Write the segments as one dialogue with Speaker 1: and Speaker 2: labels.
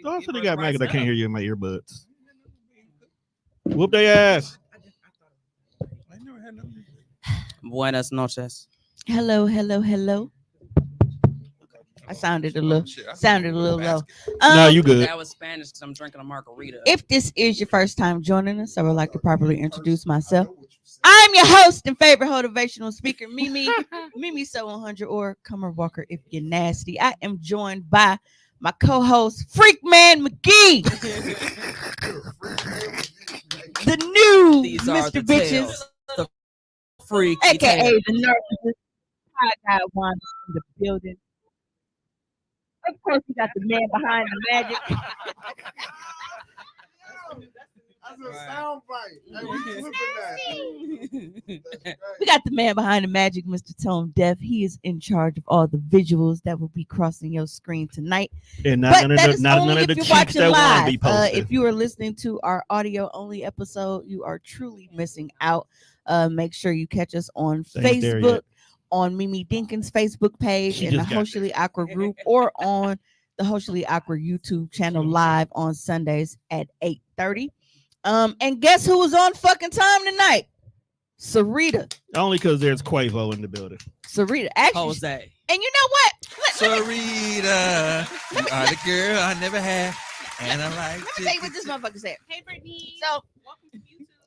Speaker 1: Also, they got Maggot. I can't hear you in my earbuds. Whoop their ass.
Speaker 2: Buenas noches.
Speaker 3: Hello, hello, hello. I sounded a little low.
Speaker 1: No, you good.
Speaker 2: That was Spanish because I'm drinking a margarita.
Speaker 3: If this is your first time joining us, I would like to properly introduce myself. I'm your host and favorite motivational speaker, Mimi. Mimi So 100 or Comer Walker if you're nasty. I am joined by my co-host, Freakman McGee. The new
Speaker 2: These
Speaker 3: Mr.
Speaker 2: are the
Speaker 3: Bitches.
Speaker 2: tales, the freak,
Speaker 3: AKA the narcissist. Hot guy Wanda in the building. Of course, we got the man behind the magic.
Speaker 4: That's a sound bite.
Speaker 3: We got the man behind the magic, Mr. Tone Deaf. He is in charge of all the visuals that will be crossing your screen tonight.
Speaker 1: And
Speaker 3: But
Speaker 1: none
Speaker 3: that
Speaker 1: of
Speaker 3: is
Speaker 1: the, not
Speaker 3: only
Speaker 1: none of
Speaker 3: if
Speaker 1: the
Speaker 3: you're
Speaker 1: cheeks
Speaker 3: watching
Speaker 1: that want to
Speaker 3: live.
Speaker 1: be posted.
Speaker 3: If you are listening to our audio only episode, you are truly missing out. Make sure you catch us on
Speaker 1: Ain't there
Speaker 3: Facebook,
Speaker 1: yet.
Speaker 3: on Mimi Dinkins' Facebook page,
Speaker 1: She
Speaker 3: in the
Speaker 1: just got
Speaker 3: Hoecially Aqua group, or on the Hoecially Aqua YouTube channel live on Sundays at 8:30. And guess who was on fucking time tonight? Sarita.
Speaker 1: Only because there's Quavo in the building.
Speaker 3: Sarita. Actually,
Speaker 2: Jose.
Speaker 3: and you know what?
Speaker 5: Sarita, you are the girl I never had, and I like
Speaker 3: Let me tell you what this motherfucker said. Hey, Brittany. So,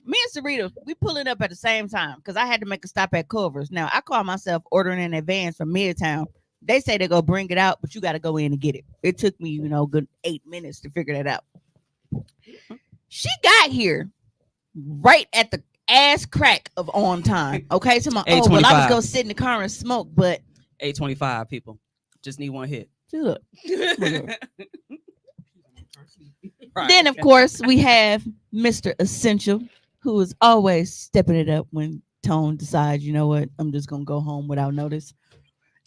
Speaker 3: me and Sarita, we pulling up at the same time because I had to make a stop at Culver's. Now, I call myself ordering in advance from Midtown. They say they go bring it out, but you got to go in and get it. It took me, good 8 minutes to figure that out. She got here right at the ass crack of on time. Okay, so I was
Speaker 2: 8:25.
Speaker 3: gonna sit in the car and smoke, but
Speaker 2: 8:25 people just need one hit.
Speaker 3: look.
Speaker 2: Right.
Speaker 3: Then, of course, we have Mr. Essential, who is always stepping it up when Tone decides, you know what, I'm just gonna go home without notice.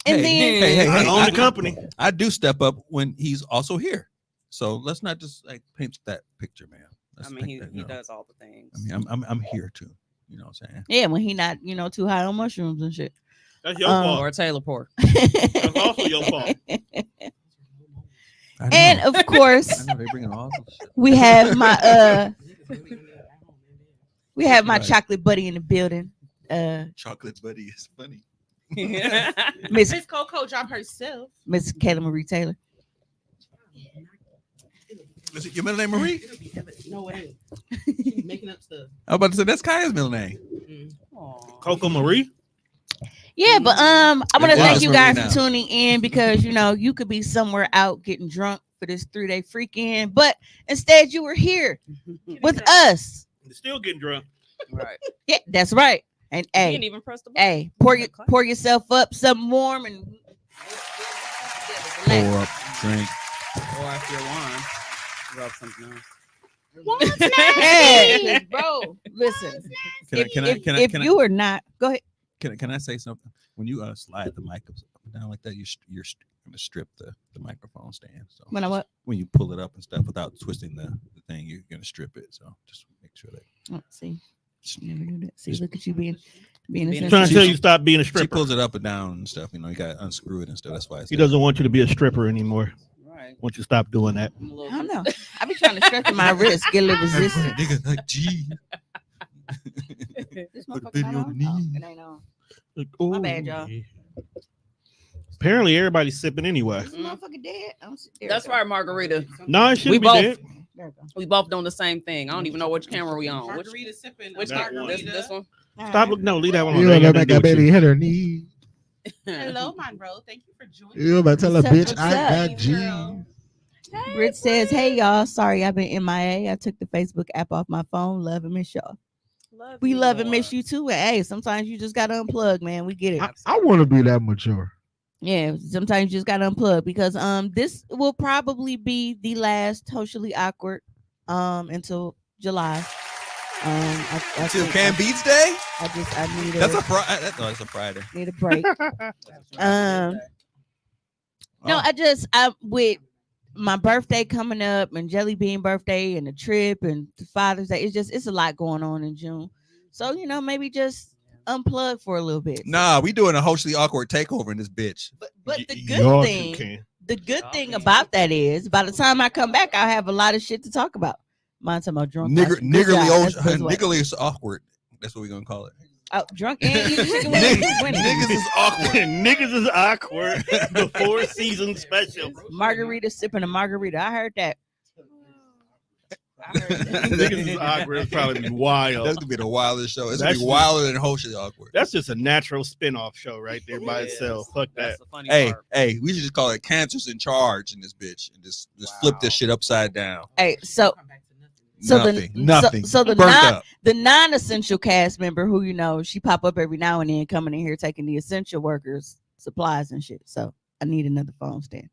Speaker 3: And
Speaker 5: Hey,
Speaker 1: I own the
Speaker 5: I
Speaker 1: company.
Speaker 5: I do step up when he's also here. So let's not just paint that picture, man.
Speaker 2: I mean, he does all the things.
Speaker 5: I mean, I'm here too. You know what I'm saying?
Speaker 3: yeah, when he not, too high on mushrooms and shit.
Speaker 1: That's your fault.
Speaker 2: Or Taylor Port.
Speaker 1: That's also your fault.
Speaker 3: And of course,
Speaker 5: I know they bringing all this shit.
Speaker 3: we have my
Speaker 5: Right.
Speaker 3: chocolate buddy in the building.
Speaker 5: Chocolate buddy is funny.
Speaker 3: Miss
Speaker 6: Miss Coco dropped herself.
Speaker 3: Miss Kayla Marie Taylor.
Speaker 5: Is it your middle name, Marie?
Speaker 6: No way. She's making up stuff.
Speaker 5: I was about to say that's Kaya's middle name.
Speaker 1: Coco Marie.
Speaker 3: Yeah, but I want to
Speaker 5: It
Speaker 3: thank
Speaker 5: was
Speaker 3: you
Speaker 5: Marie
Speaker 3: guys
Speaker 5: now.
Speaker 3: for tuning in because you could be somewhere out getting drunk for this 3-day freakend, but instead you were here with us.
Speaker 1: You're still getting drunk.
Speaker 2: Right.
Speaker 3: Yeah, that's right. And
Speaker 2: He
Speaker 3: hey,
Speaker 2: didn't even press the button.
Speaker 3: pour yourself up something warm and
Speaker 5: Pour up, drink.
Speaker 2: Or if you're warm, rub something else.
Speaker 3: What's nasty, bro? Listen, if you are not, go ahead.
Speaker 5: Can I say something? When you slide the mic up and down like that, you're gonna strip the microphone stand. So
Speaker 3: When I what?
Speaker 5: when you pull it up and stuff without twisting the thing, you're gonna strip it. So just make sure that.
Speaker 3: Let's see. Never do that. See, look at you being
Speaker 2: Being
Speaker 3: a
Speaker 1: Trying to
Speaker 3: sensitive.
Speaker 1: tell you stop being a
Speaker 5: She
Speaker 1: stripper.
Speaker 5: pulls it up and down and stuff. You know, you got to unscrew it and stuff. That's why it's
Speaker 1: He doesn't want you to be a stripper anymore.
Speaker 2: Right.
Speaker 1: Once you stop doing that.
Speaker 2: I'm a little
Speaker 3: I don't know. I be trying to strengthen my wrist, get a little resistance.
Speaker 5: Nigga, like, gee.
Speaker 3: This
Speaker 5: Put a
Speaker 3: motherfucker
Speaker 5: baby
Speaker 3: not
Speaker 5: on the
Speaker 3: on? Oh,
Speaker 5: knee.
Speaker 3: it ain't on.
Speaker 1: Like,
Speaker 3: My
Speaker 1: ooh.
Speaker 3: bad, y'all.
Speaker 1: Apparently, everybody's sipping anyway.
Speaker 3: This motherfucker dead.
Speaker 2: That's right, Margarita.
Speaker 1: No, it shouldn't
Speaker 2: We
Speaker 1: be
Speaker 2: both-
Speaker 1: dead.
Speaker 3: There we go.
Speaker 2: We both doing the same thing. I don't even know which camera we on. Which
Speaker 6: Margarita sipping.
Speaker 2: which
Speaker 1: That
Speaker 2: camera?
Speaker 1: one.
Speaker 2: This one?
Speaker 1: Stop looking. No, leave that one on.
Speaker 4: You
Speaker 1: They ain't
Speaker 4: know
Speaker 1: got
Speaker 4: that
Speaker 1: nothing to do with
Speaker 4: baby
Speaker 1: you.
Speaker 4: hit her knee.
Speaker 6: Hello, Monroe. Thank you for joining.
Speaker 4: You about to tell a
Speaker 3: What's up,
Speaker 4: bitch
Speaker 3: what's
Speaker 4: I
Speaker 3: up?
Speaker 4: got G.
Speaker 6: Girl.
Speaker 3: Brit says, "Hey y'all, sorry I've been MIA. I took the Facebook app off my phone. Love and miss y'all. We love and miss you too. And hey, sometimes you just gotta unplug, man. We get it.
Speaker 4: I want to be that mature.
Speaker 3: Yeah, sometimes you just gotta unplug because this will probably be the last Hoecially awkward until July. I
Speaker 5: Until
Speaker 3: think
Speaker 5: Can Beats Day?
Speaker 3: I need
Speaker 5: That's a Friday. That's a Friday.
Speaker 3: need a break.
Speaker 5: Oh.
Speaker 3: No, I with my birthday coming up and Jelly Bean birthday and the trip and Father's Day. It's a lot going on in June. So, maybe just unplug for a little bit.
Speaker 5: Nah, we doing a Hoecially awkward takeover in this bitch.
Speaker 3: But the
Speaker 4: Y'all
Speaker 3: good
Speaker 4: two
Speaker 3: thing,
Speaker 1: can.
Speaker 3: the good thing about that is by the time I come back, I'll have a lot of shit to talk about. Mine's about drunk. Good
Speaker 5: Niggerly
Speaker 3: job. That's the best way.
Speaker 5: niggerly is awkward. That's what we're gonna call it.
Speaker 3: Oh, drunk and eating chicken wings. Winning.
Speaker 5: Niggas is awkward.
Speaker 1: Niggas is awkward. The 4-season special.
Speaker 3: Margarita sipping a margarita. I heard that.
Speaker 1: Niggas is awkward. It's probably be wild.
Speaker 5: That's gonna be the wildest show. It's gonna be
Speaker 1: That's-
Speaker 5: wilder than Hoecially awkward.
Speaker 1: That's just a natural spin-off show right there by itself. Fuck that.
Speaker 2: That's the funny
Speaker 5: Hey,
Speaker 2: part.
Speaker 5: hey, we should just call it Cancers in Charge in this bitch and just flip this shit upside down.
Speaker 3: Hey, so
Speaker 6: Come back to nothing.
Speaker 5: Nothing.
Speaker 3: so the
Speaker 5: Burnt
Speaker 3: non
Speaker 5: up.
Speaker 3: the non-essential cast member who she pop up every now and then coming in here taking the essential workers supplies and shit. So I need another phone stand.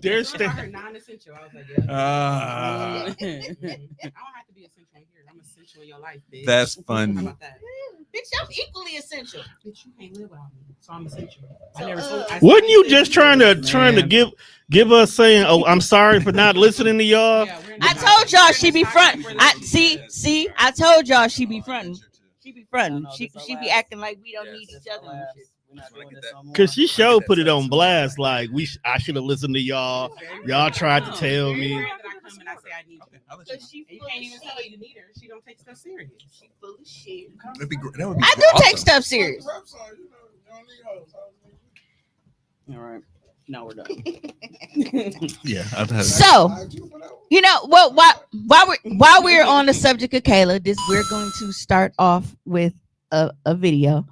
Speaker 1: There's
Speaker 6: I heard non-essential. I was like, yeah. I don't have to be essential here. I'm essential in your life, bitch.
Speaker 5: That's
Speaker 6: How
Speaker 5: funny.
Speaker 6: about that?
Speaker 3: Bitch, I'm equally essential.
Speaker 6: Bitch, you can't live without me, so I'm essential.
Speaker 3: So,
Speaker 1: Wasn't you just trying to give us saying, "Oh, I'm sorry for not listening to y'all"?
Speaker 3: I told y'all she be fronting. I told y'all she be fronting. She be fronting. She be acting like we don't need each other and shit.
Speaker 1: Cause she sure put it on blast. Like I should have listened to y'all. Y'all tried to tell me.
Speaker 6: I come and I say I need you. You can't even tell her you need her. She don't take stuff serious. She full of shit.
Speaker 5: That'd be great. That would be
Speaker 3: I do take
Speaker 5: awesome.
Speaker 3: stuff serious.
Speaker 2: All right. Now we're done.
Speaker 5: Yeah, I've had
Speaker 3: So, while we're on the subject of Kayla, we're going to start off with a video.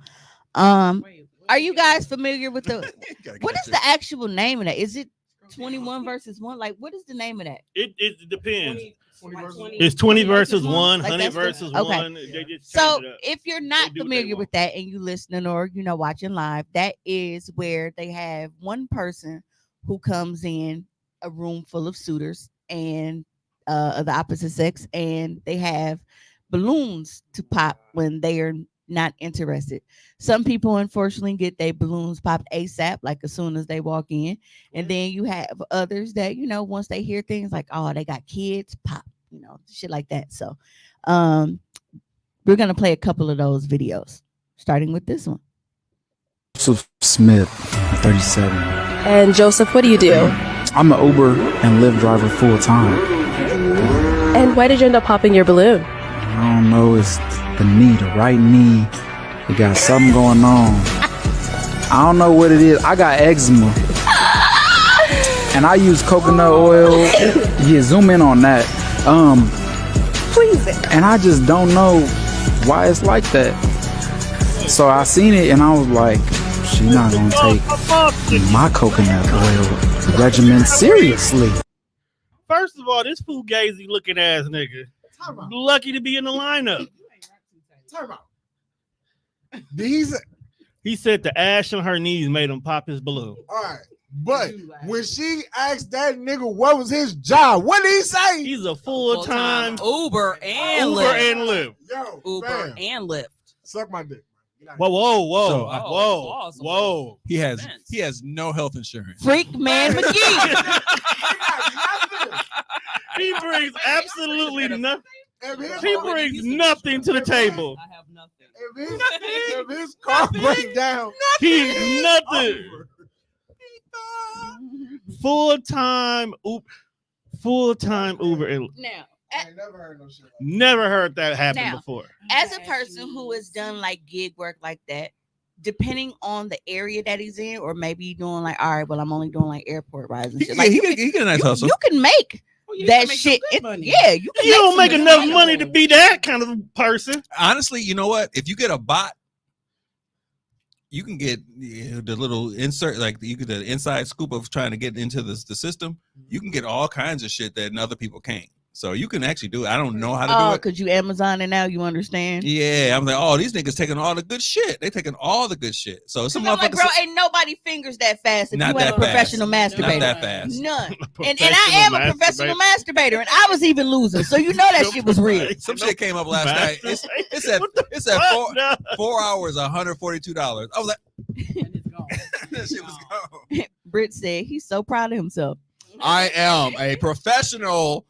Speaker 3: Are you guys familiar with what is the actual name of that? Is it 21 versus 1? Like, what is the name of that?
Speaker 1: It depends.
Speaker 6: 20
Speaker 1: It's 20 versus 1,
Speaker 3: Like
Speaker 1: 100
Speaker 3: that's the-
Speaker 1: versus
Speaker 3: okay.
Speaker 1: 1. They just
Speaker 3: So,
Speaker 1: change it up.
Speaker 3: if you're
Speaker 1: They
Speaker 3: not
Speaker 1: do what they
Speaker 3: familiar
Speaker 1: want.
Speaker 3: with that and you listening or watching live, that is where they have one person who comes in a room full of suitors and of the opposite sex, and they have balloons to pop when they are not interested. Some people unfortunately get their balloons popped ASAP, like as soon as they walk in, and then you have others that once they hear things like, oh, they got kids, pop, shit like that. So we're gonna play a couple of those videos, starting with this one.
Speaker 7: Joseph Smith, 37.
Speaker 8: And Joseph, what do you do?
Speaker 7: I'm an Uber and Lyft driver full time.
Speaker 8: And why did you end up popping your balloon?
Speaker 7: I don't know, it's the knee, the right knee. It got something going on. I don't know what it is. I got eczema. And I use coconut oil. Yeah, zoom in on that.
Speaker 8: Please.
Speaker 7: And I just don't know why it's like that. So I seen it and I was like, she not gonna take my coconut oil regimen seriously.
Speaker 1: First of all, this fugazi looking ass nigga lucky to be in the lineup.
Speaker 4: Time out. These,
Speaker 1: He said the ash on her knees made him pop his balloon.
Speaker 4: all right. But when she asked that nigga what was his job, what did he say?
Speaker 1: He's a full-time
Speaker 2: Uber and
Speaker 1: Uber
Speaker 2: Lyft.
Speaker 1: and Lyft.
Speaker 4: Yo,
Speaker 2: Uber
Speaker 4: fam,
Speaker 2: and Lyft.
Speaker 4: suck my dick.
Speaker 1: Whoa.
Speaker 5: So,
Speaker 1: Whoa.
Speaker 5: He has no health insurance.
Speaker 3: Freak man McGee.
Speaker 1: He brings absolutely nothing.
Speaker 4: If
Speaker 1: He brings nothing to the table.
Speaker 2: I have nothing.
Speaker 4: if his car break down,
Speaker 1: He's nothing. Full-time Uber and
Speaker 3: Now,
Speaker 4: I ain't never heard no shit like that.
Speaker 1: never heard that happen
Speaker 3: Now,
Speaker 1: before.
Speaker 3: as a person who has done like gig work like that, depending on the area that he's in, or maybe doing like, all right, well, I'm only doing like airport rides and shit. Like,
Speaker 5: He get a nice hustle.
Speaker 3: you can make
Speaker 6: You
Speaker 3: that
Speaker 6: can make some
Speaker 3: shit.
Speaker 6: good money.
Speaker 3: Yeah, you can.
Speaker 1: You don't
Speaker 3: some
Speaker 1: make
Speaker 3: good
Speaker 1: enough
Speaker 3: money.
Speaker 1: money to be that kind of person.
Speaker 5: Honestly, you know what? If you get a bot, you can get the little insert, like you get the inside scoop of trying to get into the system. You can get all kinds of shit that other people can't. So you can actually do it. I don't know how to
Speaker 3: Oh,
Speaker 5: do it.
Speaker 3: because you Amazon and now you understand.
Speaker 5: Yeah, I'm like, oh, these niggas taking all the good shit. They taking all the good shit. So some
Speaker 3: I'm like,
Speaker 5: motherfuckers,
Speaker 3: bro, ain't nobody fingers that fast if
Speaker 5: Not
Speaker 3: you ain't a
Speaker 5: that fast.
Speaker 3: professional
Speaker 5: not
Speaker 3: masturbator.
Speaker 5: that fast.
Speaker 3: None. And I am a professional masturbator, and I was even losing. So you know that shit was real.
Speaker 5: Some shit came up last night. It's at
Speaker 1: What the
Speaker 5: it's at
Speaker 1: fuck, nah?
Speaker 5: 4 hours, $142. I was like,
Speaker 6: And it's gone.
Speaker 5: that shit was gone.
Speaker 3: Britt said he's so proud of himself.
Speaker 5: I am a professional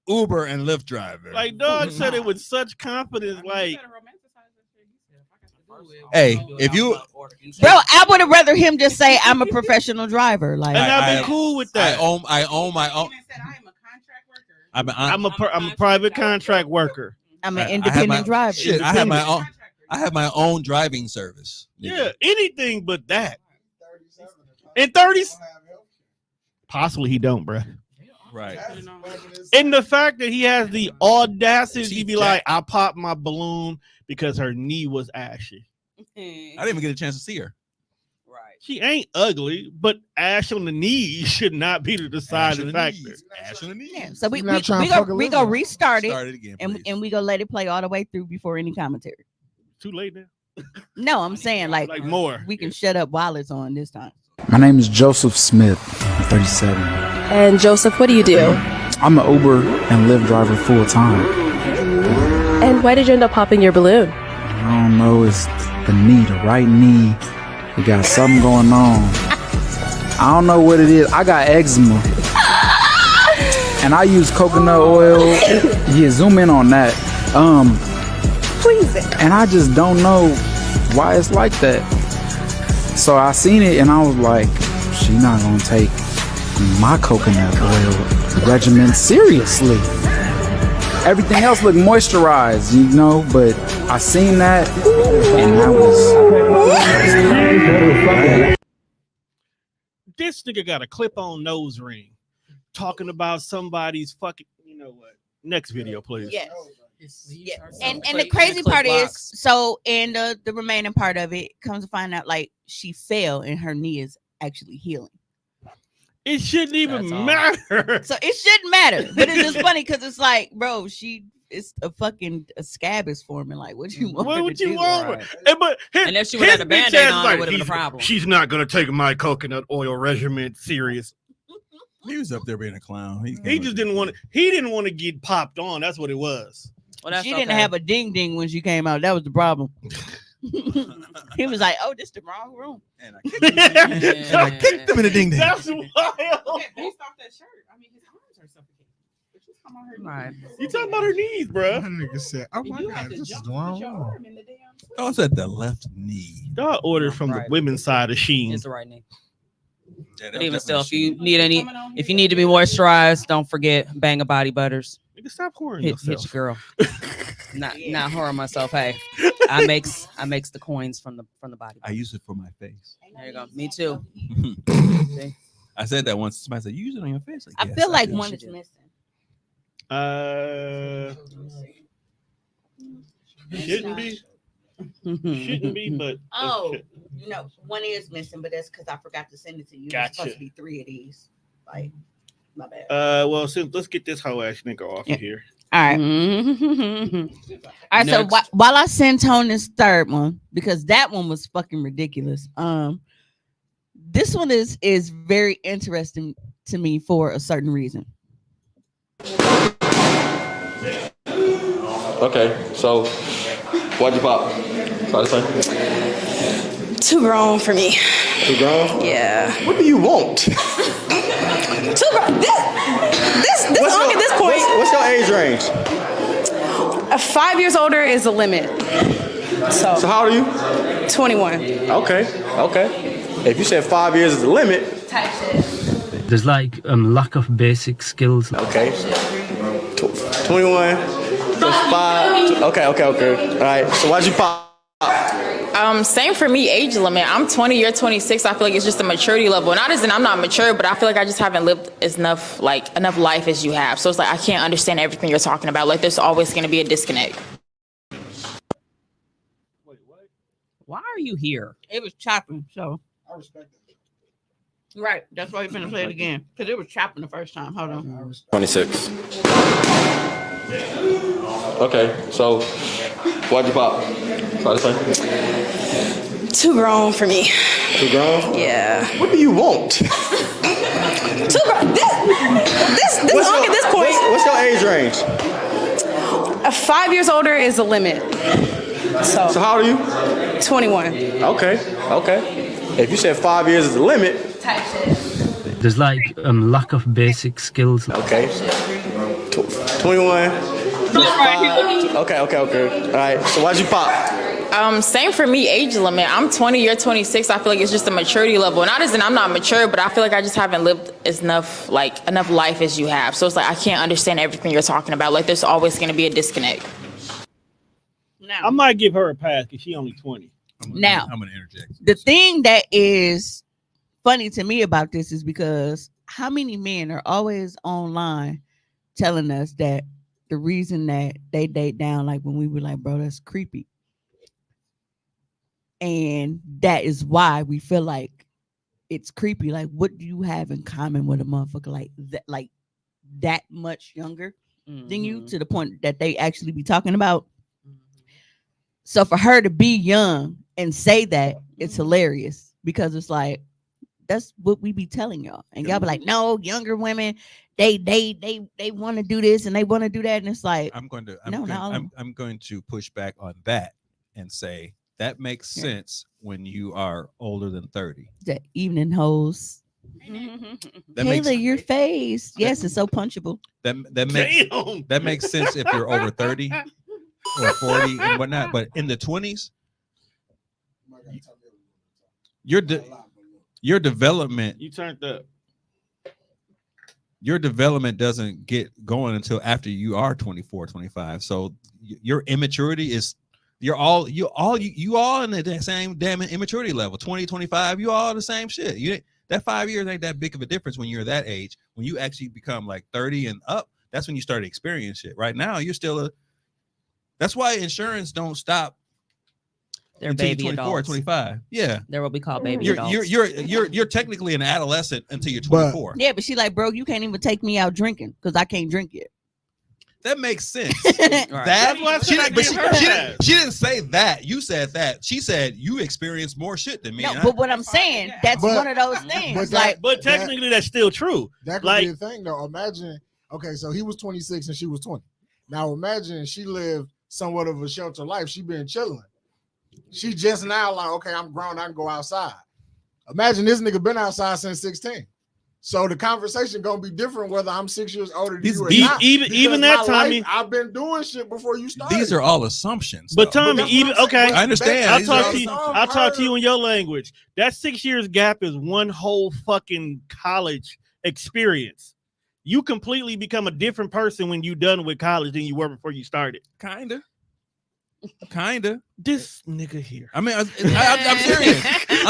Speaker 5: Uber and Lyft driver.
Speaker 1: Like dog said it with such confidence. Like,
Speaker 5: Hey, if you-
Speaker 3: Bro, I would have rather him just say I'm a professional driver. Like,
Speaker 1: and I've
Speaker 5: I-
Speaker 1: been cool with
Speaker 5: I
Speaker 1: that.
Speaker 5: own my own.
Speaker 6: I'm
Speaker 1: I'm a private contract worker.
Speaker 3: I'm an
Speaker 5: I have
Speaker 3: independent
Speaker 5: my-
Speaker 3: driver.
Speaker 5: Shit, I have my own. I have my own driving service.
Speaker 1: Yeah, anything but that. In 30s, possibly he don't, bro.
Speaker 5: Right.
Speaker 1: And the fact that he has the audacity to
Speaker 5: She's
Speaker 1: be like, I popped my balloon because her knee was ashy.
Speaker 5: I didn't even get a chance to see her.
Speaker 2: Right.
Speaker 1: She ain't ugly, but ash on the knee should not be the deciding factor.
Speaker 5: Ash on the knees.
Speaker 3: Yeah, so we
Speaker 4: You not trying to
Speaker 3: go
Speaker 4: fuck a
Speaker 3: we
Speaker 4: lizard.
Speaker 3: go restart it
Speaker 5: Start it again,
Speaker 3: and
Speaker 5: please.
Speaker 3: and we go let it play all the way through before any commentary.
Speaker 1: Too late now.
Speaker 3: No, I'm saying like
Speaker 1: More.
Speaker 3: we can shut up while it's on this time.
Speaker 7: My name is Joseph Smith. I'm 37.
Speaker 8: And Joseph, what do you do?
Speaker 7: I'm an Uber and Lyft driver full time.
Speaker 8: And why did you end up popping your balloon?
Speaker 7: I don't know. It's the knee, the right knee. It got something going on. I don't know what it is. I got eczema. And I use coconut oil. Yeah, zoom in on that.
Speaker 8: Please.
Speaker 7: And I just don't know why it's like that. So I seen it and I was like, she not gonna take my coconut oil regimen seriously. Everything else looked moisturized, you know, but I seen that and that was.
Speaker 1: This nigga got a clip-on nose ring talking about somebody's fucking, you know what? Next video, please.
Speaker 3: Yes. Yeah. And
Speaker 2: Click-
Speaker 3: the crazy
Speaker 2: click
Speaker 3: part
Speaker 2: box.
Speaker 3: is, so in the remaining part of it comes to find out like she fell and her knee is actually healing.
Speaker 1: It shouldn't even
Speaker 2: That's all.
Speaker 1: matter.
Speaker 3: So it shouldn't matter, but it's just funny because it's like, bro, it's a scab is forming. Like, what you want?
Speaker 1: What
Speaker 3: her
Speaker 1: would
Speaker 3: to
Speaker 1: you
Speaker 3: do?
Speaker 1: want?
Speaker 2: Right.
Speaker 1: But
Speaker 2: And if she would have had a
Speaker 1: his bitch
Speaker 2: Band-Aid
Speaker 1: ass
Speaker 2: on,
Speaker 1: like,
Speaker 2: it would have been a
Speaker 1: "He's-
Speaker 2: problem."
Speaker 1: She's not gonna take my coconut oil regimen serious.
Speaker 5: He was up there being a clown.
Speaker 1: He just didn't want to. He didn't want to get popped on. That's what it was.
Speaker 2: Well, that's
Speaker 3: She didn't
Speaker 2: okay.
Speaker 3: have a ding ding when she came out. That was the problem. He was like, "Oh, this the wrong room."
Speaker 5: And I kicked him in the ding ding.
Speaker 1: That's wild.
Speaker 6: Based off that shirt, I mean, his arms are suffocating. But you talking about her
Speaker 2: Right.
Speaker 6: knees.
Speaker 1: You talking about her knees,
Speaker 4: That
Speaker 1: bro?
Speaker 4: nigga said, "Oh
Speaker 6: And
Speaker 4: my
Speaker 6: you
Speaker 4: god,
Speaker 6: have to
Speaker 4: this is
Speaker 6: jump
Speaker 4: the
Speaker 6: with
Speaker 4: wrong
Speaker 6: your
Speaker 4: one."
Speaker 6: arm in the damn
Speaker 5: Oh, it's at the left knee.
Speaker 1: Dog ordered from the
Speaker 2: Right.
Speaker 1: women's side of Sheen.
Speaker 2: It's the right knee.
Speaker 5: Yeah,
Speaker 2: But even
Speaker 5: that
Speaker 2: still,
Speaker 5: was
Speaker 2: if you need any,
Speaker 6: Coming on
Speaker 2: if
Speaker 6: here.
Speaker 2: you need to be moisturized, don't forget Bang a Body Butters.
Speaker 1: Nigga, stop whoring
Speaker 2: Hit your
Speaker 1: yourself.
Speaker 2: girl. Not horror myself. Hey, I makes the coins from the body.
Speaker 5: I use it for my face.
Speaker 2: There you go. Me too.
Speaker 5: I said that once. Somebody said, "You use it on your face." Like,
Speaker 3: I
Speaker 5: yes,
Speaker 3: feel like
Speaker 5: do.
Speaker 3: one is missing.
Speaker 1: Shouldn't be. Shouldn't be, but
Speaker 3: Oh, no, one is missing, but that's because I forgot to send it to you. It's
Speaker 1: Gotcha.
Speaker 3: supposed to be 3 of these. Like, my bad.
Speaker 1: well, since let's get this hoe ass nigga off
Speaker 3: Yeah.
Speaker 1: of here.
Speaker 3: All right.
Speaker 2: Mhm.
Speaker 3: All right, so
Speaker 2: Next.
Speaker 3: while I send Tone this third one, because that one was fucking ridiculous. This one is very interesting to me for a certain reason.
Speaker 9: Okay, so why'd you pop? Try to say.
Speaker 10: Too grown for me.
Speaker 9: Too grown?
Speaker 10: Yeah.
Speaker 9: What do you want?
Speaker 10: Too grown. This long at this point.
Speaker 9: What's your age range?
Speaker 10: 5 years older is the limit. So
Speaker 9: how old are you?
Speaker 10: 21.
Speaker 9: Okay. If you said 5 years is the limit.
Speaker 10: Type shit.
Speaker 11: There's like lack of basic skills.
Speaker 9: Okay. 21 plus 5. Okay. All right. So why'd you pop?
Speaker 12: Same for me, age limit. I'm 20, you're 26. I feel like it's just a maturity level. Not as in I'm not mature, but I feel like I just haven't lived enough life as you have. So it's like I can't understand everything you're talking about. Like there's always going to be a disconnect.
Speaker 2: Why are you here?
Speaker 3: It was chopping, so
Speaker 4: I respect that.
Speaker 3: right. That's why we're finna play it again because it was chopping the first time. Hold on.
Speaker 9: 26. Okay, so why'd you pop? Try to say.
Speaker 10: Too grown for me.
Speaker 9: Too grown?
Speaker 10: Yeah.
Speaker 9: What do you want?
Speaker 10: Too grown. This long at this point.
Speaker 9: What's your age range?
Speaker 10: 5 years older is the limit. So
Speaker 9: how old are you?
Speaker 10: 21.
Speaker 9: Okay. If you said 5 years is the limit.
Speaker 10: Type shit.
Speaker 11: There's like lack of basic skills.
Speaker 9: Okay. 21 plus 5. Okay. All right. So why'd you pop?
Speaker 12: Same for me, age limit. I'm 20, you're 26. I feel like it's just a maturity level. Not as in I'm not mature, but I feel like I just haven't lived enough life as you have. So it's like I can't understand everything you're talking about. Like there's always going to be a disconnect.
Speaker 3: Now,
Speaker 1: I might give her a pass because she only 20.
Speaker 5: I'm gonna interject.
Speaker 3: The thing that is funny to me about this is because how many men are always online telling us that the reason that they date down, like when we were like, bro, that's creepy. And that is why we feel like it's creepy. Like, what do you have in common with a motherfucker like that much younger than you to the point that they actually be talking about? So for her to be young and say that, it's hilarious because it's like that's what we be telling y'all, and y'all be like, no, younger women, they want to do this and they want to do that, and it's like
Speaker 5: I'm going to push back on that and say that makes sense when you are older than 30.
Speaker 3: The evening host. Kayla, your face. Yes, it's so punchable.
Speaker 5: That makes sense if you're over 30 or 40 and whatnot. But in the 20s, your development.
Speaker 1: You turned up.
Speaker 5: Your development doesn't get going until after you are 24, 25. So your immaturity is. You all in the same damn immaturity level, 20, 25, you all the same shit. That 5 years ain't that big of a difference when you're that age. When you actually become like 30 and up, that's when you start experiencing shit. Right now, you're still that's why insurance don't stop.
Speaker 2: They're baby
Speaker 5: 24,
Speaker 2: adults.
Speaker 5: 25. Yeah.
Speaker 2: They're what we call baby
Speaker 5: adults. You're technically an adolescent until you're 24.
Speaker 3: Yeah, but she like, bro, you can't even take me out drinking because I can't drink yet.
Speaker 5: That makes sense.
Speaker 1: Right.
Speaker 5: She didn't say that. You said that. She said you experienced more shit than me.
Speaker 3: No, but what I'm saying, that's one of those things.
Speaker 1: But technically, that's still true.
Speaker 4: That could be the thing, though. Imagine, okay, so he was 26 and she was 20. Now imagine she lived somewhat of a sheltered life. She been chilling. She just now like, okay, I'm grown. I can go outside. Imagine this nigga been outside since 16. So the conversation gonna be different whether I'm 6 years older than you or not.
Speaker 1: Even that, Tommy,
Speaker 4: I've been doing shit before you started.
Speaker 5: These are all assumptions.
Speaker 1: But Tommy, I
Speaker 5: understand.
Speaker 1: I'll talk to you in your language. That 6 years gap is one whole fucking college experience. You completely become a different person when you're done with college than you were before you started.
Speaker 5: Kinda.
Speaker 1: This nigga here.
Speaker 5: I mean, I'm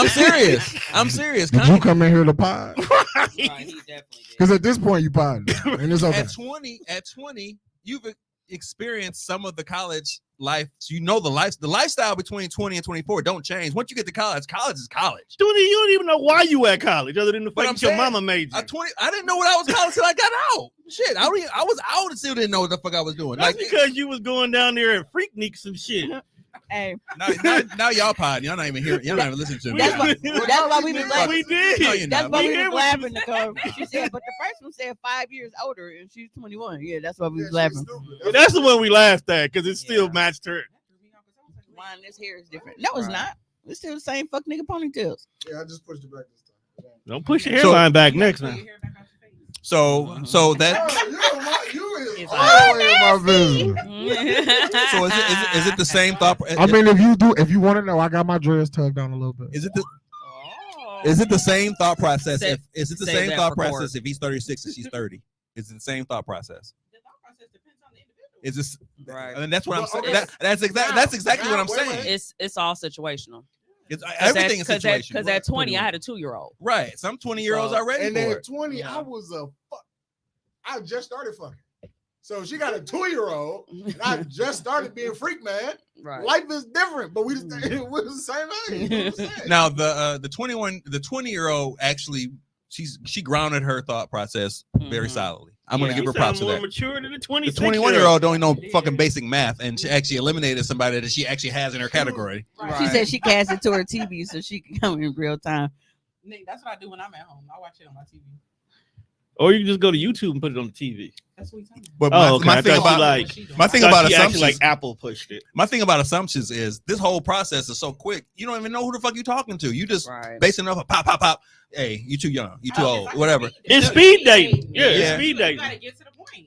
Speaker 5: serious. I'm serious.
Speaker 4: Did you come in here to pod?
Speaker 2: Right,
Speaker 4: because at this point you pod, and it's okay.
Speaker 5: At 20, you've experienced some of the college life, so you know the lifestyle between 20 and 24 don't change. Once you get to college is college.
Speaker 1: Dude, you don't even know why you at college other than the fact that your mama made you.
Speaker 5: At 20, I didn't know what I was college till I got out. Shit, I was out and still didn't know what the fuck I was doing.
Speaker 1: That's because you was going down there and freaknik some shit.
Speaker 3: Hey,
Speaker 5: now y'all pod. Y'all not even here. Y'all not even listening to me.
Speaker 3: that's why we was laughing.
Speaker 1: We did.
Speaker 5: No, you're
Speaker 3: That's
Speaker 5: not.
Speaker 3: why
Speaker 1: We
Speaker 3: we
Speaker 1: did
Speaker 3: was
Speaker 1: what you
Speaker 3: laughing. Nicole. She said, but the first one said 5 years older, and she's 21. Yeah, that's why we was laughing.
Speaker 1: That's the one we laughed at because it still matched her.
Speaker 3: Mine, this hair is different. No, it's not. It's still the same fuck nigga ponytails.
Speaker 4: Yeah, I just pushed it back this time.
Speaker 1: Don't push your hairline back next time.
Speaker 5: So that.
Speaker 4: You is all the way in my business.
Speaker 5: So is it the same thought?
Speaker 4: I mean, if you want to know, I got my dress tugged down a little bit.
Speaker 5: Is it the same thought process?
Speaker 2: Save-
Speaker 5: Is it the
Speaker 2: save
Speaker 5: same
Speaker 2: that
Speaker 5: thought
Speaker 2: for court.
Speaker 5: process if he's 36 and she's 30? Is it the same thought process?
Speaker 6: The thought process depends on the individual.
Speaker 5: Is this?
Speaker 2: Right.
Speaker 5: And that's what I'm saying.
Speaker 2: Okay.
Speaker 5: That's exactly what I'm saying.
Speaker 2: It's all situational.
Speaker 5: It's, everything is situational.
Speaker 2: Because at 20, I had a 2-year-old.
Speaker 5: Right. Some 20-year-olds are ready
Speaker 4: And
Speaker 5: for
Speaker 4: at
Speaker 5: it.
Speaker 4: 20, I just started fucking. So she got a 2-year-old, and I just started being freak man.
Speaker 2: Right.
Speaker 4: Life is different, but we're the same age. You know what I'm saying?
Speaker 5: Now the 20-year-old actually she grounded her thought process very solidly. I'm gonna give her props for
Speaker 1: more
Speaker 5: that.
Speaker 1: mature than the
Speaker 5: The
Speaker 1: 21-year-old.
Speaker 5: don't know fucking basic math, and she actually eliminated somebody that she actually has in her category.
Speaker 6: Right.
Speaker 3: She said she cast it to her TV so she can come in real time.
Speaker 6: Nick, that's what I do when I'm at home. I watch it on my TV.
Speaker 1: Or you can just go to YouTube and put it on the TV.
Speaker 6: That's what he's talking about.
Speaker 5: But
Speaker 1: Okay.
Speaker 5: my
Speaker 1: I
Speaker 5: thing
Speaker 1: thought
Speaker 5: about
Speaker 1: she
Speaker 5: my thing
Speaker 1: I thought
Speaker 5: about
Speaker 1: she actually,
Speaker 5: assumptions,
Speaker 1: like Apple pushed it.
Speaker 5: my thing about assumptions is this whole process is so quick. You don't even know who the fuck you talking to. You just basing it off of pop, pop, pop. Hey, you too young. You too old. Whatever.
Speaker 1: It's speed dating. Yeah,
Speaker 5: Yeah.
Speaker 1: it's speed dating.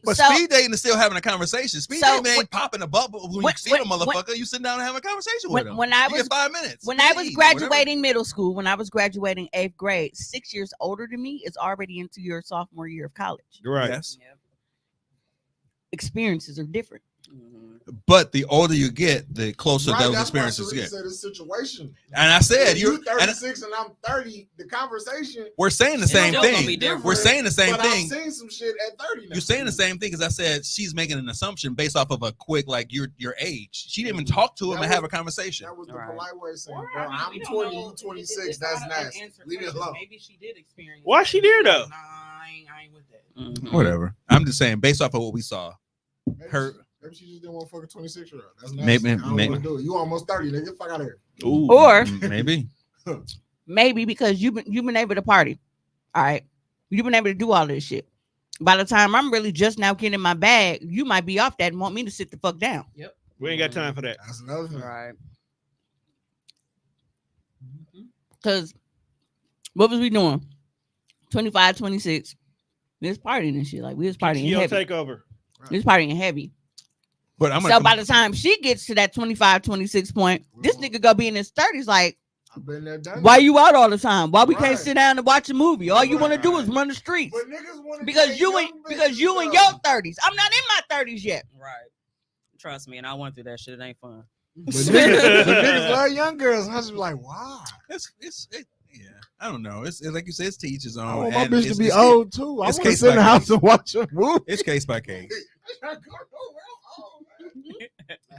Speaker 5: But
Speaker 3: So-
Speaker 5: speed dating is still having a conversation. Speed
Speaker 3: So,
Speaker 5: dating ain't popping a bubble when you see the motherfucker. You sit down and have a conversation with him.
Speaker 3: When I
Speaker 5: You
Speaker 3: was
Speaker 5: get 5 minutes.
Speaker 3: When I was
Speaker 5: Speed,
Speaker 3: graduating middle school, when I was graduating 8th grade, 6 years older than me is already into your sophomore year of college.
Speaker 1: Right.
Speaker 5: Yes.
Speaker 3: Experiences are different.
Speaker 5: But the older you get, the closer
Speaker 4: Right,
Speaker 5: those
Speaker 4: that's why
Speaker 5: experiences
Speaker 4: Sarita
Speaker 5: get.
Speaker 4: said it's situation.
Speaker 5: And I said
Speaker 4: If
Speaker 5: you
Speaker 4: 36 and I'm 30. The conversation.
Speaker 5: we're saying the same thing. We're saying the same
Speaker 4: but
Speaker 5: thing.
Speaker 4: I've seen some shit at 30 now.
Speaker 5: You're saying the same thing as I said. She's making an assumption based off of a quick, like your age. She didn't even talk to him and have a conversation.
Speaker 4: That was the polite way of saying, bro, I'm 20, you 26. That's nasty. Leave it alone.
Speaker 6: Maybe she did experience.
Speaker 1: Why she there though?
Speaker 6: Nah, I ain't with that.
Speaker 5: Whatever. I'm just saying, based off of what we saw, her.
Speaker 4: Maybe she just didn't want to fuck a 26-year-old. That's nasty.
Speaker 5: Maybe-
Speaker 4: I don't
Speaker 5: maybe-
Speaker 4: want to do it. You almost 30, nigga. Get the fuck out of here.
Speaker 5: Ooh,
Speaker 3: Or
Speaker 5: maybe.
Speaker 3: maybe because you've been able to party. All right. You've been able to do all this shit. By the time I'm really just now getting in my bag, you might be off that and want me to sit the fuck down.
Speaker 6: Yep.
Speaker 1: We ain't got time for that.
Speaker 4: That's another thing.
Speaker 2: Right.
Speaker 3: Because what was we doing? 25, 26. We was partying and shit. Like we was partying
Speaker 1: Yo,
Speaker 3: heavy.
Speaker 1: take over.
Speaker 3: We was partying heavy.
Speaker 5: But I'm
Speaker 3: So by the time she gets to that 25, 26 point, this nigga gonna be in his 30s like,
Speaker 4: I've been there, done
Speaker 3: why
Speaker 4: that.
Speaker 3: you out all the time? Why we can't
Speaker 4: Right.
Speaker 3: sit down and watch a movie? All you want to do is run the streets.
Speaker 4: But niggas want to
Speaker 3: Because you in your 30s. I'm not in my 30s yet.
Speaker 2: Right. Trust me, and I went through that shit. It ain't fun.
Speaker 4: But niggas love young girls. I was like, wow.
Speaker 5: Yeah, I don't know. It's like you said, it's to each his own.
Speaker 4: I want my
Speaker 5: and
Speaker 4: bitch to
Speaker 5: it's-
Speaker 4: be
Speaker 5: it's-
Speaker 4: old too. I
Speaker 5: it's
Speaker 4: want to
Speaker 5: case
Speaker 4: sit in
Speaker 5: by
Speaker 4: the house
Speaker 5: case.
Speaker 4: and watch a movie.
Speaker 5: It's case by case.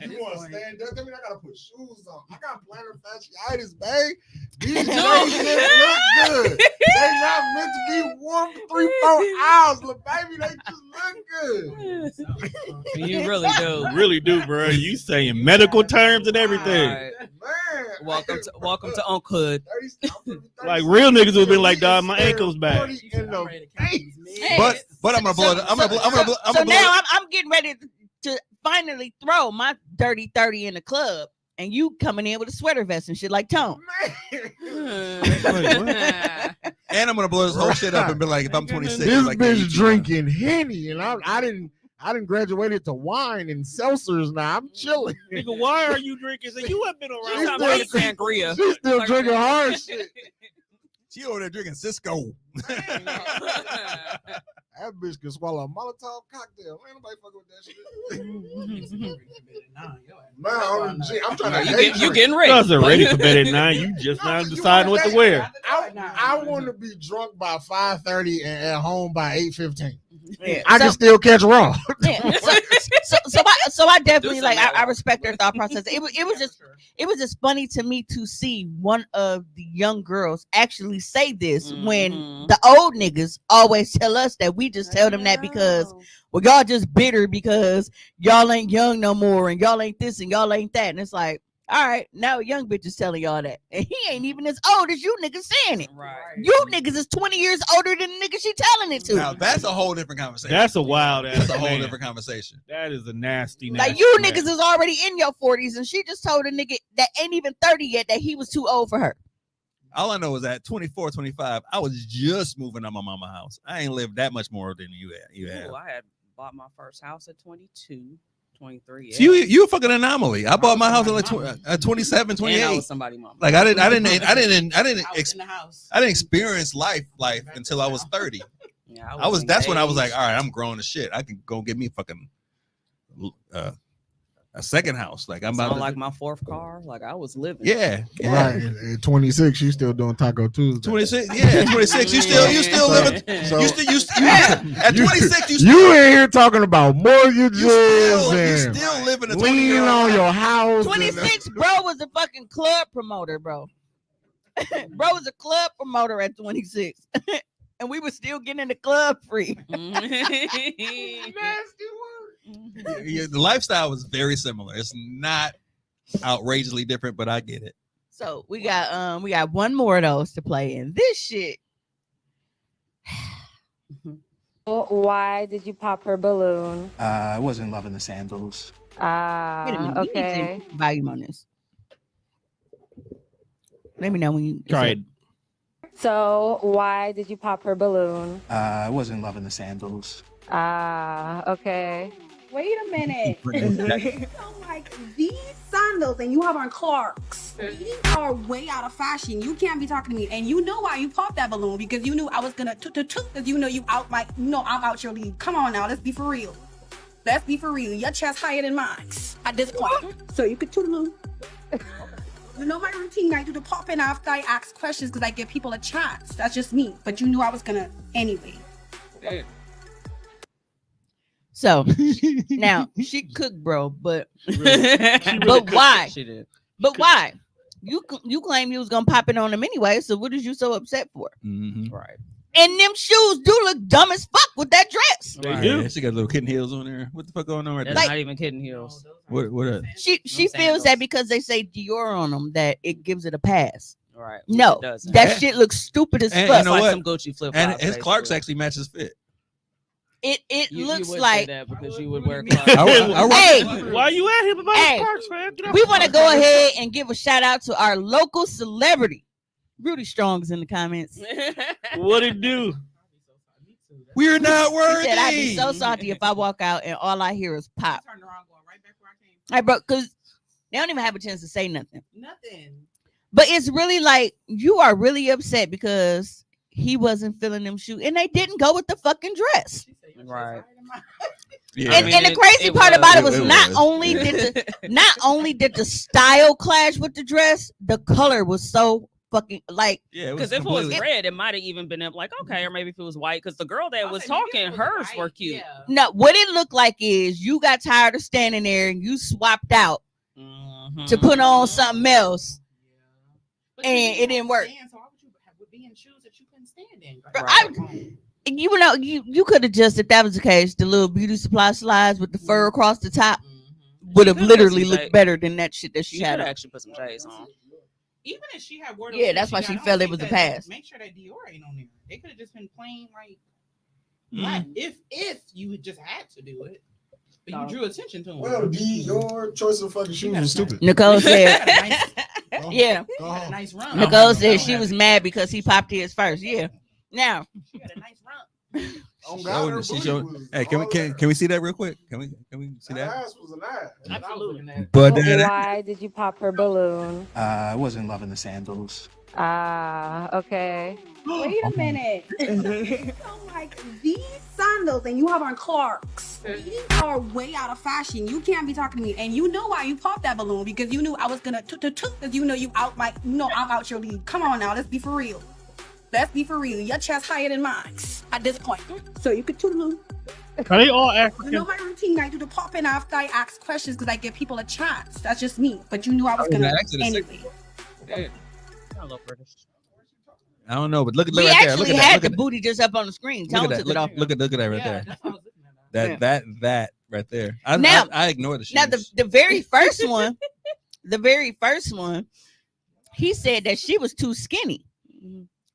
Speaker 4: You want to stand up? I mean, I gotta put shoes on. I got plantar fasciitis, babe. These days look good. They not meant to be warm for 3-4 hours, little baby. They just look good.
Speaker 2: You really do.
Speaker 1: Really do, bro. You saying medical terms and everything.
Speaker 2: Right.
Speaker 4: Man,
Speaker 2: Welcome to Uncle Hood.
Speaker 1: Like real niggas would have been like, dog, my ankle's back.
Speaker 5: But I'm gonna blow it. I'm
Speaker 3: So now I'm getting ready to finally throw my dirty 30 in the club, and you coming in with a sweater vest and shit like Tone.
Speaker 5: And I'm gonna blow this whole shit up and be like, if I'm 26,
Speaker 4: This
Speaker 5: like,
Speaker 4: bitch
Speaker 5: hey,
Speaker 4: drinking Henny, and I didn't graduated to wine and seltzers. Now I'm chilling.
Speaker 1: Nigga, why are you drinking? So you have been
Speaker 2: She's
Speaker 1: around.
Speaker 2: talking about sangria.
Speaker 4: She's still drinking hard shit.
Speaker 5: She over there drinking Cisco.
Speaker 4: That bitch can swallow a Molotov cocktail. Man, nobody fucking with that shit. Man, I'm trying to.
Speaker 2: You getting ready?
Speaker 1: I was ready for bed at 9. You just now deciding what to wear.
Speaker 4: I want to be drunk by 5:30 and at home by 8:15.
Speaker 3: Yeah.
Speaker 4: I can still catch raw.
Speaker 3: Yeah. So I definitely like I respect her thought process. It was just funny to me to see one of the young girls actually say this when the old niggas always tell us that we just tell them that because well y'all just bitter because y'all ain't young no more and y'all ain't this and y'all ain't that, and it's like All right, now a young bitch is telling y'all that, and he ain't even as old as you niggas saying it.
Speaker 2: Right.
Speaker 3: You niggas is 20 years older than the nigga she telling it to.
Speaker 5: Now that's a whole different conversation.
Speaker 1: That's a wild ass.
Speaker 5: That's a whole
Speaker 1: man.
Speaker 5: different conversation.
Speaker 1: That is a nasty.
Speaker 3: Like you
Speaker 1: man.
Speaker 3: niggas is already in your 40s, and she just told a nigga that ain't even 30 yet that he was too old for her.
Speaker 5: All I know is at 24, 25, I was just moving out my mama's house. I ain't lived that much more than you had.
Speaker 2: Ooh, I had bought my first house at 22, 23.
Speaker 5: So you a fucking anomaly. I bought my house at 27, 28.
Speaker 2: And I was somebody mama.
Speaker 5: Like I didn't experience life
Speaker 6: Back
Speaker 5: until I was 30.
Speaker 2: Yeah,
Speaker 5: That's when I was like, all right, I'm growing to shit. I can go get me fucking a second house. Like I'm about to,
Speaker 2: like my fourth car. Like I was living.
Speaker 5: Yeah.
Speaker 4: Right. At 26, you still doing Taco Tuesday.
Speaker 5: 26. Yeah. 26. You still living.
Speaker 4: So,
Speaker 5: At 26,
Speaker 4: you in here talking about mortgages
Speaker 5: you
Speaker 4: and
Speaker 5: still living a
Speaker 4: leaning on your house.
Speaker 3: 26, bro was a fucking club promoter, bro. Bro was a club promoter at 26. And we were still getting in the club free.
Speaker 4: Nasty word.
Speaker 5: Yeah, the lifestyle was very similar. It's not outrageously different, but I get it.
Speaker 3: So we got one more of those to play in. This shit.
Speaker 13: Why did you pop her balloon?
Speaker 14: I wasn't loving the sandals.
Speaker 3: Wait a minute.
Speaker 13: Okay.
Speaker 3: We need to volume on this. Let me know when you
Speaker 1: Try it.
Speaker 13: So why did you pop her balloon?
Speaker 14: I wasn't loving the sandals.
Speaker 13: Okay.
Speaker 10: Wait a minute. So like these sandals and you have on Clarks. These are way out of fashion. You can't be talking to me. And you know why you popped that balloon, because you knew I was gonna because you know you out like I'm out your league. Come on now, let's be for real. Let's be for real. Your chest higher than mine at this point. So you could toodaloo. You know my routine. I do the pop in after I ask questions because I give people a chance. That's just me. But you knew I was gonna anyway.
Speaker 3: So now she cooked, bro, but
Speaker 2: but
Speaker 3: why?
Speaker 2: She did.
Speaker 3: But why? You claim you was gonna pop it on them anyway. So what is you so upset for?
Speaker 5: Mm-hmm.
Speaker 2: Right.
Speaker 3: And them shoes do look dumb as fuck with that dress.
Speaker 5: They do. Yeah, she got little kitten heels on there. What the fuck going on right
Speaker 2: That's
Speaker 5: there?
Speaker 2: not even kitten heels.
Speaker 5: What?
Speaker 3: She feels that because they say Dior on them that it gives it a pass.
Speaker 2: Right.
Speaker 3: No, that shit looks stupid as
Speaker 5: And
Speaker 3: fuck.
Speaker 5: you know
Speaker 2: like
Speaker 5: what?
Speaker 2: some Gucci flip
Speaker 5: And his Clarks actually match his fit.
Speaker 3: It
Speaker 2: You
Speaker 3: looks
Speaker 2: would
Speaker 3: like
Speaker 2: say that because you would wear Clarks.
Speaker 3: Hey,
Speaker 1: why you at him about
Speaker 3: Hey,
Speaker 1: his Clarks, man? Get off
Speaker 3: we
Speaker 1: the
Speaker 3: want to
Speaker 1: fucking
Speaker 3: go
Speaker 1: Clarks.
Speaker 3: ahead and give a shout out to our local celebrity. Rudy Strong's in the comments.
Speaker 1: What it do?
Speaker 5: We're not worthy.
Speaker 3: He said, I'd be so salty if I walk out and all I hear is pop. Hey, bro, because they don't even have a chance to say nothing. But it's really like you are really upset because he wasn't feeling them shoes and they didn't go with the fucking dress.
Speaker 2: Right.
Speaker 5: Yeah.
Speaker 3: And, and the crazy part about it was not only did the style clash with the dress, the color was so fucking like.
Speaker 5: Yeah,
Speaker 2: Because if it was red, it might have even been like, okay, or maybe if it was white, because the girl that was talking, hers were cute.
Speaker 3: No, what it looked like is you got tired of standing there and you swapped out to put on something else, and it didn't work. You know, you could have just, if that was the case, the little beauty supply slides with the fur across the top would have literally looked better than that shit that she had.
Speaker 2: Actually put some J's on.
Speaker 6: Even if she had wore
Speaker 3: Yeah, that's why she felt it was a pass.
Speaker 6: Make sure that Dior ain't on there. It could have just been plain like black. If you just had to do it, but you drew attention to him.
Speaker 4: Well, your choice of fucking shoes was stupid.
Speaker 3: Nicole said,
Speaker 6: "Yeah,
Speaker 4: a
Speaker 6: nice run."
Speaker 3: Nicole said she was mad because he popped his first. Yeah. Now,
Speaker 6: she had a nice run.
Speaker 5: Hey, can we see that real quick? Can we see that?
Speaker 4: Ass was an ass.
Speaker 6: Absolutely.
Speaker 5: But
Speaker 13: Why did you pop her balloon?
Speaker 14: I wasn't loving the sandals.
Speaker 13: Okay.
Speaker 10: Wait a minute. So like these sandals and you have on Clarks. These are way out of fashion. You can't be talking to me. And you know why you popped that balloon, because you knew I was gonna because you know you out like I'm out your league. Come on now, let's be for real. Let's be for real. Your chest higher than mine at this point. So you could toodaloo.
Speaker 1: Are they all African?
Speaker 10: You know my routine. I do the pop in after I ask questions because I give people a chance. That's just me. But you knew I was gonna anyway.
Speaker 2: I love British.
Speaker 5: I don't know, but look at
Speaker 3: we
Speaker 5: right there.
Speaker 3: actually had the booty just up on the screen. Tell him took it off.
Speaker 5: Look at that right there. That right there. I ignore the shoes.
Speaker 3: Now the very first one, the very first one, he said that she was too skinny.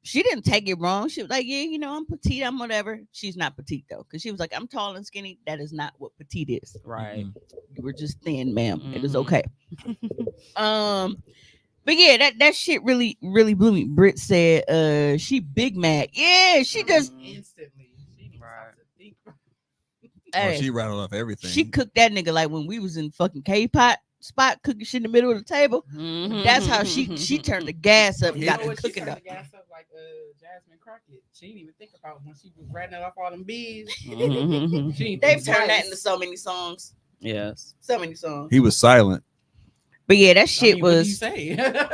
Speaker 3: She didn't take it wrong. She was like, yeah, you know, I'm petite, I'm whatever. She's not petite though, because she was like, I'm tall and skinny. That is not what petite is.
Speaker 2: Right.
Speaker 3: You were just thin, ma'am. It is okay. But yeah, that shit really blew me. Britt said she Big Mac. Yeah, she just
Speaker 6: instantly.
Speaker 3: Hey,
Speaker 5: she rattled off everything.
Speaker 3: She cooked that nigga like when we was in fucking K-pot spot cooking shit in the middle of the table. That's how she turned the gas up and got the cooking up.
Speaker 6: The gas up like Jasmine Crockett. She didn't even think about when she was rattling off all them bees.
Speaker 3: They've turned that into so many songs.
Speaker 2: Yes,
Speaker 3: so many songs.
Speaker 5: He was silent.
Speaker 3: But yeah, that shit was.
Speaker 6: What do you say?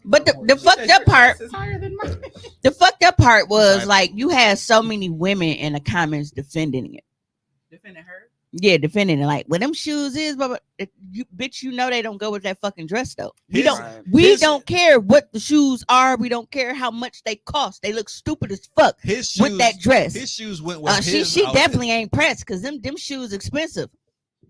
Speaker 3: But the fucked up part, the fucked up part was like you had so many women in the comments defending it.
Speaker 6: Defending her?
Speaker 3: Yeah, defending it. Like, well, them shoes is, but bitch, you know they don't go with that fucking dress though. We don't care what the shoes are. We don't care how much they cost. They look stupid as fuck with that dress.
Speaker 5: His shoes went with his
Speaker 3: she
Speaker 5: outfit.
Speaker 3: definitely ain't pressed because them shoes expensive.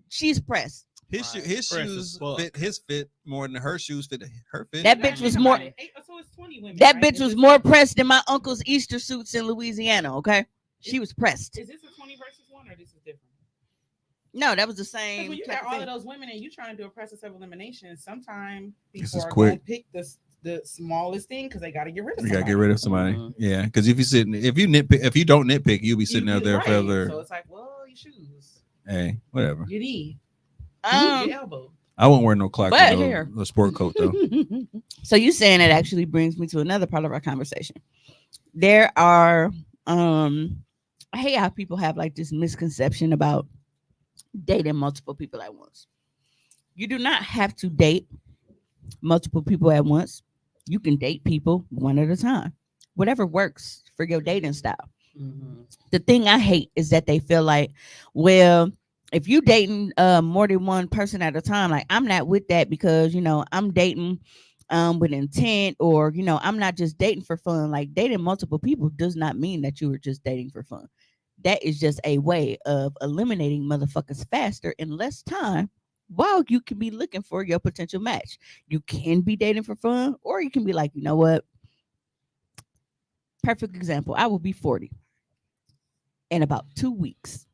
Speaker 3: She's pressed.
Speaker 5: His shoes fit his fit more than her shoes fit her fit.
Speaker 3: That bitch was more.
Speaker 6: So it's 20 women.
Speaker 3: That
Speaker 6: right?
Speaker 3: bitch was more pressed than my uncle's Easter suits in Louisiana. Okay, she was pressed.
Speaker 6: Is this a 20 versus 1 or this is different?
Speaker 3: No, that was the same.
Speaker 6: When you got all of those women and you trying to do a process of elimination, sometimes people are
Speaker 5: quick.
Speaker 6: going to pick the smallest thing because they got to get rid of.
Speaker 5: You gotta get rid of somebody. Yeah, because if you don't nitpick, you'll be sitting out there forever.
Speaker 6: So it's like, well, your shoes.
Speaker 5: Hey, whatever.
Speaker 6: Your knee. Your elbow.
Speaker 5: I won't wear no clock or a sport coat though.
Speaker 3: So you saying that actually brings me to another part of our conversation. There are I hate how people have like this misconception about dating multiple people at once. You do not have to date multiple people at once. You can date people one at a time. Whatever works for your dating style. The thing I hate is that they feel like, well, if you dating more than one person at a time, like I'm not with that because, you know, I'm dating with intent, or, you know, I'm not just dating for fun. Like dating multiple people does not mean that you were just dating for fun. That is just a way of eliminating motherfuckers faster in less time while you can be looking for your potential match. You can be dating for fun, or you can be like, you know what? Perfect example. I will be 40 in about 2 weeks.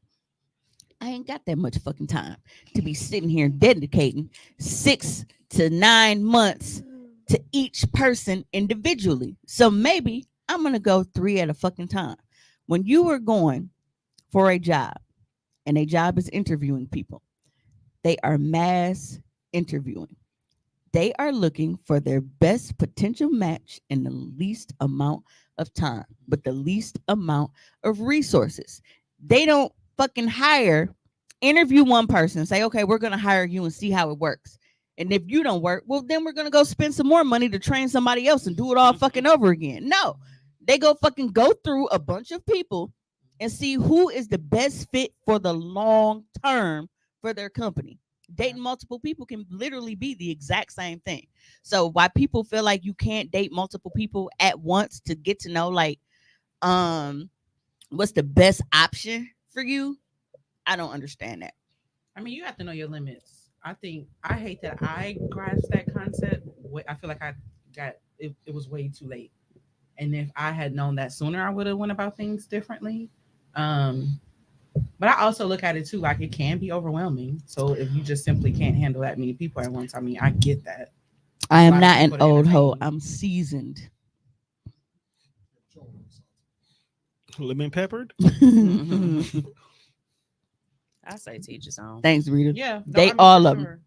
Speaker 3: I ain't got that much fucking time to be sitting here dedicating 6 to 9 months to each person individually. So maybe I'm going to go 3 at a fucking time. When you are going for a job and a job is interviewing people, they are mass interviewing. They are looking for their best potential match in the least amount of time, but the least amount of resources. They don't fucking interview one person, say, okay, we're going to hire you and see how it works. And if you don't work, well, then we're going to go spend some more money to train somebody else and do it all fucking over again. No, they go through a bunch of people and see who is the best fit for the long term for their company. Dating multiple people can literally be the exact same thing. So why people feel like you can't date multiple people at once to get to know like what's the best option for you, I don't understand that.
Speaker 6: I mean, you have to know your limits. I hate that I grasped that concept. I feel like I got it was way too late. And if I had known that sooner, I would have went about things differently. But I also look at it too, like it can be overwhelming. So if you just simply can't handle that many people at once, I mean, I get that.
Speaker 3: I am not an old hoe. I'm seasoned.
Speaker 1: Lemon peppered.
Speaker 2: I say teach his own.
Speaker 3: Thanks, Rita.
Speaker 6: Yeah,
Speaker 3: they all of them.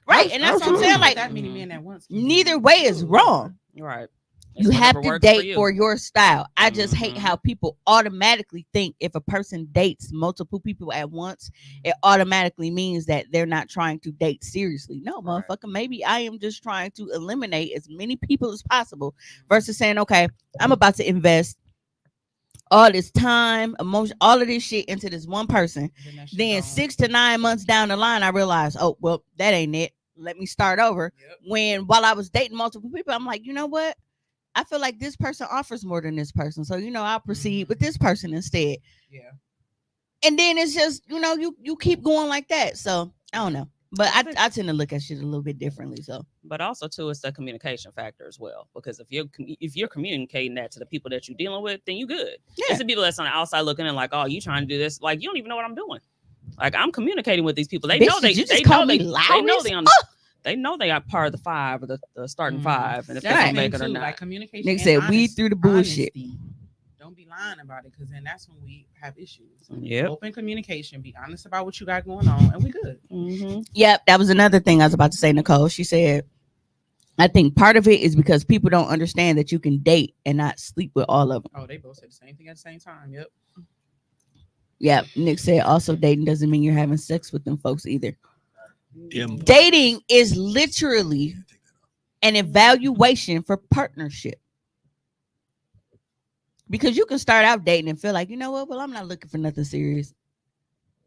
Speaker 3: Right, and that's what I'm saying. Like
Speaker 6: that many men at once.
Speaker 3: Neither way is wrong.
Speaker 2: Right.
Speaker 3: You have to date for your style. I just hate how people automatically think if a person dates multiple people at once, it automatically means that they're not trying to date seriously. No, motherfucker. Maybe I am just trying to eliminate as many people as possible versus saying, okay, I'm about to invest all this time, emotion, all of this shit into this one person. Then 6 to 9 months down the line, I realized, oh, well, that ain't it. Let me start over. When while I was dating multiple people, I'm like, you know what? I feel like this person offers more than this person. So, you know, I'll proceed with this person instead.
Speaker 6: Yeah.
Speaker 3: And then it's just, you know, you keep going like that. So I don't know. But I tend to look at shit a little bit differently. So,
Speaker 2: but also too, it's the communication factor as well. Because if you're communicating that to the people that you're dealing with, then you good.
Speaker 3: Yeah.
Speaker 2: It's the people that's on the outside looking in like, oh, you trying to do this? Like, you don't even know what I'm doing. Like, I'm communicating with these people. They
Speaker 3: Bitch,
Speaker 2: know
Speaker 3: did you just call me loudest?
Speaker 2: They know they are part of the 5 or the starting 5, and if they
Speaker 3: Right.
Speaker 2: don't make it or
Speaker 6: Too,
Speaker 2: not.
Speaker 6: like communication.
Speaker 3: Nigga
Speaker 6: and
Speaker 3: said weed through the bullshit.
Speaker 6: honesty. Don't be lying about it, because then that's when we have issues.
Speaker 2: Yep.
Speaker 6: Open communication. Be honest about what you got going on, and we good.
Speaker 2: Mm-hmm.
Speaker 3: Yep, that was another thing I was about to say, Nicole. She said, I think part of it is because people don't understand that you can date and not sleep with all of them.
Speaker 6: Oh, they both said the same thing at the same time. Yep.
Speaker 3: Yeah, Nick said also dating doesn't mean you're having sex with them folks either.
Speaker 1: Damn.
Speaker 3: Dating is literally an evaluation for partnership. Because you can start out dating and feel like, you know what? Well, I'm not looking for nothing serious.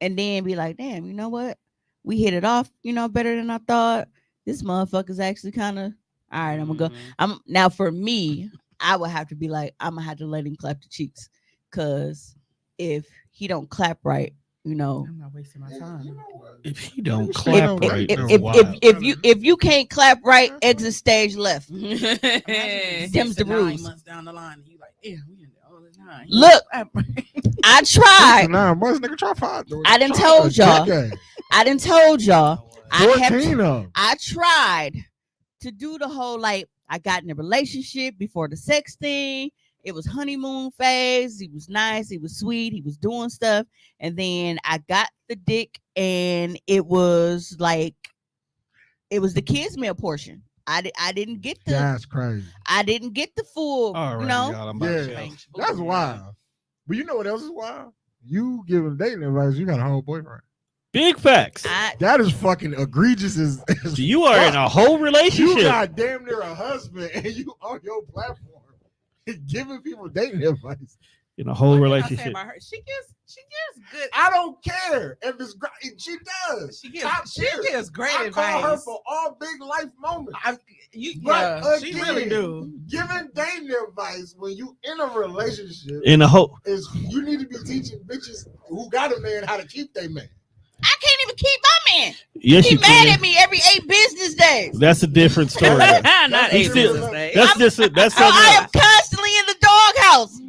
Speaker 3: And then be like, damn, you know what? We hit it off, better than I thought. This motherfucker's actually kind of, all right, I'm going to go. Now, for me, I would have to be like, I'm going to have to let him clap the cheeks. Because if he don't clap right,
Speaker 6: I'm not wasting my time.
Speaker 1: If he don't clap right,
Speaker 3: if you can't clap right, exit stage left.
Speaker 6: Them's
Speaker 3: the rules.
Speaker 6: 9 months down the line, and you like, yeah, we in there all the time.
Speaker 3: Look, I tried.
Speaker 4: 9 months, nigga, try 5.
Speaker 3: I done told y'all. I tried to do the whole like I got in a relationship before the sex thing. It was honeymoon phase. He was nice. He was sweet. He was doing stuff. And then I got the dick, and it was like, it was the kids meal portion. I didn't get the.
Speaker 4: That's crazy.
Speaker 3: I didn't get the full.
Speaker 1: All right, y'all, I'm about to go.
Speaker 4: That's wild. But you know what else is wild? You giving dating advice. You got a whole boyfriend.
Speaker 1: Big facts.
Speaker 4: That is fucking egregious. As
Speaker 1: you are in a whole relationship.
Speaker 4: You got damn near a husband, and you on your platform giving people dating advice.
Speaker 1: In a whole relationship.
Speaker 6: She gives good.
Speaker 4: I don't care if it's great. She does.
Speaker 6: She gives great
Speaker 4: I
Speaker 6: advice.
Speaker 4: call her for all big life moments.
Speaker 6: She really do.
Speaker 4: Giving dating advice when you in a relationship
Speaker 1: In a whole.
Speaker 4: is you need to be teaching bitches who got a man how to keep their man.
Speaker 3: I can't even keep my man.
Speaker 1: Yes,
Speaker 3: he
Speaker 1: you
Speaker 3: mad
Speaker 1: can.
Speaker 3: at me every 8 business days.
Speaker 1: That's a different story.
Speaker 2: Not 8 business days.
Speaker 1: That's
Speaker 3: I am constantly in the doghouse.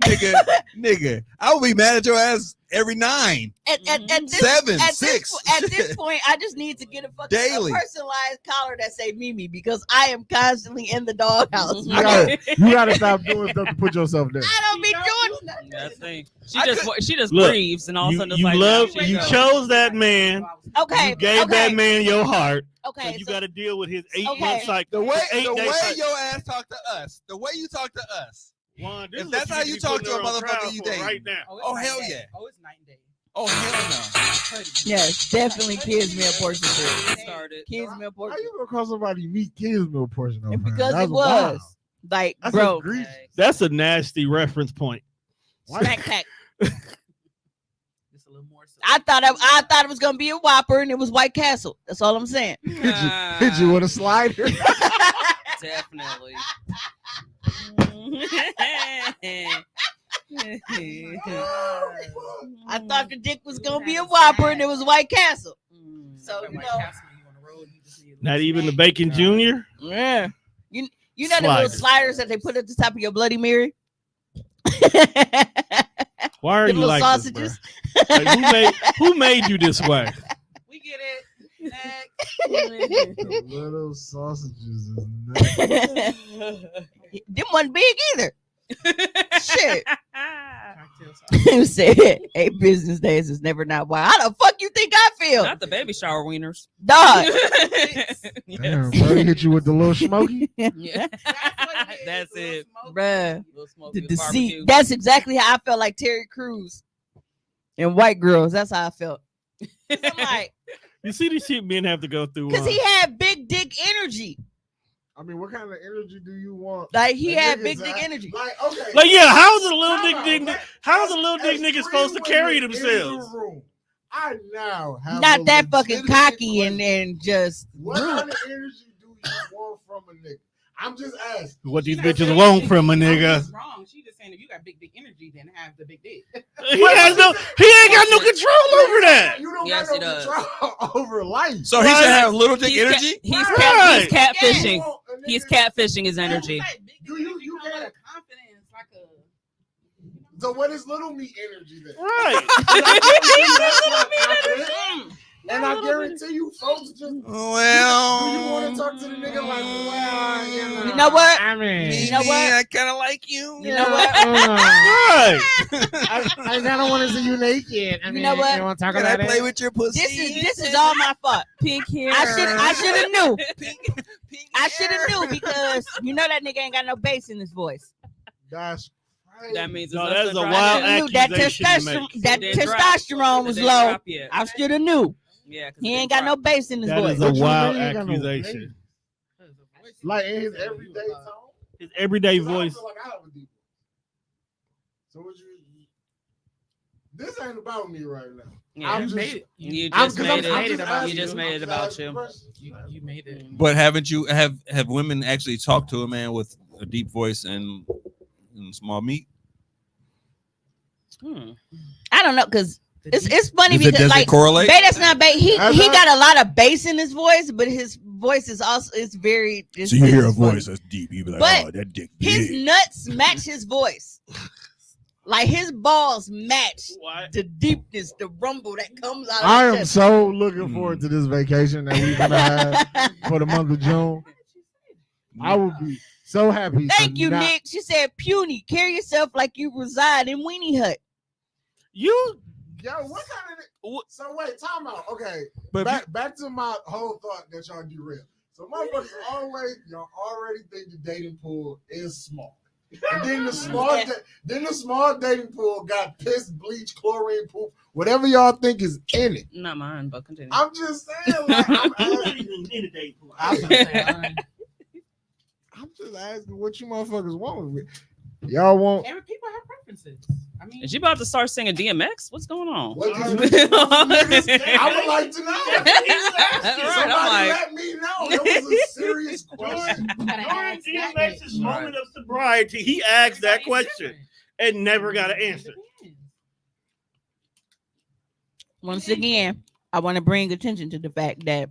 Speaker 5: Nigga, I would be mad at your ass every 9.
Speaker 3: At this,
Speaker 5: 7,
Speaker 3: at
Speaker 5: 6.
Speaker 3: At this point, I just need to get a fucking
Speaker 5: Daily.
Speaker 3: personalized collar that say Mimi, because I am constantly in the doghouse.
Speaker 4: You gotta stop doing stuff to put yourself there.
Speaker 3: I don't be doing nothing.
Speaker 2: She just
Speaker 1: Look,
Speaker 2: grieves, and all of a sudden it's
Speaker 1: you
Speaker 2: like,
Speaker 1: love,
Speaker 2: now she
Speaker 1: you
Speaker 2: goes.
Speaker 1: chose that man.
Speaker 3: Okay,
Speaker 1: You gave that man your heart.
Speaker 3: Okay,
Speaker 1: so you got to deal with his 8-month cycle.
Speaker 5: The way
Speaker 1: Eight-day cycle.
Speaker 5: your ass talk to us, the way you talk to us.
Speaker 1: Juan, this
Speaker 5: If
Speaker 1: is
Speaker 5: that's
Speaker 1: what
Speaker 5: how
Speaker 1: need
Speaker 5: you
Speaker 1: to
Speaker 5: talk
Speaker 1: be
Speaker 5: to a
Speaker 1: putting her on trial
Speaker 5: motherfucker you
Speaker 1: for
Speaker 5: date
Speaker 1: right now.
Speaker 5: Oh hell yeah.
Speaker 6: Oh, it's night and day.
Speaker 5: Oh hell no.
Speaker 3: Yes, definitely kids meal portion.
Speaker 2: Started.
Speaker 3: Kids meal
Speaker 4: How
Speaker 3: portion.
Speaker 4: you gonna call somebody meat kids meal portion over
Speaker 3: Because
Speaker 4: That's
Speaker 3: it was
Speaker 4: wild.
Speaker 3: like,
Speaker 4: That's
Speaker 3: bro,
Speaker 4: egregious.
Speaker 1: That's a nasty reference point.
Speaker 3: backpack.
Speaker 6: It's a little more.
Speaker 3: I thought it was gonna be a Whopper, and it was White Castle. That's all I'm saying.
Speaker 4: Hit you with a slider.
Speaker 2: Definitely.
Speaker 3: I thought the dick was gonna be a Whopper, and it was White Castle. So you know,
Speaker 1: Not even the Bacon Jr.
Speaker 3: yeah. You know the little sliders that they put at the top of your Bloody Mary.
Speaker 1: Why are
Speaker 3: The
Speaker 1: you
Speaker 3: little
Speaker 1: like
Speaker 3: sausages.
Speaker 1: this, bro? Like, who made you this way?
Speaker 6: We get it.
Speaker 4: The little sausages is nuts.
Speaker 3: Them wasn't big either. Shit. You said 8 business days is never not wild. How the fuck you think I feel?
Speaker 2: Not the baby shower wieners.
Speaker 3: Dog.
Speaker 4: Damn, bro, he hit you with the little smoky.
Speaker 2: Yeah. That's it.
Speaker 3: Bruh.
Speaker 2: Little smoky
Speaker 3: The
Speaker 2: with barbecue.
Speaker 3: deceit. That's exactly how I felt like Terry Crews and White Girls. That's how I felt. I'm like,
Speaker 1: You see these shit men have to go through.
Speaker 3: because he had big dick energy.
Speaker 4: I mean, what kind of energy do you want?
Speaker 3: Like he
Speaker 4: The
Speaker 3: had
Speaker 4: niggas
Speaker 3: big dick
Speaker 4: that-
Speaker 3: energy.
Speaker 4: Like, okay.
Speaker 1: Like, yeah, how's a little
Speaker 4: Time
Speaker 1: dick?
Speaker 4: out.
Speaker 1: How's a little dick nigga supposed to carry
Speaker 4: In the
Speaker 1: themselves?
Speaker 4: room, I now have
Speaker 3: Not
Speaker 4: a
Speaker 3: that fucking
Speaker 4: legitimate
Speaker 3: cocky
Speaker 4: question.
Speaker 3: and just
Speaker 4: What
Speaker 3: rude.
Speaker 4: kind of energy do you want from a nigga? I'm just asking.
Speaker 1: What these bitches want from a nigga.
Speaker 6: She's wrong. She just saying if you got big dick energy, then have the big dick.
Speaker 1: He ain't got no control over that.
Speaker 4: You don't
Speaker 2: Yes,
Speaker 4: got
Speaker 2: he
Speaker 4: no
Speaker 2: does.
Speaker 4: control over life.
Speaker 5: So he should have little dick energy.
Speaker 2: He's
Speaker 1: Right.
Speaker 2: catfishing.
Speaker 4: Yeah.
Speaker 2: He's catfishing his energy.
Speaker 4: Do you
Speaker 6: got
Speaker 4: get
Speaker 6: a confidence like a.
Speaker 4: So what is little me energy then?
Speaker 1: Right.
Speaker 4: And I guarantee you, folks just.
Speaker 5: Well,
Speaker 4: Do you want to talk to the nigga like, well,
Speaker 3: You know what?
Speaker 4: I mean,
Speaker 3: You know what?
Speaker 5: I kind of like you.
Speaker 3: You know what?
Speaker 1: Right.
Speaker 4: I kind of want to see you naked. I mean,
Speaker 3: You know what?
Speaker 4: You want to talk
Speaker 5: Can I
Speaker 4: about
Speaker 5: play
Speaker 4: it?
Speaker 5: with your pussy?
Speaker 3: This is all my fault.
Speaker 2: Pink hair.
Speaker 3: I should have knew.
Speaker 5: Pink
Speaker 3: I should have knew because you know that nigga ain't got no bass in his voice.
Speaker 4: That's crazy.
Speaker 2: That means
Speaker 1: No,
Speaker 2: it's
Speaker 1: that's
Speaker 2: less
Speaker 1: a
Speaker 2: than
Speaker 1: wild
Speaker 2: dry.
Speaker 3: I knew that
Speaker 1: accusation to make.
Speaker 3: that
Speaker 2: It didn't drop.
Speaker 3: testosterone was
Speaker 2: It didn't
Speaker 3: low.
Speaker 2: drop yet.
Speaker 3: I should have knew.
Speaker 2: Yeah, 'cause
Speaker 3: He
Speaker 2: it
Speaker 3: ain't
Speaker 2: didn't
Speaker 3: got no
Speaker 2: drop.
Speaker 3: bass in his
Speaker 1: That
Speaker 3: voice.
Speaker 1: is a
Speaker 4: What you
Speaker 1: wild
Speaker 4: mean he ain't got no
Speaker 1: accusation.
Speaker 4: Like in his everyday tone.
Speaker 1: His everyday
Speaker 4: 'Cause I don't
Speaker 1: voice.
Speaker 4: feel like I have a deep voice. So what you? This ain't about me right now.
Speaker 2: Yeah.
Speaker 4: I'm
Speaker 6: You
Speaker 4: just.
Speaker 6: made it.
Speaker 2: You
Speaker 4: I'm-
Speaker 2: just
Speaker 4: 'cause
Speaker 2: made
Speaker 4: I'm
Speaker 2: it.
Speaker 4: just asking.
Speaker 2: You just made
Speaker 4: I'm
Speaker 2: it about
Speaker 4: asking
Speaker 2: you.
Speaker 4: questions.
Speaker 6: You made it.
Speaker 5: But haven't you have women actually talked to a man with a deep voice and small meat?
Speaker 3: I don't know because it's funny
Speaker 5: Does it-
Speaker 3: because
Speaker 5: does it
Speaker 3: like
Speaker 5: correlate?
Speaker 3: Bay, that's not Bay. He
Speaker 4: That's not-
Speaker 3: got a lot of bass in his voice, but his voice is also it's very. It's,
Speaker 5: So you hear a
Speaker 3: it's funny.
Speaker 5: voice that's deep, you be like,
Speaker 3: But
Speaker 5: "Oh, that dick
Speaker 3: His
Speaker 5: big."
Speaker 3: nuts match his voice. Like his balls match
Speaker 1: What?
Speaker 3: the deepness, the rumble that comes out of
Speaker 4: I
Speaker 3: his
Speaker 4: am
Speaker 3: chest.
Speaker 4: so looking forward to this vacation that we're gonna have for the month of June. I will be so happy.
Speaker 3: Thank
Speaker 4: to
Speaker 3: you,
Speaker 4: not-
Speaker 3: Nick. She said, "Puny, carry yourself like you reside in Weenie Hut."
Speaker 1: You
Speaker 4: Yo, what kind of? So wait, time out. Okay,
Speaker 5: But
Speaker 4: back to my whole thought that y'all derailed. So motherfuckers y'all already think the dating pool is small. And then the small dating pool got piss, bleach, chlorine, poop, whatever y'all think is in it.
Speaker 2: Not mine, but continue.
Speaker 4: I'm just saying, like, I'm just asking what you motherfuckers want with. Y'all want?
Speaker 6: Every people have preferences. I mean,
Speaker 2: Is she about to start singing DMX? What's going on?
Speaker 4: What these bitches want from niggas? I would like to know. Somebody
Speaker 2: I'm like,
Speaker 4: let me know. That was a serious question.
Speaker 1: during DMX's moment of sobriety, he asked that question and never got an answer.
Speaker 3: Once again, I want to bring attention to the fact that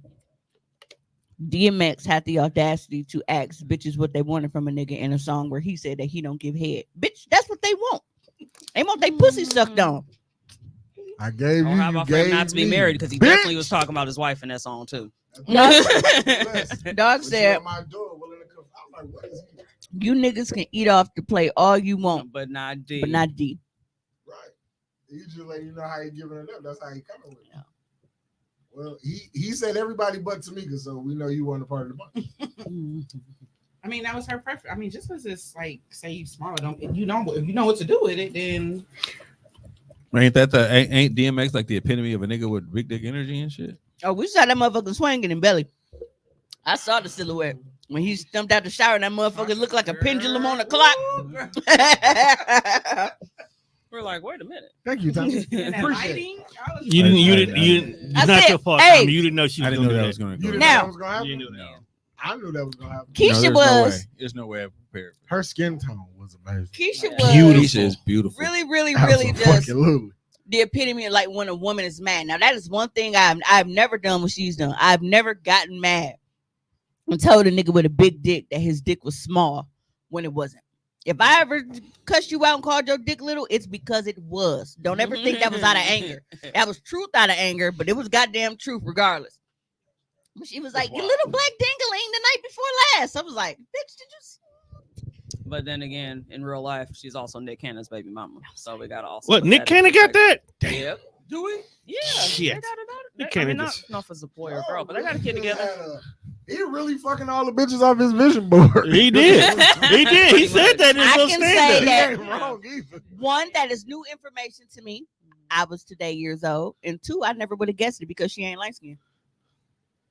Speaker 3: DMX had the audacity to ask bitches what they wanted from a nigga in a song where he said that he don't give head. Bitch, that's what they want. They want their pussy sucked on.
Speaker 4: I gave
Speaker 2: or
Speaker 4: you.
Speaker 2: how
Speaker 4: You
Speaker 2: about for him
Speaker 4: gave
Speaker 2: not to be
Speaker 4: me.
Speaker 2: married because he
Speaker 4: Bitch.
Speaker 2: definitely was talking about his wife in that song too.
Speaker 3: Dog said,
Speaker 4: My door willing to come. I'm like, what is he?
Speaker 3: you niggas can eat off the plate all you want,
Speaker 2: But not D.
Speaker 3: but not D.
Speaker 4: Right. He just let you know how he giving it up. That's how he coming with it. Well, he said everybody but Tamika, so we know you weren't a part of the bunch.
Speaker 6: I mean, that was her preference. I mean, just because it's like say you smaller, don't if you know what to do with it, then
Speaker 5: Ain't that ain't DMX like the epitome of a nigga with big dick energy and shit?
Speaker 3: Oh, we saw that motherfucker swinging in belly. I saw the silhouette when he stumped out the shower. And that motherfucker looked like a pendulum on the clock.
Speaker 2: We're like, wait a minute.
Speaker 4: Thank you, Tommy.
Speaker 6: appreciate
Speaker 1: You didn't.
Speaker 3: I
Speaker 1: It's not
Speaker 3: said,
Speaker 1: your fault,
Speaker 3: hey.
Speaker 1: Tommy. You didn't know she was
Speaker 5: I didn't
Speaker 1: going
Speaker 5: know
Speaker 1: to
Speaker 5: that was
Speaker 1: do
Speaker 5: going to
Speaker 4: You
Speaker 5: go.
Speaker 4: didn't
Speaker 3: Now-
Speaker 4: know that was gonna happen?
Speaker 1: You knew that.
Speaker 4: I knew that was gonna happen.
Speaker 3: Keisha
Speaker 5: there's
Speaker 3: was
Speaker 5: no way. There's no way I prepared.
Speaker 4: Her skin tone was amazing.
Speaker 3: Keisha
Speaker 5: Keisha
Speaker 3: was
Speaker 5: is beautiful.
Speaker 3: really just
Speaker 4: Absolutely.
Speaker 3: the epitome of like when a woman is mad. Now that is one thing I've never done what she's done. I've never gotten mad and told a nigga with a big dick that his dick was small when it wasn't. If I ever cussed you out and called your dick little, it's because it was. Don't ever think that was out of anger. That was truth out of anger, but it was goddamn truth regardless. But she was like, "You little black dingling the night before last." I was like, "Bitch, did you see?"
Speaker 2: But then again, in real life, she's also Nick Cannon's baby mama. So we gotta also.
Speaker 1: What,
Speaker 2: put
Speaker 1: Nick
Speaker 2: that
Speaker 1: Cannon
Speaker 2: in
Speaker 1: got
Speaker 2: perspective.
Speaker 1: that?
Speaker 2: Yep.
Speaker 5: Do we?
Speaker 2: Yeah.
Speaker 1: Shit.
Speaker 2: They got it.
Speaker 1: Nick
Speaker 2: I
Speaker 1: Cannon
Speaker 2: mean, not
Speaker 1: just-
Speaker 2: know if it's a boy or girl, but they gotta get together.
Speaker 4: He really fucking all the bitches off his vision board.
Speaker 1: He did. He did. He said that in his
Speaker 3: I
Speaker 1: little
Speaker 3: can say
Speaker 1: stand-up.
Speaker 3: that
Speaker 4: He ain't wrong either.
Speaker 3: one, that is new information to me. I was today years old, and two, I never would have guessed it because she ain't light skinned.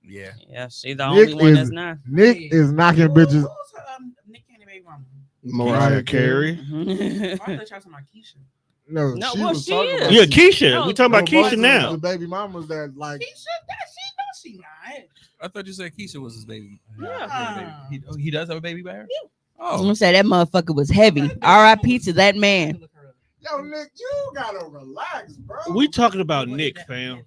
Speaker 5: Yeah.
Speaker 2: Yeah, she's the
Speaker 4: Nick
Speaker 2: only one
Speaker 4: is-
Speaker 2: that's not.
Speaker 4: Nick is knocking bitches.
Speaker 6: Who's Nick Cannon baby mama?
Speaker 1: Mariah Carey.
Speaker 6: Oh, I thought you were talking about Keisha.
Speaker 4: No,
Speaker 2: No,
Speaker 4: she
Speaker 2: well,
Speaker 4: was
Speaker 2: she
Speaker 4: talking
Speaker 2: is.
Speaker 4: about
Speaker 1: Yeah, Keisha. We talking about
Speaker 4: most
Speaker 1: Keisha
Speaker 4: of
Speaker 1: now.
Speaker 4: The baby mamas that like
Speaker 6: Keisha, she not.
Speaker 5: I thought you said Keisha was his baby.
Speaker 6: Yeah.
Speaker 5: He does have a baby by her?
Speaker 3: I'm gonna say that motherfucker was heavy. R.I.P. to that man.
Speaker 4: Yo, Nick, you gotta relax, bro.
Speaker 1: We talking about Nick, fam.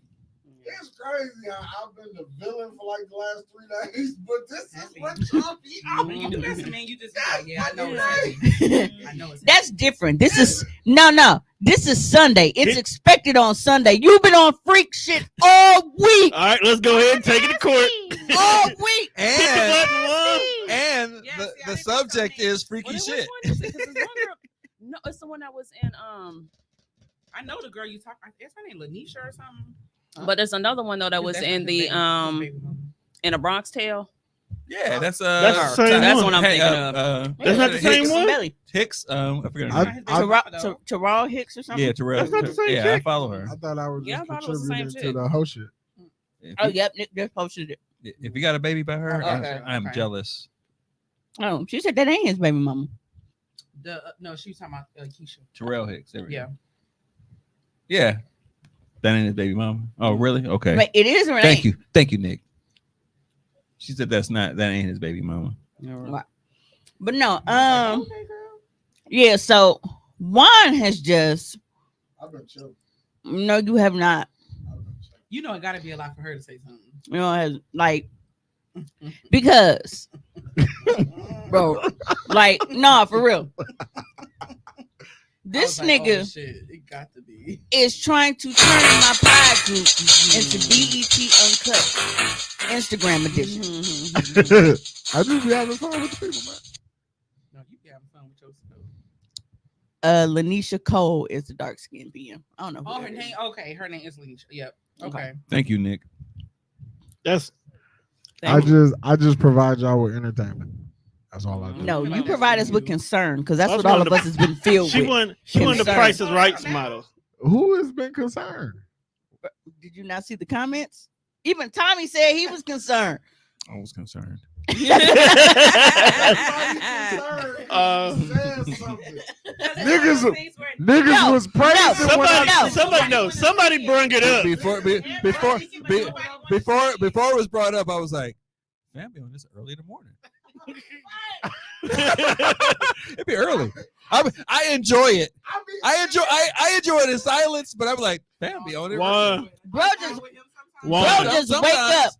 Speaker 4: It's crazy how I've been the villain for like the last 3 days, but this is what y'all be out.
Speaker 6: When you do this, man, you just like, yeah, I know it's heavy. I know it's
Speaker 3: That's different. This is no. This is Sunday. It's expected on Sunday. You've been on freak shit all week.
Speaker 1: All right, let's go ahead and take it to court.
Speaker 3: All week.
Speaker 5: And the subject is freaky shit.
Speaker 2: No, it's the one that was in
Speaker 6: I know the girl you talk. Is her name Lanisha or something?
Speaker 2: but there's another one though that was in the in a Bronx Tale.
Speaker 5: Yeah, that's
Speaker 1: the same
Speaker 2: that's
Speaker 1: one.
Speaker 2: what I'm thinking of.
Speaker 1: That's not the same one.
Speaker 5: Hicks, I forgot.
Speaker 3: Terrell Hicks or something.
Speaker 5: Yeah, Terrell.
Speaker 1: That's not the same
Speaker 5: Yeah, I
Speaker 1: chick.
Speaker 5: follow her.
Speaker 4: I thought I was
Speaker 2: Yeah,
Speaker 4: just
Speaker 2: I thought it was the same
Speaker 4: contributing to
Speaker 2: chick.
Speaker 4: the whole shit.
Speaker 3: Oh, yep. Nick just posted it.
Speaker 5: If you got a baby by her,
Speaker 6: Okay,
Speaker 5: I'm
Speaker 6: okay.
Speaker 5: jealous.
Speaker 3: Oh, she said that ain't his baby mama.
Speaker 6: No, she was talking about Keisha.
Speaker 5: Terrell Hicks. There we
Speaker 6: Yeah.
Speaker 5: go. Yeah. That ain't his baby mama. Oh, really? Okay.
Speaker 3: But it is or it
Speaker 5: Thank
Speaker 3: ain't.
Speaker 5: you. Thank you, Nick. She said that ain't his baby mama.
Speaker 3: But no, yeah. So Juan has just.
Speaker 4: I've been chilling.
Speaker 3: No, you have not.
Speaker 6: You know, it got to be a lot for her to say something.
Speaker 3: You know, has like because, bro, like no, for real. This nigga
Speaker 6: oh, shit, it got to be.
Speaker 3: is trying to turn my pride group into BET Uncut Instagram edition.
Speaker 4: I just be having fun with the people, man.
Speaker 6: No, you be having fun with yourself.
Speaker 3: Lanisha Cole is the dark skinned BM. I don't know.
Speaker 6: Oh, her name. Okay, her name is Lanisha. Yep. Okay.
Speaker 5: Thank you, Nick.
Speaker 1: That's.
Speaker 4: I just provide y'all with entertainment. That's all I do.
Speaker 3: No, you provide us with concern because that's
Speaker 1: That's
Speaker 3: what all
Speaker 1: one
Speaker 3: of
Speaker 1: of
Speaker 3: us has been filled
Speaker 1: She
Speaker 3: with.
Speaker 1: won the
Speaker 3: Concern.
Speaker 1: Price is Right model.
Speaker 4: Who has been concerned?
Speaker 3: Did you not see the comments? Even Tommy said he was concerned.
Speaker 5: I was concerned.
Speaker 4: Niggas was praising.
Speaker 1: Somebody bring it up.
Speaker 5: Before it was brought up, I was like, "Man, be on this early in the morning." It'd be early. I enjoy it. I enjoy it in silence, but I'm like, "Fam, be on it."
Speaker 3: Bro just wake up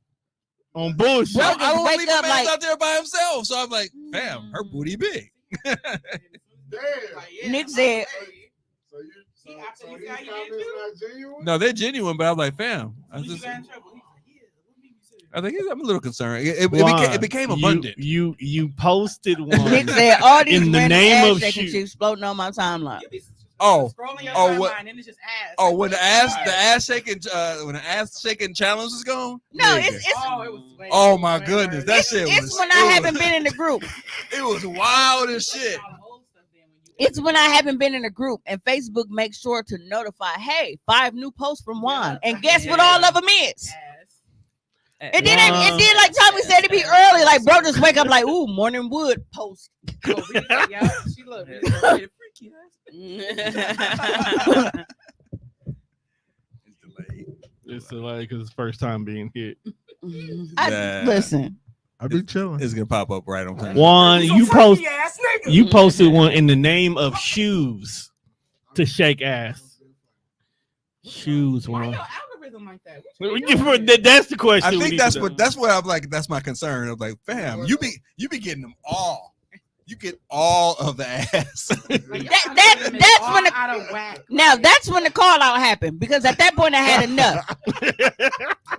Speaker 1: on bullshit.
Speaker 3: Bro
Speaker 5: I
Speaker 3: just
Speaker 5: don't
Speaker 3: wake
Speaker 5: leave
Speaker 3: up
Speaker 5: my man
Speaker 3: like
Speaker 5: out there by himself, so I'm like, "Fam, her booty big."
Speaker 3: Nick said.
Speaker 5: No, they're genuine, but I'm like, "Fam." I think I'm a little concerned. It became abundant.
Speaker 1: You posted one.
Speaker 3: Nick said all these
Speaker 1: in the
Speaker 3: random
Speaker 1: name
Speaker 3: ass
Speaker 1: of
Speaker 3: shaking
Speaker 1: shoot.
Speaker 3: chicks floating on my timeline.
Speaker 5: When the ass shaking challenge is gone.
Speaker 3: No,
Speaker 5: nigga.
Speaker 3: it's
Speaker 5: Oh my goodness, that shit was.
Speaker 3: It's when I haven't been in the group.
Speaker 5: It was wild as shit.
Speaker 3: It's when I haven't been in a group, and Facebook makes sure to notify, hey, 5 new posts from Juan. And guess what all of them is? It did like Tommy said, it'd be early. Like, bro, just wake up like, ooh, morning wood post.
Speaker 6: Yeah, she looked really freaky.
Speaker 1: It's delayed because it's first time being hit.
Speaker 3: Listen.
Speaker 4: I be chilling.
Speaker 5: It's gonna pop up right on time.
Speaker 1: Juan, you posted one in the name of shoes to shake ass. Shoes, Juan.
Speaker 6: Algorithm like that.
Speaker 1: That's the question.
Speaker 5: I think that's what I'm like. That's my concern. I'm like, fam, you be getting them all. You get all of the ass.
Speaker 3: That's when
Speaker 6: out of whack.
Speaker 3: Now that's when the call out happened because at that point I had enough.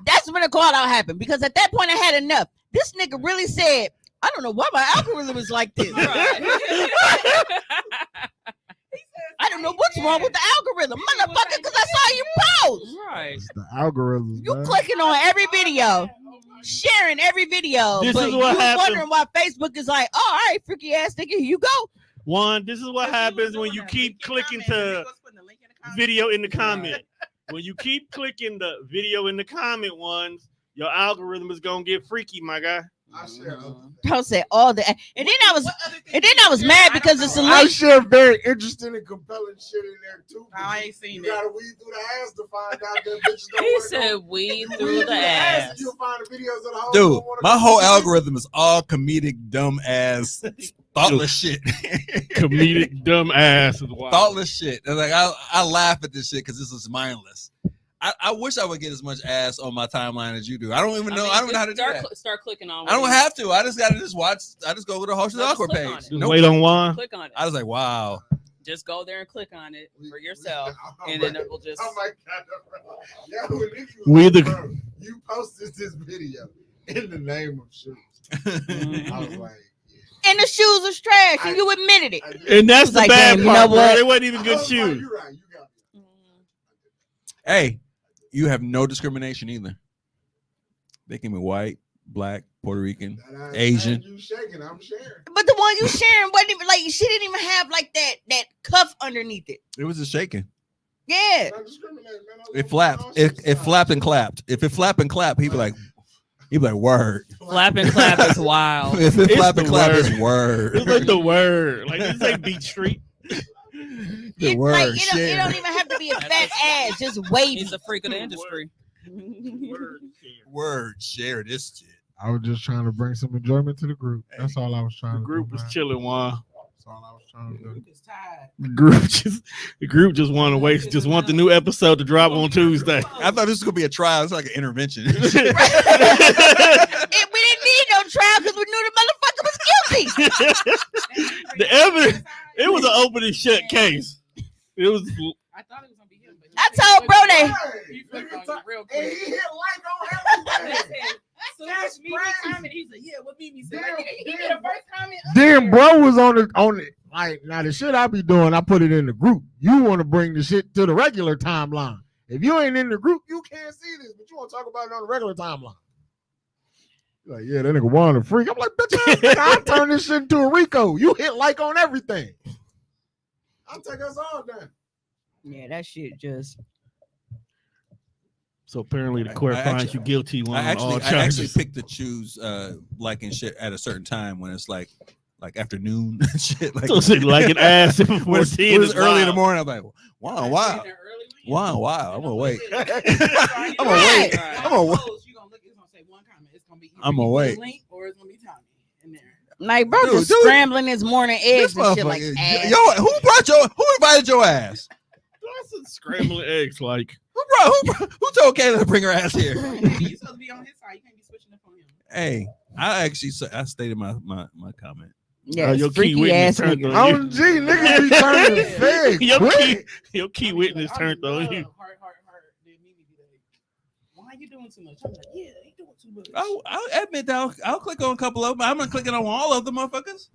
Speaker 3: That's when the call out happened because at that point I had enough. This nigga really said, I don't know why my algorithm is like this. I don't know what's wrong with the algorithm, motherfucker, because I saw you post.
Speaker 2: Right.
Speaker 4: It's the algorithms.
Speaker 3: You
Speaker 4: man.
Speaker 3: clicking on every video, sharing every video.
Speaker 1: This
Speaker 3: but
Speaker 1: is what
Speaker 3: you
Speaker 1: happened.
Speaker 3: wondering why Facebook is like, oh, all right, freaky ass nigga, here you go.
Speaker 1: Juan, this is what happens when you keep clicking to video in the comment. When you keep clicking the video in the comment ones, your algorithm is gonna get freaky, my guy.
Speaker 4: I share.
Speaker 3: Don't say all the, and then I was mad because it's a
Speaker 4: I
Speaker 3: link.
Speaker 4: share very interesting and compelling shit in there too.
Speaker 6: I ain't seen
Speaker 4: You
Speaker 6: that.
Speaker 4: gotta weed through the ass to find out that bitches don't
Speaker 2: He
Speaker 4: work
Speaker 2: said
Speaker 4: on-
Speaker 2: weed
Speaker 4: You
Speaker 2: through
Speaker 4: weed
Speaker 2: the ass.
Speaker 4: You'll find the videos of the whole.
Speaker 5: Dude, my whole algorithm is all comedic, dumb ass, thoughtless shit.
Speaker 1: Comedic dumb ass is wild.
Speaker 5: Thoughtless shit. And like I laugh at this shit because this is mindless. I wish I would get as much ass on my timeline as you do. I don't even know. I don't know how to do that.
Speaker 2: Start clicking on.
Speaker 5: I don't have to. I just gotta watch. I just go to the Hoecially Awkward
Speaker 2: click on
Speaker 5: page.
Speaker 2: it.
Speaker 1: Just wait on one.
Speaker 2: Click on it.
Speaker 5: I was like, wow.
Speaker 2: Just go there and click on it for yourself, and then it will just.
Speaker 4: Oh my god, bro. Yo, Nikki was
Speaker 1: We
Speaker 4: like,
Speaker 1: the-
Speaker 4: bro, you posted this video in the name of shoes. I was like,
Speaker 3: And the shoes was trash, and you admitted it.
Speaker 1: And that's
Speaker 3: He was
Speaker 1: the
Speaker 3: like,
Speaker 1: bad
Speaker 3: damn, you know
Speaker 1: part, bro.
Speaker 3: what?
Speaker 1: They wasn't even
Speaker 4: I
Speaker 1: good
Speaker 4: was like,
Speaker 1: shoes.
Speaker 4: you're right. You got me.
Speaker 5: Hey, you have no discrimination either. They can be white, black, Puerto Rican, Asian.
Speaker 4: You shaking? I'm sharing.
Speaker 3: But the one you sharing wasn't even like, she didn't even have like that cuff underneath it.
Speaker 5: It was just shaking.
Speaker 3: Yeah.
Speaker 4: Not discriminating, man.
Speaker 5: It flapped. It flapped and clapped. If it flap and clap, he'd be like, word.
Speaker 2: Flap and clap is wild.
Speaker 5: If it
Speaker 1: It's
Speaker 5: flap
Speaker 1: the
Speaker 5: and clap,
Speaker 1: word.
Speaker 5: it's word.
Speaker 1: It's like the word. Like this ain't Beach Street.
Speaker 5: The
Speaker 3: It,
Speaker 5: word.
Speaker 3: like, it
Speaker 5: share.
Speaker 3: don't even have to be a fat ass, just wavy.
Speaker 2: He's a freak of the industry.
Speaker 5: Word. Share this shit.
Speaker 4: I was just trying to bring some enjoyment to the group. That's all I was trying
Speaker 1: The
Speaker 4: to
Speaker 1: group
Speaker 4: do.
Speaker 1: was
Speaker 4: man.
Speaker 1: chilling, Juan.
Speaker 4: That's all I was trying to do.
Speaker 6: It's tired.
Speaker 1: The group just want to wait. Just want the new episode to drop on Tuesday.
Speaker 5: I thought this was gonna be a trial. It's like an intervention.
Speaker 3: We didn't need no trial because we knew the motherfucker was guilty.
Speaker 1: The evidence. It was an open and shut case. It was.
Speaker 6: I thought it was gonna be him, but
Speaker 3: I told bro that.
Speaker 6: he flipped on you real
Speaker 4: And
Speaker 6: quick.
Speaker 4: he hit like on everything.
Speaker 6: So that's Mimi comment. He's like, yeah, what Mimi said. Like, he did a first comment.
Speaker 4: Then bro was on it. Like now the shit I be doing, I put it in the group. You want to bring the shit to the regular timeline. If you ain't in the group, you can't see this, but you want to talk about it on the regular timeline. You're like, yeah, that nigga Juan a freak. I'm like, bitch, I turn this shit into a Rico. You hit like on everything. I'll take us all down.
Speaker 3: Yeah, that shit just.
Speaker 1: So apparently the court
Speaker 5: I
Speaker 1: finds
Speaker 5: actually-
Speaker 1: you guilty on
Speaker 5: I
Speaker 1: all
Speaker 5: actually
Speaker 1: charges.
Speaker 5: pick to choose liking shit at a certain time when it's like afternoon and shit. Like,
Speaker 1: So shit like an ass before
Speaker 5: when it's
Speaker 1: 10 is
Speaker 5: early in the
Speaker 1: wild.
Speaker 5: morning. I'm like, wow. I'm gonna wait. I'm gonna
Speaker 3: Right.
Speaker 5: wait. I'm gonna wait.
Speaker 6: You gonna look, it's gonna say one comment. It's gonna be either
Speaker 5: I'm gonna
Speaker 6: you put a
Speaker 5: wait.
Speaker 6: link or it's gonna be Tommy in there.
Speaker 3: Like, bro,
Speaker 5: Dude,
Speaker 3: just
Speaker 5: dude.
Speaker 3: scrambling his morning eggs
Speaker 5: This
Speaker 3: and shit like
Speaker 5: motherfucker.
Speaker 3: ass.
Speaker 5: Yo, who invited your ass?
Speaker 1: That's a scrambling eggs. Like,
Speaker 5: Who told Kayla to bring her ass here?
Speaker 6: You supposed to be on his side. You can't be switching up on him.
Speaker 5: Hey, I stated my comment.
Speaker 3: Yeah,
Speaker 1: your key
Speaker 3: freaky
Speaker 1: witness
Speaker 3: ass
Speaker 1: turned
Speaker 3: nigga.
Speaker 1: on you.
Speaker 4: OG, niggas be turning fed quick.
Speaker 1: Your key witness turned on you.
Speaker 6: Heart. Then Mimi be like, why are you doing too much? I'm like, yeah, he doing too much.
Speaker 5: I'll admit that I'll click on a couple of them. I'm not clicking on all of them, motherfuckers.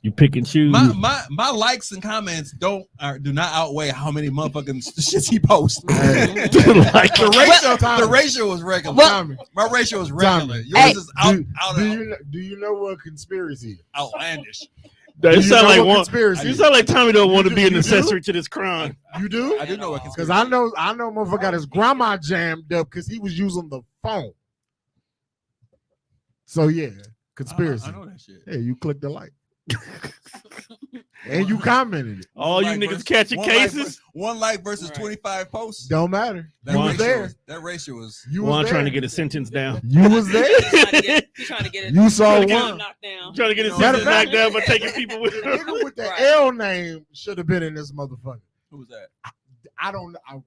Speaker 1: You pick and choose.
Speaker 5: My likes and comments do not outweigh how many motherfucking shits he posts. The ratio was regular. My ratio was regular. Yours is
Speaker 4: Do you know what conspiracy is?
Speaker 5: outlandish.
Speaker 1: That sound like one.
Speaker 4: conspiracy.
Speaker 1: You sound like Tommy don't want to be an accessory to this crime.
Speaker 4: You do?
Speaker 5: I do know what
Speaker 4: Because I know motherfucker got his grandma jammed up because he was using the phone. So yeah, conspiracy.
Speaker 5: I know that shit.
Speaker 4: Hey, you clicked the like. And you commented it.
Speaker 1: All you niggas catching cases.
Speaker 5: One like versus 25 posts.
Speaker 4: Don't matter. You was there.
Speaker 5: That ratio was.
Speaker 4: You
Speaker 1: Juan
Speaker 4: was
Speaker 1: trying to
Speaker 4: there.
Speaker 1: get a sentence down.
Speaker 4: You was there.
Speaker 2: He's trying to get it.
Speaker 4: You saw
Speaker 2: trying to get
Speaker 4: one.
Speaker 2: him knocked down.
Speaker 1: Trying to get his
Speaker 4: Matter
Speaker 1: sentence
Speaker 4: of fact,
Speaker 1: knocked down by taking people with
Speaker 4: The
Speaker 1: him.
Speaker 4: nigga with the
Speaker 2: Right.
Speaker 4: L name should have been in this motherfucker.
Speaker 5: Who was that?
Speaker 4: I don't know. I'm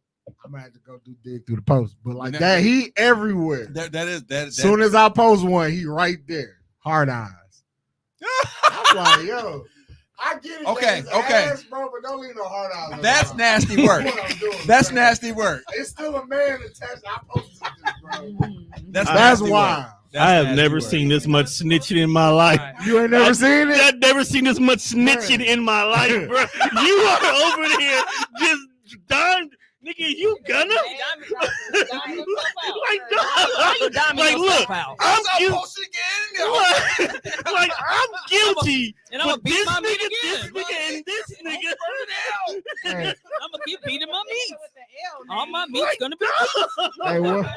Speaker 4: gonna have to go dig through the post, but like
Speaker 5: That-
Speaker 4: that, he everywhere.
Speaker 5: That is.
Speaker 4: Soon as I post one, he right there. Hard eyes. I'm like, yo, I get it.
Speaker 5: Okay,
Speaker 4: that it's
Speaker 5: okay.
Speaker 4: ass, bro, but don't leave no hard eyes.
Speaker 5: That's
Speaker 4: around.
Speaker 5: nasty work.
Speaker 4: That's what I'm doing,
Speaker 5: That's
Speaker 4: bro.
Speaker 5: nasty work.
Speaker 4: It's still a man attached. I posted this, bro.
Speaker 5: That's
Speaker 4: That's
Speaker 5: nasty
Speaker 4: wild.
Speaker 5: work. That's
Speaker 1: I have
Speaker 5: nasty
Speaker 1: never
Speaker 5: work.
Speaker 1: seen this much snitching in my life.
Speaker 4: You ain't never seen it?
Speaker 1: I've never seen this much snitching in my life, bro. You are over there just dying. Nigga, you gonna? Like, like, look, I'm guilty. Like, I'm guilty.
Speaker 2: And I'm gonna
Speaker 1: but
Speaker 2: beat
Speaker 1: this
Speaker 2: my meat
Speaker 1: nigga,
Speaker 2: again.
Speaker 1: this nigga, and this nigga.
Speaker 4: Hey,
Speaker 2: I'm gonna keep beating my meat. All my meat's gonna be.
Speaker 4: hey, what?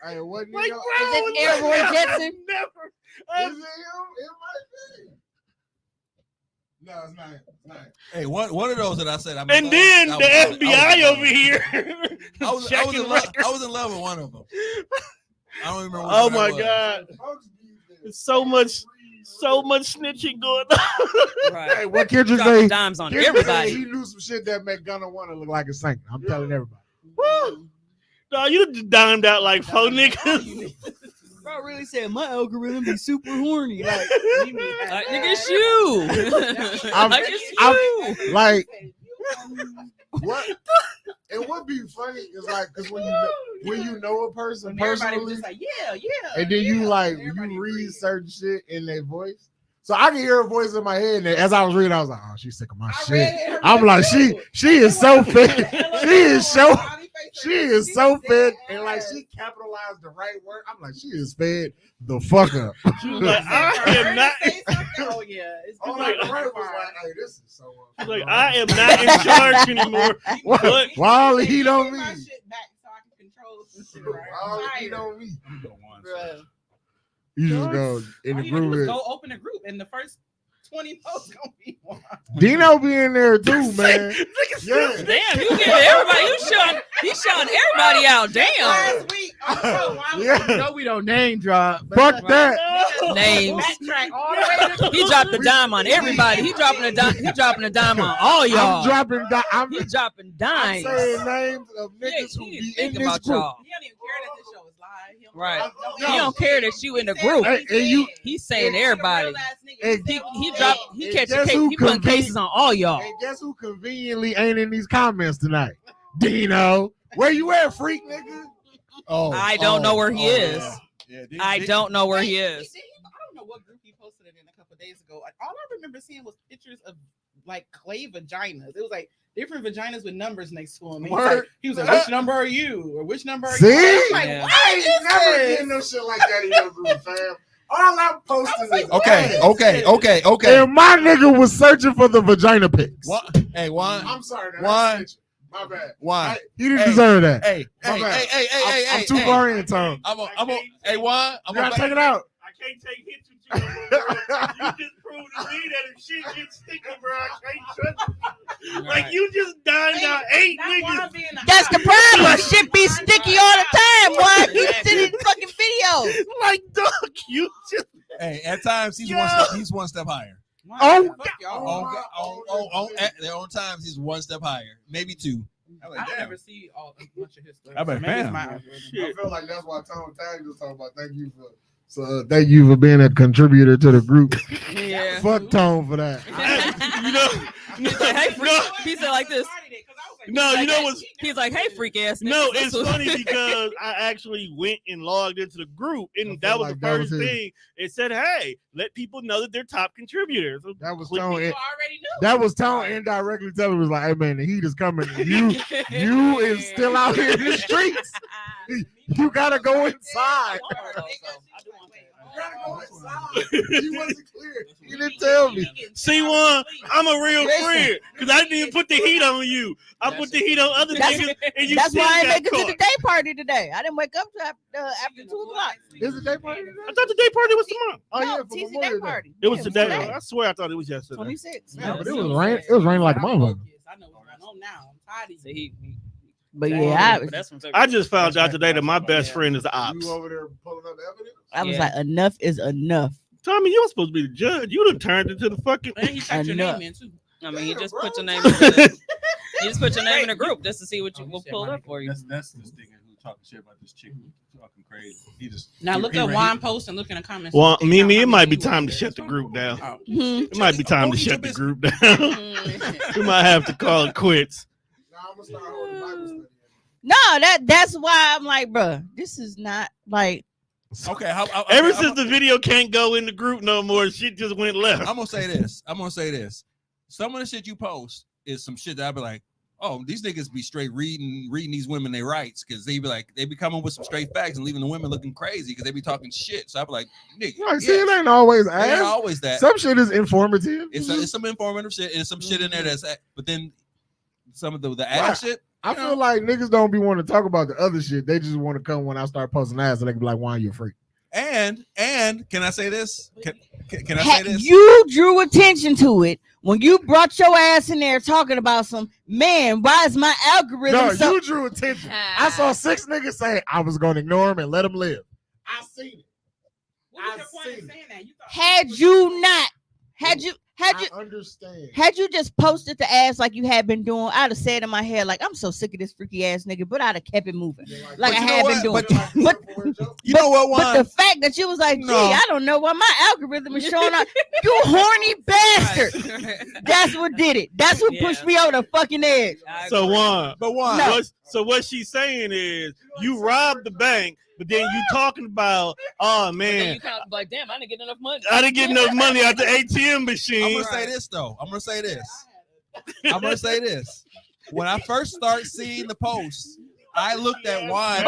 Speaker 4: Hey, wasn't
Speaker 1: Like,
Speaker 4: he?
Speaker 1: bro,
Speaker 3: Is it Airborne Jetson?
Speaker 1: Never.
Speaker 4: Is it him? It might be. No, it's not. It's not.
Speaker 5: Hey, one of those that I said. I'm
Speaker 1: And then the FBI over here.
Speaker 5: I was
Speaker 1: checking
Speaker 5: in
Speaker 1: records.
Speaker 5: I was in love with one of them. I don't remember. Which
Speaker 1: Oh
Speaker 5: one
Speaker 1: my
Speaker 5: it was.
Speaker 1: God. There's so much snitching going on.
Speaker 2: Right.
Speaker 4: Hey, what Kendrick
Speaker 2: Dropping
Speaker 4: say?
Speaker 2: dimes on
Speaker 4: Kendrick said
Speaker 2: everybody.
Speaker 4: he knew some shit that make Gunna Wanna look like a saint. I'm telling everybody.
Speaker 1: Woo. No, you just dimed out like 4 niggas.
Speaker 3: Bro really said my algorithm be super horny. Like,
Speaker 2: Nigga, it's you. Like, it's you.
Speaker 4: Like, what? And what be funny is like, because when you know a person
Speaker 6: Everybody
Speaker 4: personally,
Speaker 6: was just like, yeah.
Speaker 4: and then you like you read certain shit in their voice. So I can hear a voice in my head, and as I was reading, I was like, "Oh, she's sick of my shit." I'm like, "She is so fit. She is so fit, and like she capitalized the right word." I'm like, "She is fed the fuck up."
Speaker 1: She was like, I am not.
Speaker 6: Oh yeah, it's
Speaker 4: Oh, like, the right was like, "Hey, this is so."
Speaker 1: She's like, I am not in charge anymore. What?
Speaker 4: Why all the heat on me?
Speaker 6: My shit back so I can control some shit. Right?
Speaker 4: Why all the
Speaker 6: I'm
Speaker 4: heat
Speaker 6: tired.
Speaker 4: on me?
Speaker 6: Bruh.
Speaker 4: You just go in
Speaker 6: All
Speaker 4: the
Speaker 6: you gotta do is
Speaker 4: group.
Speaker 6: go open a group, and the first 20 posts gonna be one.
Speaker 4: Dino be in there too, man. Yeah.
Speaker 2: Damn, you get everybody. You showing everybody out. Damn.
Speaker 6: Last week,
Speaker 4: Yeah.
Speaker 15: No, we don't name drop.
Speaker 4: Fuck that.
Speaker 2: Names.
Speaker 6: backtrack all the way to
Speaker 2: He dropped the dime on everybody. He dropping a dime. He dropping a dime on all y'all.
Speaker 4: I'm dropping. I'm
Speaker 2: He dropping
Speaker 4: saying
Speaker 2: dimes.
Speaker 4: names of
Speaker 2: Yeah,
Speaker 4: niggas who
Speaker 2: he
Speaker 4: be
Speaker 2: think
Speaker 4: in this
Speaker 2: about
Speaker 4: group.
Speaker 2: y'all.
Speaker 6: He don't even care that this show is live. He don't
Speaker 2: Right.
Speaker 6: know.
Speaker 2: He don't care that you in the group.
Speaker 4: Hey, and you
Speaker 2: He's saying everybody.
Speaker 4: and,
Speaker 2: He dropped. He
Speaker 4: and
Speaker 2: catching
Speaker 4: guess
Speaker 2: case.
Speaker 4: who
Speaker 2: He putting cases on all y'all.
Speaker 4: and guess who conveniently ain't in these comments tonight? Dino. Where you at, freak nigga? Oh,
Speaker 2: I don't know where he is.
Speaker 5: Yeah,
Speaker 2: I don't know where he is.
Speaker 6: I don't know what group he posted it in a couple of days ago. All I remember seeing was pictures of like clay vaginas. It was like different vaginas with numbers next to them. He was like, which number are you? Or which number are
Speaker 4: See?
Speaker 6: you? I was like,
Speaker 2: Yeah.
Speaker 6: what
Speaker 4: I
Speaker 6: is
Speaker 4: ain't never
Speaker 6: this?
Speaker 4: getting no shit like that in your group, fam. All I'm posting is
Speaker 5: Okay.
Speaker 4: And my nigga was searching for the vagina pics.
Speaker 5: What? Hey, why?
Speaker 4: I'm sorry.
Speaker 5: Why?
Speaker 4: My bad.
Speaker 5: Why?
Speaker 4: He didn't deserve that.
Speaker 5: Hey,
Speaker 4: My
Speaker 5: hey,
Speaker 4: bad.
Speaker 5: hey,
Speaker 4: I'm too far in, Tom.
Speaker 5: Hey, why? I'm
Speaker 4: You gotta take it out.
Speaker 1: I can't take hits with you, bro. You just proved to me that if shit gets sticky, bro, I can't trust you. Like, you just dined out 8 niggas.
Speaker 3: that's the problem. Shit be sticky all the time, boy. Keep sending fucking videos.
Speaker 1: Like, dog, you just.
Speaker 5: Hey, at times he's one step higher.
Speaker 4: Oh,
Speaker 5: There are times he's one step higher, maybe 2.
Speaker 6: I never see a bunch of his stuff.
Speaker 5: I bet,
Speaker 6: Maybe it's
Speaker 5: fam.
Speaker 6: my algorithm.
Speaker 4: I feel like that's why Tom Tag was talking about. Thank you for being a contributor to the group.
Speaker 2: Yeah.
Speaker 4: Fuck Tone for that.
Speaker 1: You know,
Speaker 2: He's like, hey, freak. He said like this.
Speaker 1: no, you know what's.
Speaker 2: He's like, hey, freak ass.
Speaker 1: No,
Speaker 2: niggas.
Speaker 1: it's funny because I actually went and logged into the group, and that was
Speaker 4: like
Speaker 1: the
Speaker 4: that was
Speaker 1: first
Speaker 4: him.
Speaker 1: thing. It said, "Hey, let people know that they're top contributors." So
Speaker 4: That was
Speaker 1: click
Speaker 4: Tone.
Speaker 1: me.
Speaker 6: You already knew.
Speaker 4: That was Tone indirectly telling me, was like, "Hey man, the heat is coming. You is still out here in the streets. You gotta go inside." He wasn't clear. He didn't tell me.
Speaker 1: C1, I'm a real friend because I didn't even put the heat on you. I put the heat on other niggas, and you
Speaker 3: That's
Speaker 1: still
Speaker 3: why I
Speaker 1: got
Speaker 3: ain't make it to
Speaker 1: caught.
Speaker 3: the day party today. I didn't wake up till after 2 o'clock.
Speaker 4: Is it day party today?
Speaker 1: I thought the day party was tomorrow.
Speaker 4: Oh
Speaker 3: No,
Speaker 4: yeah, for
Speaker 3: TC day
Speaker 4: Memorial Day.
Speaker 3: party.
Speaker 1: It was
Speaker 3: Yeah,
Speaker 1: today.
Speaker 3: today.
Speaker 1: I swear I thought it was yesterday.
Speaker 3: 26.
Speaker 4: Yeah, but it was rain. It was raining like a motherfucker.
Speaker 6: I know what's going on now. I'm tired of
Speaker 2: So
Speaker 6: you.
Speaker 3: But yeah,
Speaker 1: I just found out today that my best friend is the ops.
Speaker 4: You over there pulling up evidence?
Speaker 3: I was
Speaker 2: Yeah.
Speaker 3: like, enough is enough.
Speaker 1: Tommy, you were supposed to be the judge. You done turned into the fucking.
Speaker 6: And he typed your
Speaker 3: Enough.
Speaker 6: name in too.
Speaker 2: I mean, he just put your name in the, he just put your name in the group just to see what you will pull up for you.
Speaker 5: That's this nigga who talking shit about this chick talking crazy. He just
Speaker 6: Now look at Juan post and look in the comments.
Speaker 1: Well,
Speaker 6: Figure out
Speaker 1: Mimi,
Speaker 6: how
Speaker 1: it
Speaker 6: many
Speaker 1: might be
Speaker 6: you
Speaker 1: time
Speaker 6: were.
Speaker 1: to shut the group down.
Speaker 6: Oh.
Speaker 1: It might be time to shut the group down. We might have to call it quits.
Speaker 4: Nah, I'm gonna start holding Bible study.
Speaker 3: No, that's why I'm like, bro, this is not like.
Speaker 5: Okay,
Speaker 1: Ever since the video can't go in the group no more, shit just went left.
Speaker 5: I'm gonna say this. Some of the shit you post is some shit that I be like, oh, these niggas be straight reading these women their rights because they be coming with some straight facts and leaving the women looking crazy because they be talking shit. So I be like, nigga,
Speaker 4: Like, see, it ain't always
Speaker 5: it ain't
Speaker 4: ass.
Speaker 5: always that.
Speaker 4: Some shit is informative.
Speaker 5: It's some informative shit and some shit in there that's, but then some of the ass shit,
Speaker 4: I feel like niggas don't be want to talk about the other shit. They just want to come when I start posting ass, so they can be like, "Why you a freak?"
Speaker 5: And can I say this? Can I say this?
Speaker 3: You drew attention to it when you brought your ass in there talking about some man. Why is my algorithm?
Speaker 4: No,
Speaker 3: so
Speaker 4: you drew attention. I saw 6 niggas say I was going to ignore him and let him live. I seen it.
Speaker 6: What was your point in saying that? You thought
Speaker 3: had you not, had you
Speaker 4: understand.
Speaker 3: Had you just posted the ass like you had been doing, I'd have said in my head, like, I'm so sick of this freaky ass nigga, but I'd have kept it moving. Like I had been doing. But
Speaker 5: you know what, Juan?
Speaker 3: But the fact that you was like, gee, I don't know why my algorithm is showing up. You horny bastard. That's what did it. That's what pushed me over the fucking edge.
Speaker 1: So Juan,
Speaker 5: but Juan,
Speaker 3: No.
Speaker 1: so what she's saying is you robbed the bank, but then you talking about, oh
Speaker 2: Then
Speaker 1: man,
Speaker 2: you kind of like, damn, I didn't get enough money.
Speaker 1: I didn't get enough money out the ATM
Speaker 5: I'm
Speaker 1: machine.
Speaker 5: gonna say this though. I'm gonna say this. When I first started seeing the posts, I looked at Juan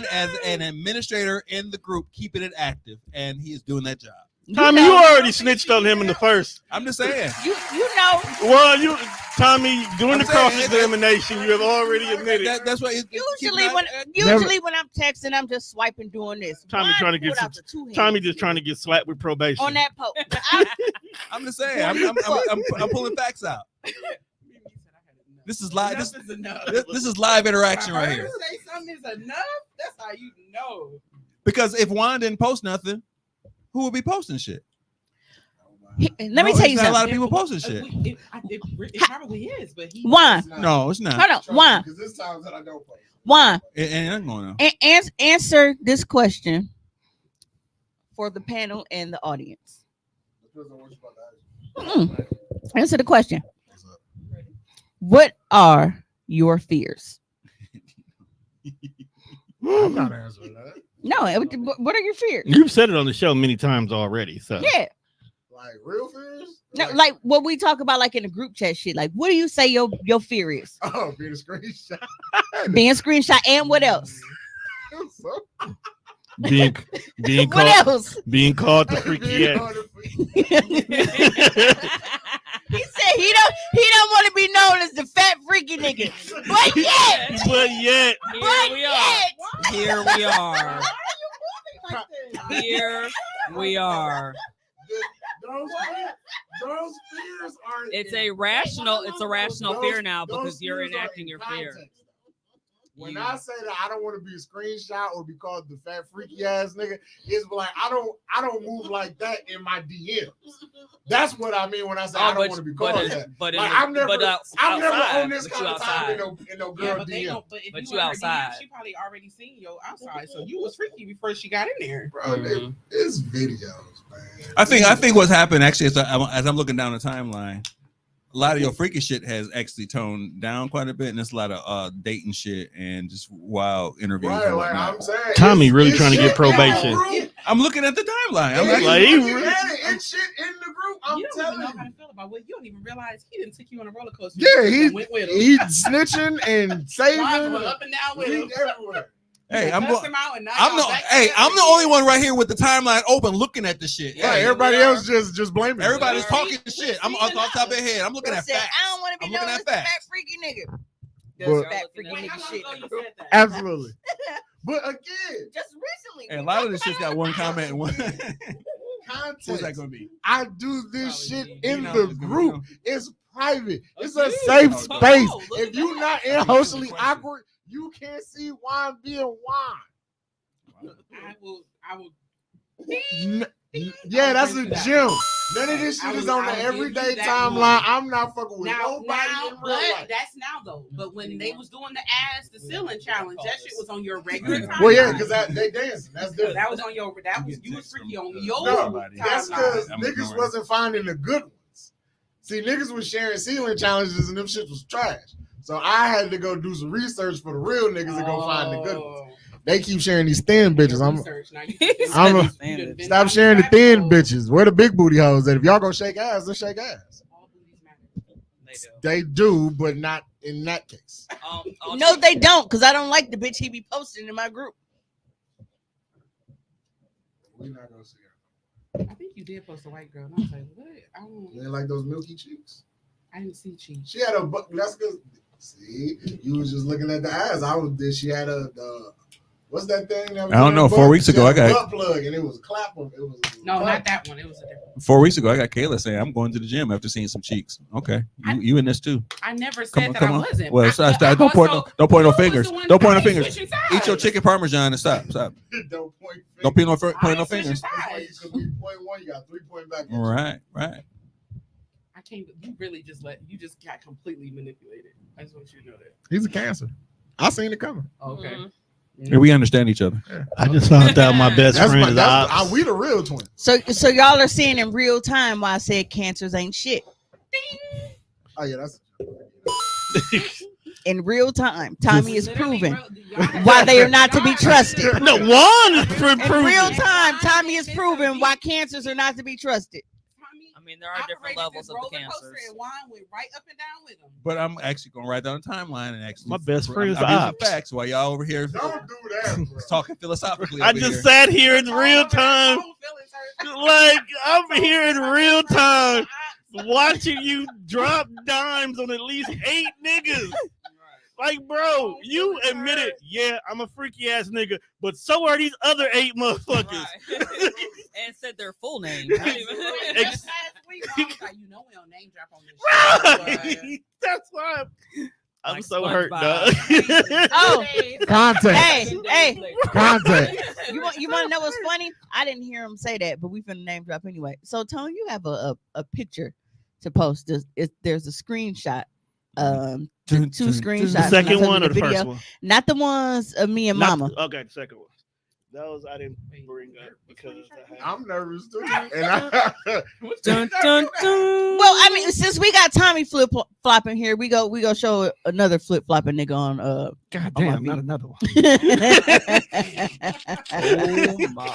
Speaker 5: as an administrator in the group, keeping it active, and he is doing that job.
Speaker 1: Tommy, you already snitched on him in the first.
Speaker 5: I'm just saying.
Speaker 3: You know.
Speaker 1: Well, Tommy, during the
Speaker 5: saying,
Speaker 1: cross-examination, you have already admitted.
Speaker 5: That's what.
Speaker 3: Usually when I'm texting, I'm just swiping doing this.
Speaker 1: Tommy
Speaker 3: Mine
Speaker 1: trying to get
Speaker 3: pulled out the two hands
Speaker 1: Tommy just trying to get slapped with probation.
Speaker 3: on that post.
Speaker 5: I'm just saying. I'm pulling facts out. This is live. This is live interaction right here.
Speaker 6: Say something is enough. That's how you know.
Speaker 5: Because if Juan didn't post nothing, who would be posting shit?
Speaker 3: Let me tell you something.
Speaker 5: A lot of people posting shit.
Speaker 6: It probably is, but he.
Speaker 3: Juan.
Speaker 5: No, it's not.
Speaker 3: Hold on, Juan.
Speaker 4: Because there's times that I don't post.
Speaker 3: Juan.
Speaker 5: And I'm going on.
Speaker 3: Answer this question for the panel and the audience. Answer the question. What are your fears?
Speaker 4: I'm not answering that.
Speaker 3: No, what are your fears?
Speaker 1: You've said it on the show many times already. So
Speaker 3: Yeah.
Speaker 4: Like real fears?
Speaker 3: No, like what we talk about, like in the group chat shit. Like, what do you say your fear is?
Speaker 4: Oh, being a screenshot.
Speaker 3: Being screenshot, and what else?
Speaker 1: being
Speaker 3: What
Speaker 1: called
Speaker 3: else?
Speaker 1: being called the freaky ass.
Speaker 3: He said he don't want to be known as the fat freaky nigga. But yet,
Speaker 2: Here we are. Here we are.
Speaker 4: Those fears are.
Speaker 2: It's a rational fear now because you're enacting your fear.
Speaker 4: When I say that I don't want to be a screenshot or be called the fat freaky ass nigga, it's like I don't move like that in my DMs. That's what I mean when I say I don't want to be called that.
Speaker 2: But
Speaker 4: like, I'm never on this
Speaker 2: kind
Speaker 4: of time in no girl DM.
Speaker 6: But
Speaker 2: you outside.
Speaker 6: She probably already seen you outside, so you was freaky before she got in there.
Speaker 4: Bro, it's videos, man.
Speaker 5: I think what's happened actually is as I'm looking down the timeline, a lot of your freaky shit has actually toned down quite a bit, and there's a lot of dating shit and just wild interviews.
Speaker 4: Right,
Speaker 5: and
Speaker 4: like
Speaker 5: whatnot.
Speaker 4: I'm saying,
Speaker 1: Tommy really trying to get probation.
Speaker 5: I'm looking at the timeline. I'm
Speaker 4: it's shit in the group. I'm
Speaker 6: you don't
Speaker 4: telling
Speaker 6: even know
Speaker 4: you.
Speaker 6: how to feel about what you don't even realize he didn't take you on a roller coaster.
Speaker 4: Yeah,
Speaker 6: he's
Speaker 4: snitching and saving.
Speaker 6: up and down with him.
Speaker 4: Everywhere.
Speaker 5: Hey, I'm
Speaker 6: the
Speaker 5: only one right here with the timeline open, looking at the shit.
Speaker 4: Yeah, everybody else just blaming.
Speaker 5: Everybody's talking shit. I'm on top of their head. I'm looking at facts.
Speaker 3: I don't want to be known as the fat freaky nigga.
Speaker 4: But-
Speaker 3: Fat freaky nigga shit.
Speaker 4: Absolutely. But again,
Speaker 3: Just recently.
Speaker 5: And a lot of this shit's got one comment and one.
Speaker 4: context.
Speaker 5: Who's that gonna be?
Speaker 4: I do this shit in
Speaker 5: know
Speaker 4: the
Speaker 5: it's gonna
Speaker 4: group.
Speaker 5: be
Speaker 4: It's private. It's a safe space. If you're not in Hoecially awkward, you can't see Juan being Juan.
Speaker 6: I will.
Speaker 4: Yeah, that's a gym. None of this shit is on the everyday timeline. I'm not fucking with nobody in real life.
Speaker 6: That's now though. But when they was doing the ceiling challenge, that shit was on your regular timeline.
Speaker 4: Well, yeah, because they dancing. That's different.
Speaker 6: That was on your. You was freaky on your.
Speaker 4: No, that's because
Speaker 5: I'm
Speaker 4: niggas
Speaker 5: ignoring.
Speaker 4: wasn't finding the good ones. See, niggas was sharing ceiling challenges and them shit was trash. So I had to go do some research for the real niggas and go find the good ones. They keep sharing these thin bitches. Stop sharing the thin bitches. Where the big booty hoes at? If y'all gonna shake ass, then shake ass. They do, but not in that case.
Speaker 3: No, they don't, because I don't like the bitch he be posting in my group.
Speaker 4: We're not gonna see her.
Speaker 6: I think you did post a white girl. And I was like, what?
Speaker 4: You ain't like those milky cheeks?
Speaker 6: I didn't see cheeks.
Speaker 4: She had a butt. That's because See, you was just looking at the eyes. She had what's that thing? That was
Speaker 5: I don't know. 4 weeks ago, I got
Speaker 4: butt plug, and it was a clap of. It was
Speaker 6: not that one. It was a different.
Speaker 5: 4 weeks ago, I got Kayla saying, "I'm going to the gym after seeing some cheeks." Okay, you in this too?
Speaker 6: I never said I wasn't.
Speaker 5: Well, don't point no fingers. Don't point no fingers. Eat your chicken parmesan and stop.
Speaker 4: Don't point
Speaker 5: no fingers.
Speaker 4: Because we point one, you got 3 point back.
Speaker 5: Right.
Speaker 6: I can't. You really just got completely manipulated. I just want you to know that.
Speaker 4: He's a Cancer. I seen it coming.
Speaker 6: Okay.
Speaker 2: Mm-hmm.
Speaker 5: Yeah, we understand each other.
Speaker 1: I just found out my best friend is ops.
Speaker 4: We the real twins.
Speaker 3: So y'all are seeing in real time why I said cancers ain't shit.
Speaker 4: Oh yeah, that's
Speaker 3: in real time. Tommy is proven why they are not to be trusted.
Speaker 1: No one is proven.
Speaker 3: In real time, Tommy is proven why cancers are not to be trusted.
Speaker 2: I mean, there are different levels of the cancers.
Speaker 6: And wine went right up and down with them.
Speaker 5: But I'm actually going to write down a timeline and actually.
Speaker 1: My best friend's
Speaker 5: I'm
Speaker 1: ops.
Speaker 5: using facts while y'all over here.
Speaker 4: Don't do that, bro.
Speaker 5: Talking philosophically.
Speaker 1: I just sat here in real time. Like, I'm here in real time watching you drop dimes on at least 8 niggas. Like, bro, you admitted, yeah, I'm a freaky ass nigga, but so are these other 8 motherfuckers.
Speaker 2: Right. And said their full name.
Speaker 6: You know we don't name drop on this
Speaker 1: Right.
Speaker 6: shit.
Speaker 1: That's why I'm
Speaker 2: Like
Speaker 1: so hurt,
Speaker 2: SpongeBob.
Speaker 1: dog.
Speaker 3: Oh,
Speaker 4: contact.
Speaker 3: Hey,
Speaker 4: Contact.
Speaker 3: you want to know what's funny? I didn't hear him say that, but we finna name drop anyway. So Tony, you have a picture to post. There's a screenshot. 2 screenshots.
Speaker 1: The second one or the
Speaker 3: video.
Speaker 1: first one?
Speaker 3: Not the ones of me and Mama.
Speaker 1: Okay, the second one. Those I didn't bring up because
Speaker 4: I'm nervous too.
Speaker 3: Well, I mean, since we got Tommy flip flopping here, we go show another flip flopping nigga on
Speaker 1: God
Speaker 3: on
Speaker 1: damn,
Speaker 3: my
Speaker 1: not another one.
Speaker 2: Oh my.
Speaker 4: I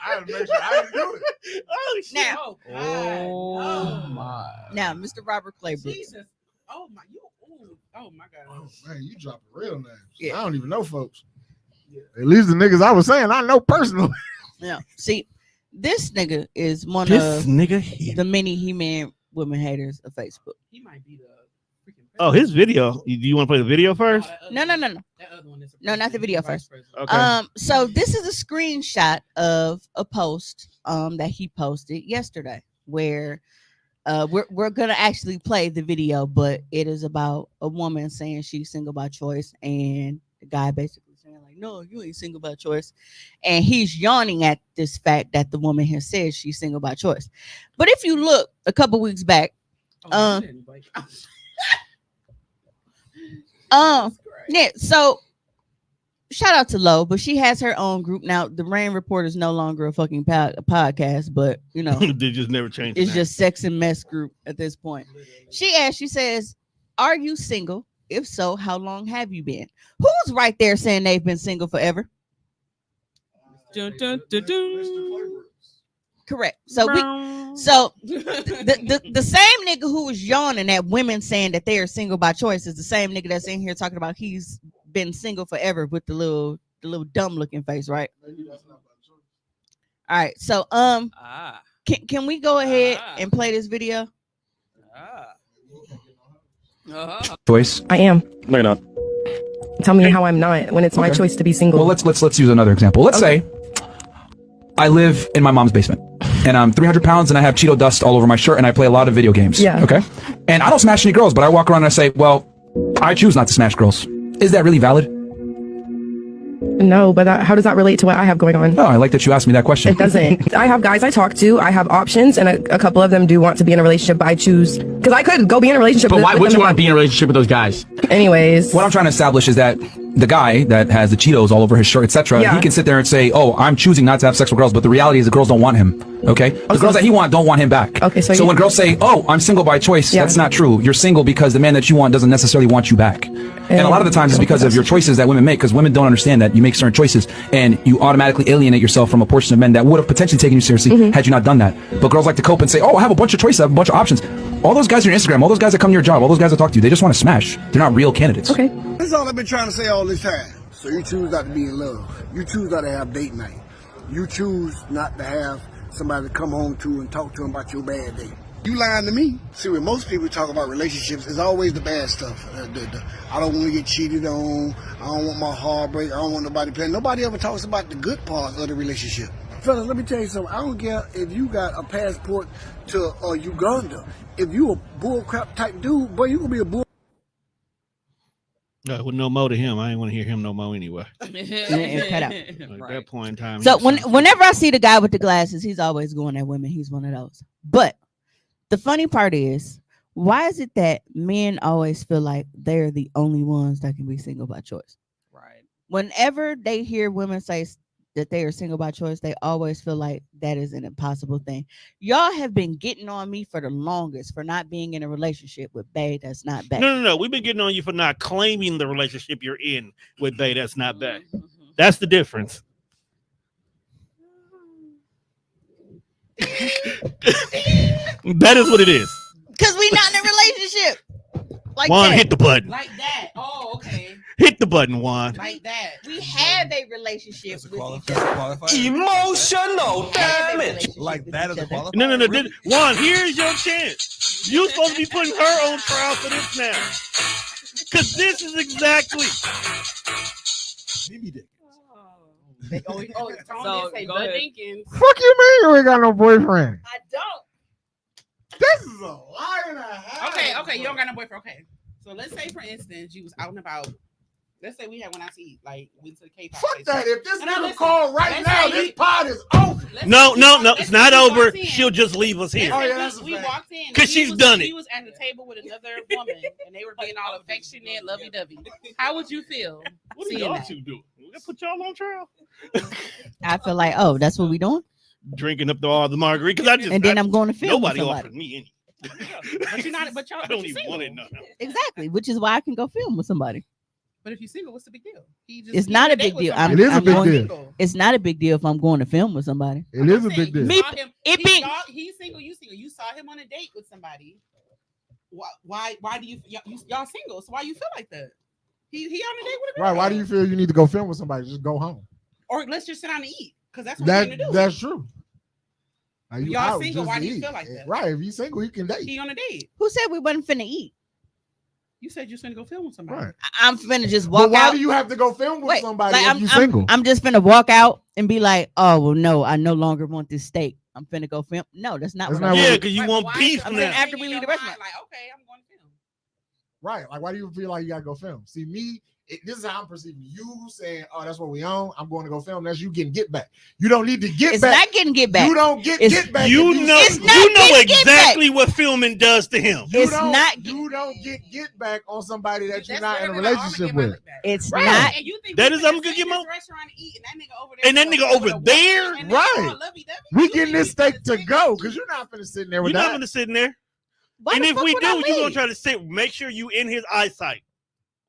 Speaker 4: had to make sure I didn't do it.
Speaker 1: Oh shit.
Speaker 3: Now,
Speaker 2: Oh my.
Speaker 3: now, Mr. Robert Claybrook.
Speaker 6: Jesus. Oh my. Oh my God.
Speaker 4: Oh man, you dropping real names.
Speaker 3: Yeah.
Speaker 4: I don't even know folks. At least the niggas I was saying I know personally.
Speaker 3: Yeah. See, this nigga is one
Speaker 1: This
Speaker 3: of
Speaker 1: nigga here.
Speaker 3: the many He-Man women haters of Facebook.
Speaker 6: He might be the freaking.
Speaker 1: Oh, his video. Do you want to play the video first?
Speaker 3: No.
Speaker 6: That other one is
Speaker 3: No, not the video first.
Speaker 1: Okay.
Speaker 3: So this is a screenshot of a post that he posted yesterday where we're gonna actually play the video, but it is about a woman saying she's single by choice, and the guy basically saying like, no, you ain't single by choice, and he's yawning at this fact that the woman has said she's single by choice. But if you look a couple weeks back, yeah, so shout out to Lo, but she has her own group now. The Rain Report is no longer a fucking podcast, but you know,
Speaker 1: They just never changed.
Speaker 3: it's just Sex and Mess group at this point. She says, "Are you single? If so, how long have you been?" Who's right there saying they've been single forever?
Speaker 2: Dun, dun, dun, dun.
Speaker 3: Correct. So the same nigga who was yawning at women saying that they are single by choice is the same nigga that's in here talking about he's been single forever with the little dumb looking face, right? All right. So can we go ahead and play this video?
Speaker 15: Choice.
Speaker 16: I am.
Speaker 15: No, you're not.
Speaker 16: Tell me how I'm not when it's my
Speaker 15: Okay.
Speaker 16: choice to be single.
Speaker 7: Well, let's use another example. Let's say I live in my mom's basement and I'm 300 pounds and I have Cheeto dust all over my shirt and I play a lot of video games.
Speaker 16: Yeah.
Speaker 7: Okay. And I don't smash any girls, but I walk around and I say, well, I choose not to smash girls. Is that really valid?
Speaker 16: No, but how does that relate to what I have going on?
Speaker 7: Oh, I like that you asked me that question.
Speaker 16: It doesn't. I have guys I talk to. I have options, and a couple of them do want to be in a relationship, but I choose because I could go be in a relationship.
Speaker 15: But
Speaker 16: with
Speaker 15: why
Speaker 16: them
Speaker 15: would you
Speaker 16: if
Speaker 15: want to be in a relationship with those guys?
Speaker 16: Anyways,
Speaker 7: What I'm trying to establish is that the guy that has the Cheetos all over his shirt, etc.,
Speaker 16: Yeah.
Speaker 7: he can sit there and say, oh, I'm choosing not to have sex with girls, but the reality is the girls don't want him. Okay? The girls that he wants don't want him back.
Speaker 16: Okay, so
Speaker 7: when girls say, oh, I'm single by choice,
Speaker 16: Yeah.
Speaker 7: that's not true. You're single because the man that you want doesn't necessarily want you back. And a lot of the times it's because of your choices that women make, because women don't understand that you make certain choices and you automatically alienate yourself from a portion of men that would have potentially taken you seriously had you not done that. But girls like to cope and say, oh, I have a bunch of choices, I have a bunch of options. All those guys on your Instagram, all those guys that come to your job, all those guys that talk to you, they just want to smash. They're not real candidates.
Speaker 16: Okay.
Speaker 17: That's all I've been trying to say all this time. So you choose not to be in love. You choose not to have date night. You choose not to have somebody to come home to and talk to them about your bad day. You lying to me. See, when most people talk about relationships, it's always the bad stuff. I don't want to get cheated on. I don't want my heart break. I don't want nobody playing. Nobody ever talks about the good parts of the relationship. Fellas, let me tell you something. I don't care if you got a passport to Uganda. If you a bullcrap type dude, boy, you gonna be a bull.
Speaker 1: With no more to him, I ain't want to hear him no more anyway.
Speaker 3: Cut out.
Speaker 1: At that point in time.
Speaker 3: So whenever I see the guy with the glasses, he's always going at women. He's one of those. But the funny part is, why is it that men always feel like they're the only ones that can be single by choice?
Speaker 2: Right.
Speaker 3: Whenever they hear women say that they are single by choice, they always feel like that is an impossible thing. Y'all have been getting on me for the longest for not being in a relationship with bae that's not bae.
Speaker 1: No. We've been getting on you for not claiming the relationship you're in with bae that's not bae. That's the difference. That is what it is.
Speaker 3: Because we not in a relationship. Like
Speaker 1: Juan,
Speaker 3: that.
Speaker 1: hit the button.
Speaker 6: Like that. Oh, okay.
Speaker 1: Hit the button, Juan.
Speaker 6: Like that.
Speaker 3: We have a relationship with each other.
Speaker 5: Emotional
Speaker 3: damage.
Speaker 5: Like that is a qualifier.
Speaker 1: No. Juan, here's your chance. You're supposed to be putting her on trial for this now. Because this is exactly.
Speaker 6: So,
Speaker 2: So,
Speaker 6: say
Speaker 2: go
Speaker 6: Bud
Speaker 2: ahead.
Speaker 6: Dinkins.
Speaker 4: Fuck you mean you ain't got no boyfriend?
Speaker 3: I don't.
Speaker 4: This is a lie and a half.
Speaker 6: Okay, you don't got no boyfriend. Okay. So let's say, for instance, you was out and about. Let's say we had went out to eat, like went to the K-pop.
Speaker 4: Fuck that. If this
Speaker 6: No,
Speaker 4: nigga
Speaker 6: listen.
Speaker 4: call right
Speaker 6: Let's
Speaker 4: now,
Speaker 6: say
Speaker 4: this
Speaker 6: you-
Speaker 4: pod is over.
Speaker 1: No. It's not over. She'll just leave us here.
Speaker 4: Oh, yeah, that's a
Speaker 6: we
Speaker 4: fact.
Speaker 6: walked in
Speaker 1: 'Cause
Speaker 6: he
Speaker 1: she's
Speaker 6: was-
Speaker 1: done it.
Speaker 6: He was at the table with another woman, and they were being all affectionate, lovey-dovey. How would you feel
Speaker 1: What are
Speaker 6: seeing
Speaker 1: y'all
Speaker 6: that?
Speaker 1: two doing? We gonna put y'all on trial?
Speaker 3: I feel like, oh, that's what we doing?
Speaker 1: Drinking up all the margarita. Because
Speaker 3: And then I'm going to film with
Speaker 1: Nobody
Speaker 3: somebody.
Speaker 1: offered me any.
Speaker 6: But you're not. But y'all.
Speaker 1: I don't even want it. No.
Speaker 3: Exactly, which is why I can go film with somebody.
Speaker 6: But if you're single, what's the big deal?
Speaker 3: It's not a big deal.
Speaker 4: It is a big deal.
Speaker 3: It's not a big deal if I'm going to film with somebody.
Speaker 4: It is a big deal.
Speaker 3: Me, it be
Speaker 6: He's single. You single. You saw him on a date with somebody. Why do you y'all single? So why you feel like that? He on a date with a girl.
Speaker 4: Right. Why do you feel you need to go film with somebody? Just go home.
Speaker 6: Or let's just sit down and eat, because that's what we're gonna do.
Speaker 4: That's true. Like, you
Speaker 6: Y'all
Speaker 4: out
Speaker 6: single,
Speaker 4: just
Speaker 6: why
Speaker 4: to
Speaker 6: do you
Speaker 4: eat.
Speaker 6: feel like that?
Speaker 4: Right. If you single, you can date.
Speaker 6: He on a date.
Speaker 3: who said we wasn't finna eat?
Speaker 6: You said you was gonna go film with somebody.
Speaker 4: Right.
Speaker 3: I'm finna just walk
Speaker 4: But why
Speaker 3: out.
Speaker 4: do you have to go film with somebody
Speaker 3: like,
Speaker 4: if you single?
Speaker 3: I'm just finna walk out and be like, oh well, no, I no longer want this steak. I'm finna go film. No, that's not
Speaker 4: That's
Speaker 3: what
Speaker 4: not
Speaker 3: I'm
Speaker 4: what
Speaker 1: Yeah,
Speaker 4: we-
Speaker 1: because you
Speaker 6: Right,
Speaker 1: want
Speaker 6: why
Speaker 1: beef
Speaker 6: is it
Speaker 1: from
Speaker 3: saying
Speaker 1: that.
Speaker 3: after we leave the restaurant.
Speaker 6: Like, okay, I'm going to film.
Speaker 4: Right. Like, why do you feel like you gotta go film? See, me, this is how I'm perceiving you saying, "Oh, that's what we own. I'm going to go film." That's you getting get back. You don't need to get
Speaker 3: It's
Speaker 4: back.
Speaker 3: not getting get back.
Speaker 4: You don't get
Speaker 3: It's-
Speaker 4: get back.
Speaker 1: You
Speaker 4: if
Speaker 1: know,
Speaker 3: It's not
Speaker 1: you know
Speaker 3: getting get
Speaker 1: exactly what filming does to him.
Speaker 4: You
Speaker 3: It's
Speaker 4: don't,
Speaker 3: not-
Speaker 4: You don't get back on somebody that you're
Speaker 6: That's
Speaker 4: not in a
Speaker 6: literally like, I'm gonna
Speaker 4: relationship
Speaker 6: get my
Speaker 4: with.
Speaker 6: look back.
Speaker 3: It's
Speaker 4: Right.
Speaker 3: not.
Speaker 6: And you think
Speaker 1: That
Speaker 6: we
Speaker 1: is-
Speaker 6: finna
Speaker 1: I'm gonna
Speaker 6: sit
Speaker 1: get
Speaker 6: in
Speaker 1: my-
Speaker 6: this restaurant and eat, and that nigga over there.
Speaker 1: And that
Speaker 6: with a-
Speaker 1: nigga over
Speaker 6: with a
Speaker 1: there,
Speaker 6: woman, and they
Speaker 4: right.
Speaker 6: all lovey-dovey.
Speaker 4: We
Speaker 6: You
Speaker 4: getting
Speaker 6: think
Speaker 4: this
Speaker 6: we
Speaker 4: steak
Speaker 6: finna
Speaker 4: to
Speaker 6: sit
Speaker 4: go
Speaker 6: and
Speaker 4: because
Speaker 6: eat?
Speaker 4: you're not finna sit in there
Speaker 1: You're
Speaker 4: with
Speaker 1: not
Speaker 4: that.
Speaker 1: going to sit in there.
Speaker 3: Why
Speaker 1: And
Speaker 3: the
Speaker 1: if
Speaker 3: fuck
Speaker 1: we
Speaker 3: would
Speaker 1: do,
Speaker 3: I
Speaker 1: you're going
Speaker 3: leave?
Speaker 1: to try to sit, make sure you in his eyesight.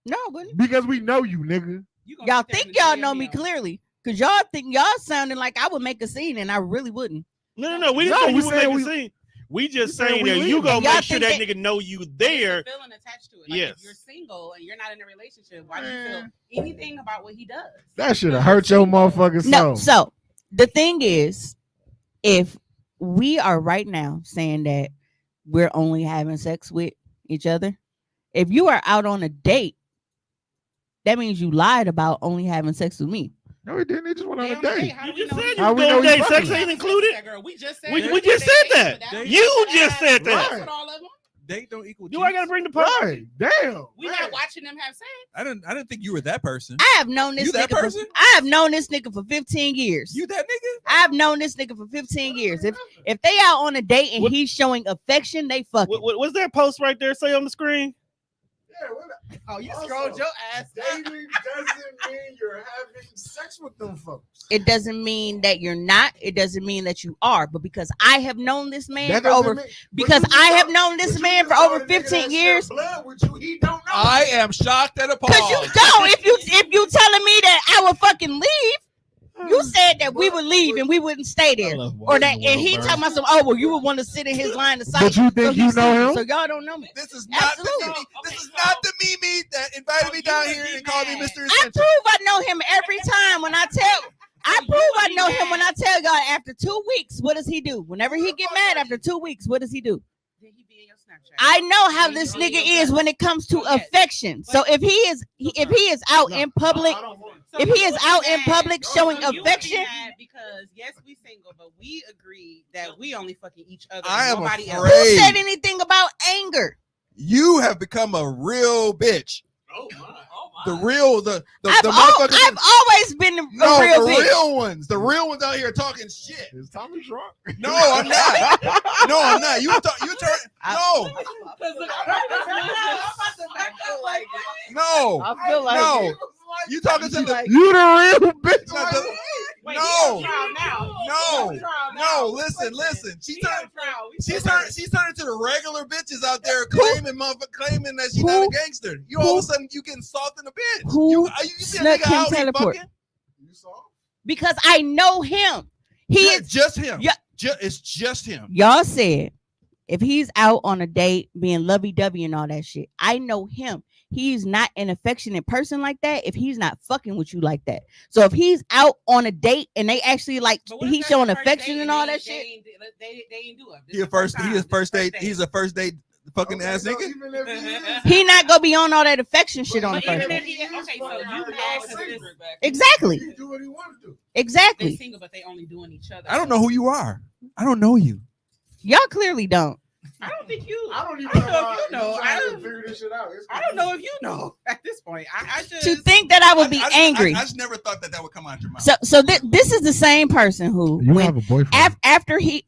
Speaker 3: No, I wouldn't.
Speaker 4: Because we know you, nigga.
Speaker 6: You gonna
Speaker 3: Y'all
Speaker 6: sit there
Speaker 3: think
Speaker 6: and
Speaker 3: y'all
Speaker 6: enjoy
Speaker 3: know
Speaker 6: your
Speaker 3: me
Speaker 6: meal.
Speaker 3: clearly, cause y'all think y'all sounding like I would make a scene, and I really wouldn't.
Speaker 1: No. We didn't
Speaker 4: No,
Speaker 1: say
Speaker 4: we
Speaker 1: you would make
Speaker 4: saying
Speaker 1: a
Speaker 4: we-
Speaker 1: scene. We just
Speaker 4: saying
Speaker 1: saying
Speaker 4: we
Speaker 1: that you
Speaker 4: leaving.
Speaker 1: go
Speaker 3: Y'all
Speaker 1: make sure
Speaker 3: think
Speaker 1: that
Speaker 3: that-
Speaker 1: nigga know you
Speaker 6: There's
Speaker 1: there.
Speaker 6: a feeling attached to it. Like,
Speaker 1: Yes.
Speaker 6: if you're single and you're not in a relationship, why do you feel anything about what he does?
Speaker 4: That should have hurt your motherfucking
Speaker 3: No,
Speaker 4: soul.
Speaker 3: so the thing is, if we are right now saying that we're only having sex with each other, if you are out on a date, that means you lied about only having sex with me.
Speaker 4: No, he didn't. He just went on
Speaker 6: They
Speaker 4: a
Speaker 6: on a date.
Speaker 4: date.
Speaker 6: How do
Speaker 1: You
Speaker 6: we
Speaker 1: just
Speaker 6: know
Speaker 1: said
Speaker 6: he-
Speaker 1: you
Speaker 4: How
Speaker 1: was
Speaker 4: we know
Speaker 1: going
Speaker 4: he
Speaker 1: date.
Speaker 4: fucking?
Speaker 1: Sex ain't included.
Speaker 6: That girl. We just said
Speaker 1: We
Speaker 6: that
Speaker 1: just
Speaker 6: they
Speaker 1: said
Speaker 6: dated,
Speaker 1: that.
Speaker 6: but that
Speaker 1: You
Speaker 6: was
Speaker 1: just said that.
Speaker 6: That's what all of them.
Speaker 5: Date don't equal.
Speaker 1: Do I got to bring the part?
Speaker 4: Right. Damn.
Speaker 6: We
Speaker 4: man.
Speaker 6: not watching them have sex.
Speaker 5: I didn't think you were that person.
Speaker 3: I have known this
Speaker 5: You that
Speaker 3: nigga.
Speaker 5: person?
Speaker 3: I have known this nigga for 15 years.
Speaker 5: You that nigga?
Speaker 3: I've known this nigga for 15 years. If they out on a date and
Speaker 1: What-
Speaker 3: he's showing affection, they fucking.
Speaker 1: What's that post right there say on the screen?
Speaker 4: Yeah, what the-
Speaker 6: Oh, you
Speaker 4: Also,
Speaker 6: scrolled your ass.
Speaker 4: Dating doesn't mean you're having sex with them folks.
Speaker 3: It doesn't mean that you're not. It doesn't mean that you are. But because I have known this man
Speaker 4: That
Speaker 3: for
Speaker 4: doesn't
Speaker 3: over,
Speaker 4: mean- but
Speaker 3: because
Speaker 4: you just
Speaker 3: I have
Speaker 4: saw-
Speaker 3: known
Speaker 4: but
Speaker 3: this
Speaker 4: you
Speaker 3: man
Speaker 4: just
Speaker 3: for
Speaker 4: saw
Speaker 3: over
Speaker 4: the nigga
Speaker 3: 15
Speaker 4: that
Speaker 3: years.
Speaker 4: shared blood with you. He don't know.
Speaker 5: I am shocked and appalled.
Speaker 3: Because you don't. If you telling me that I would fucking leave, you said that we would leave and we wouldn't stay there, or that, and he talking about some. Oh well, you would want to sit in his line of sight.
Speaker 4: But you think you know him?
Speaker 3: So y'all don't know me.
Speaker 5: This is not
Speaker 3: Absolutely.
Speaker 5: the Mimi. This is not the Mimi that invited me down here and called me Mr.
Speaker 3: I
Speaker 5: Essential.
Speaker 3: prove I know him every time when I tell. I prove I know him when I tell y'all after 2 weeks. What does he do? Whenever he get mad after 2 weeks, what does he do?
Speaker 6: Did he be in your Snapchat?
Speaker 3: I know how this nigga is when it comes to affection. So if he is out in public, if he is out in public showing affection,
Speaker 6: because yes, we single, but we agreed that we only fucking each other.
Speaker 5: I am
Speaker 6: nobody
Speaker 5: afraid.
Speaker 6: else.
Speaker 3: who said anything about anger?
Speaker 5: You have become a real bitch.
Speaker 1: Oh my.
Speaker 5: The real, the
Speaker 3: I've
Speaker 5: motherfuckers.
Speaker 3: always been a
Speaker 5: No,
Speaker 3: real
Speaker 5: the
Speaker 3: bitch.
Speaker 5: real ones out here talking shit.
Speaker 4: Is Tommy drunk?
Speaker 5: No, I'm not. No, I'm not. You turn. No, no,
Speaker 3: I feel like
Speaker 5: no. You talking to the?
Speaker 4: You the real bitch.
Speaker 5: Not the-
Speaker 6: Wait,
Speaker 5: No,
Speaker 6: no.
Speaker 5: no. Listen. She's turning to the regular bitches out there claiming that she's not a gangster. You all of a sudden you getting soft in the bitch.
Speaker 3: Who
Speaker 5: you see a
Speaker 3: snuck
Speaker 5: nigga
Speaker 3: him
Speaker 5: out here
Speaker 3: teleport?
Speaker 5: fucking?
Speaker 4: You saw?
Speaker 3: Because I know him. He
Speaker 5: Yeah,
Speaker 3: is
Speaker 5: just him.
Speaker 3: Yeah.
Speaker 5: It's just him.
Speaker 3: Y'all said if he's out on a date being lovey-dovey and all that shit, I know him. He's not an affectionate person like that if he's not fucking with you like that. So if he's out on a date and they actually like he's showing affection and all that shit.
Speaker 6: They ain't do it.
Speaker 5: He a first date. He's a first date fucking ass nigga.
Speaker 3: He not gonna be on all that affection shit on the first date.
Speaker 6: Okay, so you asked this.
Speaker 3: Exactly.
Speaker 4: He do what he want to do.
Speaker 6: They
Speaker 3: Exactly.
Speaker 6: single, but they only doing each other.
Speaker 5: I don't know who you are. I don't know you.
Speaker 3: Y'all clearly don't.
Speaker 6: I don't think you.
Speaker 4: I don't even
Speaker 6: I don't
Speaker 4: know
Speaker 6: know if you know.
Speaker 4: I don't figure this shit out.
Speaker 6: I don't know if you know at this point. I just
Speaker 3: To think that I would be angry.
Speaker 5: I just never thought that would come out your mouth.
Speaker 3: So this is the same person who
Speaker 4: You
Speaker 3: when
Speaker 4: have a boyfriend.
Speaker 3: after he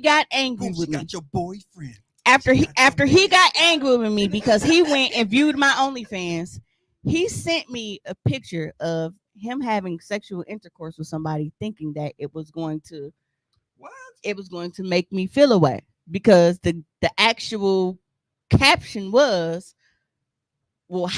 Speaker 3: got angry with me.
Speaker 5: Got your boyfriend.
Speaker 3: After he got angry with me because he went and viewed my OnlyFans, he sent me a picture of him having sexual intercourse with somebody, thinking that it was going to make me feel away, because the actual caption was, well,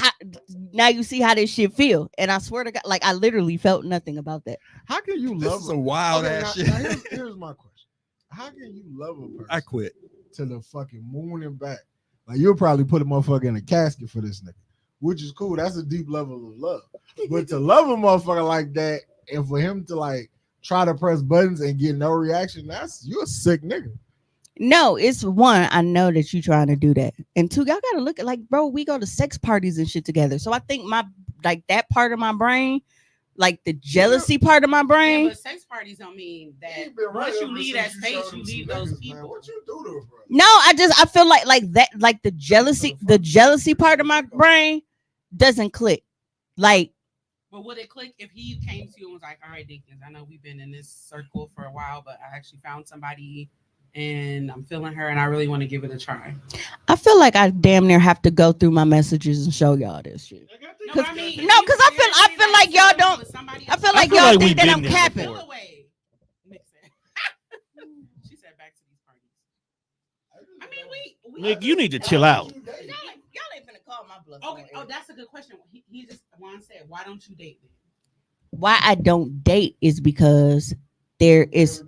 Speaker 3: now you see how this shit feel. And I swear to God, like I literally felt nothing about that.
Speaker 4: How can you
Speaker 5: This
Speaker 4: love
Speaker 5: is a wild ass shit.
Speaker 4: Here's my question. How can you love a person
Speaker 5: I quit.
Speaker 4: to the fucking moon and back? Like you'll probably put a motherfucker in a casket for this nigga, which is cool. That's a deep level of love. But to love a motherfucker like that and for him to like try to press buttons and get no reaction, you're a sick nigga.
Speaker 3: No, it's one, I know that you trying to do that. And two, y'all gotta look at, like, bro, we go to sex parties and shit together. So I think that part of my brain, like the jealousy part of my brain.
Speaker 6: Yeah, but sex parties don't mean that once you leave that space, you leave those people.
Speaker 4: What you do to her, bro?
Speaker 3: No, I feel like that, like the jealousy part of my brain doesn't click. Like,
Speaker 6: But would it click if he came to you and was like, all right, Dickens, I know we've been in this circle for a while, but I actually found somebody and I'm feeling her and I really want to give it a try.
Speaker 3: I feel like I damn near have to go through my messages and show y'all this shit. Because I feel like y'all don't. I feel like y'all think that I'm capping.
Speaker 6: She said back to these parties. I mean, we
Speaker 1: Nick, you need to chill out.
Speaker 6: Y'all ain't finna call my bluff. Okay, that's a good question. He just Juan said, why don't you date them?
Speaker 3: Why I don't date is because there is.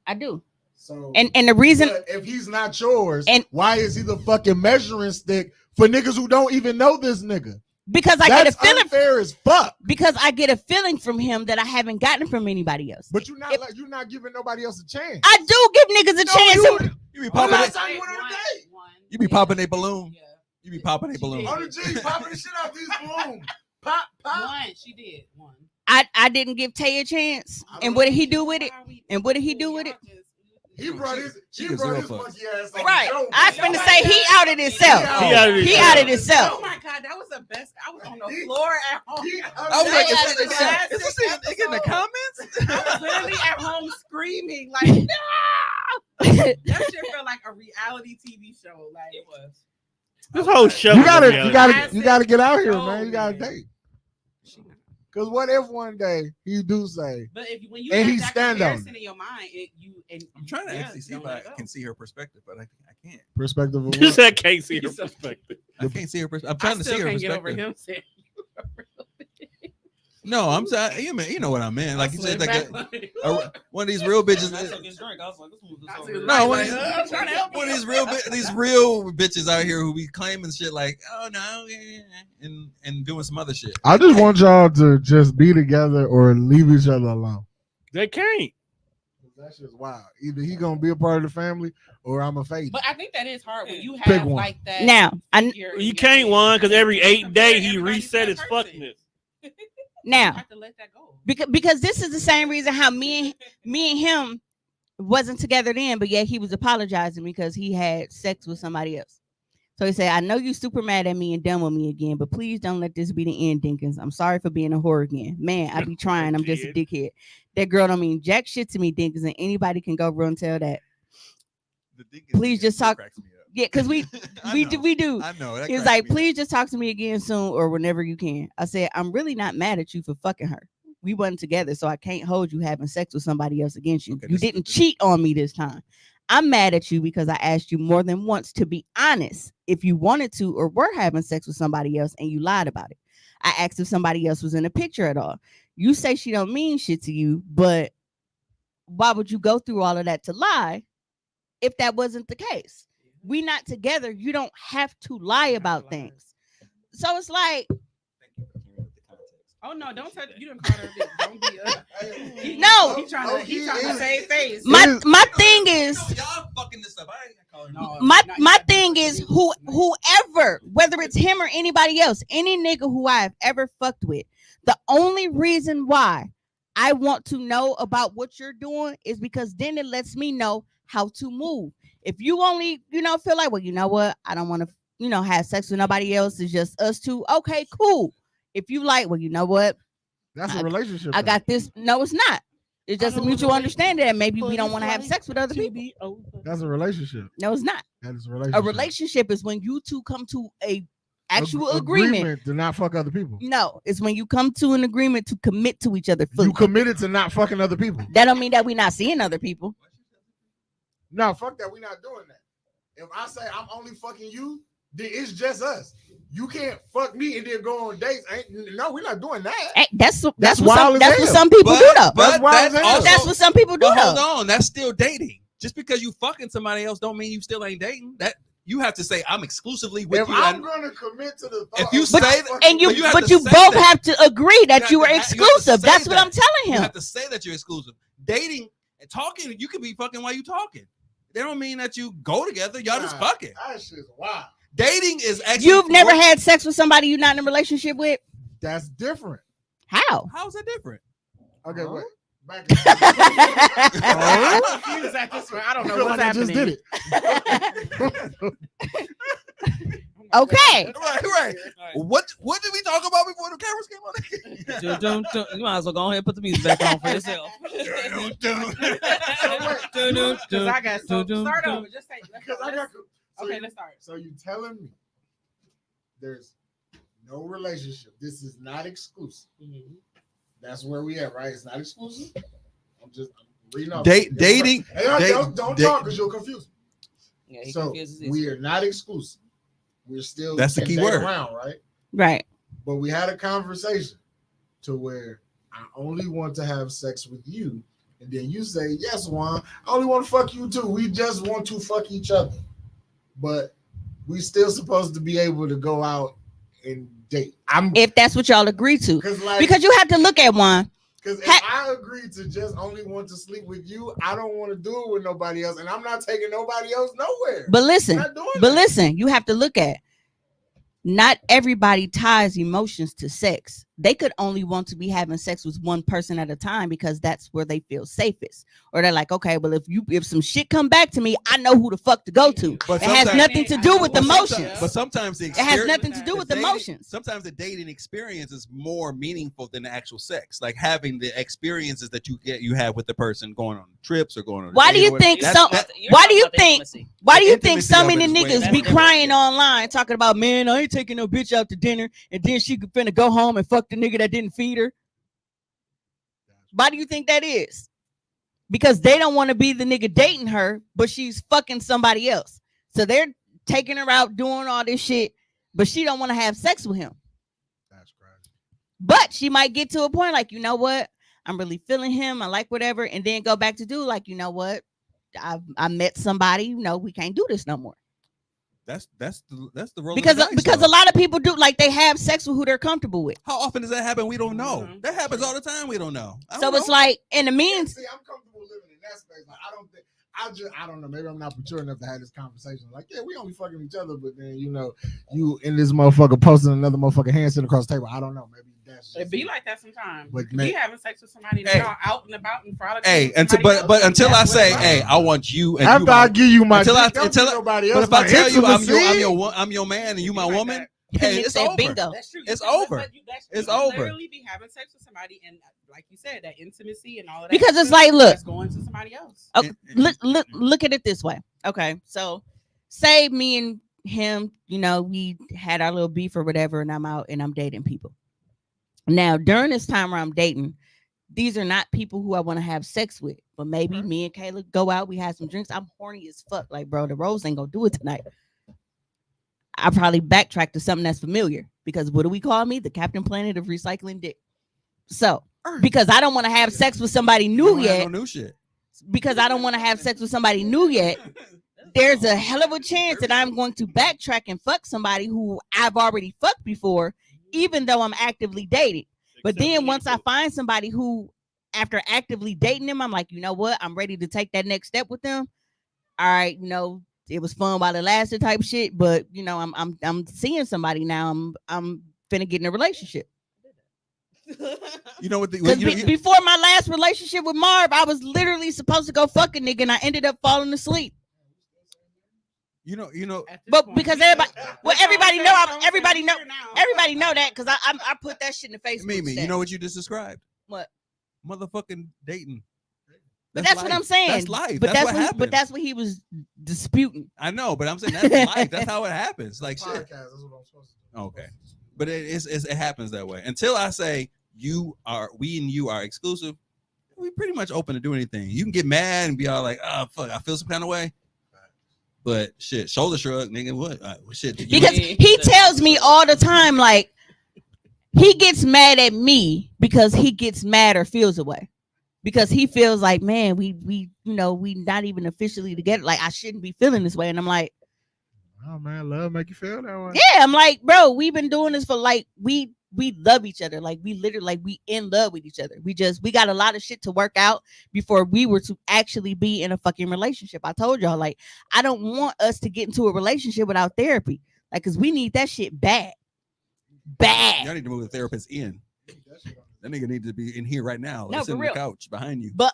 Speaker 3: I do.
Speaker 4: So
Speaker 3: and the reason,
Speaker 4: if he's not yours, and why is he the fucking measuring stick for niggas who don't even know this nigga?
Speaker 3: Because I get a feeling
Speaker 4: unfair as fuck.
Speaker 3: Because I get a feeling from him that I haven't gotten from anybody else.
Speaker 4: But you're not giving nobody else a chance.
Speaker 3: I do give niggas a chance.
Speaker 5: You be popping it. You be popping a balloon. You be popping a balloon.
Speaker 4: On the G, popping the shit out these balloons. Pop.
Speaker 6: One, she did one.
Speaker 3: I didn't give Tay a chance. And what did he do with it? And what did he do with it?
Speaker 4: He brought his monkey ass on
Speaker 3: right.
Speaker 4: the show.
Speaker 3: I was finna say he outed himself. He outed himself.
Speaker 6: Oh my God, that was the best. I was on the floor at home.
Speaker 5: I was like, is this in the comments?
Speaker 6: I was literally at home screaming like, no! That shit felt like a reality TV show. Like it was.
Speaker 1: This whole show.
Speaker 4: You gotta get out here, man. You gotta date. Because what if one day he do say,
Speaker 6: but if when you
Speaker 4: and he
Speaker 6: that
Speaker 4: stand on
Speaker 6: in your mind,
Speaker 5: I'm trying to actually see if I can see her perspective, but I can't.
Speaker 4: Perspective of
Speaker 1: You
Speaker 4: what?
Speaker 1: said can't see her perspective.
Speaker 5: I can't see her perspective. I'm trying to see her
Speaker 6: can't get over
Speaker 5: perspective.
Speaker 6: him saying
Speaker 5: No, I'm sorry. You know what I meant. Like you said, like one of these real bitches. No, one of these real bitches out here who be claiming shit like, oh no, and doing some other shit.
Speaker 4: I just want y'all to just be together or leave each other alone.
Speaker 1: They can't.
Speaker 4: That shit's wild. Either he gonna be a part of the family or I'm a fade.
Speaker 6: But I think that is hard when you
Speaker 4: Pick
Speaker 6: have
Speaker 4: one.
Speaker 6: like that.
Speaker 3: Now,
Speaker 1: You can't one because every 8th day he reset his fuckness.
Speaker 3: Now,
Speaker 6: have to let that go.
Speaker 3: because this is the same reason how me and him wasn't together then, but yet he was apologizing because he had sex with somebody else. So he said, I know you super mad at me and done with me again, but please don't let this be the end, Dinkins. I'm sorry for being a whore again. Man, I be trying. I'm just a dickhead. That girl don't mean jack shit to me, Dinkins, and anybody can go run and tell that. Please just talk. Yeah, because we do.
Speaker 5: I know. That
Speaker 3: He was
Speaker 5: cracks
Speaker 3: like,
Speaker 5: me
Speaker 3: please just talk to me again soon or whenever you can. I said, I'm really not mad at you for fucking her. We wasn't together, so I can't hold you having sex with somebody else against you. You didn't cheat on me this time. I'm mad at you because I asked you more than once to be honest if you wanted to or were having sex with somebody else and you lied about it. I asked if somebody else was in the picture at all. You say she don't mean shit to you, but why would you go through all of that to lie if that wasn't the case? We not together. You don't have to lie about things. So it's like,
Speaker 6: Oh no! Don't touch. You didn't call her. Don't be.
Speaker 3: No.
Speaker 6: He trying to save face.
Speaker 3: My thing is,
Speaker 5: y'all fucking this up. I ain't calling
Speaker 3: my thing is whoever, whether it's him or anybody else, any nigga who I've ever fucked with, the only reason why I want to know about what you're doing is because then it lets me know how to move. If you only, feel like, well, you know what, I don't want to, have sex with nobody else, it's just us two. Okay, cool. If you like, well, you know what,
Speaker 4: that's a relationship.
Speaker 3: I got this. No, it's not. It's just a mutual understanding that maybe we don't want to have sex with other people.
Speaker 4: That's a relationship.
Speaker 3: No, it's not.
Speaker 4: That is a relationship.
Speaker 3: A relationship is when you two come to a actual agreement
Speaker 4: to not fuck other people.
Speaker 3: No, it's when you come to an agreement to commit to each other fully.
Speaker 4: You committed to not fucking other people.
Speaker 3: That don't mean that we're not seeing other people.
Speaker 4: No, fuck that. We're not doing that. If I say I'm only fucking you, then it's just us. You can't fuck me and then go on dates. No, we're not doing that.
Speaker 3: Hey, that's what
Speaker 4: wild
Speaker 3: some people do though.
Speaker 5: But
Speaker 3: that's what some people do though.
Speaker 5: Hold on, that's still dating. Just because you fucking somebody else don't mean you still ain't dating. That you have to say I'm exclusively with you.
Speaker 4: I'm gonna commit to the thought.
Speaker 5: If you say that,
Speaker 3: and you both have to agree that you are exclusive. That's what I'm telling him.
Speaker 5: You have to say that you're exclusive. Dating and talking, you can be fucking while you talking. They don't mean that you go together. Y'all just fucking.
Speaker 4: That shit's wild.
Speaker 5: Dating is actually.
Speaker 3: You've never had sex with somebody you're not in a relationship with?
Speaker 4: That's different.
Speaker 3: How?
Speaker 5: How is that different?
Speaker 4: Okay, wait. Back
Speaker 6: I'm confused at this one. I don't know what's happening.
Speaker 4: I just did it.
Speaker 3: Okay.
Speaker 5: Right. What did we talk about before the cameras came on?
Speaker 2: You might as well go ahead and put the music back on for yourself.
Speaker 6: I got start over. Just say. Okay, let's start.
Speaker 4: So you telling me there's no relationship? This is not exclusive. Mm-hmm. That's where we at, right? It's not exclusive. I'm reading off.
Speaker 5: Dating.
Speaker 4: Don't talk because you'll confuse me.
Speaker 2: Yeah,
Speaker 4: so we are not exclusive. We're still
Speaker 5: that's the key word
Speaker 4: around, right?
Speaker 3: Right.
Speaker 4: But we had a conversation to where I only want to have sex with you, and then you say, yes, Juan, I only want to fuck you too. We just want to fuck each other. But we still supposed to be able to go out and date.
Speaker 3: If that's what y'all agree to. Because you have to look at one.
Speaker 4: Because if I agree to just only want to sleep with you, I don't want to do it with nobody else. And I'm not taking nobody else nowhere.
Speaker 3: But listen, you have to look at not everybody ties emotions to sex. They could only want to be having sex with one person at a time because that's where they feel safest. Or they're like, okay, well, if some shit come back to me, I know who the fuck to go to. But it has nothing to do with emotions.
Speaker 5: But sometimes
Speaker 3: it has nothing to do with emotions.
Speaker 5: Sometimes the dating experience is more meaningful than the actual sex. Like having the experiences that you have with the person, going on trips or going on.
Speaker 3: Why do you think some of the niggas be crying online talking about, man, I ain't taking no bitch out to dinner and then she could finna go home and fuck the nigga that didn't feed her? Why do you think that is? Because they don't want to be the nigga dating her, but she's fucking somebody else. So they're taking her out doing all this shit, but she don't want to have sex with him.
Speaker 4: That's crazy.
Speaker 3: But she might get to a point like, you know what? I'm really feeling him. I like whatever. And then go back to do like, you know what? I met somebody, we can't do this no more.
Speaker 5: That's the role
Speaker 3: because a lot of people do, like, they have sex with who they're comfortable with.
Speaker 5: How often does that happen? We don't know. That happens all the time. We don't know.
Speaker 3: It's like in the means.
Speaker 4: See, I'm comfortable living in aspects. Like, I don't know. Maybe I'm not mature enough to have this conversation. Like, yeah, we don't be fucking each other, but then you in this motherfucker posting another motherfucker hand sitting across the table. I don't know. Maybe that's
Speaker 6: it be like that sometimes.
Speaker 4: But
Speaker 6: be having sex with somebody
Speaker 5: Hey.
Speaker 6: y'all out and about and frolic.
Speaker 5: But until I say, hey, I want you, and
Speaker 4: after I give you my
Speaker 5: until I
Speaker 4: dick, don't give nobody else.
Speaker 5: but if I tell you
Speaker 4: intimacy.
Speaker 5: I'm your man and you my woman,
Speaker 3: Nick
Speaker 5: hey, it's
Speaker 3: said
Speaker 5: over.
Speaker 3: bingo.
Speaker 6: That's true.
Speaker 5: It's
Speaker 6: You can-
Speaker 5: over.
Speaker 6: but you- that's true.
Speaker 5: It's
Speaker 6: You
Speaker 5: over.
Speaker 6: Literally be having sex with somebody, and like you said, that intimacy and all of that.
Speaker 3: Because it's
Speaker 6: stuff,
Speaker 3: like, look.
Speaker 6: that's going to somebody else.
Speaker 3: Okay, look at it this way. Okay, so say me and him, we had our little beef or whatever, and I'm out and I'm dating people. Now, during this time where I'm dating, these are not people who I want to have sex with, but maybe me and Kayla go out, we have some drinks. I'm horny as fuck. Like, bro, the Rose ain't gonna do it tonight. I probably backtrack to something that's familiar because what do we call me? The Captain Planet of recycling dick. So, because I don't want to have sex with somebody new yet.
Speaker 5: No new shit.
Speaker 3: Because I don't want to have sex with somebody new yet, there's a hell of a chance that I'm going to backtrack and fuck somebody who I've already fucked before, even though I'm actively dating. But then once I find somebody who, after actively dating them, I'm like, you know what? I'm ready to take that next step with them. All right, it was fun while it lasted type shit, but I'm seeing somebody now. I'm finna get in a relationship.
Speaker 5: You know what?
Speaker 3: Before my last relationship with Marv, I was literally supposed to go fuck a nigga, and I ended up falling asleep.
Speaker 5: You know.
Speaker 3: But because everybody know that because I put that shit in the Facebook.
Speaker 5: Mimi,
Speaker 3: stat.
Speaker 5: you know what you just described?
Speaker 3: What?
Speaker 5: Motherfucking dating.
Speaker 3: But that's what I'm saying.
Speaker 5: That's life.
Speaker 3: But
Speaker 5: that's what happens.
Speaker 3: But that's what he was disputing.
Speaker 5: I know, but I'm saying that's life. That's how it happens. Like shit.
Speaker 4: Podcast, that's what I'm supposed to do.
Speaker 5: Okay, but it happens that way. Until I say we and you are exclusive, we pretty much open to do anything. You can get mad and be all like, "Oh fuck, I feel some kind of way." But shit, shoulder shrug, nigga. What? Shit.
Speaker 3: Because he tells me all the time, like he gets mad at me because he gets mad or feels away. Because he feels like, man, we not even officially together. Like I shouldn't be feeling this way. And I'm like,
Speaker 4: oh man, love make you feel that way.
Speaker 3: Yeah, I'm like, bro, we've been doing this for like we love each other. Like we literally like we in love with each other. We got a lot of shit to work out before we were to actually be in a fucking relationship. I told y'all, like, I don't want us to get into a relationship without therapy. Like, cause we need that shit bad.
Speaker 5: Y'all need to move the therapist in. That nigga need to be in here right now.
Speaker 3: No,
Speaker 5: Sitting
Speaker 3: for
Speaker 5: on
Speaker 3: real.
Speaker 5: the couch behind you.
Speaker 3: But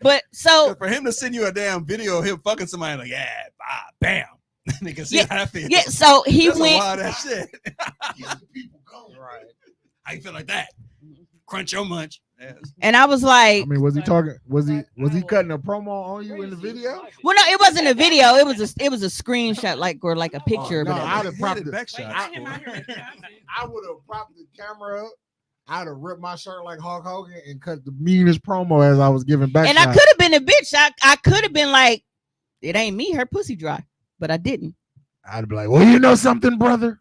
Speaker 3: but so
Speaker 5: for him to send you a damn video of him fucking somebody, like, yeah, bam. Nigga, see how that feels.
Speaker 3: Yeah, so he
Speaker 5: That's
Speaker 3: went.
Speaker 5: Wild that shit. Right. How you feel like that? Crunch your munch. Yes.
Speaker 3: And I was like,
Speaker 4: I mean, was he talking? Was he cutting a promo on you in the video?
Speaker 3: well, no, it wasn't a video. It was a screenshot, like or like a picture of
Speaker 4: No,
Speaker 3: it.
Speaker 4: I'd have propped
Speaker 5: back shot.
Speaker 4: I would have propped the camera up. I'd have ripped my shirt like Hulk Hogan and cut the meanest promo as I was giving back.
Speaker 3: And I could have been a bitch. I could have been like, it ain't me, her pussy dry, but I didn't.
Speaker 4: I'd be like, well, you know something, brother.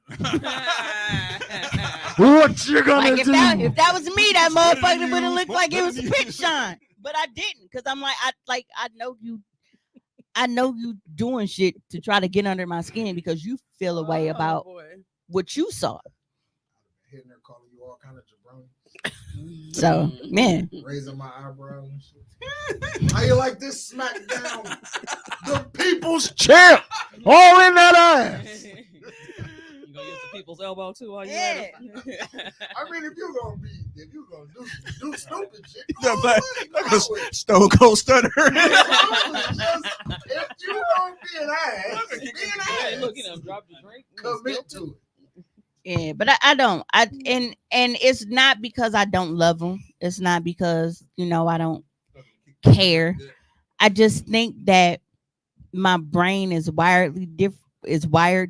Speaker 4: What you gonna
Speaker 3: like,
Speaker 4: do?
Speaker 3: If that was me, that motherfucker would have looked like it was a pick shine. But I didn't, because I'm like, I know you doing shit to try to get under my skin because you feel a way about what you saw.
Speaker 4: Hitting her, calling you all kind of jabroni.
Speaker 3: So, man.
Speaker 4: Raising my eyebrows and shit. How you like this smackdown? The people's champ. All in that ass.
Speaker 2: You gonna use the people's elbow too? While
Speaker 3: yeah.
Speaker 4: I mean, if you're gonna do stupid shit,
Speaker 5: Like a Stone Cold Stunner.
Speaker 4: if you gonna be an ass, be an ass.
Speaker 2: Hey, look, drop the drink.
Speaker 4: Commit to it.
Speaker 3: Yeah, but I don't. And it's not because I don't love them. It's not because I don't care. I just think that my brain is wired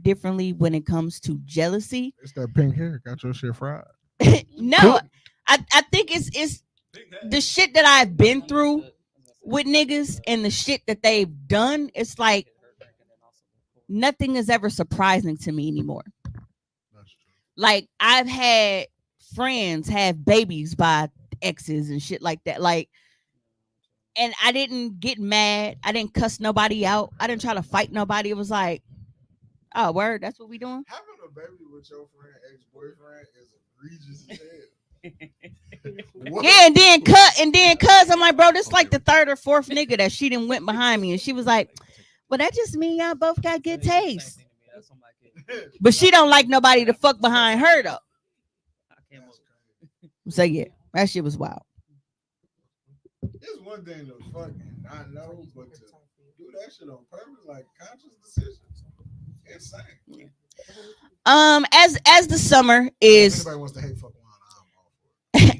Speaker 3: differently when it comes to jealousy.
Speaker 4: It's that pink hair got your shit fried.
Speaker 3: No, I think it's the shit that I've been through with niggas and the shit that they've done. It's like nothing is ever surprising to me anymore. Like I've had friends have babies by exes and shit like that. Like, and I didn't get mad. I didn't cuss nobody out. I didn't try to fight nobody. It was like, oh, word, that's what we doing?
Speaker 4: Having a baby with your friend, ex-boyfriend is egregious as hell.
Speaker 3: Yeah, and then cuz I'm like, bro, this like the third or fourth nigga that she didn't went behind me, and she was like, well, that just mean y'all both got good taste. But she don't like nobody to fuck behind her though. So yeah, that shit was wild.
Speaker 4: It's one thing to fucking not know, but to do that shit on purpose, like conscious decisions, insane.
Speaker 3: As the summer is,
Speaker 4: If anybody wants to hate fuck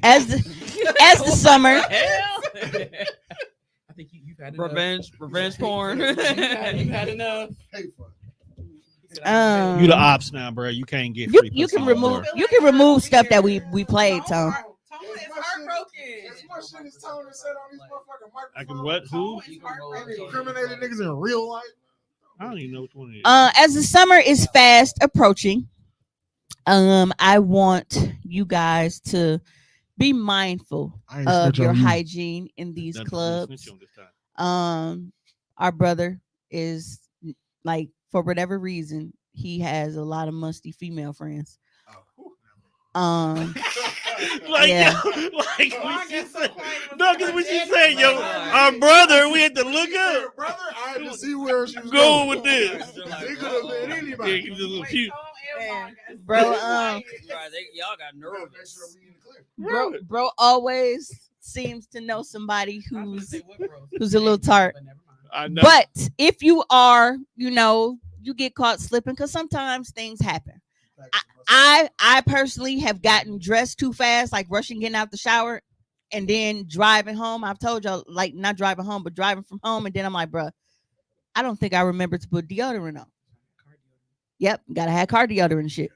Speaker 3: as the summer.
Speaker 6: I think you've had enough.
Speaker 2: Revenge porn.
Speaker 6: You've had enough.
Speaker 4: Hate fuck.
Speaker 1: You the ops now, bro. You can't get free
Speaker 3: You
Speaker 1: pussy
Speaker 3: can
Speaker 1: no more.
Speaker 3: remove stuff that we played, Tom.
Speaker 1: I can what? Who?
Speaker 4: Incriminated niggas in real life.
Speaker 1: I don't even know which one it is.
Speaker 3: As the summer is fast approaching, I want you guys to be mindful of your hygiene in these clubs. Our brother is like, for whatever reason, he has a lot of musty female friends.
Speaker 1: Like,
Speaker 3: yeah.
Speaker 1: like when she said, no, because when she said, yo, our brother, we had to look up.
Speaker 4: Brother, I had to see where she was
Speaker 1: going with this.
Speaker 4: It could have been anybody.
Speaker 3: Bro,
Speaker 2: y'all got nervous.
Speaker 3: bro always seems to know somebody who's a little tart.
Speaker 1: I know.
Speaker 3: But if you are, you get caught slipping, because sometimes things happen. I personally have gotten dressed too fast, like rushing getting out the shower and then driving home. I've told y'all, like, not driving home, but driving from home, and then I'm like, bruh, I don't think I remember to put deodorant on. Yep, gotta have car deodorant and shit.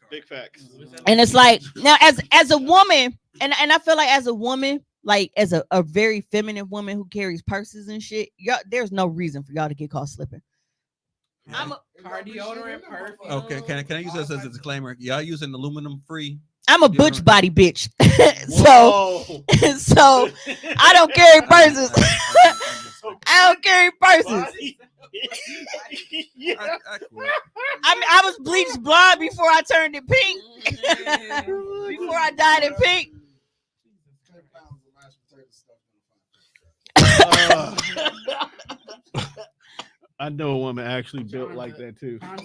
Speaker 1: Big facts.
Speaker 3: And it's like, now as a woman, and I feel like as a woman, like as a very feminine woman who carries purses and shit, there's no reason for y'all to get caught slipping.
Speaker 6: I'm a car deodorant, perfume.
Speaker 5: Okay, can I use this as a disclaimer? Y'all using aluminum free?
Speaker 3: I'm a butch body bitch. so I don't carry purses. I don't carry purses. I was bleached blonde before I turned it pink. Before I dyed it pink.
Speaker 1: I know a woman actually built like that too.
Speaker 4: My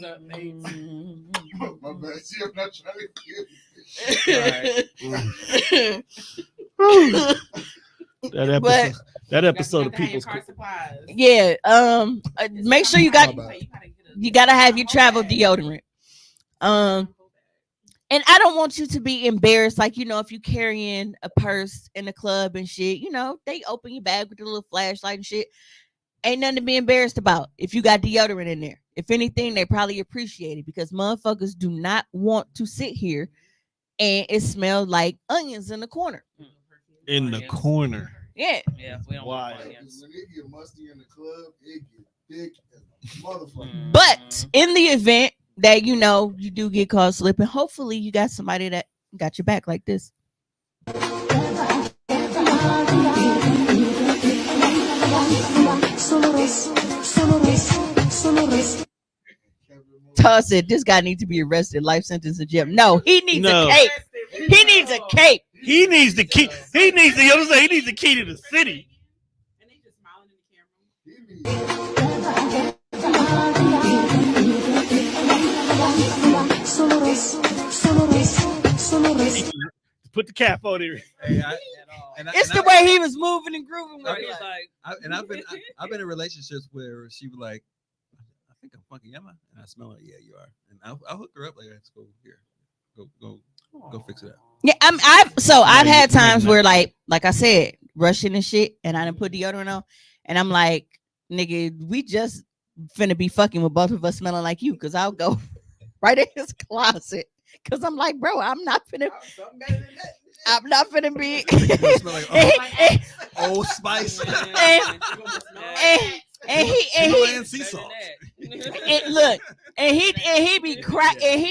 Speaker 4: bad. See, I'm not trying to kill you.
Speaker 1: That episode of People's
Speaker 3: Yeah. Make sure you gotta have your travel deodorant. And I don't want you to be embarrassed, like, if you carrying a purse in the club and shit, they open your bag with a little flashlight and shit. Ain't nothing to be embarrassed about if you got deodorant in there. If anything, they probably appreciate it, because motherfuckers do not want to sit here and it smells like onions in the corner.
Speaker 1: In the corner.
Speaker 3: Yeah.
Speaker 2: Yeah. We don't
Speaker 1: Why?
Speaker 4: When it get musty in the club, it get thick as a motherfucker.
Speaker 3: But in the event that you do get caught slipping, hopefully you got somebody that got your back like this. Todd said this guy needs to be arrested, life sentence in jail. No, he needs a cape. He needs a cape.
Speaker 1: He needs the key. He needs the key to the city. Put the cap on there.
Speaker 3: It's the way he was moving and grooving with it.
Speaker 5: I've been in relationships where she was like, I think I'm fucking Emma, and I smell her. Yeah, you are. And I'll hook her up like, let's go here. Go fix it up.
Speaker 3: Yeah, I've had times where like I said, rushing and shit, and I didn't put deodorant on, and I'm like, nigga, we just finna be fucking with both of us smelling like you, because I'll go right in his closet, because I'm like, bro, I'm not finna be
Speaker 5: Old Spice
Speaker 3: and
Speaker 5: sea salt.
Speaker 3: And look, and he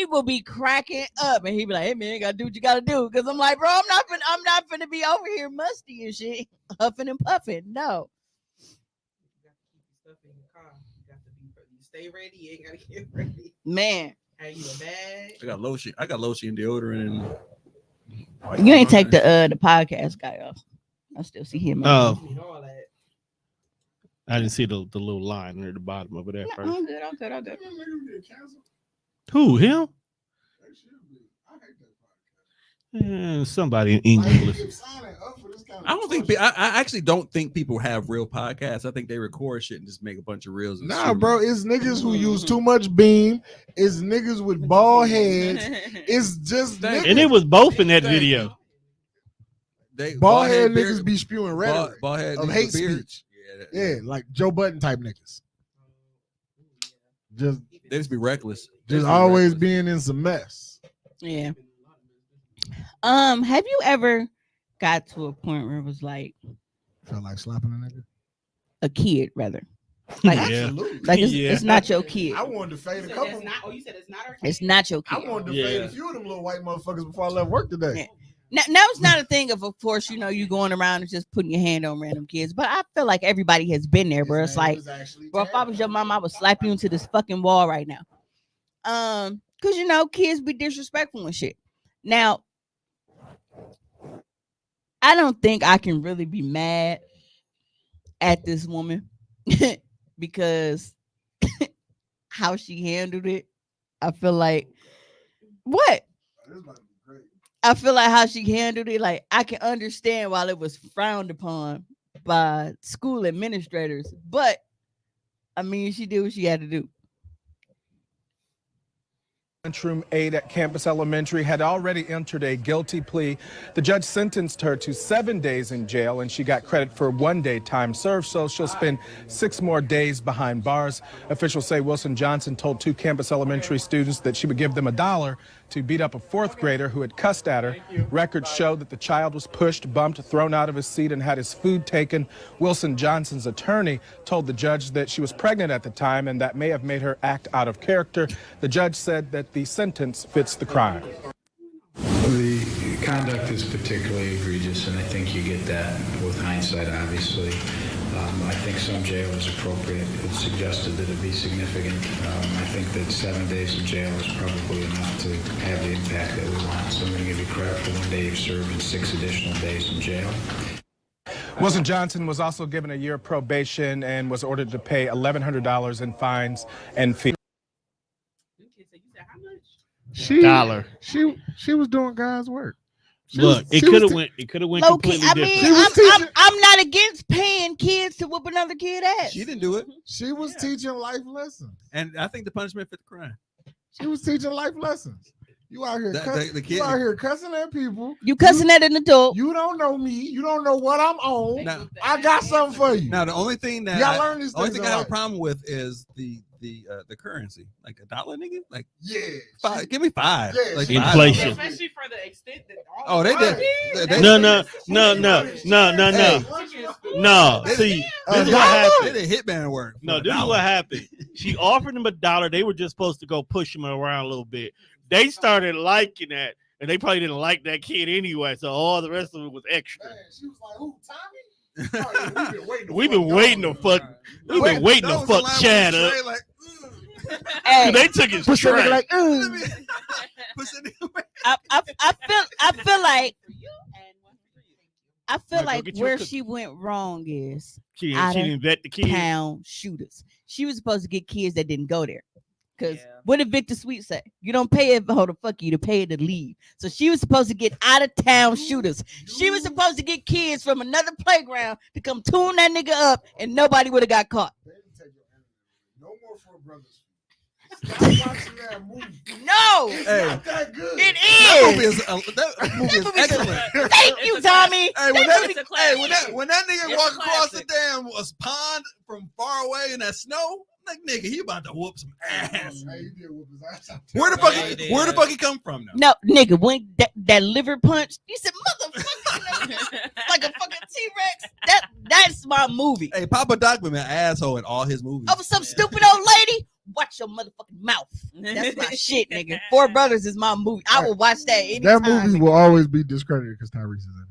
Speaker 3: will be cracking up, and he be like, hey man, you gotta do what you gotta do, because I'm like, bro, I'm not finna be over here musty and shit, huffing and puffing. No.
Speaker 6: Stay ready. You ain't gotta get ready.
Speaker 3: Man.
Speaker 6: Have you a bag?
Speaker 5: I got lotion and deodorant and
Speaker 3: You ain't take the podcast guy off. I still see him.
Speaker 1: Oh, I didn't see the little line near the bottom of it at first.
Speaker 3: I'm good.
Speaker 1: Who, him? Somebody in English.
Speaker 5: I don't think I actually don't think people have real podcasts. I think they record shit and just make a bunch of reels. And
Speaker 4: Nah, bro, it's niggas who use too much beam. It's niggas with bald heads. It's just niggas.
Speaker 1: And it was both in that video.
Speaker 4: Bald head niggas be spewing rhetoric
Speaker 5: bald head
Speaker 4: of hate speech. Yeah, like Joe Budden type niggas. They
Speaker 5: just be reckless.
Speaker 4: Just always being in some mess.
Speaker 3: Yeah. Have you ever got to a point where it was like
Speaker 4: felt like slapping a nigga?
Speaker 3: A kid, rather. Like, like it's not your kid.
Speaker 4: I wanted to fade a couple.
Speaker 6: You said it's not our kid.
Speaker 3: It's not your kid.
Speaker 4: I wanted to fade a few of them little white motherfuckers before I left work today.
Speaker 3: Now it's not a thing of course, you know, you going around and just putting your hand on random kids, but I feel like everybody has been there, bro. It's like, bro, if I was your mom, I would slap you into this fucking wall right now. Because you know, kids be disrespectful and shit. Now, I don't think I can really be mad at this woman because how she handled it. I feel like I feel like how she handled it, like I can understand while it was frowned upon by school administrators, but I mean, she did what she had to do.
Speaker 18: Lunchroom aide at Campus Elementary had already entered a guilty plea. The judge sentenced her to 7 days in jail, and she got credit for 1 day time served, so she'll spend 6 more days behind bars. Officials say Wilson Johnson told 2 Campus Elementary students that she would give them $1 to beat up a 4th grader who had cussed at her. Records show that the child was pushed, bumped, thrown out of his seat, and had his food taken. Wilson Johnson's attorney told the judge that she was pregnant at the time, and that may have made her act out of character. The judge said that the sentence fits the crime.
Speaker 19: The conduct is particularly egregious, and I think you get that with hindsight, obviously. I think some jail is appropriate. It's suggested that it be significant. I think that 7 days in jail is probably enough to have the impact that we want. So I'm going to give you credit for 1 day you've served and 6 additional days in jail.
Speaker 18: Wilson Johnson was also given a year of probation and was ordered to pay $1,100 in fines and fees.
Speaker 4: She was doing God's work.
Speaker 1: Look, it could have went. It could have went completely different.
Speaker 3: I'm not against paying kids to whoop another kid ass.
Speaker 5: She didn't do it.
Speaker 4: She was teaching life lessons,
Speaker 5: and I think the punishment fit the crime.
Speaker 4: She was teaching life lessons. You out here, you out here cussing at people.
Speaker 3: You cussing at an adult.
Speaker 4: You don't know me. You don't know what I'm on. Now, I got something for you.
Speaker 5: Now, the only thing that
Speaker 4: y'all learn this.
Speaker 5: Only thing I have a problem with is the currency, like $1, nigga. Like $5. Give me $5.
Speaker 4: Yeah,
Speaker 5: like
Speaker 1: inflation.
Speaker 6: Especially for the extent that.
Speaker 5: Oh, they did.
Speaker 1: No. See, this is what happened.
Speaker 5: They did hitman work.
Speaker 1: No, this is what happened. She offered them $1. They were just supposed to go push him around a little bit. They started liking that, and they probably didn't like that kid anyway. So all the rest of it was extra.
Speaker 4: Man, she was like, "Who, Tommy?"
Speaker 1: We've been waiting to fuck Chad up.
Speaker 3: Hey,
Speaker 1: they took his straight.
Speaker 3: Like, I feel like where she went wrong is
Speaker 1: she didn't vet the kids.
Speaker 3: Town shooters. She was supposed to get kids that didn't go there. Because what did Victor Sweet say? You don't pay it to fuck you, to pay it to leave. So she was supposed to get out of town shooters. She was supposed to get kids from another playground to come tune that nigga up, and nobody would have got caught.
Speaker 4: No more Four Brothers. Stop watching that movie.
Speaker 3: No,
Speaker 4: it's not that good.
Speaker 3: It is.
Speaker 5: That movie is excellent.
Speaker 3: Thank you, Tommy.
Speaker 5: When that nigga walked across the damn pond from far away in that snow. Like, nigga, he about to whoop some ass. Where the fuck he come from now?
Speaker 3: No, nigga, when that liver punch, he said, motherfucker, like a fucking T-Rex. That's my movie.
Speaker 5: Hey, Papa Doc been an asshole in all his movies.
Speaker 3: Over some stupid old lady. Watch your motherfucking mouth. That's my shit, nigga. Four Brothers is my movie. I will watch that anytime.
Speaker 4: That movie will always be discredited because Tyrese is in it.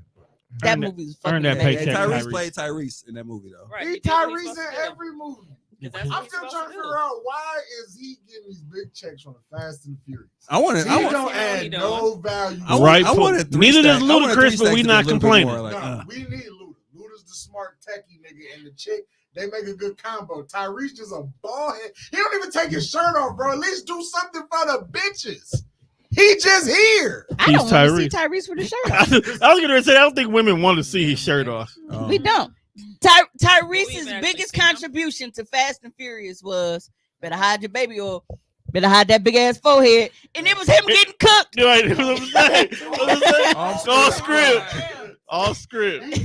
Speaker 3: That movie is fucking
Speaker 1: that paycheck.
Speaker 5: Tyrese played Tyrese in that movie though.
Speaker 4: Right. He Tyrese in every movie. I'm still trying to figure out why is he getting these big checks from the Fast and Furious.
Speaker 5: I want to.
Speaker 4: He don't add no value.
Speaker 1: Right.
Speaker 5: I wanted
Speaker 1: Neither does Ludacris, but we not complaining.
Speaker 4: No, we need Luda. Luda's the smart techie nigga, and the chick. They make a good combo. Tyrese just a ball head. He don't even take his shirt off, bro. At least do something for the bitches. He just here.
Speaker 3: I don't want to see Tyrese with the shirt off.
Speaker 1: I was gonna say I don't think women want to see his shirt off.
Speaker 3: We don't. Tyrese's biggest contribution to Fast and Furious was better hide your baby oil, better hide that big ass forehead, and it was him getting cooked.
Speaker 1: All script. All script.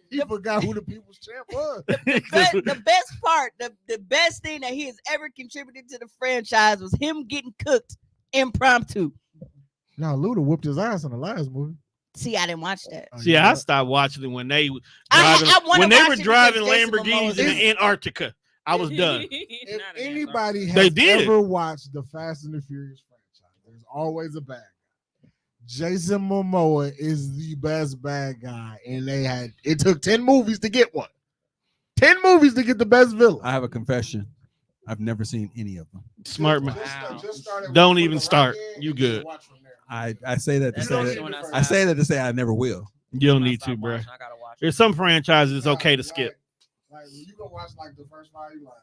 Speaker 4: He forgot who the people's champ was.
Speaker 3: The best part, the best thing that he has ever contributed to the franchise was him getting cooked impromptu.
Speaker 4: Now Luda whooped his ass in the last movie.
Speaker 3: See, I didn't watch that.
Speaker 1: See, I stopped watching it when they were driving Lamborghinis in Antarctica. I was done.
Speaker 4: If anybody has ever watched the Fast and the Furious franchise, there's always a bad guy. Jason Momoa is the best bad guy, and it took 10 movies to get one. 10 movies to get the best villain.
Speaker 5: I have a confession. I've never seen any of them.
Speaker 1: Smart man. Don't even start. You good.
Speaker 5: I say that to say that. I say that to say I never will.
Speaker 1: You don't need to, bro. There's some franchises it's okay to skip.
Speaker 4: Like when you go watch like the first 5, you like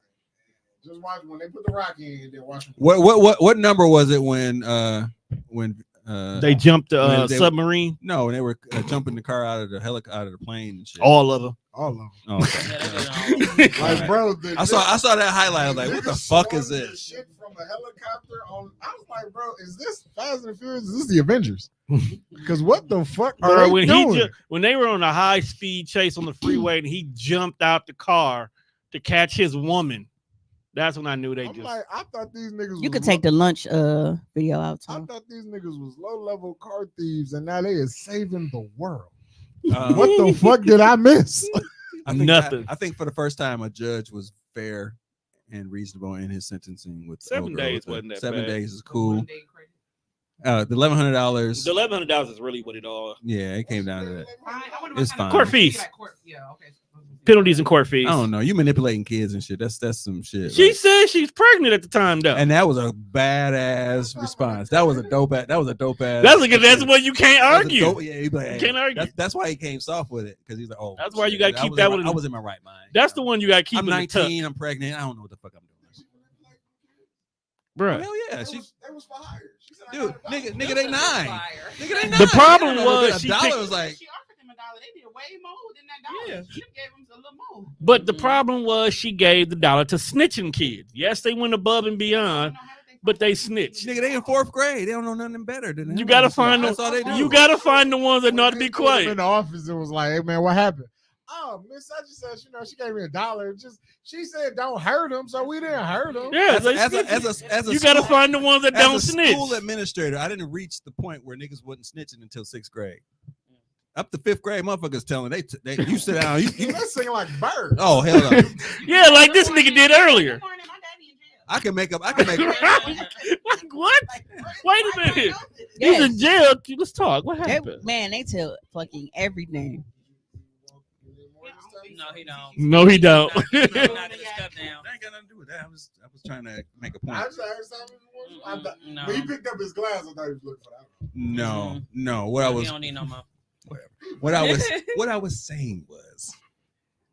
Speaker 4: just watch when they put the rock in, then watch.
Speaker 5: What number was it when
Speaker 1: they jumped the submarine?
Speaker 5: No, when they were jumping the car out of the out of the plane and shit.
Speaker 1: All of them.
Speaker 5: Oh, okay.
Speaker 4: Like, bro,
Speaker 5: I saw that highlight. I was like, what the fuck is this?
Speaker 4: Shit from a helicopter on. I was like, bro, is this Fast and Furious? Is this the Avengers? Because what the fuck are they doing?
Speaker 1: When they were on a high speed chase on the freeway and he jumped out the car to catch his woman, that's when I knew they
Speaker 4: I thought these niggas.
Speaker 3: You could take the lunch video out.
Speaker 4: I thought these niggas was low level car thieves, and now they is saving the world. What the fuck did I miss?
Speaker 1: Nothing.
Speaker 5: I think for the first time, a judge was fair and reasonable in his sentencing. With
Speaker 1: 7 days wasn't that
Speaker 5: 7
Speaker 1: bad.
Speaker 5: days is cool. The $1,100.
Speaker 1: The $1,100 is really what it all.
Speaker 5: Yeah, it came down to that. It's fine.
Speaker 1: Court fees. Penalties and court fees.
Speaker 5: I don't know. You manipulating kids and shit. That's some shit.
Speaker 1: She said she's pregnant at the time, though,
Speaker 5: and that was a badass response. That was a dope ass.
Speaker 1: That's what you can't argue.
Speaker 5: You
Speaker 1: can't argue.
Speaker 5: That's why he came soft with it, because he's like, oh.
Speaker 1: That's why you got to keep that one.
Speaker 5: I was in my right mind.
Speaker 1: That's the one you got to keep.
Speaker 5: I'm 19. I'm pregnant. I don't know what the fuck I'm doing,
Speaker 1: bro.
Speaker 5: Hell yeah, that was for hire. Dude, nigga, they 9. Nigga, they 9.
Speaker 1: The problem was
Speaker 5: $1 was like.
Speaker 6: They did way more than that dollar. She gave him a little more.
Speaker 1: But the problem was she gave the dollar to snitching kids. Yes, they went above and beyond, but they snitched.
Speaker 5: Nigga, they in 4th grade. They don't know nothing better than that.
Speaker 1: You gotta find them. You gotta find the ones that know how to be quiet.
Speaker 4: In the office, it was like, hey man, what happened? Oh, Miss such and such, she gave me $1. She said don't hurt them, so we didn't hurt them.
Speaker 1: Yeah,
Speaker 5: as a
Speaker 1: you gotta find the ones that don't snitch.
Speaker 5: School administrator, I didn't reach the point where niggas wasn't snitching until 6th grade. Up to 5th grade, motherfuckers telling they you sit down. You
Speaker 4: singing like birds.
Speaker 5: Oh hell no.
Speaker 1: Yeah, like this nigga did earlier.
Speaker 5: I can make.
Speaker 1: Like what? Wait a minute. He's in jail. Let's talk. What happened?
Speaker 3: They tell fucking everything.
Speaker 2: No, he don't.
Speaker 1: No, he don't.
Speaker 5: That ain't got nothing to do with that. I was trying to make a point.
Speaker 4: When he picked up his glass, I thought he was looking for that.
Speaker 5: No. What I was.
Speaker 2: He don't need no more.
Speaker 5: What I was saying was,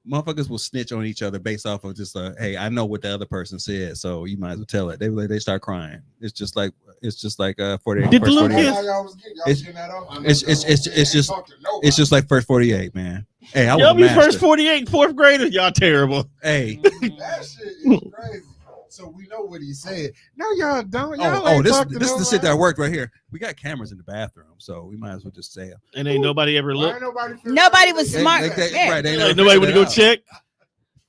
Speaker 5: motherfuckers will snitch on each other based off of just hey, I know what the other person said, so you might as well tell it. They start crying. It's just like 48.
Speaker 1: Did the little
Speaker 5: kids? It's just like first 48, man. Hey,
Speaker 1: y'all be first 48, 4th graders. Y'all terrible.
Speaker 5: Hey,
Speaker 4: that shit is crazy. So we know what he said. No, y'all don't. Y'all
Speaker 5: this is the shit that worked right here. We got cameras in the bathroom, so we might as well just say it.
Speaker 1: And ain't nobody ever looked.
Speaker 3: Nobody was smart.
Speaker 5: Right?
Speaker 1: Nobody would go check.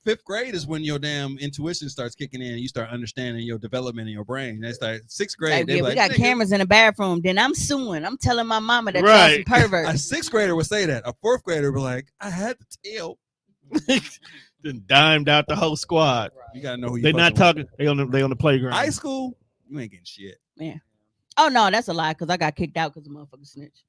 Speaker 5: 5th grade is when your damn intuition starts kicking in. You start understanding your development in your brain. They start 6th grade.
Speaker 3: Like, we got cameras in the bathroom. Then I'm suing. I'm telling my mama that y'all some perverts.
Speaker 5: A 6th grader would say that. A 4th grader would be like, I had to tell.
Speaker 1: Then dimed out the whole squad.
Speaker 5: You gotta know who
Speaker 1: they're not talking. They on the playground.
Speaker 5: High school, you ain't getting shit.
Speaker 3: Yeah. Oh no, that's a lie. Because I got kicked out because the motherfucker snitched.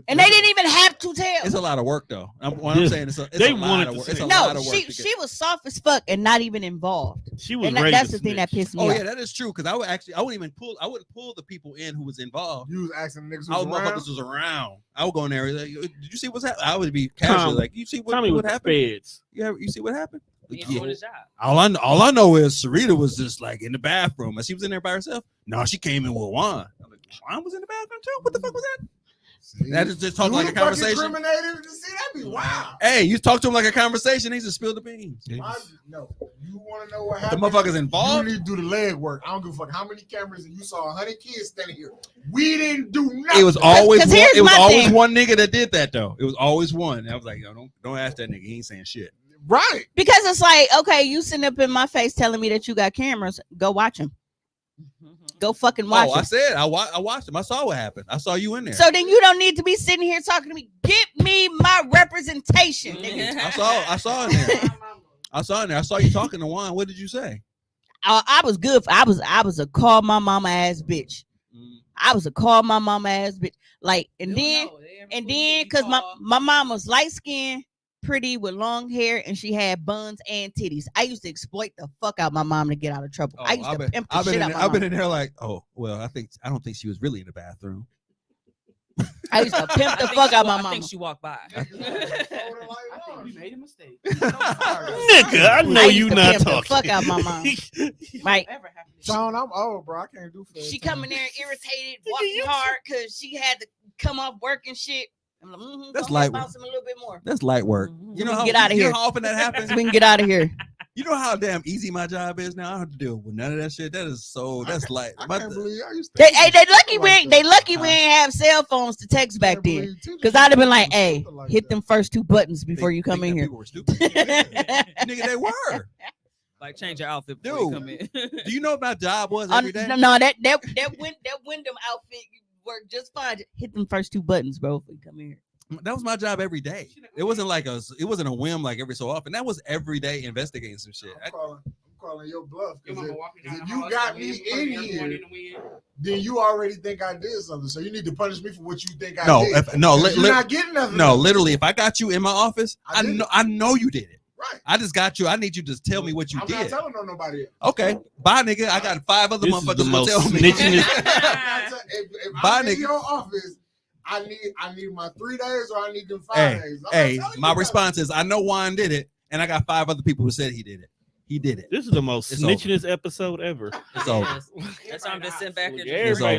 Speaker 3: And they didn't even have to tell.
Speaker 5: It's a lot of work though. What I'm saying is it's
Speaker 1: They
Speaker 5: a lot
Speaker 1: wanted
Speaker 5: of
Speaker 1: to
Speaker 5: work.
Speaker 1: say
Speaker 5: It's a
Speaker 1: it.
Speaker 5: lot
Speaker 3: No,
Speaker 5: of work.
Speaker 3: she was soft as fuck and not even involved.
Speaker 1: She was
Speaker 3: And
Speaker 1: ready
Speaker 3: that's
Speaker 1: to
Speaker 3: the thing that
Speaker 1: snitch.
Speaker 3: pissed me
Speaker 5: Oh
Speaker 3: off.
Speaker 5: yeah, that is true. Because I wouldn't pull the people in who was involved.
Speaker 4: You was asking niggas
Speaker 5: All
Speaker 4: who's
Speaker 5: the
Speaker 4: around.
Speaker 5: motherfuckers was around. I would go in there. Like, did you see what's happening? I would be casual.
Speaker 1: Tommy-
Speaker 5: Like, you see
Speaker 1: Tommy
Speaker 5: what
Speaker 1: was
Speaker 5: happened?
Speaker 1: feds.
Speaker 5: You see what happened?
Speaker 2: He's doing his job.
Speaker 5: All I know is Sarita was just like in the bathroom. And she was in there by herself. No, she came in with Juan. I'm like, Juan was in the bathroom too? What the fuck was that? That is just talking like a conversation.
Speaker 4: Incriminated to see that'd be wild.
Speaker 5: Hey, you talk to him like a conversation. He just spilled the beans.
Speaker 4: No, you want to know what
Speaker 5: The
Speaker 4: happened?
Speaker 5: motherfuckers involved.
Speaker 4: You need to do the leg work. I don't give a fuck how many cameras and you saw 100 kids standing here. We didn't do nothing.
Speaker 5: It was always one,
Speaker 3: here's
Speaker 5: it was
Speaker 3: my
Speaker 5: always
Speaker 3: thing.
Speaker 5: one nigga that did that though. It was always one. And I was like, yo, don't ask that nigga. He ain't saying shit.
Speaker 4: Right.
Speaker 3: Because it's like, okay, you sitting up in my face telling me that you got cameras. Go watch them. Go fucking watch
Speaker 5: Oh,
Speaker 3: them.
Speaker 5: I said I watched him. I saw what happened. I saw you in there.
Speaker 3: So then you don't need to be sitting here talking to me. Get me my representation. nigga.
Speaker 5: I saw in there. I saw in there. I saw you talking to Juan. What did you say?
Speaker 3: I was good. I was a call my mama ass bitch. I was a call my mama ass bitch. Like and then because my mom was light skinned, pretty with long hair, and she had buns and titties. I used to exploit the fuck out my mom to get out of trouble. I used to pimp the shit out my
Speaker 5: I've been
Speaker 3: mom.
Speaker 5: in there like, oh well, I don't think she was really in the bathroom.
Speaker 3: I used to pimp the fuck out my mama.
Speaker 2: I think she walked by.
Speaker 6: You made a mistake.
Speaker 1: Nigga, I know
Speaker 3: I used
Speaker 1: you
Speaker 3: to
Speaker 1: not
Speaker 3: pimp the
Speaker 1: talking.
Speaker 3: fuck out my mom. Right.
Speaker 4: Sean, I'm old, bro. I can't do fast.
Speaker 3: She come in there irritated, walking hard because she had to come off work and shit. I'm like,
Speaker 5: That's
Speaker 3: go
Speaker 5: light
Speaker 3: ahead, bounce him a little bit more.
Speaker 5: That's light work. You know how
Speaker 3: Get out of
Speaker 5: you
Speaker 3: here.
Speaker 5: know how often that happens?
Speaker 3: So we can get out of here.
Speaker 5: You know how damn easy my job is now. I don't have to deal with none of that shit. That's light.
Speaker 4: I can't believe I used to.
Speaker 3: They lucky we ain't have cell phones to text back then. Because I'd have been like, hey, hit them first two buttons before you come in here.
Speaker 5: People were stupid. Nigga, they were.
Speaker 2: Like change your outfit before you come in.
Speaker 5: Do you know what my job was every day?
Speaker 3: No, that Wyndham outfit worked just fine. Hit them first two buttons, bro, before you come in here.
Speaker 5: That was my job every day. It wasn't it wasn't a whim like every so often. That was every day investigating some shit.
Speaker 4: I'm calling your bluff because if you got me in here, then you already think I did something. So you need to punish me for what you think I did. You're not getting nothing.
Speaker 5: No, literally, if I got you in my office, I know you did it.
Speaker 4: Right.
Speaker 5: I just got you. I need you to tell me what you
Speaker 4: I'm
Speaker 5: did.
Speaker 4: not telling on nobody else.
Speaker 5: Okay, bye, nigga. I got 5 other
Speaker 1: This is
Speaker 5: motherfuckers
Speaker 1: the
Speaker 5: to
Speaker 1: most
Speaker 5: tell me.
Speaker 4: If
Speaker 5: Bye,
Speaker 4: I'm in
Speaker 5: nigga.
Speaker 4: your office, I need my 3 days or I need them 5 days.
Speaker 5: Hey, my response is I know Juan did it, and I got 5 other people who said he did it. He did it.
Speaker 1: This is the most
Speaker 5: It's
Speaker 1: snitchingest episode ever.
Speaker 5: It's over.
Speaker 2: That's why I'm just sitting back and
Speaker 5: It's over.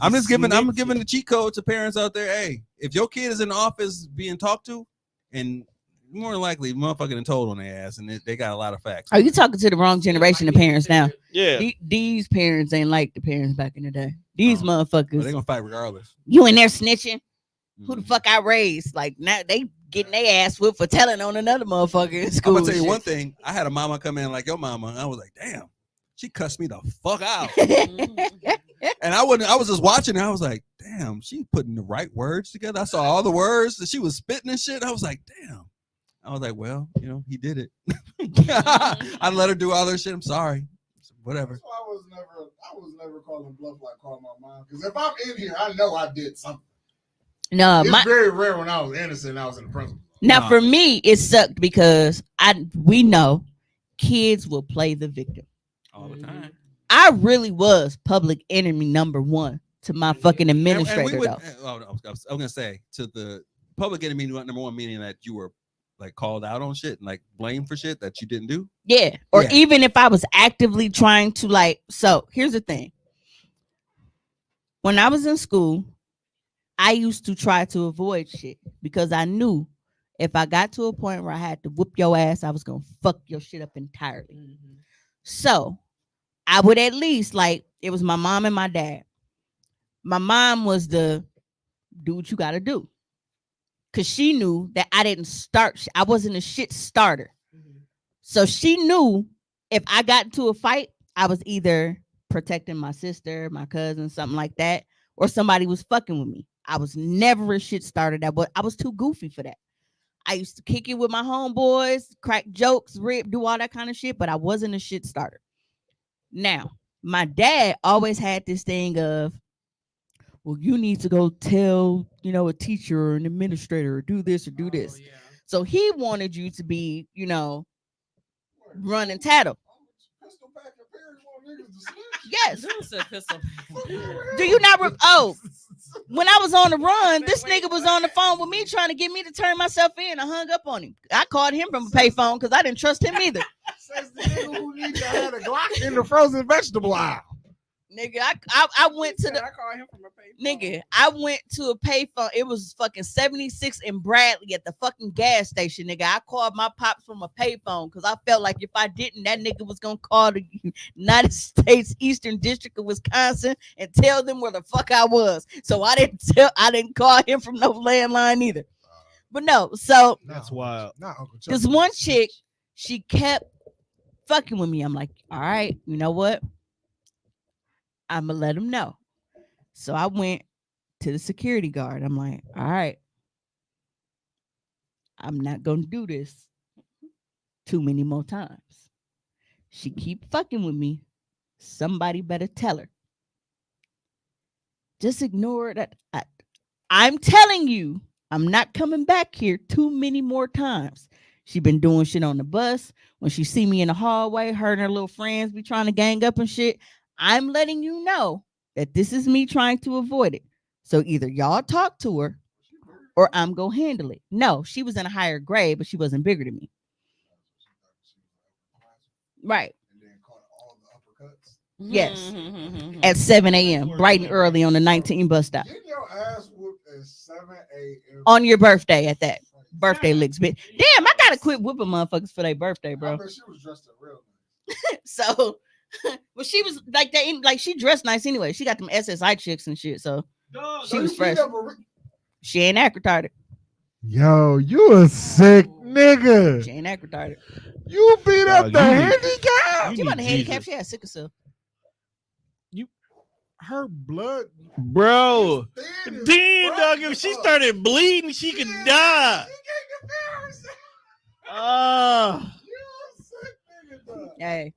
Speaker 5: I'm just giving. I'm giving the cheat code to parents out there. Hey, if your kid is in the office being talked to, and more than likely, motherfucking and told on their ass, and they got a lot of facts.
Speaker 3: Are you talking to the wrong generation of parents now?
Speaker 1: Yeah.
Speaker 3: These parents ain't like the parents back in the day. These motherfuckers.
Speaker 5: But they gonna fight regardless.
Speaker 3: You in there snitching? Who the fuck I raised? Like now they getting their ass whipped for telling on another motherfucker in school.
Speaker 5: I'm gonna tell you
Speaker 3: and
Speaker 5: one
Speaker 3: shit.
Speaker 5: thing. I had a mama come in like your mama. And I was like, damn, she cussed me the fuck out. And I was just watching her. I was like, damn, she putting the right words together. I saw all the words that she was spitting and shit. I was like, damn. I was like, well, he did it. I let her do all her shit. I'm sorry. Whatever.
Speaker 4: That's why I was never calling bluff like calling my mom. Because if I'm in here, I know I did something.
Speaker 3: No,
Speaker 4: It's very rare when I was innocent and I was in the principal.
Speaker 3: Now for me, it sucked because we know kids will play the victim.
Speaker 5: All the time.
Speaker 3: I really was public enemy number 1 to my fucking
Speaker 5: And
Speaker 3: administrator
Speaker 5: we would,
Speaker 3: though.
Speaker 5: I was gonna say to the public enemy number 1, meaning that you were like called out on shit and like blamed for shit that you didn't do.
Speaker 3: Yeah. Or
Speaker 5: Yeah.
Speaker 3: even if I was actively trying to so here's the thing. When I was in school, I used to try to avoid shit because I knew if I got to a point where I had to whoop your ass, I was going to fuck your shit up entirely.
Speaker 6: Mm-hmm.
Speaker 3: So I would at least it was my mom and my dad. My mom was the do what you got to do. Because she knew that I didn't start. I wasn't a shit starter. So she knew if I got into a fight, I was either protecting my sister, my cousin, something like that, or somebody was fucking with me. I was never a shit starter. I was too goofy for that. I used to kick it with my homeboys, crack jokes, do all that kind of shit, but I wasn't a shit starter. Now, my dad always had this thing of, well, you need to go tell, a teacher or an administrator or do this or do this. Yeah. So he wanted you to be, run and tattle. Yes. Do you not? When I was on the run, this nigga was on the phone with me trying to get me to turn myself in. I hung up on him. I called him from a payphone because I didn't trust him either.
Speaker 4: Says the nigga who need to have a Glock in the frozen vegetable aisle.
Speaker 3: Nigga, I went to the.
Speaker 6: I called him from a payphone.
Speaker 3: Nigga, I went to a payphone. It was fucking 76 in Bradley at the fucking gas station. Nigga, I called my pops from a payphone because I felt like if I didn't, that nigga was gonna call the United States Eastern District of Wisconsin and tell them where the fuck I was. So I didn't call him from no landline either. But no, so
Speaker 1: that's wild.
Speaker 3: This one chick, she kept fucking with me. I'm like, all right, you know what? I'm gonna let him know. So I went to the security guard. I'm like, all right, I'm not gonna do this too many more times. She keep fucking with me. Somebody better tell her. Just ignore that. I'm telling you, I'm not coming back here too many more times. She been doing shit on the bus. When she see me in the hallway, her and her little friends be trying to gang up and shit. I'm letting you know that this is me trying to avoid it. So either y'all talk to her or I'm going to handle it. No, she was in a higher grade, but she wasn't bigger than me. Right. Yes. At 7 a.m. bright and early on the 19 bus stop.
Speaker 4: Getting your ass whooped at 7 a.m.
Speaker 3: On your birthday at that. Birthday licks, bitch. Damn, I got to quit whooping motherfuckers for their birthday, bro.
Speaker 4: I bet she was dressed up real nice.
Speaker 3: So... Well, she was like that. Like she dressed nice anyway. She got them SSI chicks and shit. So she was fresh. She ain't act retarded.
Speaker 4: Yo, you a sick nigga.
Speaker 3: She ain't act retarded.
Speaker 4: You beat up the handicap.
Speaker 3: She wasn't handicapped. She had sickle cell.
Speaker 4: Her blood,
Speaker 1: bro. Damn, dog. If she started bleeding, she could die.
Speaker 3: Hey.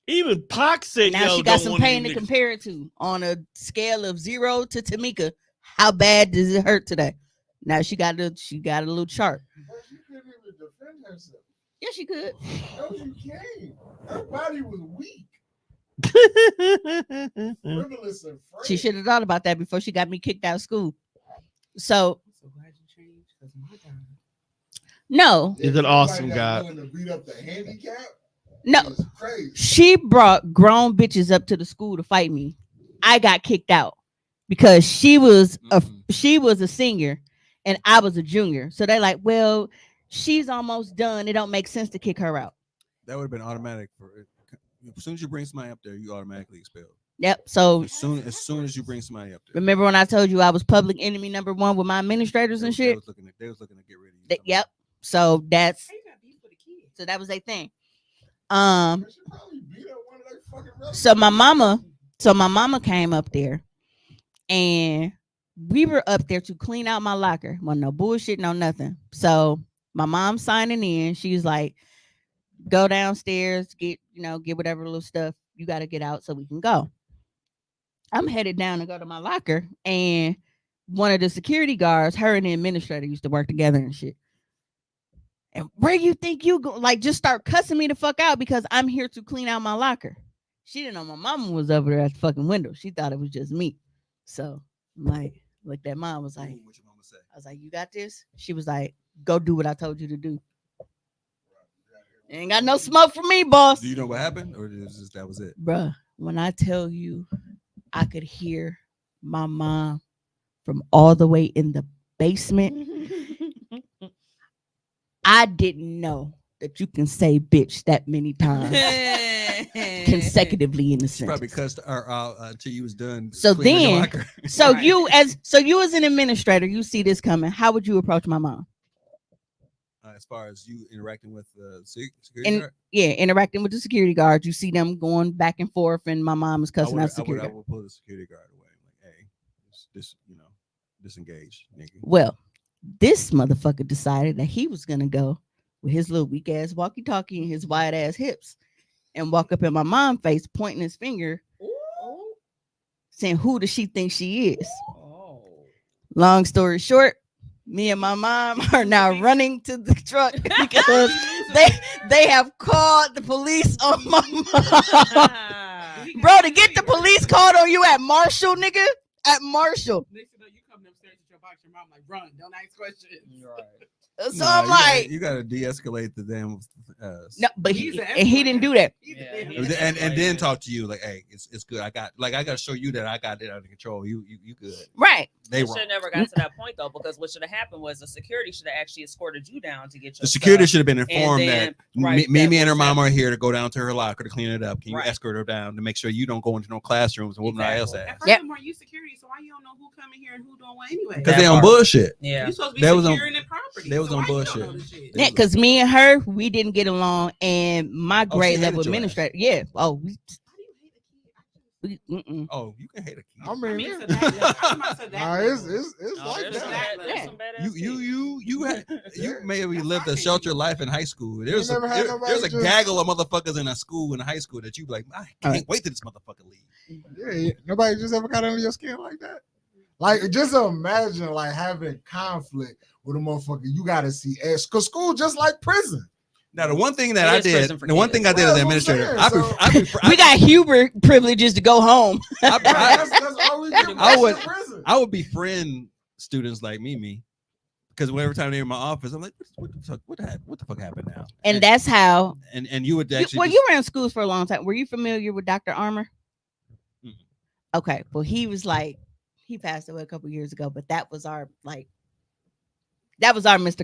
Speaker 1: Even Pac said,
Speaker 3: now she got some pain to compare it to. On a scale of 0 to Tamika, how bad does it hurt today? Now she got a little chart.
Speaker 4: She couldn't even defend herself.
Speaker 3: Yeah, she could.
Speaker 4: No, she can't. Her body was weak. Frivolous and frail.
Speaker 3: She should have thought about that before she got me kicked out of school. So
Speaker 6: glad you changed because my God.
Speaker 3: No.
Speaker 1: He's an awesome guy.
Speaker 4: To beat up the handicap?
Speaker 3: No. She brought grown bitches up to the school to fight me. I got kicked out because she was a senior and I was a junior. So they're like, well, she's almost done. It don't make sense to kick her out.
Speaker 5: That would have been automatic for as soon as you bring somebody up there, you automatically expelled.
Speaker 3: Yep. So
Speaker 5: as soon as you bring somebody up there.
Speaker 3: Remember when I told you I was public enemy number 1 with my administrators and shit?
Speaker 5: They was looking to get rid of you.
Speaker 3: Yep. So that was their thing. So my mama came up there and we were up there to clean out my locker. Wasn't no bullshit, no nothing. So my mom signing in, she's like, go downstairs, get whatever little stuff you got to get out so we can go. I'm headed down to go to my locker, and one of the security guards, her and the administrator used to work together and shit. And where you think you go? Like, just start cussing me the fuck out because I'm here to clean out my locker. She didn't know my mama was over there at the fucking window. She thought it was just me. So, like that mom was like,
Speaker 5: what your mama say?
Speaker 3: I was like, you got this? She was like, go do what I told you to do. Ain't got no smoke for me, boss.
Speaker 5: Do you know what happened, or that was it?
Speaker 3: Bruh, when I tell you, I could hear my mom from all the way in the basement. I didn't know that you can say bitch that many times consecutively in the sentence.
Speaker 5: Probably cussed her out until you was done.
Speaker 3: So then, you as an administrator, you see this coming. How would you approach my mom?
Speaker 5: As far as you interacting with the security guard?
Speaker 3: Yeah, interacting with the security guard. You see them going back and forth, and my mom is cussing out security guard.
Speaker 5: I would pull the security guard away. Like, hey, disengage, nigga.
Speaker 3: Well, this motherfucker decided that he was gonna go with his little weak ass walkie-talkie and his wide ass hips and walk up in my mom's face, pointing his finger saying, who does she think she is? Long story short, me and my mom are now running to the truck because they have called the police on my mom. Bro, to get the police called on you at Marshall, nigga. At Marshall.
Speaker 6: Next thing you come upstairs with your box, your mom like, run, don't ask questions.
Speaker 3: So
Speaker 5: Nah,
Speaker 3: I'm like,
Speaker 5: you gotta de-escalate the damn.
Speaker 3: no, but he didn't do that.
Speaker 5: And then talk to you like, hey, it's good. I gotta show you that I got it under control. You good.
Speaker 3: Right.
Speaker 5: They
Speaker 2: It
Speaker 5: wrong.
Speaker 2: should never got to that point though, because what should have happened was the security should have actually escorted you down to get your
Speaker 5: The security
Speaker 2: stuff.
Speaker 5: should have been
Speaker 2: And
Speaker 5: informed
Speaker 2: then,
Speaker 5: that
Speaker 2: right,
Speaker 5: Mimi
Speaker 2: that
Speaker 5: and her
Speaker 2: was
Speaker 5: mom are
Speaker 2: happening.
Speaker 5: here to go down to her locker to clean it up. Can you
Speaker 2: Right.
Speaker 5: escort her down to make sure you don't go into no classrooms and whoop nobody else
Speaker 6: At
Speaker 5: ass?
Speaker 6: first, weren't you security, so why you don't know who coming here and who doing what anyway?
Speaker 5: Because they on bullshit.
Speaker 2: Yeah.
Speaker 6: You supposed to be
Speaker 5: That was on-
Speaker 6: securing the property.
Speaker 5: They was
Speaker 6: so
Speaker 5: on
Speaker 6: why you don't know
Speaker 5: bullshit.
Speaker 6: this shit?
Speaker 3: Yeah, because me and her, we didn't get along, and my
Speaker 5: Oh, she
Speaker 3: grade
Speaker 5: hated
Speaker 3: level
Speaker 5: your ass.
Speaker 3: administrator. Yeah. Oh, mm-mm.
Speaker 5: Oh, you can hate a kid.
Speaker 4: I mean,
Speaker 6: to that, I'm not to that
Speaker 4: nah,
Speaker 6: level.
Speaker 4: it's
Speaker 2: Oh,
Speaker 4: like
Speaker 2: there's some
Speaker 4: that.
Speaker 2: bad- there's some badass
Speaker 5: You maybe lived a sheltered life in high school. There's
Speaker 4: never had nobody
Speaker 5: there's a
Speaker 4: just-
Speaker 5: gaggle of motherfuckers in a school in high school that you be like, I can't wait till this motherfucker leave.
Speaker 4: Yeah, nobody just ever got under your skin like that. Like, just imagine like having conflict with a motherfucker. You gotta see ass because school just like prison.
Speaker 5: Now the one thing that
Speaker 2: It
Speaker 5: I
Speaker 2: is
Speaker 5: did,
Speaker 2: prison for
Speaker 5: the one
Speaker 2: kids.
Speaker 5: thing I did
Speaker 4: Well,
Speaker 5: as an
Speaker 4: that's what I'm
Speaker 5: administrator,
Speaker 4: saying,
Speaker 3: We got Hubert privileges to go home.
Speaker 4: That's all we get.
Speaker 5: I would
Speaker 4: prison.
Speaker 5: I would befriend students like Mimi because whenever time they're in my office, I'm like, what the fuck happened now?
Speaker 3: And that's how.
Speaker 5: And you would actually
Speaker 3: Well,
Speaker 5: just-
Speaker 3: you were in schools for a long time. Were you familiar with Dr. Armour? Okay. Well, he was like, he passed away a couple years ago, but that was our Mr.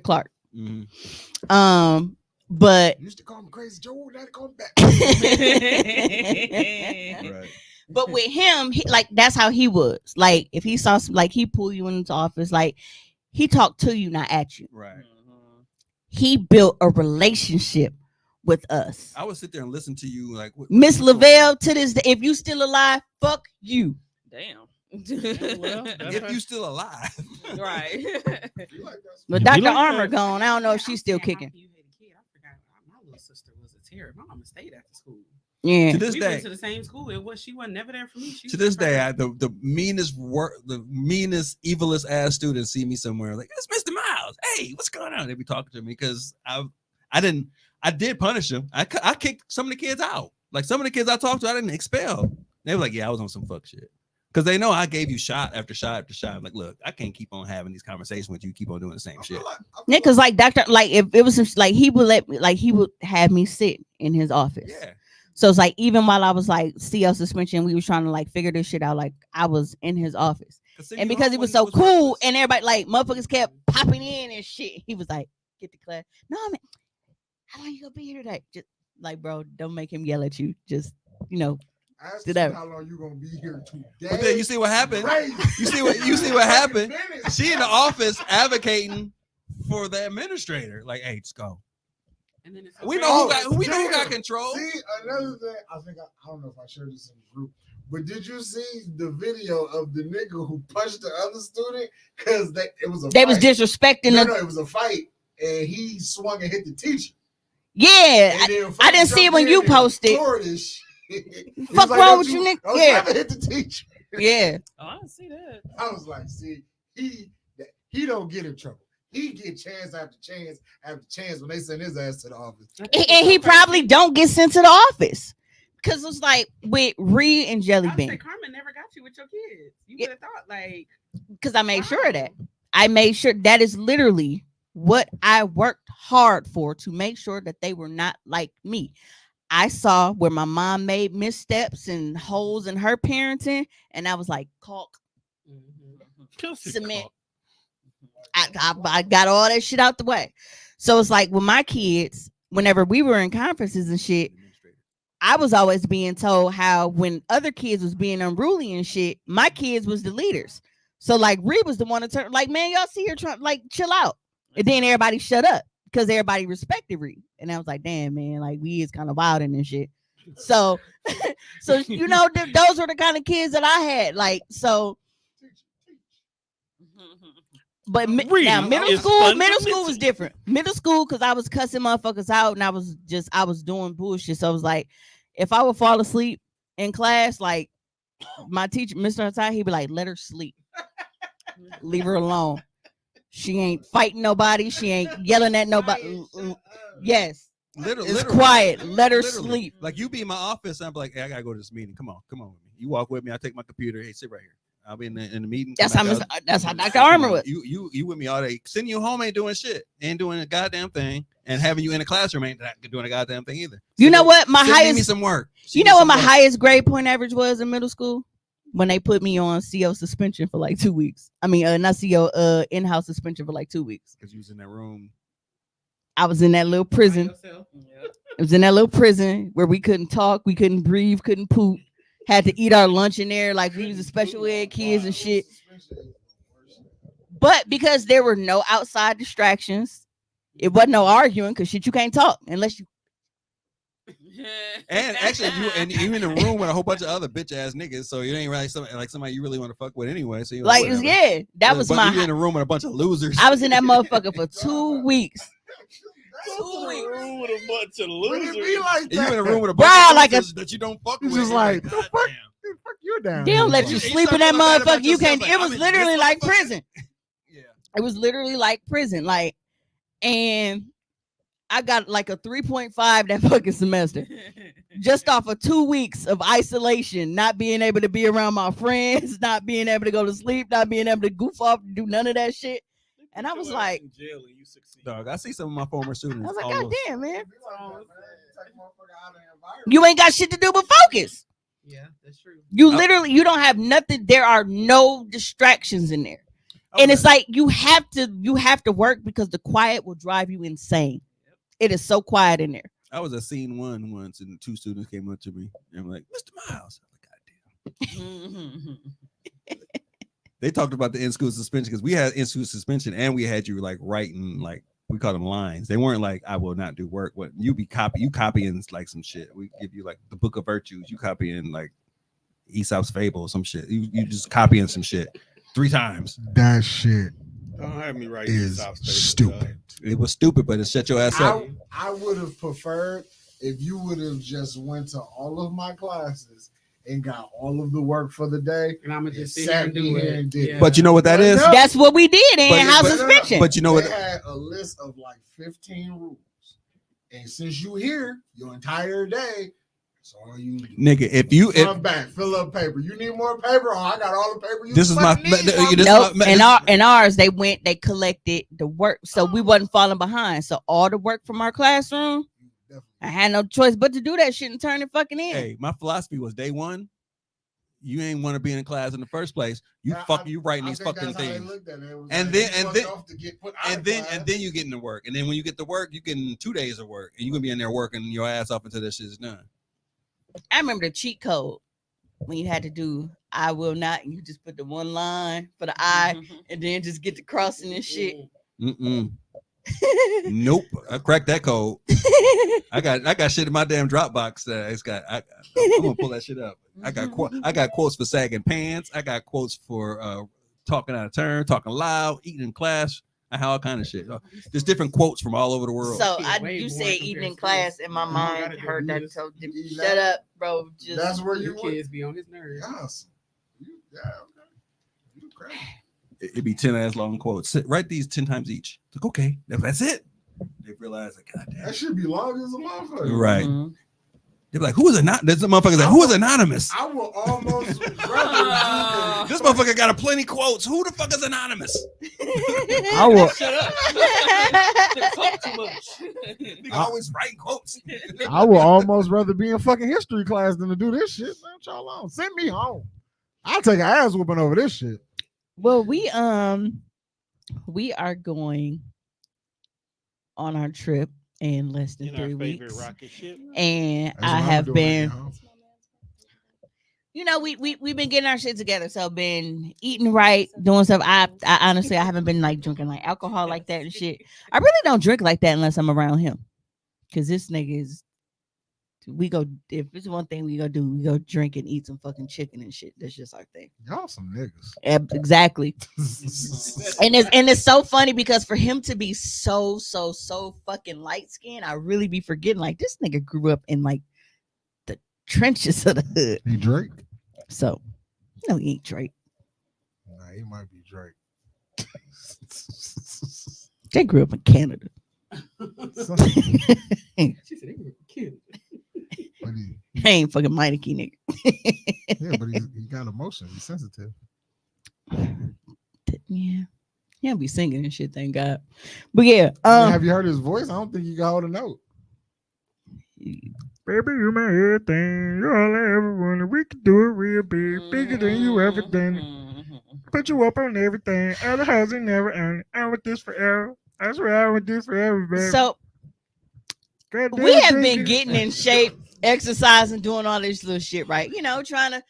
Speaker 3: Clark.
Speaker 5: Mhm.
Speaker 3: But
Speaker 4: used to call him Crazy Joe. Now they call him back.
Speaker 5: Right.
Speaker 3: But with him, like that's how he was. Like if he saw like he pull you into office, like he talked to you, not at you.
Speaker 5: Right.
Speaker 3: He built a relationship with us.
Speaker 5: I would sit there and listen to you like
Speaker 3: Miss Lavelle, to this day, if you still alive, fuck you.
Speaker 2: Damn.
Speaker 5: if you still alive.
Speaker 2: Right.
Speaker 3: But Dr. Armour gone. I don't know if she's still kicking.
Speaker 6: My little sister was a terror. My mama stayed after school.
Speaker 3: Yeah.
Speaker 5: To this
Speaker 6: we
Speaker 5: day,
Speaker 6: went to the same school. She wasn't never there for me. She
Speaker 5: to
Speaker 6: was
Speaker 5: this
Speaker 6: there
Speaker 5: day,
Speaker 6: for her.
Speaker 5: the meanest, evilest ass students see me somewhere like, it's Mr. Miles. Hey, what's going on? They be talking to me because I did punish them. I kicked some of the kids out. Like some of the kids I talked to, I didn't expel. They were like, yeah, I was on some fuck shit. Because they know I gave you shot after shot after shot. I'm like, look, I can't keep on having these conversations with you. Keep on doing the same shit.
Speaker 3: Yeah, because like Dr. like if it was some, like he would let me, like he would have me sit in his office.
Speaker 5: Yeah.
Speaker 3: So it's like even while I was like CL suspension, we was trying to like figure this shit out. Like I was in his office. And because he was so cool and everybody like motherfuckers kept popping in and shit, he was like, get the class. No, man, how long you gonna be here today? Just like, bro, don't make him yell at you. Just, you know,
Speaker 4: Ask
Speaker 3: do
Speaker 4: him
Speaker 3: that.
Speaker 4: how long you gonna be here today.
Speaker 5: But then you see what happened.
Speaker 4: Crazy.
Speaker 5: You see what happened. She in the office advocating for the administrator. Like, hey, just go.
Speaker 6: And then it's
Speaker 5: We know who got control.
Speaker 4: See, another thing, I think I don't know if I shared this in the group, but did you see the video of the nigga who punched the other student? Because it was a
Speaker 3: They
Speaker 4: fight.
Speaker 3: was disrespecting
Speaker 4: No,
Speaker 3: the-
Speaker 4: it was a fight, and he swung and hit the teacher.
Speaker 3: Yeah,
Speaker 4: And then
Speaker 3: I didn't see it when you posted. Fuck wrong with you, nigga? Yeah.
Speaker 4: I hit the teacher.
Speaker 3: Yeah.
Speaker 2: Oh, I didn't see that.
Speaker 4: I was like, see, he don't get in trouble. He get chance after chance after chance when they send his ass to the office.
Speaker 3: And he probably don't get sent to the office. Because it's like with Reed and Jelly
Speaker 6: I
Speaker 3: Bean.
Speaker 6: said Carmen never got you with your kids. You would have thought like
Speaker 3: Because I made sure of that. I made sure that is literally what I worked hard for, to make sure that they were not like me. I saw where my mom made missteps and holes in her parenting, and I was like, caulk, cement. I got all that shit out the way. So it's like with my kids, whenever we were in conferences and shit, I was always being told how when other kids was being unruly and shit, my kids was the leaders. So like Reed was the one to turn like, man, y'all see her trying like chill out. And then everybody shut up because everybody respected Reed. And I was like, damn, man, like we is kind of wild in this shit. So so you know, those were the kind of kids that I had. Like, so but now middle school was different. Middle school, because I was cussing motherfuckers out and I was doing bullshit. So I was like, if I would fall asleep in class, like my teacher, Mr. Outside, he'd be like, let her sleep. Leave her alone. She ain't fighting nobody. She ain't yelling at nobody. Yes. It's quiet. Let her sleep.
Speaker 5: Like you be in my office, I'm like, hey, I gotta go to this meeting. Come on with me. You walk with me. I take my computer. Hey, sit right here. I'll be in the meeting.
Speaker 3: That's how Dr. Armour was.
Speaker 5: You with me all day. Sending you home ain't doing shit. Ain't doing a goddamn thing. And having you in the classroom ain't doing a goddamn thing either.
Speaker 3: You know what? My highest.
Speaker 5: Me some work.
Speaker 3: You know what my highest grade point average was in middle school? When they put me on CO suspension for like 2 weeks. I mean, not CO, in-house suspension for like 2 weeks.
Speaker 5: Because you was in that room.
Speaker 3: I was in that little prison. It was in that little prison where we couldn't talk, we couldn't breathe, couldn't poop. Had to eat our lunch in there like we was the special ed kids and shit. But because there were no outside distractions, it wasn't no arguing because shit, you can't talk unless you.
Speaker 5: And actually, you in a room with a whole bunch of other bitch ass niggas, so you ain't really somebody you really want to fuck with anyway. So
Speaker 3: like yeah, that was my.
Speaker 5: You in a room with a bunch of losers.
Speaker 3: I was in that motherfucker for 2 weeks.
Speaker 1: 2 weeks. Room with a bunch of losers.
Speaker 4: Be like
Speaker 5: you in a room with a bunch of losers that you don't fuck with.
Speaker 4: Just like the fuck you down.
Speaker 3: They don't let you sleep in that motherfucker. You can't. It was literally like prison. Yeah, it was literally like prison. Like, and I got like a 3.5 that fucking semester, just off of 2 weeks of isolation, not being able to be around my friends, not being able to go to sleep, not being able to goof off, do none of that shit. And I was like,
Speaker 5: dog, I see some of my former students.
Speaker 3: I was like, God damn, man. You ain't got shit to do but focus.
Speaker 6: Yeah, that's true.
Speaker 3: You literally, you don't have nothing. There are no distractions in there. Okay. And it's like you have to work because the quiet will drive you insane. It is so quiet in there.
Speaker 5: I was at scene 1 once, and 2 students came up to me and I'm like, Mr. Miles. I'm like, God damn. They talked about the in-school suspension because we had in-school suspension and we had you like writing, like we call them lines. They weren't like, I will not do work. What you copying like some shit. We give you like the Book of Virtues. You copying like Aesop's Fable or some shit. You just copying some shit 3 times.
Speaker 4: That shit.
Speaker 1: Don't have me right.
Speaker 4: Is stupid.
Speaker 5: It was stupid, but it shut your ass up.
Speaker 4: I would have preferred if you would have just went to all of my classes and got all of the work for the day,
Speaker 6: and I'm gonna just sit here and do it.
Speaker 5: Yeah. But you know what that is?
Speaker 3: That's what we did in house suspension.
Speaker 5: But you know what?
Speaker 4: They had a list of like 15 rules, and since you here your entire day, that's all you do.
Speaker 5: Nigga, if you
Speaker 4: back, fill up paper. You need more paper? Oh, I got all the paper.
Speaker 5: This is my.
Speaker 3: And ours, they collected the work, so we wasn't falling behind. So all the work from our classroom. I had no choice but to do that shit and turn it fucking in.
Speaker 5: Hey, my philosophy was day 1, you ain't want to be in class in the first place. You writing these fucking things, and then you get into work, and then when you get to work, you get in 2 days of work, and you gonna be in there working your ass off until this shit is done.
Speaker 3: I remember the cheat code when you had to do I will not, and you just put the one line for the I, and then just get the crossing and shit.
Speaker 5: Nope, I cracked that code. I got shit in my damn Dropbox. I'm gonna pull that shit up. I got quotes for sagging pants. I got quotes for talking out of turn, talking loud, eating in class. I have all kind of shit. There's different quotes from all over the world.
Speaker 3: So you said eating in class, and my mind heard that. So shut up, bro. Just
Speaker 4: that's where
Speaker 6: your kids be on his nerves.
Speaker 4: Yes. Yeah. You crazy.
Speaker 5: It'd be 10 ass long quotes. Write these 10 times each. Like, okay, that's it. They realize, like, God damn,
Speaker 4: that should be long as a motherfucker.
Speaker 5: Right. Mm-hmm. They're like, who is anonymous? There's a motherfucker like, who is anonymous?
Speaker 4: I will almost rather
Speaker 5: this motherfucker got a plenty quotes. Who the fuck is anonymous?
Speaker 7: I will.
Speaker 2: Shut up. Talk too much.
Speaker 5: They always writing quotes.
Speaker 4: I will almost rather be in fucking history class than to do this shit. Man, y'all on. Send me home. I'll take an ass whooping over this shit.
Speaker 3: Well, we are going on our trip in less than 3 weeks, and I have been, we've been getting our shit together. So been eating right, doing stuff. I honestly, I haven't been like drinking like alcohol like that and shit. I really don't drink like that unless I'm around him, because this nigga is. If it's one thing we go do, we go drink and eat some fucking chicken and shit. That's just our thing.
Speaker 4: Y'all some niggas.
Speaker 3: Exactly. and it's so funny because for him to be so fucking light skinned, I really be forgetting like this nigga grew up in like the trenches of the hood.
Speaker 4: He Drake?
Speaker 3: So, no, he ain't Drake.
Speaker 4: Nah, he might be Drake.
Speaker 3: They grew up in Canada.
Speaker 6: She said they were cute.
Speaker 4: But
Speaker 3: He ain't fucking Meineke, nigga.
Speaker 4: yeah, but he got emotion. He's sensitive.
Speaker 3: Yeah. He don't be singing and shit, thank God. But yeah.
Speaker 4: I mean, have you heard his voice? I don't think you can hold a note. Baby, you my everything. You're all I ever wanted. We can do it real big, bigger than you ever done it. Put you up on everything. Other housing never earned it. I want this forever. I swear I want this forever, baby.
Speaker 3: So
Speaker 4: God
Speaker 3: we
Speaker 4: damn,
Speaker 3: have
Speaker 4: drinking.
Speaker 3: been getting in shape, exercising, doing all this little shit, right? You know, I'm trying to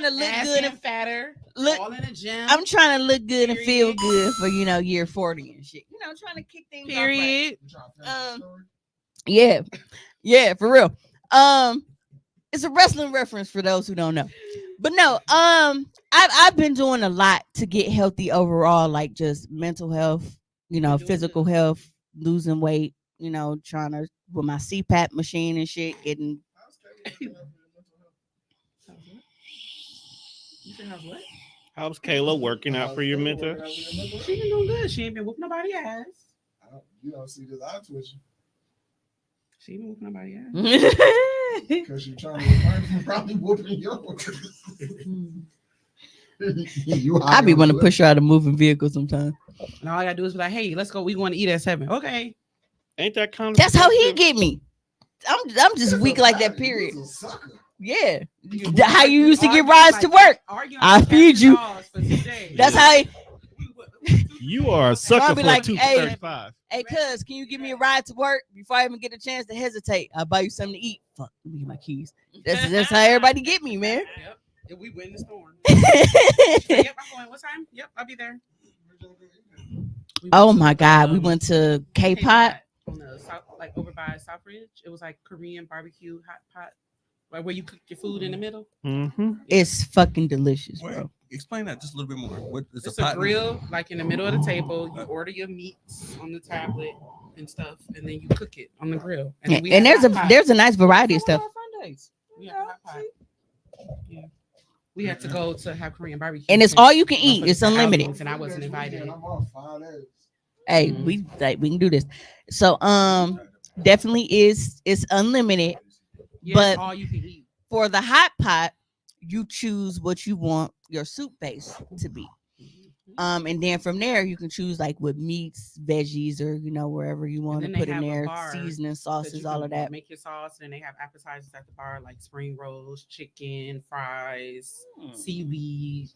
Speaker 3: look
Speaker 6: Ass
Speaker 3: good
Speaker 6: getting
Speaker 3: and
Speaker 6: fatter.
Speaker 3: look.
Speaker 6: All in the gym.
Speaker 3: I'm trying to look good and feel
Speaker 6: Period.
Speaker 3: good for year 40 and shit. You know, trying to kick things
Speaker 6: Period.
Speaker 3: off right. Yeah, for real. It's a wrestling reference for those who don't know. But no, I've been doing a lot to get healthy overall, like just mental health, you know, physical health, losing weight, you know, trying to with my CPAP machine and shit, getting.
Speaker 6: You said how's what?
Speaker 1: How's Kayla working out for your mentor?
Speaker 6: She been doing good. She ain't been whooping nobody ass.
Speaker 4: You don't see this eye twitching.
Speaker 6: She ain't whooping nobody ass.
Speaker 4: Because you're trying to refrain from probably whooping yours.
Speaker 3: I be want to push her out of moving vehicles sometimes.
Speaker 6: And all I gotta do is be like, hey, let's go. We want to eat at 7. Okay.
Speaker 1: Ain't that kind of
Speaker 3: That's how he get me. I'm just weak like that, period. Yeah. How you used to get rides to work. I feed you. That's how
Speaker 1: you are a sucker for
Speaker 3: like,
Speaker 1: 235.
Speaker 3: Hey, cuz, can you give me a ride to work before I even get a chance to hesitate? I'll buy you something to eat. Fuck, let me get my keys. That's how everybody get me, man.
Speaker 6: Yep. If we win the storm. Yep, I'm going. What time? Yep, I'll be there.
Speaker 3: Oh my God, we went to K-Pot.
Speaker 6: On the south, like over by Southridge. It was like Korean barbecue hot pot, like where you cook your food in the middle.
Speaker 1: Mm-hmm.
Speaker 3: It's fucking delicious, bro.
Speaker 5: Explain that just a little bit more. What is
Speaker 6: It's
Speaker 5: a pot?
Speaker 6: a grill, like in the middle of the table. You order your meats on the tablet and stuff, and then you cook it on the grill. And, then we
Speaker 3: And
Speaker 6: have
Speaker 3: there's
Speaker 6: hot pot.
Speaker 3: there's a nice variety of stuff.
Speaker 6: We have hot pot. Yeah. We had to go to have Korean barbecue.
Speaker 3: And it's all you can eat. It's unlimited.
Speaker 6: And I wasn't invited.
Speaker 3: Hey, we can do this. So definitely it's unlimited.
Speaker 6: Yeah,
Speaker 3: but
Speaker 6: it's all you can eat.
Speaker 3: For the hot pot, you choose what you want your soup base to be. And then from there you can choose like with meats, veggies, or you know, wherever you want to put in there, seasoning, sauces, all of that.
Speaker 6: Make your sauce, and they have appetizers at the bar like spring rolls, chicken, fries, seaweed.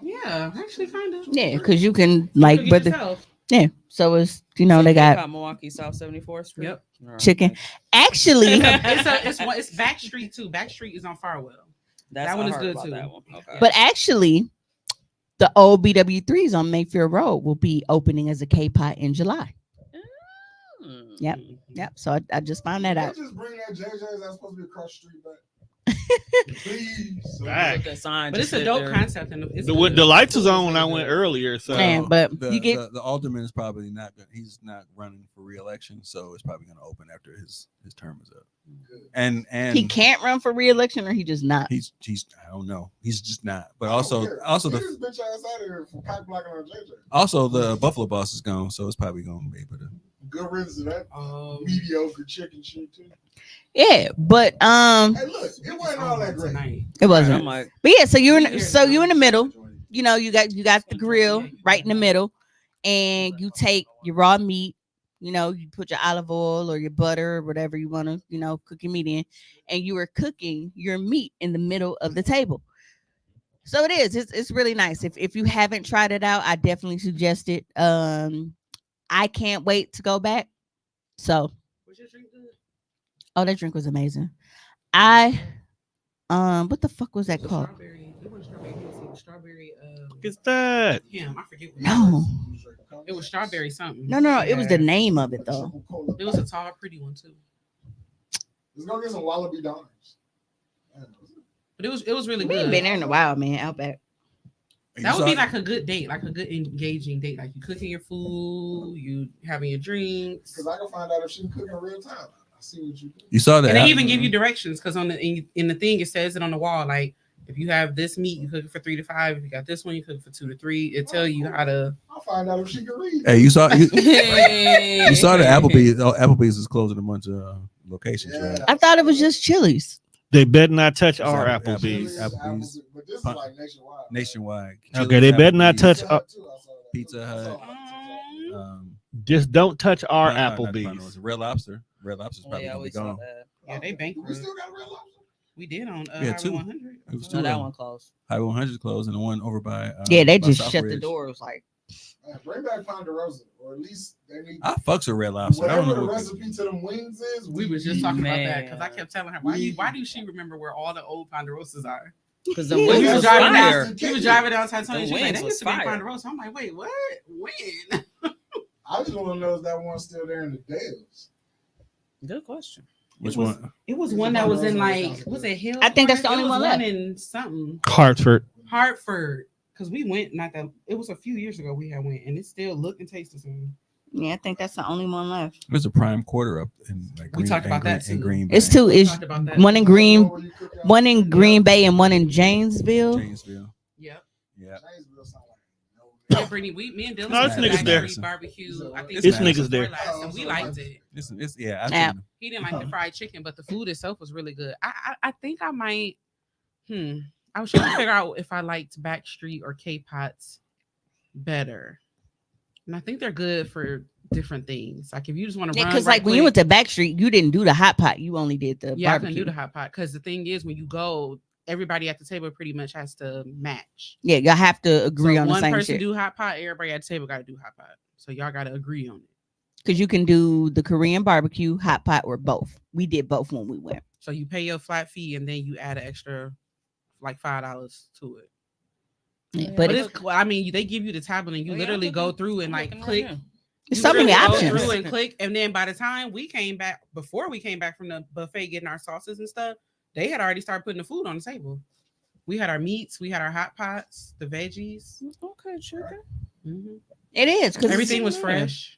Speaker 6: Yeah, actually, kind of.
Speaker 3: Yeah, because you can like,
Speaker 6: cook it
Speaker 3: but
Speaker 6: yourself.
Speaker 3: yeah. So it's they got
Speaker 2: Milwaukee South 74th Street.
Speaker 6: Yep.
Speaker 3: chicken. Actually,
Speaker 6: it's back street too. Back street is on Farwell. That one is good too.
Speaker 2: Okay.
Speaker 3: But actually, the old BW3s on Mayfield Road will be opening as a K-Pot in July. Yep. So I just found that out.
Speaker 4: Just bring that JJ's that's supposed to be across the street back. Please.
Speaker 1: Back.
Speaker 6: But it's a dope concept. And
Speaker 1: The lights was on when I went earlier. So
Speaker 3: but
Speaker 5: the,
Speaker 3: you get
Speaker 5: the alderman is probably not good. He's not running for re-election, so it's probably going to open after his term is up. And
Speaker 3: he can't run for re-election, or he just not.
Speaker 5: He's I don't know. He's just not. But also
Speaker 4: Get this bitch ass out of here for cock blocking on JJ.
Speaker 5: Also the Buffalo Boss is gone, so it's probably going to be able to.
Speaker 4: Good riddance to that mediocre chicken shit too.
Speaker 3: Yeah, but
Speaker 4: Hey, look, it wasn't all that great.
Speaker 3: It wasn't. But yeah, so you're in the middle. You know, you got the grill right in the middle, and you take your raw meat. You know, you put your olive oil or your butter or whatever you want to, you know, cook your meat in, and you are cooking your meat in the middle of the table. So it is. It's really nice. If you haven't tried it out, I definitely suggest it. I can't wait to go back. So, oh, that drink was amazing. What the fuck was that called?
Speaker 6: Strawberry.
Speaker 1: What's that?
Speaker 6: Yeah, I forget.
Speaker 3: No.
Speaker 6: It was strawberry something.
Speaker 3: No. It was the name of it though.
Speaker 6: It was a tall, pretty one too.
Speaker 4: Let's go get some Wallaby Donuts.
Speaker 6: But it was really
Speaker 3: We
Speaker 6: good.
Speaker 3: ain't been there in a while, man. Outback.
Speaker 6: That would be like a good date, like a good engaging date. Like you cooking your food, you having your drinks.
Speaker 4: Because I can find out if she can cook in real time. see what you do.
Speaker 5: You saw that?
Speaker 6: And they even give you directions because on the in the thing it says it on the wall. Like if you have this meat, you cook it for 3 to 5. If you got this one, you cook it for 2 to 3. It tell you how to.
Speaker 4: I'll find out if she can read.
Speaker 5: Hey, you saw the Applebee's. Oh, Applebee's is closing a bunch of locations. Right?
Speaker 3: I thought it was just Chili's.
Speaker 1: They better not touch our Applebee's.
Speaker 5: Applebee's.
Speaker 4: But this is like nationwide.
Speaker 5: Chili's,
Speaker 1: Okay, they better not touch.
Speaker 5: Pizza Hut.
Speaker 1: Just don't touch our
Speaker 5: Not
Speaker 1: Applebee's.
Speaker 5: Red Lobster. Red Lobster's probably gonna be gone.
Speaker 6: Yeah, they bankrupt.
Speaker 4: We still got a Red Lobster.
Speaker 6: We did on
Speaker 5: We had two.
Speaker 6: 100.
Speaker 5: It was
Speaker 2: No,
Speaker 5: two.
Speaker 2: that one closed.
Speaker 5: Highway 100 is closed, and the one over by
Speaker 3: Yeah, they
Speaker 5: by
Speaker 3: just
Speaker 5: South
Speaker 3: shut
Speaker 5: Ridge.
Speaker 3: the doors. Like,
Speaker 4: Man, bring back Ponderosa, or at least they need.
Speaker 5: I fucks with Red Lobster. I don't
Speaker 4: Whatever
Speaker 5: know
Speaker 4: the
Speaker 5: what
Speaker 4: recipe to them wings is,
Speaker 6: We was just talking about that because I kept telling her why do she remember where all the old Ponderosas are?
Speaker 2: Because the
Speaker 6: we
Speaker 2: wings
Speaker 6: was
Speaker 2: was
Speaker 6: driving
Speaker 2: fire.
Speaker 6: down. We was driving down San Antonio.
Speaker 2: The
Speaker 6: She's like,
Speaker 2: wings
Speaker 6: they
Speaker 2: was
Speaker 6: used to be
Speaker 2: fire.
Speaker 6: Ponderosa. I'm like, wait, what? When?
Speaker 4: I just want to know if that one's still there in the Dales.
Speaker 2: Good question.
Speaker 5: Which one?
Speaker 6: It was one that was in like, was it Hill?
Speaker 3: I think that's the
Speaker 6: It
Speaker 3: only
Speaker 6: was
Speaker 3: one left.
Speaker 6: in something.
Speaker 1: Hartford.
Speaker 6: Hartford. Because we went, not that, it was a few years ago we had went, and it still looked and tasted the same.
Speaker 3: yeah, I think that's the only one left.
Speaker 5: There's a prime quarter up in like
Speaker 6: We talked about that
Speaker 5: in
Speaker 6: too.
Speaker 5: Green Bay.
Speaker 3: It's two. It's
Speaker 6: talked about that.
Speaker 3: one in Green Bay, and one in Janesville.
Speaker 5: Janesville.
Speaker 6: Yep.
Speaker 5: Yeah.
Speaker 6: Yeah, Brittany, me and Dylan.
Speaker 1: No, this nigga's there.
Speaker 6: Barbecue. I think
Speaker 1: This
Speaker 6: we
Speaker 1: nigga's there.
Speaker 6: last, and we liked it.
Speaker 5: It's
Speaker 3: Yeah.
Speaker 6: He didn't like the fried chicken, but the food itself was really good. I think I might. I was trying to figure out if I liked Backstreet or K-Pots better, and I think they're good for different things. Like if you just want to
Speaker 3: Yeah,
Speaker 6: run,
Speaker 3: because
Speaker 6: right
Speaker 3: like when you
Speaker 6: quick-
Speaker 3: went to Backstreet, you didn't do the hot pot. You only did the
Speaker 6: yeah, I
Speaker 3: barbecue.
Speaker 6: couldn't do the hot pot because the thing is when you go, everybody at the table pretty much has to match.
Speaker 3: Yeah, y'all have to agree
Speaker 6: So
Speaker 3: on the
Speaker 6: one
Speaker 3: same
Speaker 6: person
Speaker 3: shit.
Speaker 6: do hot pot, everybody at the table got to do hot pot. So y'all got to agree on it.
Speaker 3: Because you can do the Korean barbecue, hot pot, or both. We did both when we went.
Speaker 6: So you pay your flat fee and then you add an extra like $5 to it.
Speaker 3: Yeah,
Speaker 6: But it's, I mean, they give you the tablet and you literally go through and like click.
Speaker 3: There's
Speaker 6: You
Speaker 3: so many
Speaker 6: literally go
Speaker 3: options.
Speaker 6: through and click, and then by the time we came back, before we came back from the buffet getting our sauces and stuff, they had already started putting the food on the table. We had our meats, we had our hot pots, the veggies.
Speaker 2: Okay, chicken.
Speaker 6: Mm-hmm.
Speaker 3: It is because
Speaker 6: Everything was fresh.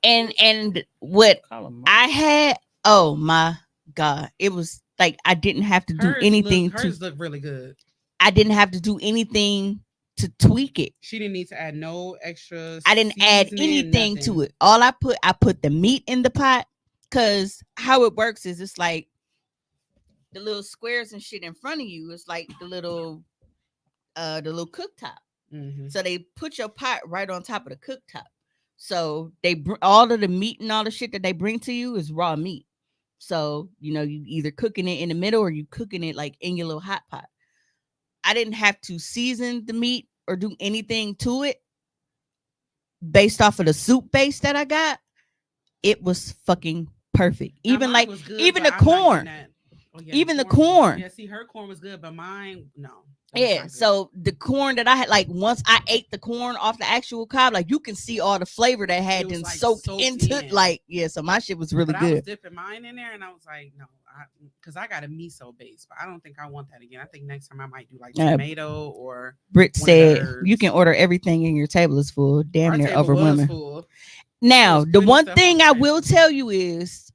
Speaker 3: And what I had, oh my god, it was like I didn't have to do anything.
Speaker 6: Hers looked really good.
Speaker 3: I didn't have to do anything to tweak it.
Speaker 6: She didn't need to add no extra.
Speaker 3: I didn't add
Speaker 6: seasoning,
Speaker 3: anything
Speaker 6: nothing.
Speaker 3: to it. All I put the meat in the pot because how it works is it's like the little squares and shit in front of you. It's like the little cooktop.
Speaker 6: Mm-hmm.
Speaker 3: So they put your pot right on top of the cooktop. So they all of the meat and all the shit that they bring to you is raw meat. So you know you either cooking it in the middle or you cooking it like in your little hot pot. I didn't have to season the meat or do anything to it based off of the soup base that I got. It was fucking perfect.
Speaker 6: Now,
Speaker 3: even
Speaker 6: mine
Speaker 3: like
Speaker 6: was good,
Speaker 3: even
Speaker 6: but
Speaker 3: the
Speaker 6: I'm not
Speaker 3: corn.
Speaker 6: getting that. Oh, yeah,
Speaker 3: Even the
Speaker 6: was good.
Speaker 3: corn.
Speaker 6: Yeah, see, her corn was good, but mine, no.
Speaker 3: Yeah, so the corn that I had, like once I ate the corn off the actual cob, like you can see all the flavor that had been
Speaker 6: like
Speaker 3: soaked
Speaker 6: soaked
Speaker 3: into
Speaker 6: in.
Speaker 3: like yeah. So my shit was really
Speaker 6: But I was
Speaker 3: good.
Speaker 6: dipping mine in there, and I was like, no, because I got a miso base, but I don't think I want that again. I think next time I might do like tomato or.
Speaker 3: Britt
Speaker 6: one of the
Speaker 3: said
Speaker 6: herbs.
Speaker 3: you can order everything and your table is full. Damn
Speaker 6: Our
Speaker 3: near
Speaker 6: table
Speaker 3: over
Speaker 6: was
Speaker 3: women.
Speaker 6: full.
Speaker 3: Now
Speaker 6: was
Speaker 3: the
Speaker 6: plenty
Speaker 3: one
Speaker 6: stuff
Speaker 3: thing
Speaker 6: on
Speaker 3: I
Speaker 6: there.
Speaker 3: will tell you is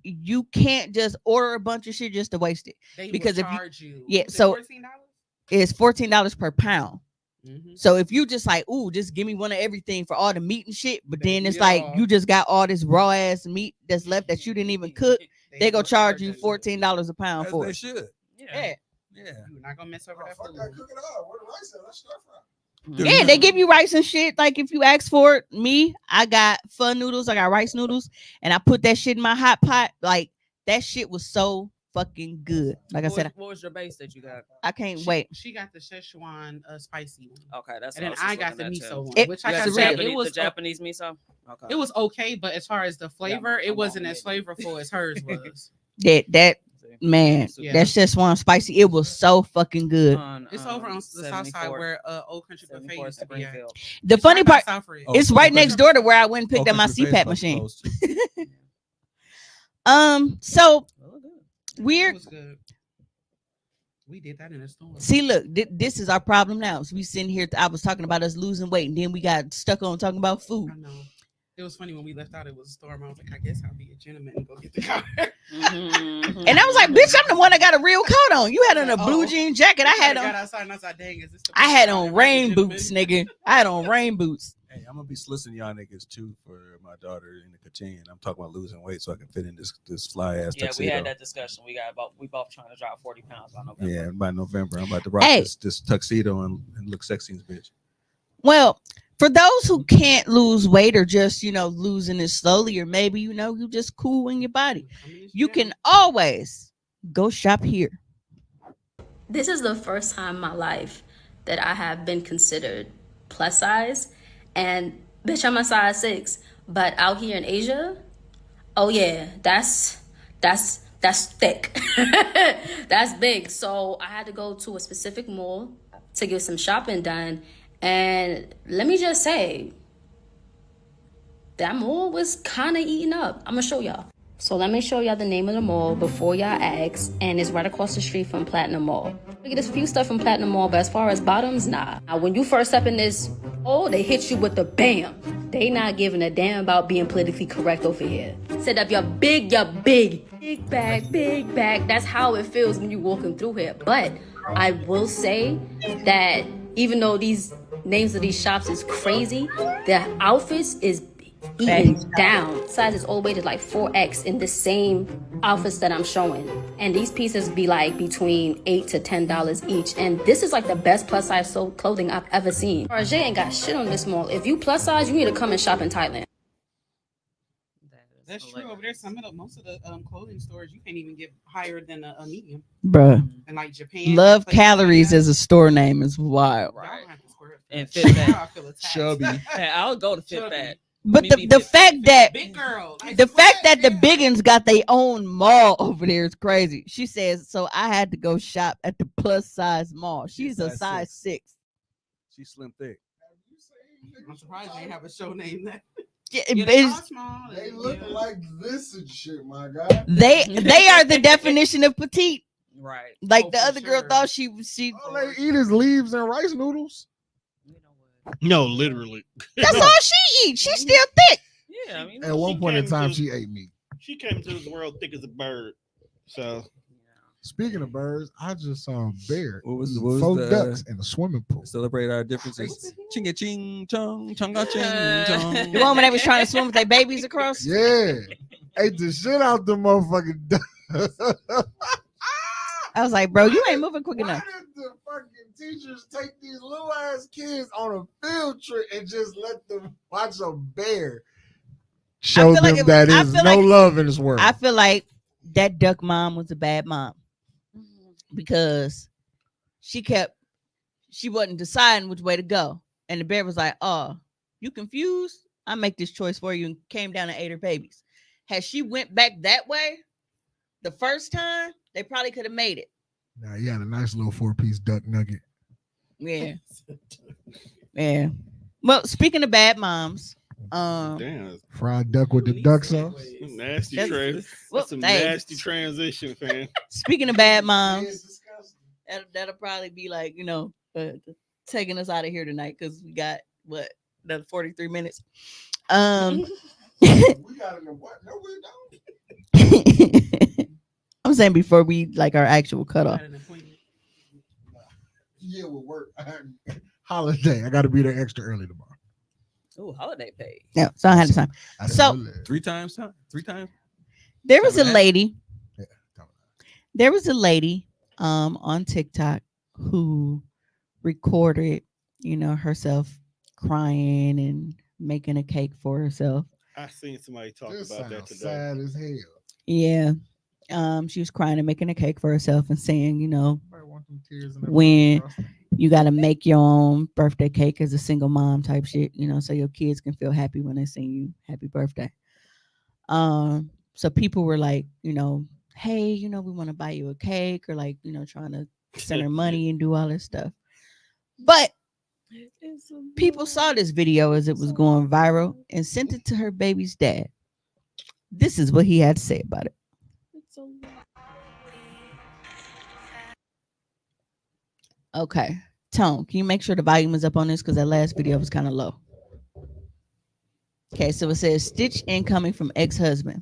Speaker 3: you can't just order a bunch of shit just to waste it
Speaker 6: They will
Speaker 3: because if
Speaker 6: charge you.
Speaker 3: yeah,
Speaker 6: Was it
Speaker 3: so
Speaker 6: $14?
Speaker 3: it's $14 per pound.
Speaker 6: Mm-hmm.
Speaker 3: So if you just like, ooh, just give me one of everything for all the meat and shit, but then it's
Speaker 6: Yeah.
Speaker 3: like you just got all this raw ass meat that's left that you didn't even cook. They gonna charge you $14 a pound
Speaker 5: As
Speaker 3: for
Speaker 5: they
Speaker 3: it.
Speaker 5: should.
Speaker 3: Yeah.
Speaker 6: You're not gonna mess over that food.
Speaker 4: Cook it up. Where the rice at? Let's stir fry.
Speaker 3: Yeah, they give you rice and shit. Like if you ask for it, I got pho noodles, I got rice noodles, and I put that shit in my hot pot. Like that shit was so fucking good. Like I said,
Speaker 2: What was your base that you got?
Speaker 3: I can't wait.
Speaker 6: She got the Szechuan spicy one.
Speaker 2: Okay, that's.
Speaker 6: And
Speaker 2: what
Speaker 6: then
Speaker 2: was
Speaker 6: I got the
Speaker 2: looking at,
Speaker 6: miso
Speaker 2: too.
Speaker 6: one,
Speaker 3: It-
Speaker 6: which
Speaker 2: You
Speaker 6: like
Speaker 2: got
Speaker 6: I
Speaker 2: the
Speaker 6: said,
Speaker 2: Japanese,
Speaker 6: it was
Speaker 2: the Japanese miso. Okay.
Speaker 6: It was okay, but as far as the flavor, it
Speaker 2: I'm
Speaker 6: wasn't
Speaker 2: on
Speaker 6: as
Speaker 2: it.
Speaker 6: flavorful as hers was.
Speaker 3: That man,
Speaker 6: Yeah.
Speaker 3: that's just one spicy. It was so fucking good.
Speaker 6: It's over on the south side where Old Country Buffet used to be at.
Speaker 3: The
Speaker 6: It's
Speaker 3: funny
Speaker 6: right by
Speaker 3: part,
Speaker 6: South Ridge.
Speaker 3: it's right next door to where I went and picked up my
Speaker 5: Country Buffet's
Speaker 3: CPAP
Speaker 5: about
Speaker 3: machine.
Speaker 5: close to-
Speaker 3: So
Speaker 6: It
Speaker 3: we're
Speaker 6: was good. We did that in a store.
Speaker 3: see, look, this is our problem now. So we sitting here. I was talking about us losing weight, and then we got stuck on talking about food.
Speaker 6: I know. It was funny when we left out. It was a storm. I was like, I guess I'll be a gentleman and go get the car.
Speaker 3: And I was like, bitch, I'm the one that got a real coat on. You had on a blue jean jacket. I had on.
Speaker 6: Got outside and I was like, dang, is this the
Speaker 3: I had on rain boots, nigga. I had on rain boots.
Speaker 5: Hey, I'm gonna be soliciting y'all niggas too for my daughter in the Katin. I'm talking about losing weight so I can fit in this fly ass
Speaker 2: Yeah,
Speaker 5: tuxedo.
Speaker 2: we had that discussion. We both trying to drop 40 pounds by November.
Speaker 5: Yeah, by November, I'm about to rock this tuxedo and look sexy in this bitch.
Speaker 3: Well, for those who can't lose weight or just, losing it slowly, or maybe, you just cool in your body, you can always go shop here.
Speaker 20: This is the first time in my life that I have been considered plus size. And bitch, I'm a size 6. But out here in Asia, oh yeah, that's thick. That's big. So I had to go to a specific mall to get some shopping done. And let me just say, that mall was kind of eaten up. I'm going to show y'all. So let me show y'all the name of the mall before y'all ask. And it's right across the street from Platinum Mall. We get a few stuff from Platinum Mall, but as far as bottoms, nah. Now, when you first step in this mall, they hit you with the bam. They not giving a damn about being politically correct over here. Set up your big bag. That's how it feels when you walking through here. But I will say that even though these names of these shops is crazy, the outfits is eaten down. Size is all the way to like 4X in the same outfits that I'm showing. And these pieces be like between $8 to $10 each. And this is like the best plus size clothing I've ever seen. RJ ain't got shit on this mall. If you plus size, you need to come and shop in Thailand.
Speaker 6: That's true. Over there, most of the clothing stores, you can't even get higher than a medium.
Speaker 3: Bruh.
Speaker 6: And like Japan.
Speaker 3: Love Calories as a store name is wild.
Speaker 2: Right. And Fit Fat.
Speaker 4: Chubby.
Speaker 2: I'll go to Fit Fat.
Speaker 3: But the fact that the biggins got their own mall over there is crazy. She says, so I had to go shop at the plus size mall. She's a size 6.
Speaker 5: She's slim thick.
Speaker 6: I'm surprised they have a show named that.
Speaker 4: They look like this and shit, my God.
Speaker 3: They are the definition of petite.
Speaker 2: Right.
Speaker 3: Like the other girl thought she
Speaker 4: all they eat is leaves and rice noodles.
Speaker 1: No, literally.
Speaker 3: That's all she eats. She's still thick.
Speaker 2: Yeah, I mean,
Speaker 4: at one point in time, she ate meat.
Speaker 1: She came to this world thick as a bird. So,
Speaker 4: speaking of birds, I just saw a bear.
Speaker 5: What was
Speaker 4: four
Speaker 5: the
Speaker 4: ducks in a swimming pool?
Speaker 5: Celebrate our differences. Chinga ching chong chonga ching chong.
Speaker 3: The one when they was trying to swim with their babies across.
Speaker 4: Yeah, ate the shit out the motherfucking ducks.
Speaker 3: I was like, bro, you ain't moving quick enough.
Speaker 4: Why did the fucking teachers take these little ass kids on a field trip and just let them watch a bear? Show them like that is no love in this world.
Speaker 3: I feel like that duck mom was a bad mom because she wasn't deciding which way to go. And the bear was like, oh, you confused? I make this choice for you, and came down and ate her babies. Had she went back that way the first time, they probably could have made it.
Speaker 4: Nah, you had a nice little 4-piece duck nugget.
Speaker 3: Yeah. Yeah. Well, speaking of bad moms,
Speaker 1: damn,
Speaker 4: fried duck with the duck sauce.
Speaker 1: Nasty that's some nasty transition, fam.
Speaker 3: Speaking of bad moms, that'll probably be like, taking us out of here tonight because we got another 43 minutes.
Speaker 4: We got in the what? No, we don't.
Speaker 3: I'm saying before we like our actual cutoff.
Speaker 4: Yeah, we'll work. Holiday. I got to be there extra early tomorrow.
Speaker 2: Oh, holiday pay.
Speaker 3: Yeah, so I had the time. So
Speaker 5: 3 times.
Speaker 3: there was a lady. There was a lady on TikTok who recorded, herself crying and making a cake for herself.
Speaker 1: I seen somebody talk about that today.
Speaker 4: Sad as hell.
Speaker 3: Yeah. She was crying and making a cake for herself and saying, when you got to make your own birthday cake as a single mom type shit, so your kids can feel happy when they sing you happy birthday. So people were like, hey, we want to buy you a cake, or like, trying to send her money and do all this stuff. But people saw this video as it was going viral and sent it to her baby's dad. This is what he had to say about it. Okay, Tone, can you make sure the volume is up on this because that last video was kind of low? Okay, so it says Stitch incoming from ex-husband.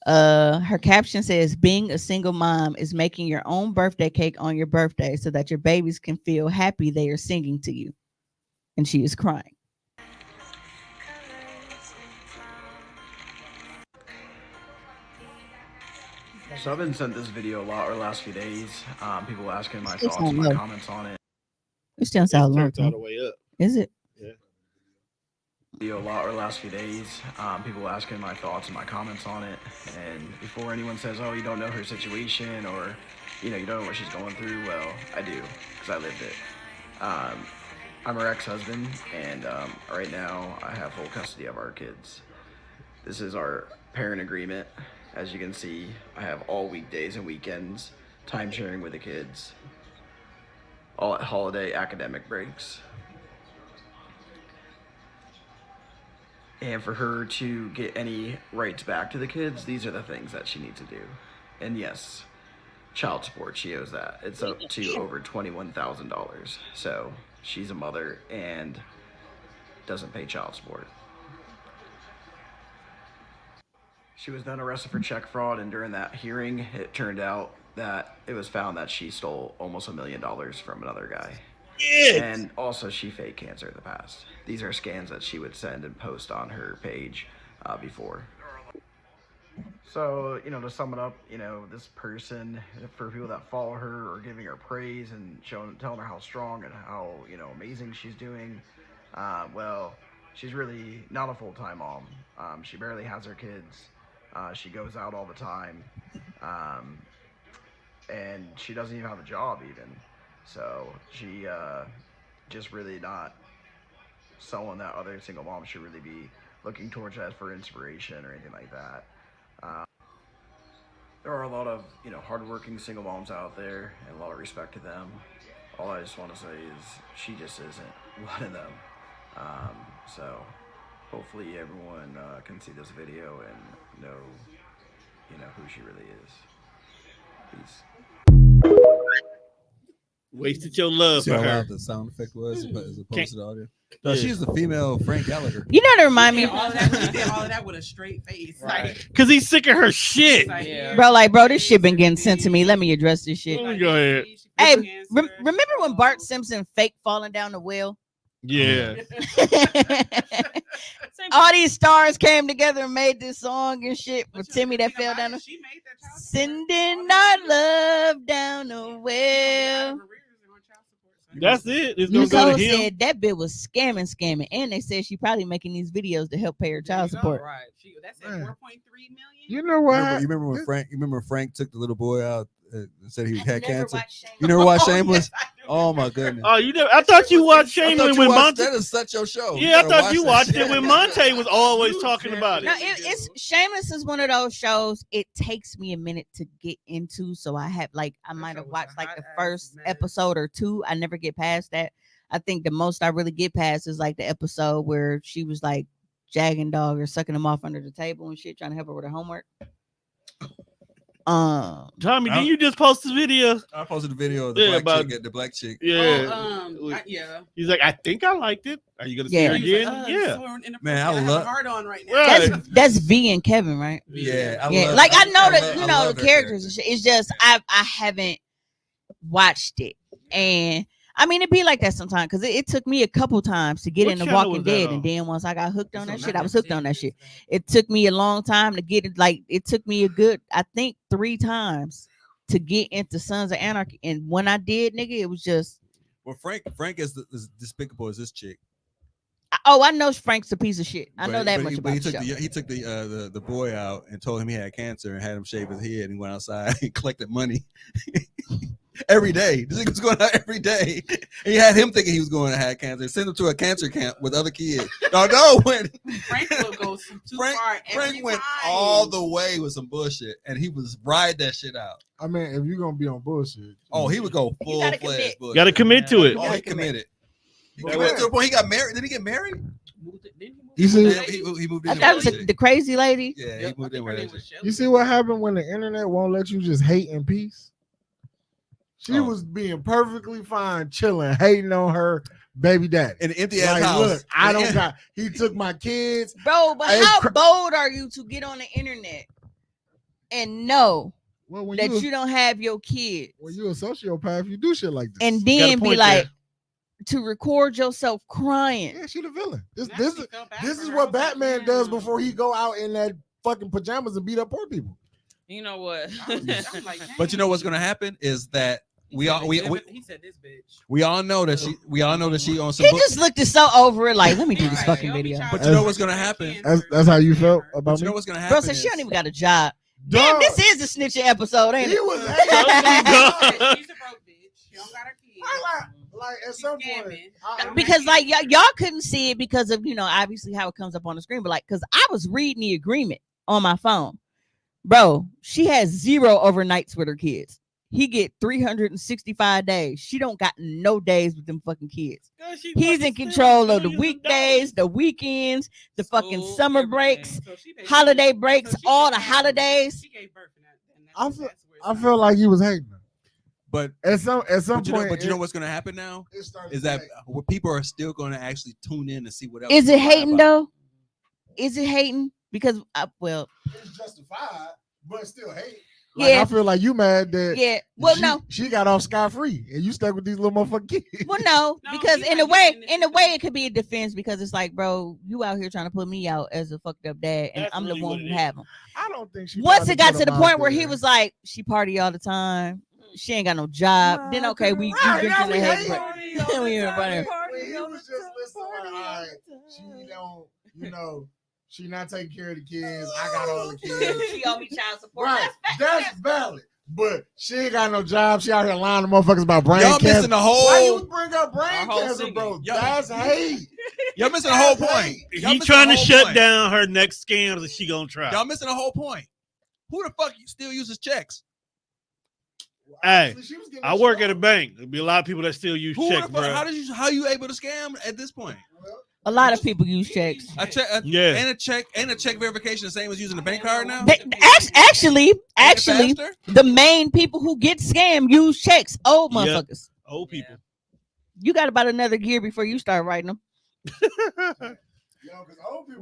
Speaker 3: Her caption says, being a single mom is making your own birthday cake on your birthday so that your babies can feel happy they are singing to you. And she is crying.
Speaker 21: So I've been sent this video a lot over the last few days. People asking my thoughts and my comments on it.
Speaker 3: It still sounds low.
Speaker 1: all the way up.
Speaker 3: Is it?
Speaker 1: Yeah.
Speaker 21: Video a lot over the last few days. People asking my thoughts and my comments on it. And before anyone says, oh, you don't know her situation or, you don't know what she's going through. Well, I do, because I lived it. I'm her ex-husband, and right now I have full custody of our kids. This is our parent agreement. As you can see, I have all weekdays and weekends, time sharing with the kids, all at holiday academic breaks. And for her to get any rights back to the kids, these are the things that she needs to do. And yes, child support, she owes that. It's up to over $21,000. So she's a mother and doesn't pay child support. She was then arrested for check fraud, and during that hearing, it turned out that it was found that she stole almost $1 million from another guy.
Speaker 1: Yes.
Speaker 21: And also, she faked cancer in the past. These are scans that she would send and post on her page before. So, to sum it up, this person, for people that follow her or giving her praise and telling her how strong and how, amazing she's doing, well, she's really not a full-time mom. She barely has her kids. She goes out all the time. And she doesn't even have a job even. So she just really not someone that other single moms should really be looking towards as for inspiration or anything like that. There are a lot of hardworking single moms out there, and a lot of respect to them. All I just want to say is she just isn't one of them. So hopefully everyone can see this video and know who she really is. Peace.
Speaker 1: Wasted your love
Speaker 5: See
Speaker 1: for
Speaker 5: how
Speaker 1: her.
Speaker 5: loud the sound effect was as opposed to the audio? No, she's the female Frank Gallagher.
Speaker 3: You know what it remind me?
Speaker 6: He did all of that with a straight face. Like,
Speaker 1: Because he's sick of her shit.
Speaker 3: Bro, this shit been getting sent to me. Let me address this shit.
Speaker 1: Go ahead.
Speaker 3: Hey, remember when Bart Simpson fake falling down the well?
Speaker 1: Yeah.
Speaker 3: All these stars came together and made this song and shit for Timmy that fell down. Sending our love down the well.
Speaker 1: That's it. It's gonna
Speaker 3: Nicole
Speaker 1: go to him.
Speaker 3: said that bitch was scamming, and they said she probably making these videos to help pay her child support.
Speaker 6: right. That's at 4.3 million.
Speaker 4: You know what?
Speaker 5: You remember when Frank took the little boy out and said he had cancer? You never watched Shameless? Oh my goodness!
Speaker 1: Oh, you never? I thought you watched Shameless with Monte.
Speaker 5: That is such your show.
Speaker 1: Yeah, I thought you watched it when Monte was always talking about it.
Speaker 3: No, it's Shameless is one of those shows. It takes me a minute to get into, so I might have watched like the first episode or two. I never get past that. I think the most I really get past is like the episode where she was like jagging dog or sucking him off under the table and shit, trying to help her with her homework.
Speaker 1: Tommy, did you just post the video?
Speaker 5: I posted the video of the black chick, the black chick.
Speaker 1: Yeah.
Speaker 6: Yeah.
Speaker 1: He's like, I think I liked it. Are you gonna see her again? Yeah.
Speaker 5: Man, I love
Speaker 6: hard on right now.
Speaker 3: That's V and Kevin, right?
Speaker 5: Yeah.
Speaker 3: I know that the characters and shit. It's just I haven't watched it, and I mean it be like that sometimes because it took me a couple times to get into Walking Dead, and then once I got hooked on that shit, I was hooked on that shit. It took me a long time to get it. Like it took me a good, I think, 3 times to get into Sons of Anarchy, and when I did, nigga, it was just.
Speaker 5: Well, Frank is as despicable as this chick.
Speaker 3: I know Frank's a piece of shit. I know that much about the show.
Speaker 5: He took the boy out and told him he had cancer and had him shave his head and went outside and collected money every day. This nigga was going out every day. And he had him thinking he was going to have cancer. Send him to a cancer camp with other kids.
Speaker 6: Frank will go too far.
Speaker 5: Frank went all the way with some bullshit, and he was riding that shit out.
Speaker 4: I mean, if you're gonna be on bullshit,
Speaker 5: he would go full fledged bullshit.
Speaker 1: Got to commit to it.
Speaker 5: Oh, he committed. He committed to the point he got married. Did he get married?
Speaker 4: You see,
Speaker 5: he moved in.
Speaker 3: That was the crazy lady.
Speaker 5: Yeah, he moved in with her.
Speaker 4: You see what happened when the internet won't let you just hate in peace? She was being perfectly fine, chilling, hating on her baby daddy.
Speaker 5: In an empty ass house.
Speaker 4: Look, I don't got. He took my kids,
Speaker 3: bro. But how bold are you to get on the internet and know that you don't have your kids?
Speaker 4: When you a sociopath, you do shit like this,
Speaker 3: and then be like to record yourself crying.
Speaker 4: Yeah, she the villain. This is what Batman does before he go out in that fucking pajamas and beat up poor people.
Speaker 2: You know what?
Speaker 5: But you know what's gonna happen is that he said this bitch. We all know that she on some.
Speaker 3: He just looked so over it, like, let me do this fucking video.
Speaker 5: But you know what's gonna happen?
Speaker 4: That's how you felt about me.
Speaker 5: You know what's gonna happen?
Speaker 3: Bro said she don't even got a job. Damn, this is the snitching episode, ain't it?
Speaker 4: He was she's a broke bitch. She don't got her kids. Like at some point,
Speaker 3: because like y'all couldn't see it because of obviously how it comes up on the screen, but like because I was reading the agreement on my phone, bro. She has 0 overnights with her kids. He get 365 days. She don't got no days with them fucking kids. He's in control of the weekdays, the weekends, the fucking summer breaks, holiday breaks, all the holidays.
Speaker 4: I feel like he was hating.
Speaker 5: But
Speaker 4: at some point,
Speaker 5: but you know what's going to happen now is that people are still going to actually tune in and see what else.
Speaker 3: Is it hating though? Is it hating? Because
Speaker 4: it's justified, but still hate. Like, I feel like you mad that
Speaker 3: no,
Speaker 4: she got off scot-free and you stuck with these little motherfucking kids.
Speaker 3: Well, no, because in a way it could be a defense because it's like, bro, you out here trying to put me out as a fucked up dad, and I'm really the one who have him.
Speaker 4: I don't think she.
Speaker 3: Once it got to the point where he was like, she party all the time, she ain't got no job. Then okay, we get to the head.
Speaker 4: He was just listening. All right, she don't, she not taking care of the kids. I got all the kids.
Speaker 3: She owe me child support.
Speaker 4: Right, that's valid. But she ain't got no job. She out here lying to motherfuckers about brain cancer.
Speaker 5: Y'all missing the whole.
Speaker 4: Why you bring up brain cancer, bro? That's hate.
Speaker 5: Y'all missing the whole point.
Speaker 1: He trying to shut down her next scam that she gonna try.
Speaker 5: Y'all missing the whole point. Who the fuck still uses checks?
Speaker 1: Hey, I work at a bank. There'll be a lot of people that still use checks, bro.
Speaker 5: How you able to scam at this point?
Speaker 3: A lot of people use checks.
Speaker 5: A check, and a check verification the same as using a bank card now.
Speaker 3: Actually, the main people who get scammed use checks. Old motherfuckers.
Speaker 1: Old people.
Speaker 3: You got about another year before you start writing them.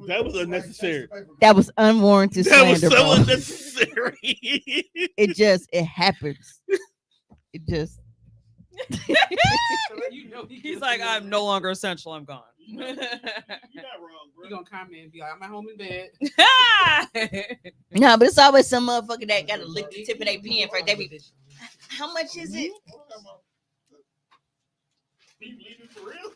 Speaker 1: That was unnecessary.
Speaker 3: That was unwarranted slander.
Speaker 1: That was so unnecessary.
Speaker 3: It happens. It just.
Speaker 2: He's like, I'm no longer essential. I'm gone.
Speaker 1: You're not wrong, bro.
Speaker 6: You gonna comment and be like, I'm at home in bed.
Speaker 3: No, but it's always some motherfucker that gotta lick the tip of their pen for they. How much is it?
Speaker 1: For real?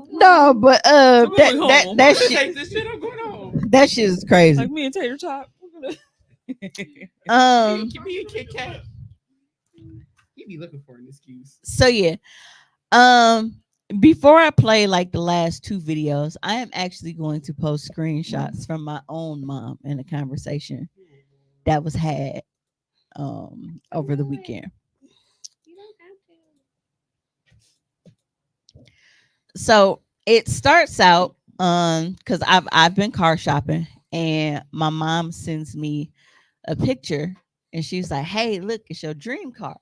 Speaker 3: No, but that shit is crazy.
Speaker 2: Like me and Tater Tot.
Speaker 6: Give me a Kit Kat. You be looking for an excuse.
Speaker 3: So yeah. Before I play like the last 2 videos, I am actually going to post screenshots from my own mom in a conversation that was had over the weekend. So it starts out because I've been car shopping and my mom sends me a picture and she's like, hey, look, it's your dream car.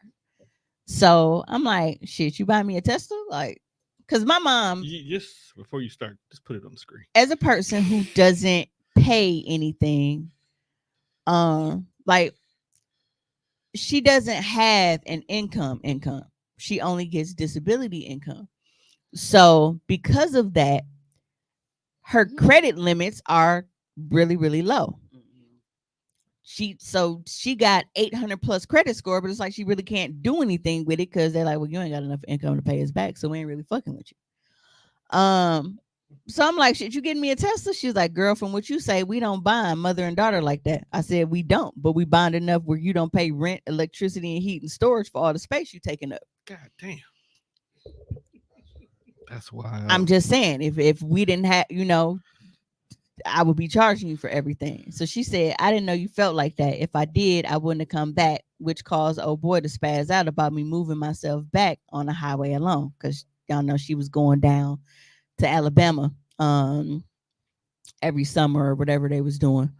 Speaker 3: So I'm like, shit, you buy me a Tesla? Like, because my mom,
Speaker 1: just before you start, just put it on the screen.
Speaker 3: As a person who doesn't pay anything, like she doesn't have an income. She only gets disability income. So because of that, her credit limits are really, really low. She got 800 plus credit score, but it's like she really can't do anything with it because they're like, well, you ain't got enough income to pay us back, so we ain't really fucking with you. So I'm like, shit, you getting me a Tesla? She's like, girl, from what you say, we don't bond mother and daughter like that. I said, we don't, but we bond enough where you don't pay rent, electricity, and heat and storage for all the space you taking up.
Speaker 1: God damn. That's why
Speaker 3: I'm just saying, if we didn't have, I would be charging you for everything. So she said, I didn't know you felt like that. If I did, I wouldn't have come back, which caused old boy to spaz out about me moving myself back on the highway alone. Because y'all know she was going down to Alabama every summer or whatever they was doing,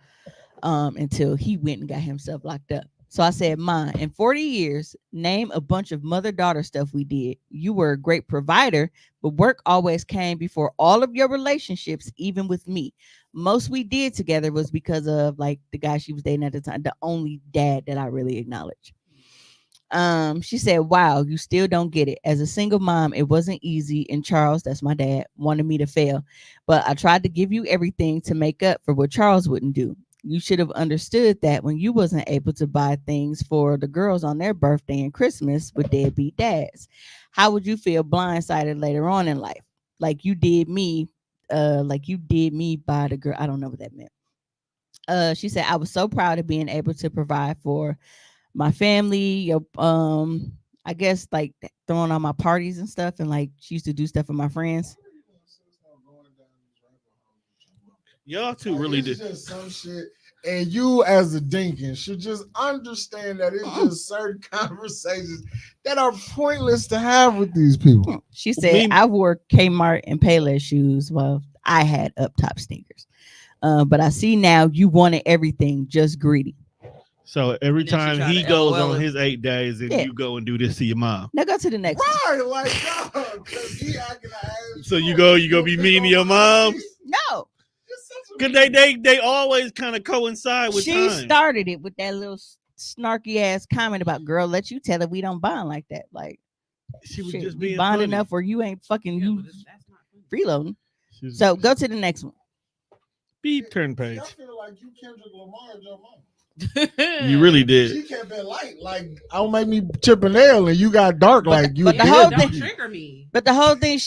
Speaker 3: until he went and got himself locked up. So I said, Ma, in 40 years, name a bunch of mother-daughter stuff we did. You were a great provider, but work always came before all of your relationships, even with me. Most we did together was because of like the guy she was dating at the time, the only dad that I really acknowledge. She said, wow, you still don't get it. As a single mom, it wasn't easy, and Charles, that's my dad, wanted me to fail. But I tried to give you everything to make up for what Charles wouldn't do. You should have understood that when you wasn't able to buy things for the girls on their birthday and Christmas with deadbeat dads. How would you feel blindsided later on in life? Like you did me by the girl. I don't know what that meant. She said, I was so proud of being able to provide for my family, I guess like throwing on my parties and stuff, and like she used to do stuff with my friends.
Speaker 1: Y'all two really
Speaker 4: It's
Speaker 1: did.
Speaker 4: just some shit, and you as a Dinkin should just understand that it's just certain conversations that are pointless to have with these people.
Speaker 3: She said, I wore Kmart and Payless shoes. Well, I had up top sneakers, but I see now you wanted everything, just greedy.
Speaker 1: So every
Speaker 2: And then she
Speaker 1: time
Speaker 2: tried
Speaker 1: he
Speaker 2: to
Speaker 1: goes
Speaker 2: LOL
Speaker 1: on
Speaker 2: it.
Speaker 1: his 8 days, and
Speaker 3: Yeah.
Speaker 1: you go and do this to your mom.
Speaker 3: Now go to the next one.
Speaker 4: Right, like, because he acting like.
Speaker 1: So you go be mean to your mom?
Speaker 3: No.
Speaker 1: Cause they always kind of coincide with
Speaker 3: She
Speaker 1: time.
Speaker 3: started it with that little snarky ass comment about, girl, let you tell her we don't bond like that. Like
Speaker 1: She was
Speaker 3: shit,
Speaker 1: just
Speaker 3: we
Speaker 1: being
Speaker 3: bond
Speaker 1: funny.
Speaker 3: enough where you ain't fucking you freeloading. So go to the next one.
Speaker 1: Beep, turn page.
Speaker 4: I feel like you Kendrick Lamar, your mom.
Speaker 1: You really did.
Speaker 4: She kept it light, like don't make me chip a nail, and you got dark like you.
Speaker 3: But the whole thing,
Speaker 6: Trigger me.
Speaker 3: but the whole thing,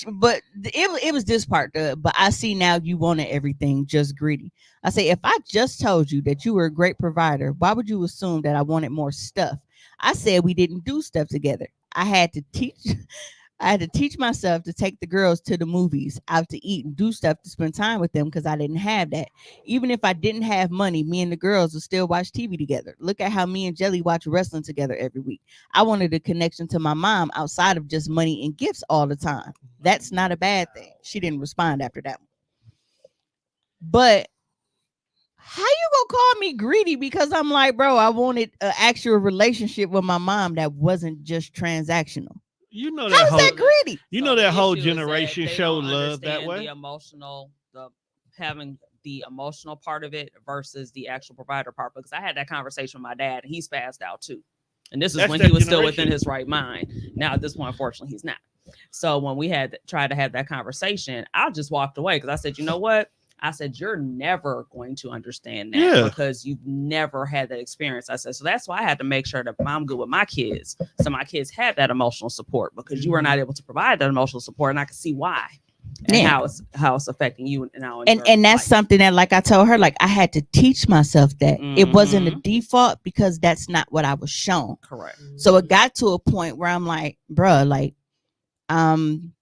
Speaker 3: it was this part. But I see now you wanted everything, just greedy. I say, if I just told you that you were a great provider, why would you assume that I wanted more stuff? I said we didn't do stuff together. I had to teach myself to take the girls to the movies, out to eat, and do stuff to spend time with them because I didn't have that. Even if I didn't have money, me and the girls would still watch TV together. Look at how me and Jelly watch wrestling together every week. I wanted a connection to my mom outside of just money and gifts all the time. That's not a bad thing. She didn't respond after that one. But how you gonna call me greedy? Because I'm like, bro, I wanted an actual relationship with my mom that wasn't just transactional.
Speaker 1: You know
Speaker 3: How is that greedy?
Speaker 1: You
Speaker 2: So
Speaker 1: know that
Speaker 2: the
Speaker 1: whole
Speaker 2: issue is that
Speaker 1: generation
Speaker 2: they
Speaker 1: showed
Speaker 2: don't
Speaker 1: love that
Speaker 2: understand
Speaker 1: way.
Speaker 2: Having the emotional part of it versus the actual provider part. Because I had that conversation with my dad, and he spazzed out too. And this is
Speaker 1: That's
Speaker 2: when
Speaker 1: that
Speaker 2: he was still
Speaker 1: generation.
Speaker 2: within his right mind. Now at this point, unfortunately, he's not. So when we had tried to have that conversation, I just walked away because I said, you know what? I said, you're never going to understand that
Speaker 1: Yeah.
Speaker 2: because you've never had that experience. I said, so that's why I had to make sure that I'm good with my kids. So my kids had that emotional support because you were not able to provide that emotional support. And I could see why and
Speaker 3: Yeah.
Speaker 2: how it's affecting you now.
Speaker 3: And that's something that, like I told her, like I had to teach myself that it wasn't a default because that's not what I was shown.
Speaker 2: Correct.
Speaker 3: So it got to a point where I'm like, bruh, like I'm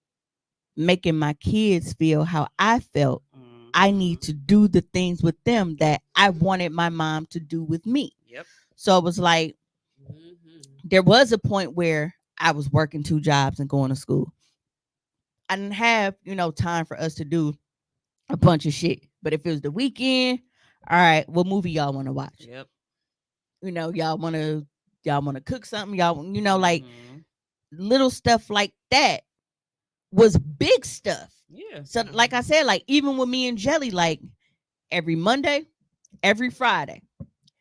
Speaker 3: making my kids feel how I felt. I need to do the things with them that I wanted my mom to do with me.
Speaker 2: Yep.
Speaker 3: So it was like, there was a point where I was working 2 jobs and going to school. I didn't have, time for us to do a bunch of shit. But if it was the weekend, all right, what movie y'all want to watch?
Speaker 2: Yep.
Speaker 3: Y'all want to cook something, y'all, like little stuff like that was big stuff.
Speaker 2: Yeah.
Speaker 3: So like I said, like even with me and Jelly, like every Monday, every Friday,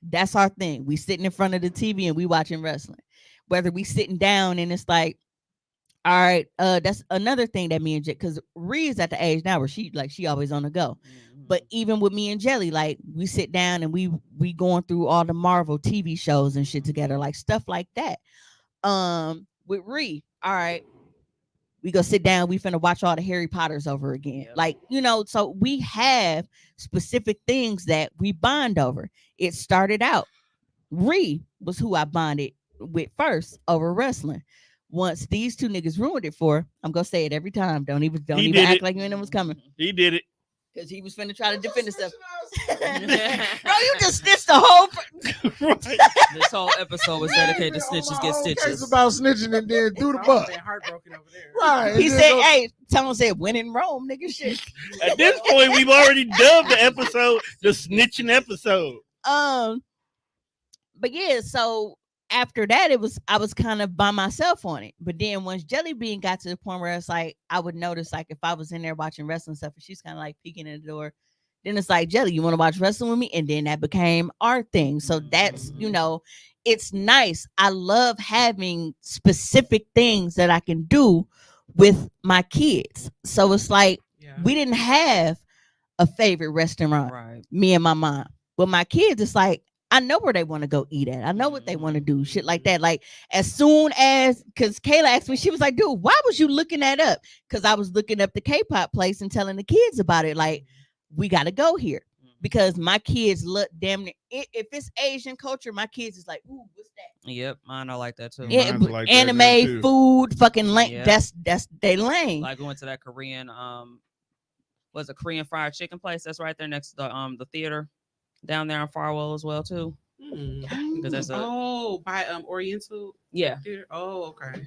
Speaker 3: that's our thing. We sitting in front of the TV and we watching wrestling. Whether we sitting down and it's like, all right, that's another thing that me and because Ree's at the age now where she always on the go. But even with me and Jelly, like we sit down and we going through all the Marvel TV shows and shit together, like stuff like that. With Ree, all right, we go sit down, we finna watch all the Harry Potters over again. Yep. Like, so we have specific things that we bond over. It started out, Ree was who I bonded with first over wrestling. Once these 2 niggas ruined it for, I'm gonna say it every time. Don't even act like you knew it was coming.
Speaker 1: He did it.
Speaker 3: Because he was finna try to defend himself. Bro, you just snitched the whole
Speaker 2: This whole episode was dedicated to snitches get
Speaker 4: It's
Speaker 2: stitches.
Speaker 4: about snitching and then through the butt.
Speaker 6: Heartbroken over there.
Speaker 4: Right.
Speaker 3: He
Speaker 4: and then
Speaker 3: said,
Speaker 4: go-
Speaker 3: "Hey, Tone said, when in Rome, nigga, shit."
Speaker 1: At this point, we've already dubbed the episode the snitching episode.
Speaker 3: But yeah, so after that, I was kind of by myself on it. But then once Jelly Bean got to the point where it's like I would notice, like, if I was in there watching wrestling stuff and she's kind of like peeking in the door, then it's like, Jelly, you want to watch wrestling with me? And then that became our thing. So that's, it's nice. I love having specific things that I can do with my kids. So it's like we didn't have a favorite restaurant, me and my mom. But my kids, it's like, I know where they want to go eat at. I know what they want to do, shit like that. Like, as soon as, because Kayla asked me, she was like, dude, why was you looking that up? Because I was looking up the K-pop place and telling the kids about it. Like, we got to go here. Because my kids look damn near, if it's Asian culture, my kids is like, ooh, what's that?
Speaker 2: Yep, mine are like that too.
Speaker 3: Yeah, like anime, food, fucking lame.
Speaker 2: Yep.
Speaker 3: That's they lame.
Speaker 2: Like we went to that Korean, was a Korean fried chicken place that's right there next to the theater down there in Farwell as well too. Because that's
Speaker 6: by Oriental.
Speaker 2: Yeah.
Speaker 6: Theater. Oh, okay.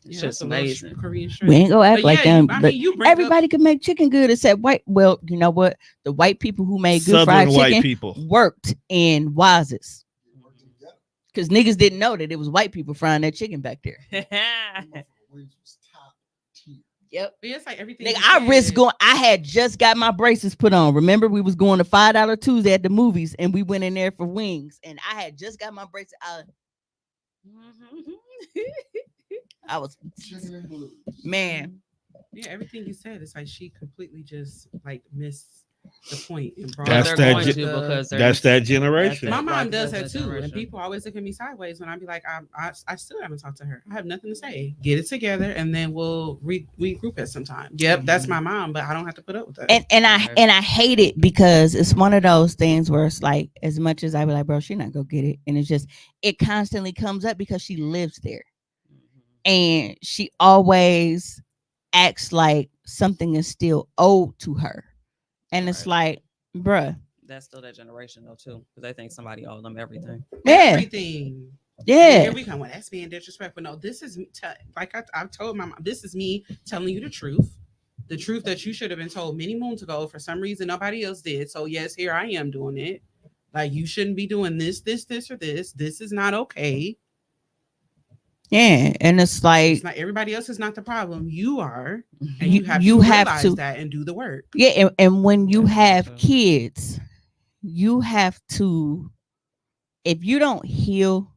Speaker 2: It's just amazing.
Speaker 6: Korean
Speaker 3: We ain't gonna act like them.
Speaker 6: I
Speaker 3: But
Speaker 6: mean, you bring
Speaker 3: everybody can make chicken good except white. Well, you know what? The white people who made good
Speaker 1: Southern
Speaker 3: fried
Speaker 1: white
Speaker 3: chicken
Speaker 1: people.
Speaker 3: worked in Waz's. Because niggas didn't know that it was white people frying that chicken back there. Yep.
Speaker 6: But it's like everything.
Speaker 3: Nigga, I risked going. I had just got my braces put on. Remember, we was going to $5 Tuesday at the movies, and we went in there for wings. And I had just got my braces. I was, man.
Speaker 6: Yeah, everything you said, it's like she completely just like missed the point and brought
Speaker 1: That's that generation.
Speaker 6: My mom does that too, and people always look at me sideways when I be like, I still haven't talked to her. I have nothing to say. Get it together, and then we'll regroup at some time. Yep, that's my mom, but I don't have to put up with that.
Speaker 3: And I hate it because it's one of those things where it's like, as much as I be like, bro, she not gonna get it, and it's just it constantly comes up because she lives there, and she always acts like something is still owed to her. And it's like, bruh.
Speaker 2: That's still that generation though too, because they think somebody owed them everything.
Speaker 3: Yeah.
Speaker 6: Everything.
Speaker 3: Yeah.
Speaker 6: Here we come. Well, that's being disrespectful. No, this is like I've told my mom. This is me telling you the truth that you should have been told many moons ago. For some reason, nobody else did. So yes, here I am doing it. Like, you shouldn't be doing this, or this. This is not okay.
Speaker 3: Yeah, and it's like
Speaker 6: not everybody else is not the problem. You are, and you have
Speaker 3: realize
Speaker 6: to that and do the work.
Speaker 3: Yeah, and when you have kids, you have to, if you don't heal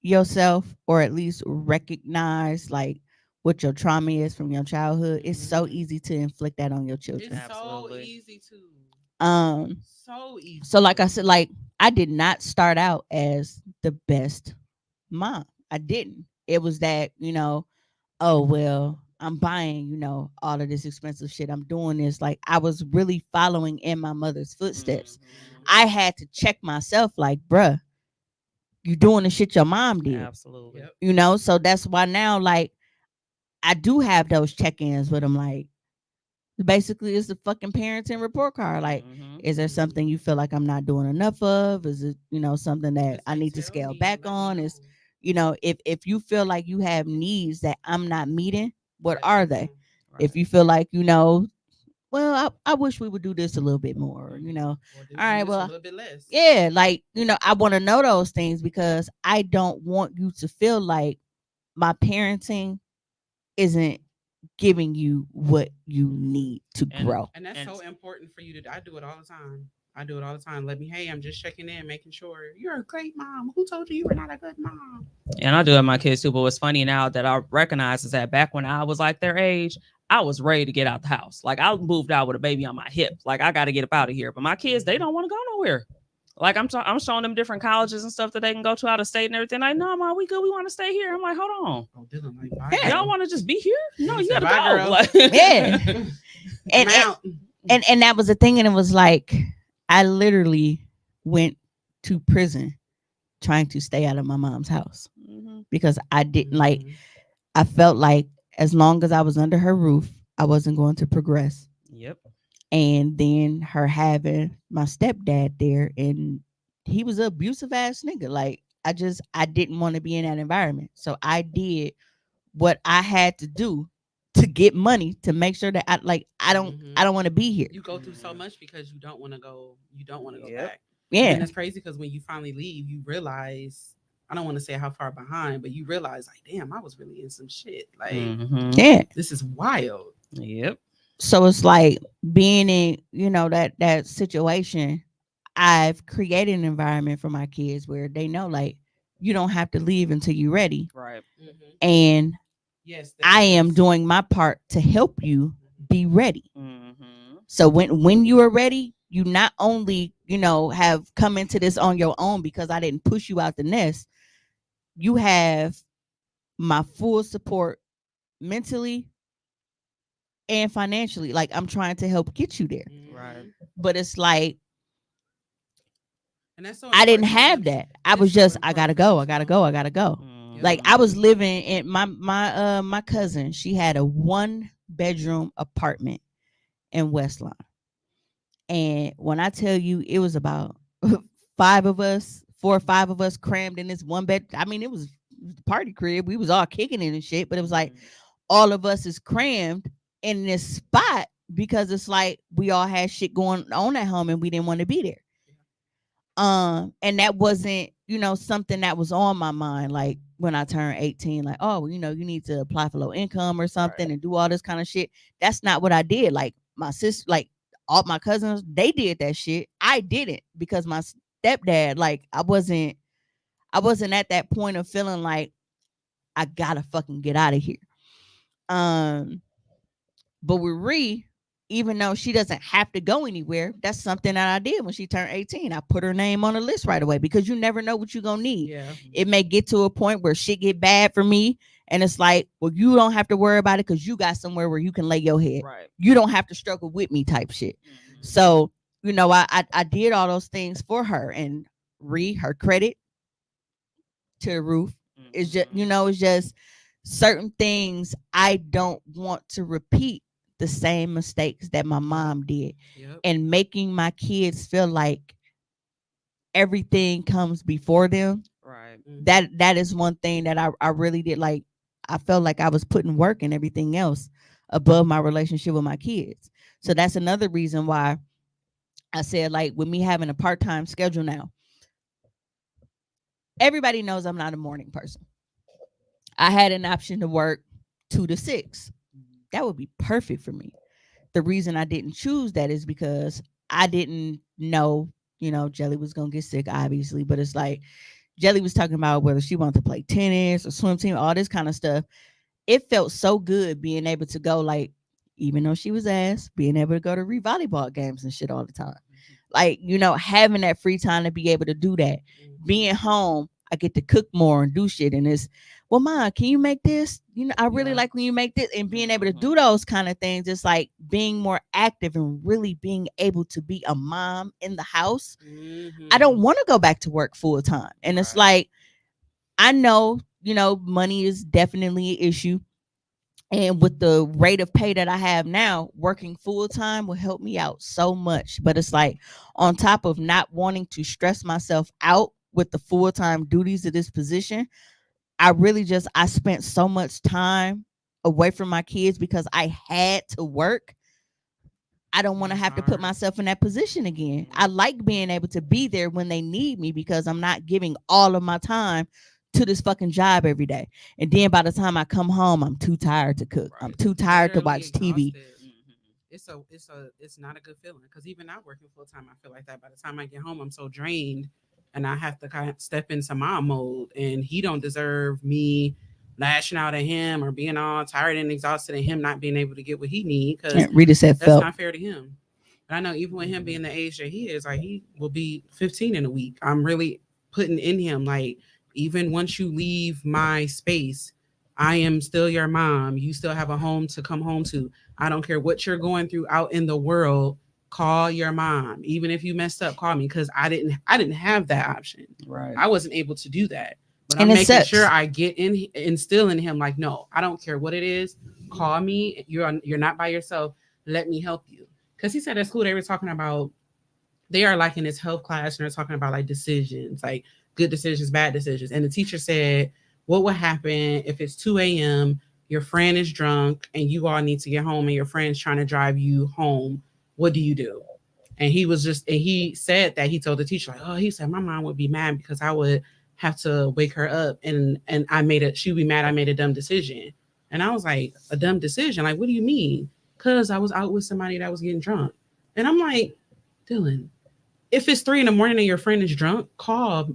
Speaker 3: yourself or at least recognize like what your trauma is from your childhood, it's so easy to inflict that on your children.
Speaker 6: It's so easy to.
Speaker 3: So easy. So like I said, like I did not start out as the best mom. I didn't. It was that, oh, well, I'm buying, all of this expensive shit. I'm doing this. Like, I was really following in my mother's footsteps. I had to check myself like, bruh, you doing the shit your mom did.
Speaker 2: Absolutely.
Speaker 3: So that's why now, like, I do have those check-ins with them. Like, basically, it's a fucking parenting report card. Like, is there something you feel like I'm not doing enough of? Is it, something that I need to scale back on? Is if you feel like you have needs that I'm not meeting, what are they? If you feel like, well, I wish we would do this a little bit more, all right, well,
Speaker 6: a little bit less.
Speaker 3: Yeah, like, I want to know those things because I don't want you to feel like my parenting isn't giving you what you need to grow.
Speaker 6: And that's so important for you to. I do it all the time. Let me, hey, I'm just checking in, making sure you're a great mom. Who told you you were not a good mom?
Speaker 2: And I do it with my kids too. But what's funny now that I recognize is that back when I was like their age, I was ready to get out the house. Like, I moved out with a baby on my hip. Like, I got to get up out of here. But my kids, they don't want to go nowhere. Like, I'm showing them different colleges and stuff that they can go to out of state and everything. Like, no, Mom, we good. We want to stay here. I'm like, hold on.
Speaker 6: Oh, Dylan, like,
Speaker 2: y'all want to just be here? No, you gotta
Speaker 6: go.
Speaker 2: Like,
Speaker 3: yeah. and that was the thing. And it was like, I literally went to prison trying to stay out of my mom's house because I didn't like, I felt like as long as I was under her roof, I wasn't going to progress.
Speaker 2: Yep.
Speaker 3: And then her having my stepdad there and he was an abusive ass nigga. Like I didn't want to be in that environment. So I did what I had to do to get money to make sure that I don't want to be here.
Speaker 6: You go through so much because you don't want to go. You don't want to go
Speaker 2: Yep.
Speaker 6: back.
Speaker 3: Yeah.
Speaker 6: And it's crazy because when you finally leave, you realize. I don't want to say how far behind, but you realize like, damn, I was really in some shit. Like,
Speaker 3: Yeah.
Speaker 6: this is wild.
Speaker 2: Yep.
Speaker 3: So it's like being in, that situation. I've created an environment for my kids where they know like you don't have to leave until you're ready.
Speaker 2: Right.
Speaker 3: And
Speaker 6: yes,
Speaker 3: I am doing my part to help you be ready. So when you are ready, you not only, have come into this on your own because I didn't push you out the nest. You have my full support mentally and financially. Like I'm trying to help get you there.
Speaker 2: Right.
Speaker 3: But it's like
Speaker 6: and that's so
Speaker 3: I didn't
Speaker 6: important, 'cause
Speaker 3: have that. I was just I gotta go. Like I was living in my cousin. She had a 1-bedroom apartment in Westlawn, and when I tell you, it was about 4 or 5 of us crammed in this one bed. I mean, it was the party crib. We was all kicking it and shit, but it was like all of us is crammed in this spot because it's like we all had shit going on at home and we didn't want to be there. And that wasn't, something that was on my mind. Like when I turned 18, like, oh, you need to apply for low income or something and do all this kind of shit. That's not what I did. Like my sister, like all my cousins, they did that shit. I didn't because my stepdad, like I wasn't at that point of feeling like I gotta fucking get out of here. But with Ree, even though she doesn't have to go anywhere, that's something that I did when she turned 18. I put her name on the list right away because you never know what you're gonna need.
Speaker 6: Yeah.
Speaker 3: It may get to a point where shit get bad for me, and it's like, well, you don't have to worry about it because you got somewhere where you can lay your head.
Speaker 2: Right.
Speaker 3: You don't have to struggle with me, type shit. So, I did all those things for her, and Ree, her credit to the roof. It's just, it's just certain things I don't want to repeat the same mistakes that my mom did. And making my kids feel like everything comes before them.
Speaker 2: Right.
Speaker 3: That is one thing that I really did. Like I felt like I was putting work and everything else above my relationship with my kids. So that's another reason why I said, like, with me having a part-time schedule now, everybody knows I'm not a morning person. I had an option to work 2 to 6. That would be perfect for me. The reason I didn't choose that is because I didn't know, Jelly was going to get sick, obviously. But it's like Jelly was talking about whether she wanted to play tennis or swim team, all this kind of stuff. It felt so good being able to go, like, even though she was ass, being able to go to volleyball games and shit all the time. Like, having that free time to be able to do that. Being home, I get to cook more and do shit. And it's, well, Mom, can you make this? I really like when you make this. And being able to do those kind of things, it's like being more active and really being able to be a mom in the house. I don't want to go back to work full time. And it's like, I know, money is definitely an issue. And with the rate of pay that I have now, working full time will help me out so much. But it's like, on top of not wanting to stress myself out with the full time duties of this position, I spent so much time away from my kids because I had to work. I don't want to have to put myself in that position again. I like being able to be there when they need me because I'm not giving all of my time to this fucking job every day. And then by the time I come home, I'm too tired to cook. I'm too tired to watch TV.
Speaker 6: It's not a good feeling because even not working full time, I feel like that. By the time I get home, I'm so drained, and I have to kind of step into mom mode. And he don't deserve me lashing out at him or being all tired and exhausted, and him not being able to get what he needs. Because
Speaker 3: Rita said
Speaker 6: that's
Speaker 3: felt.
Speaker 6: not fair to him. But I know even with him being the age that he is, like he will be 15 in a week. I'm really putting in him like, even once you leave my space, I am still your mom. You still have a home to come home to. I don't care what you're going through out in the world. Call your mom. Even if you messed up, call me, because I didn't have that option.
Speaker 2: Right.
Speaker 6: I wasn't able to do that. But
Speaker 3: And
Speaker 6: I'm
Speaker 3: it
Speaker 6: making
Speaker 3: sucks.
Speaker 6: sure I instill in him like, no, I don't care what it is. Call me. You're not by yourself. Let me help you. Because he said at school they were talking about they are like in this health class and they're talking about like decisions, like good decisions, bad decisions. And the teacher said, what would happen if it's 2 a.m., your friend is drunk and you all need to get home and your friend's trying to drive you home? What do you do? And he said that he told the teacher, like, oh, he said, my mom would be mad because I would have to wake her up and she'd be mad I made a dumb decision. And I was like, a dumb decision? Like, what do you mean? Because I was out with somebody that was getting drunk. And I'm like, Dylan, if it's 3 a.m. and your friend is drunk, call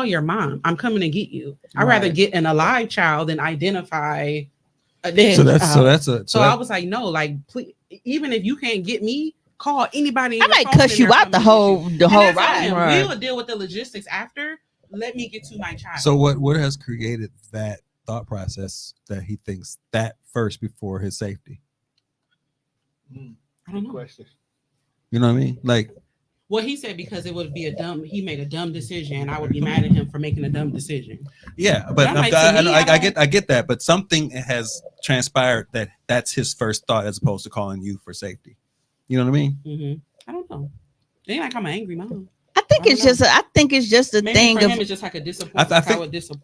Speaker 6: your mom. I'm coming to get you. I'd rather get an alive child than identify a dead child. So I was like, no, like, please, even if you can't get me, call anybody.
Speaker 3: I might cuss you out the whole ride.
Speaker 6: Right. We'll deal with the logistics after. Let me get to my child.
Speaker 5: So what has created that thought process that he thinks that first before his safety?
Speaker 6: I don't know.
Speaker 5: You know what I mean? Like,
Speaker 6: well, he said because it would be he made a dumb decision, and I would be mad at him for making a dumb decision.
Speaker 5: Yeah, but I get that, but something has transpired that's his first thought as opposed to calling you for safety. You know what I mean?
Speaker 6: Mm-hmm. I don't know. It ain't like I'm an angry mom.
Speaker 3: I think it's just a
Speaker 6: Maybe
Speaker 3: thing
Speaker 6: for
Speaker 3: of
Speaker 6: him, it's just like a disappointment.
Speaker 3: I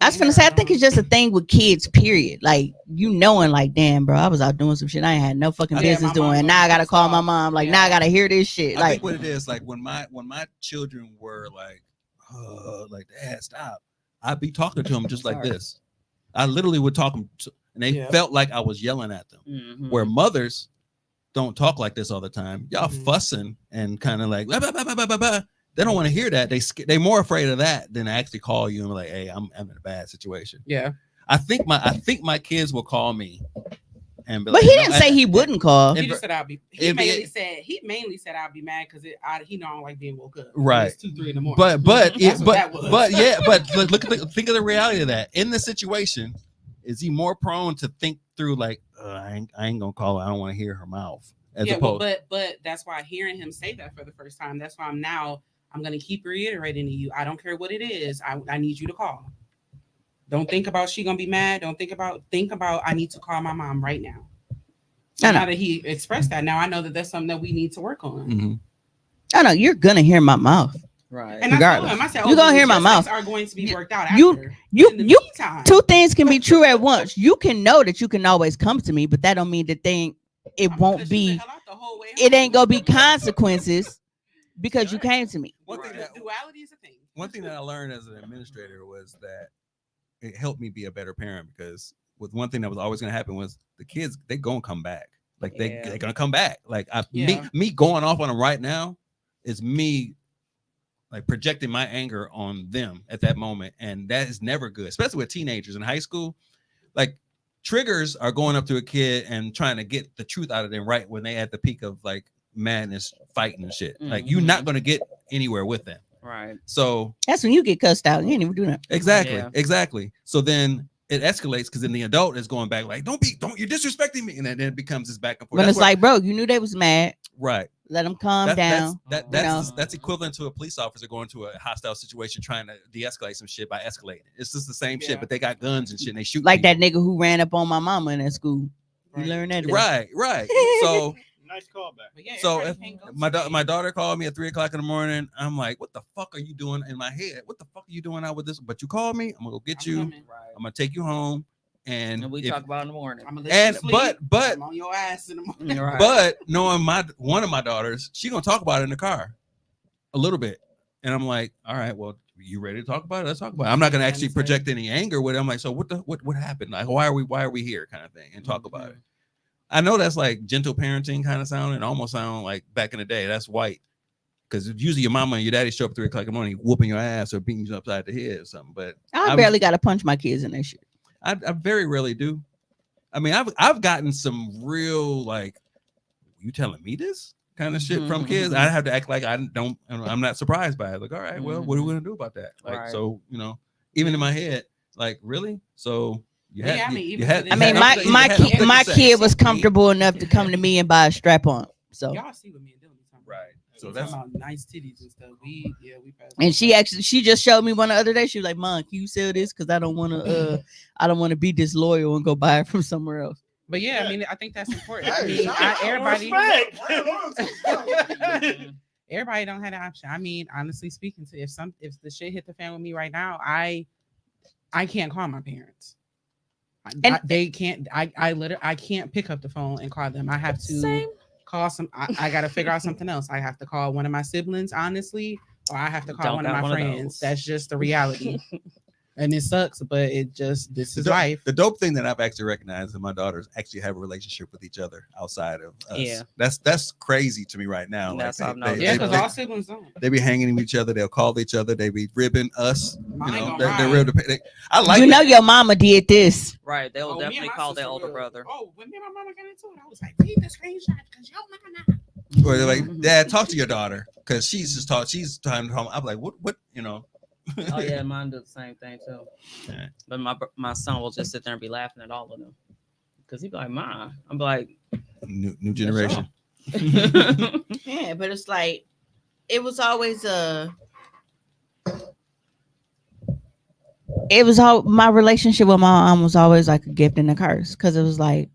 Speaker 3: was gonna say, I think it's just a thing with kids, period. Like, you knowing, like, damn, bro, I was out doing some shit I ain't had no fucking business doing. Now I gotta call my mom. Like, now I gotta hear this shit.
Speaker 5: I think what it is, like, when my children were like, Dad, stop. I'd be talking to them just like this. I literally would talk them, and they felt like I was yelling at them.
Speaker 2: Mm-hmm.
Speaker 5: Where mothers don't talk like this all the time. Y'all fussing and kind of like, bah, bah, bah, bah, bah, bah. They don't want to hear that. They're more afraid of that than to actually call you and be like, "Hey, I'm in a bad situation."
Speaker 6: Yeah,
Speaker 5: I think my kids will call me, and be
Speaker 3: but he didn't say he wouldn't call.
Speaker 6: He just said I'll be. He mainly said I'll be mad because he don't like being woke up.
Speaker 5: Right,
Speaker 6: it's 2, 3 in the morning.
Speaker 5: But think of the reality of that. In the situation, is he more prone to think through like, I ain't gonna call her. I don't want to hear her mouth.
Speaker 6: But that's why hearing him say that for the first time, that's why I'm going to keep reiterating to you. I don't care what it is. I need you to call. Don't think about she going to be mad. Don't think about I need to call my mom right now. So now that he expressed that, now I know that that's something that we need to work on.
Speaker 5: Mm-hmm.
Speaker 3: I know you're going to hear my mouth.
Speaker 2: Right.
Speaker 6: And
Speaker 3: regardless.
Speaker 6: I said,
Speaker 3: you're going to hear my mouth.
Speaker 6: Are going to be worked out after.
Speaker 3: You two things can be true at once. You can know that you can always come to me, but that don't mean it won't be, it ain't going to be consequences because you came to me.
Speaker 6: Duality is a thing.
Speaker 5: One thing that I learned as an administrator was that it helped me be a better parent, because with one thing that was always going to happen was the kids, they're going to come back. Like they're going to come back. Like me going off on them right now is me like projecting my anger on them at that moment. And that is never good, especially with teenagers in high school. Like triggers are going up to a kid and trying to get the truth out of them right when they at the peak of like madness, fighting and shit.
Speaker 2: Mm-hmm.
Speaker 5: Like you're not going to get anywhere with them.
Speaker 2: Right.
Speaker 5: So
Speaker 3: that's when you get cussed out. You ain't even do that.
Speaker 5: Exactly. So then it escalates because then the adult is going back like, don't you're disrespecting me. And then it becomes this back and forth.
Speaker 3: But it's like, bro, you knew they was mad.
Speaker 5: Right.
Speaker 3: Let them calm down.
Speaker 5: That's equivalent to a police officer going to a hostile situation trying to de-escalate some shit by escalating. It's just the same shit, but they got guns and shit and they shoot
Speaker 3: like
Speaker 5: people.
Speaker 3: that nigga who ran up on my mama in that school. You learned that.
Speaker 5: Right. So
Speaker 1: nice callback.
Speaker 5: So if my daughter called me at 3:00 in the morning, I'm like, what the fuck are you doing in my head? What the fuck are you doing out with this? But you called me, I'm gonna go get you. I'm gonna take you home. And
Speaker 2: we talk about in the morning.
Speaker 6: I'm gonna let you sleep.
Speaker 5: But
Speaker 6: I'm on your ass in the morning.
Speaker 2: Right.
Speaker 5: But knowing one of my daughters, she gonna talk about it in the car a little bit. And I'm like, all right, well, you ready to talk about it? Let's talk about it. I'm not gonna actually project any anger with it. I'm like, so what happened? Like, why are we here? Kind of thing, and talk about it. I know that's like gentle parenting kind of sound, and almost sound like back in the day. That's white, because usually your mama and your daddy show up at 3:00 in the morning, whooping your ass or beating you upside the head or something. But
Speaker 3: I barely got to punch my kids in that shit.
Speaker 5: I very rarely do. I mean, I've gotten some real like, you telling me this kind of shit from kids. I have to act like I'm not surprised by it. Like, all right, well, what are we gonna do about that? Like, so even in my head, like, really? So.
Speaker 3: My kid was comfortable enough to come to me and buy a strap on. So
Speaker 6: y'all see what me and Dylan talking about.
Speaker 5: Right. So
Speaker 6: that's about nice titties and stuff. We
Speaker 3: and she just showed me one the other day. She was like, "Mom, can you sell this? Because I don't want to be disloyal and go buy it from somewhere else."
Speaker 6: But I mean, I think that's important. I mean, everybody. Everybody don't have the option. I mean, honestly speaking, to if the shit hit the fan with me right now, I can't call my parents. They can't. I literally I can't pick up the phone and call them. I have to call some. I got to figure out something else. I have to call one of my siblings, honestly, or I have to call one of my friends. That's just the reality. And it sucks, but this is life.
Speaker 5: The dope thing that I've actually recognized is my daughters actually have a relationship with each other outside of us.
Speaker 2: Yeah.
Speaker 5: That's crazy to me right now.
Speaker 2: That's
Speaker 5: like
Speaker 6: because all siblings don't.
Speaker 5: They be hanging with each other. They'll call each other. They be ribbing us. They're
Speaker 3: Right.
Speaker 5: I like.
Speaker 3: You know your mama did this.
Speaker 2: Right. They will definitely call their older brother.
Speaker 6: Oh, when me and my mama got into it, I was like, read the screenshot because your mama.
Speaker 5: Or they're like, Dad, talk to your daughter because she's time home. I'm like, what.
Speaker 2: Oh yeah, mine do the same thing too.
Speaker 5: Yeah.
Speaker 2: But my son will just sit there and be laughing at all of them because he'd be like, "Ma," I'm like,
Speaker 5: "New generation."
Speaker 3: Yeah, but it's like it was always my relationship with my mom was always like a gift and a curse because it was like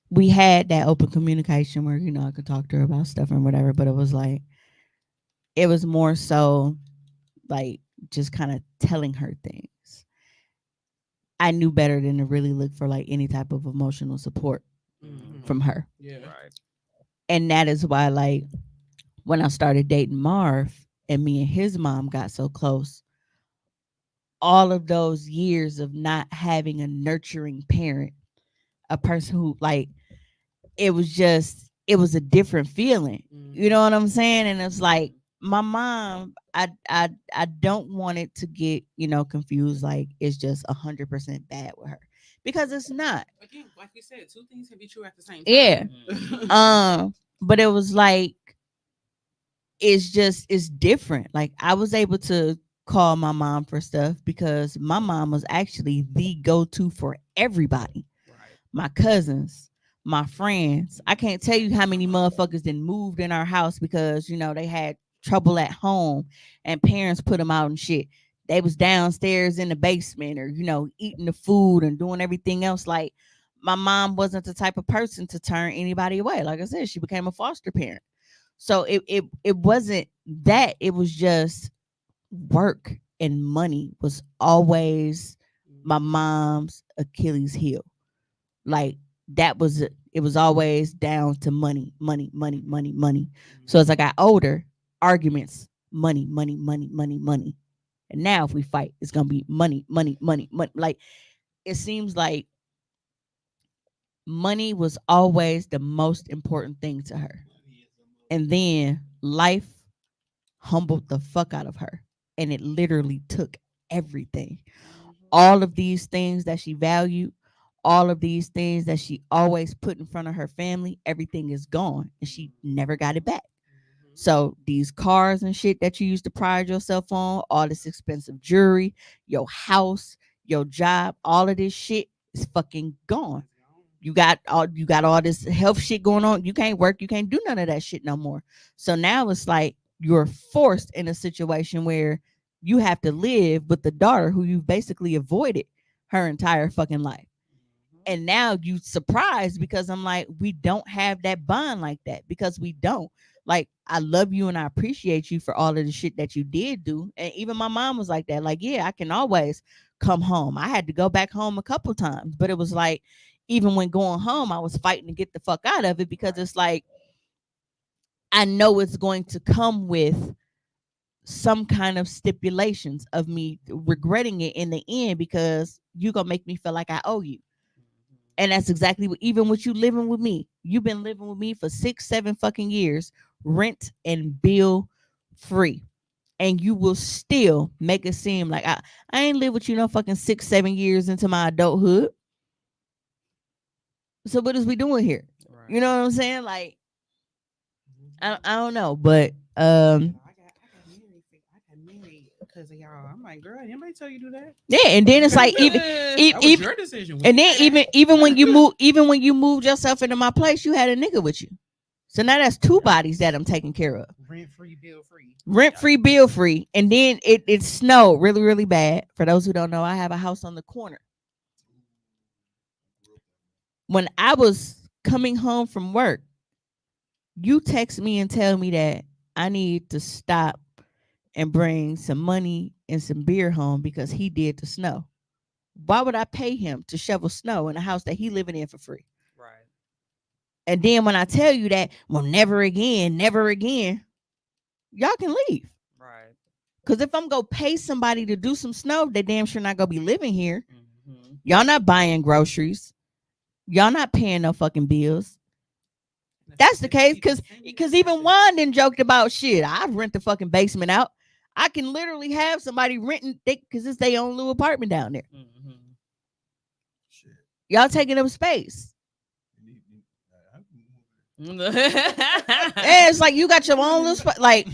Speaker 3: we had that open communication where I could talk to her about stuff and whatever, but it was like. It was more so like just kind of telling her things. I knew better than to really look for like any type of emotional support from her.
Speaker 6: Yeah. Right.
Speaker 3: And that is why like when I started dating Marv and me and his mom got so close, all of those years of not having a nurturing parent, a person who like it was a different feeling. You know what I'm saying? And it's like my mom, I don't want it to get, confused like it's just 100% bad with her because it's not.
Speaker 6: Again, like you said, two things can be true at the same time.
Speaker 3: Yeah. But it was like it's different. Like I was able to call my mom for stuff because my mom was actually the go-to for everybody. Right. My cousins, my friends. I can't tell you how many motherfuckers that moved in our house because, they had trouble at home and parents put them out and shit. They was downstairs in the basement or, eating the food and doing everything else. Like my mom wasn't the type of person to turn anybody away. Like I said, she became a foster parent. So it wasn't that. It was just work and money was always my mom's Achilles heel. Like it was always down to money. So as I got older, arguments, money. And now if we fight, it's gonna be money. Like it seems like money was always the most important thing to her. And then life humbled the fuck out of her. And it literally took everything. All of these things that she valued, all of these things that she always put in front of her family, everything is gone and she never got it back. So these cars and shit that you used to pride yourself on, all this expensive jewelry, your house, your job, all of this shit is fucking gone. You got all this health shit going on. You can't work. You can't do none of that shit no more. So now it's like you're forced in a situation where you have to live with the daughter who you've basically avoided her entire fucking life. And now you surprised because I'm like, we don't have that bond like that because we don't. Like, I love you and I appreciate you for all of the shit that you did do. And even my mom was like that. Like, yeah, I can always come home. I had to go back home a couple times, but it was like, even when going home, I was fighting to get the fuck out of it because it's like, I know it's going to come with some kind of stipulations of me regretting it in the end because you're going to make me feel like I owe you. And that's exactly what, even with you living with me, you've been living with me for 6-7 fucking years, rent and bill free. And you will still make it seem like I ain't live with you no fucking 6-7 years into my adulthood. So what is we doing here? Right. You know what I'm saying? Like, I don't know, but
Speaker 6: I got married because of y'all. I'm like, girl, anybody tell you do that?
Speaker 3: Yeah, and then it's like even
Speaker 6: your decision.
Speaker 3: And then even when you moved yourself into my place, you had a nigga with you. So now that's two bodies that I'm taking care of.
Speaker 6: Rent free, bill free.
Speaker 3: Rent free, bill free. And then it snowed really, really bad. For those who don't know, I have a house on the corner. When I was coming home from work, You text me and tell me that I need to stop and bring some money and some beer home because he did the snow. Why would I pay him to shovel snow in a house that he living in for free?
Speaker 2: Right.
Speaker 3: And then when I tell you that, well, never again, y'all can leave.
Speaker 2: Right.
Speaker 3: Because if I'm going to pay somebody to do some snow, they damn sure not going to be living here. Y'all not buying groceries. Y'all not paying no fucking bills. That's the case because even Juan then joked about shit. I rent the fucking basement out. I can literally have somebody renting because it's their own little apartment down there. Y'all taking up space. And it's like you got your own little spot. Like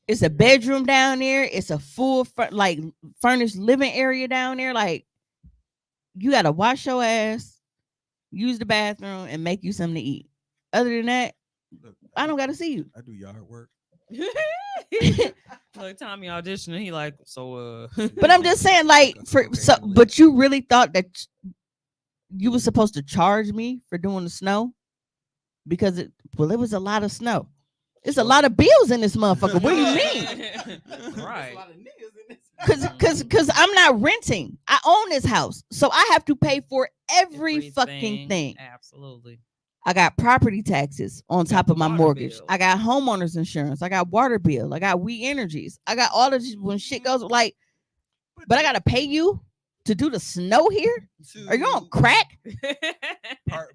Speaker 3: it's a bedroom down there. It's a full like furnished living area down there. Like you gotta wash your ass, use the bathroom, and make you something to eat. Other than that, I don't gotta see you.
Speaker 5: I do yard work.
Speaker 2: Like Tommy auditioning, he like so.
Speaker 3: But I'm just saying, like but you really thought that you were supposed to charge me for doing the snow because it was a lot of snow. It's a lot of bills in this motherfucker. What do you mean?
Speaker 2: Right.
Speaker 3: Cause I'm not renting. I own this house, so I have to pay for every fucking thing.
Speaker 2: Absolutely.
Speaker 3: I got property taxes on top of my mortgage. I got homeowners insurance. I got water bill. I got We Energies. I got all of this when shit goes like. But I gotta pay you to do the snow here. Are you on crack?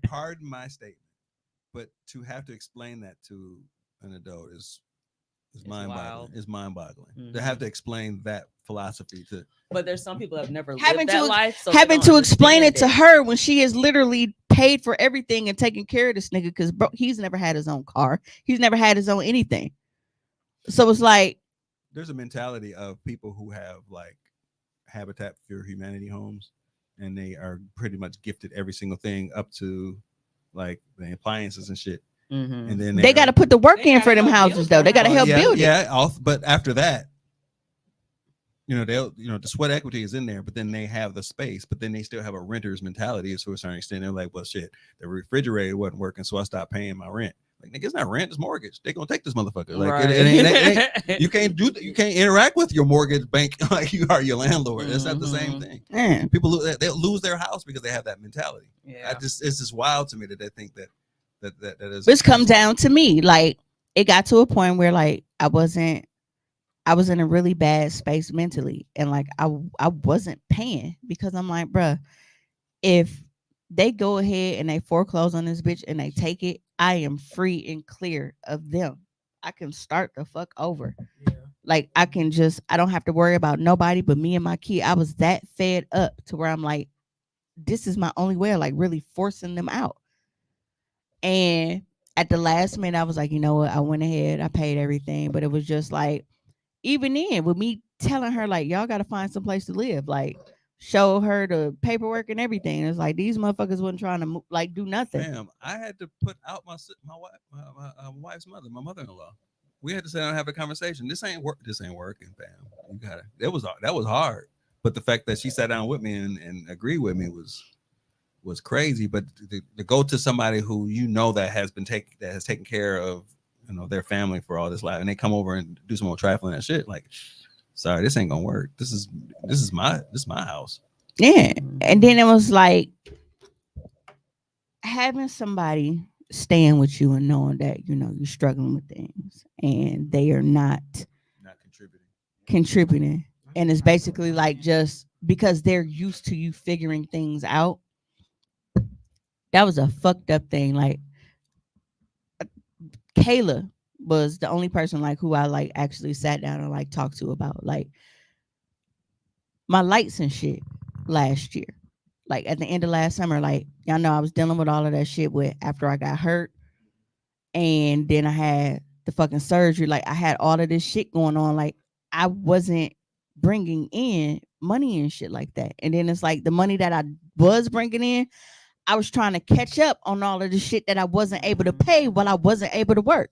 Speaker 5: Pardon my statement, but to have to explain that to an adult is mind-boggling. It's mind-boggling to have to explain that philosophy to.
Speaker 2: But there's some people that have never lived that life. So
Speaker 3: having to explain it to her when she has literally paid for everything and taken care of this nigga because bro, he's never had his own car. He's never had his own anything. So it's like
Speaker 5: there's a mentality of people who have like Habitat for Humanity homes, and they are pretty much gifted every single thing up to like the appliances and shit.
Speaker 2: Mm-hmm.
Speaker 5: And then
Speaker 3: they got to put the work in for them houses though. They got to help build it.
Speaker 5: Yeah, but after that, they'll the sweat equity is in there, but then they have the space, but then they still have a renter's mentality to a certain extent. They're like, well, shit, the refrigerator wasn't working, so I stopped paying my rent. Like, nigga, it's not rent, it's mortgage. They're gonna take this motherfucker. Like, right. You can't do that. You can't interact with your mortgage bank like you are your landlord. That's not the same thing.
Speaker 3: Man.
Speaker 5: People they'll lose their house because they have that mentality.
Speaker 2: Yeah.
Speaker 5: It's just wild to me that they think that is.
Speaker 3: This comes down to me. Like, it got to a point where like I was in a really bad space mentally, and like I wasn't paying because I'm like, bruh, if they go ahead and they foreclose on this bitch and they take it, I am free and clear of them. I can start the fuck over. Yeah. Like I don't have to worry about nobody but me and my kid. I was that fed up to where I'm like, this is my only way of like really forcing them out. And at the last minute, I was like, you know what? I went ahead, I paid everything, but it was just like, even then with me telling her like, y'all got to find some place to live, like show her the paperwork and everything. It's like these motherfuckers wasn't trying to like do nothing.
Speaker 5: Damn, I had to put out my wife's mother, my mother-in-law. We had to sit down and have a conversation. This ain't working, fam. You gotta. That was hard. But the fact that she sat down with me and agreed with me was crazy. But to go to somebody who that has taken care of their family for all this life, and they come over and do some more trifling and shit, like, sorry, this ain't gonna work. This is my house.
Speaker 3: Yeah. And then it was like having somebody staying with you and knowing that you're struggling with things and they are not contributing. And it's basically like just because they're used to you figuring things out. That was a fucked up thing. Like Kayla was the only person like who I like actually sat down and like talked to about like my lights and shit last year. Like at the end of last summer, like y'all know I was dealing with all of that shit after I got hurt. And then I had the fucking surgery. Like I had all of this shit going on. Like I wasn't bringing in money and shit like that. And then it's like the money that I was bringing in, I was trying to catch up on all of the shit that I wasn't able to pay while I wasn't able to work.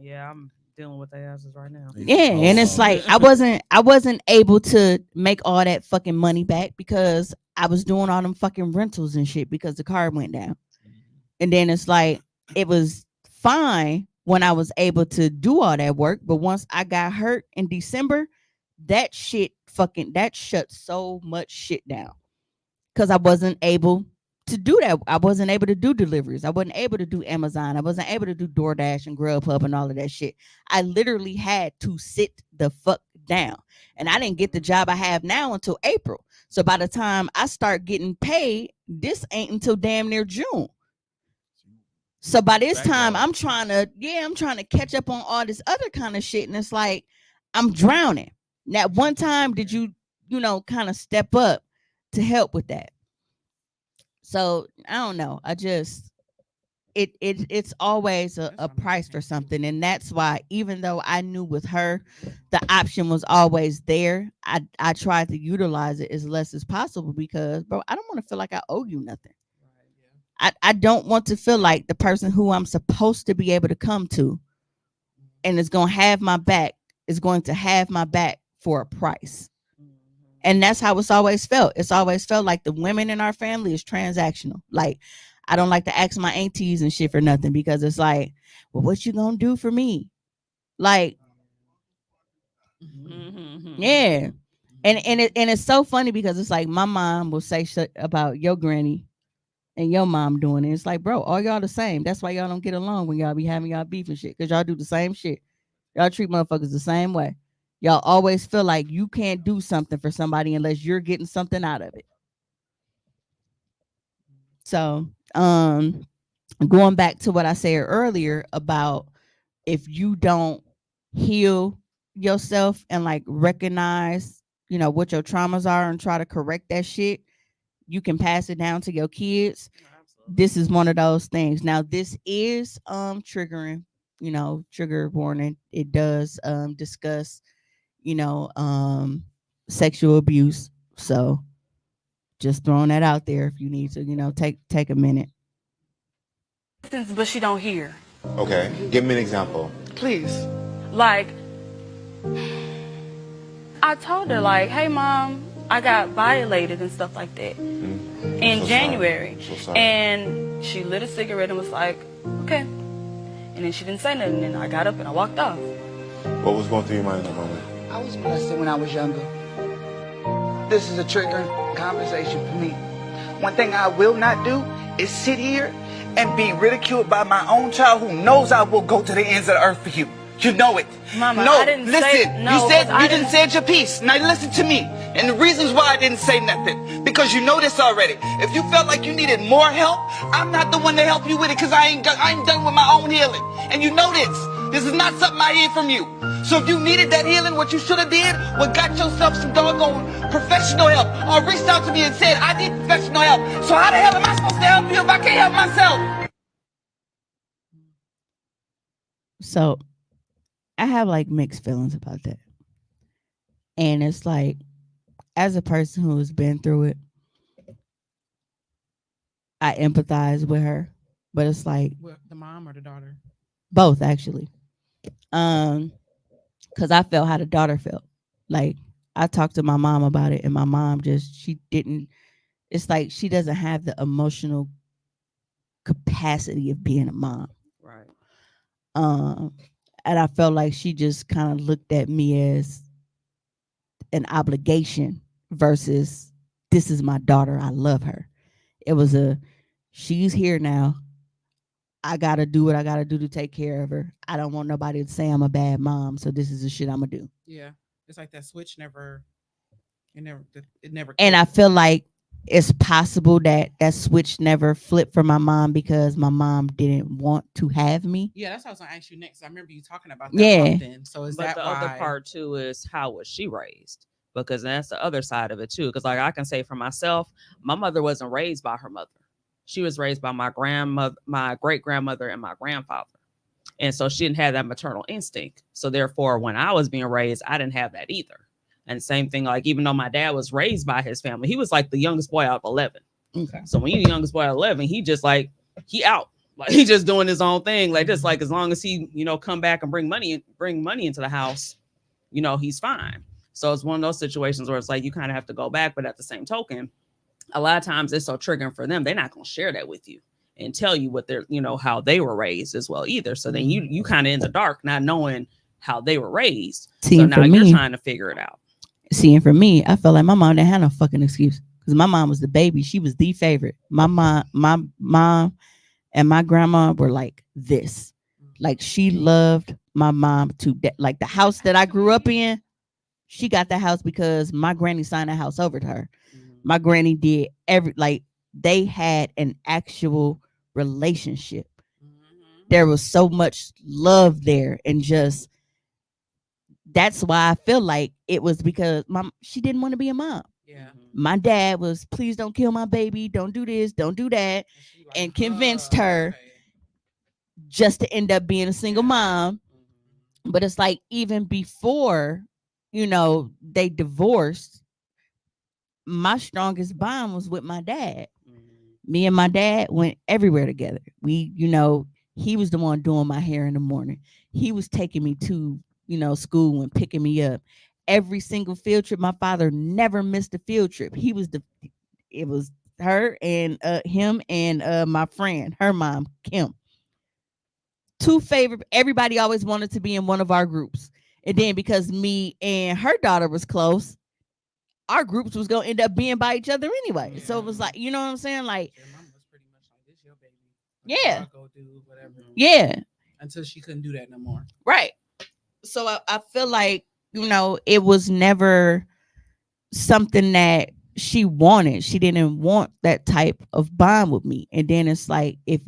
Speaker 2: Yeah, I'm dealing with their asses right now.
Speaker 3: Yeah, and it's like I wasn't able to make all that fucking money back because I was doing all them fucking rentals and shit because the car went down. And then it's like it was fine when I was able to do all that work. But once I got hurt in December, that shut so much shit down. Because I wasn't able to do that. I wasn't able to do deliveries. I wasn't able to do Amazon. I wasn't able to do DoorDash and Grubhub and all of that shit. I literally had to sit the fuck down. And I didn't get the job I have now until April. So by the time I start getting paid, this ain't until damn near June. So by this time, I'm trying to catch up on all this other kind of shit. And it's like, I'm drowning. Now, one time, did you kind of step up to help with that? So I don't know. I just, it's always a price for something. And that's why, even though I knew with her, the option was always there, I tried to utilize it as less as possible because, bro, I don't want to feel like I owe you nothing. I don't want to feel like the person who I'm supposed to be able to come to and is going to have my back is going to have my back for a price. And that's how it's always felt. It's always felt like the women in our family is transactional. Like, I don't like to ask my aunties and shit for nothing because it's like, well, what you going to do for me? Like, yeah. And it's so funny because it's like my mom will say shit about your granny and your mom doing it. It's like, bro, all y'all the same. That's why y'all don't get along when y'all be having y'all beef and shit, because y'all do the same shit. Y'all treat motherfuckers the same way. Y'all always feel like you can't do something for somebody unless you're getting something out of it. So, going back to what I said earlier about if you don't heal yourself and like recognize, what your traumas are and try to correct that shit, you can pass it down to your kids. This is one of those things. Now, this is triggering, trigger warning. It does discuss, sexual abuse. So just throwing that out there if you need to, take a minute.
Speaker 8: But she don't hear.
Speaker 22: Okay, give me an example.
Speaker 8: Please. Like, I told her, like, hey, Mom, I got violated and stuff like that in January. And she lit a cigarette and was like, okay. And then she didn't say nothing. And I got up and I walked off.
Speaker 22: What was going through your mind in that moment?
Speaker 23: I was molested when I was younger. This is a triggering conversation for me. One thing I will not do is sit here and be ridiculed by my own child who knows I will go to the ends of the earth for you. You know it.
Speaker 8: Mama,
Speaker 23: no,
Speaker 8: I didn't
Speaker 23: listen.
Speaker 8: Say, no,
Speaker 23: you didn't say your piece. Now listen to me. And the reasons why I didn't say nothing, because you know this already. If you felt like you needed more help, I'm not the one to help you with it, because I ain't done with my own healing. And you know this. This is not something I hear from you. So if you needed that healing, what you should have did was got yourself some doggone professional help, or reached out to me and said, I need professional help. So how the hell am I supposed to help you if I can't help myself?
Speaker 3: So I have like mixed feelings about that. And it's like, as a person who has been through it, I empathize with her, but it's like
Speaker 6: the mom or the daughter?
Speaker 3: Both, actually. Because I felt how the daughter felt. Like, I talked to my mom about it, and my mom it's like she doesn't have the emotional capacity of being a mom.
Speaker 2: Right.
Speaker 3: And I felt like she just kind of looked at me as an obligation versus, this is my daughter, I love her. It was she's here now, I gotta do what I gotta do to take care of her. I don't want nobody to say I'm a bad mom, so this is the shit I'm gonna do.
Speaker 6: Yeah, it's like that switch never.
Speaker 3: And I feel like it's possible that switch never flipped for my mom because my mom didn't want to have me.
Speaker 6: Yeah, that's what I was gonna ask you next. I remember you talking about that.
Speaker 3: Yeah.
Speaker 6: Often. So is that
Speaker 2: the
Speaker 6: why?
Speaker 2: other part too is how was she raised? Because that's the other side of it too. Because like I can say for myself, my mother wasn't raised by her mother. She was raised by my grandmother, my great grandmother, and my grandfather. And so she didn't have that maternal instinct. So therefore, when I was being raised, I didn't have that either. And same thing, like even though my dad was raised by his family, he was like the youngest boy out of 11.
Speaker 3: Okay.
Speaker 2: So when you're the youngest boy out of 11, he just like, he out. Like he just doing his own thing. Like just like as long as he, come back and bring money into the house, he's fine. So it's one of those situations where it's like you kind of have to go back, but at the same token, a lot of times it's so triggering for them. They're not going to share that with you. and tell you what they're, how they were raised as well either. So then you kind of in the dark, not knowing how they were raised. So now you're trying to figure it out.
Speaker 3: See, and for me, I felt like my mom didn't have no fucking excuse because my mom was the baby. She was the favorite. My mom and my grandma were like this. Like she loved my mom to death. Like the house that I grew up in, she got the house because my granny signed the house over to her. My granny did they had an actual relationship. There was so much love there, and just that's why I feel like it was because she didn't want to be a mom.
Speaker 6: Yeah.
Speaker 3: My dad was, please don't kill my baby, don't do this, don't do that, and convinced her just to end up being a single mom. But it's like even before, they divorced, my strongest bond was with my dad. Me and my dad went everywhere together. We, he was the one doing my hair in the morning. He was taking me to, school and picking me up. Every single field trip, my father never missed a field trip. It was her and him and my friend, her mom, Kim. Two favorite, everybody always wanted to be in one of our groups. And then because me and her daughter was close, our groups was going to end up being by each other anyway. Yeah. So it was like, you know what I'm saying? Like,
Speaker 6: your mom was pretty much like, this your baby. Like,
Speaker 3: yeah.
Speaker 6: Go do whatever.
Speaker 3: Yeah.
Speaker 6: Until she couldn't do that no more.
Speaker 3: Right. So I feel like, it was never something that she wanted. She didn't want that type of bond with me. And then it's like, if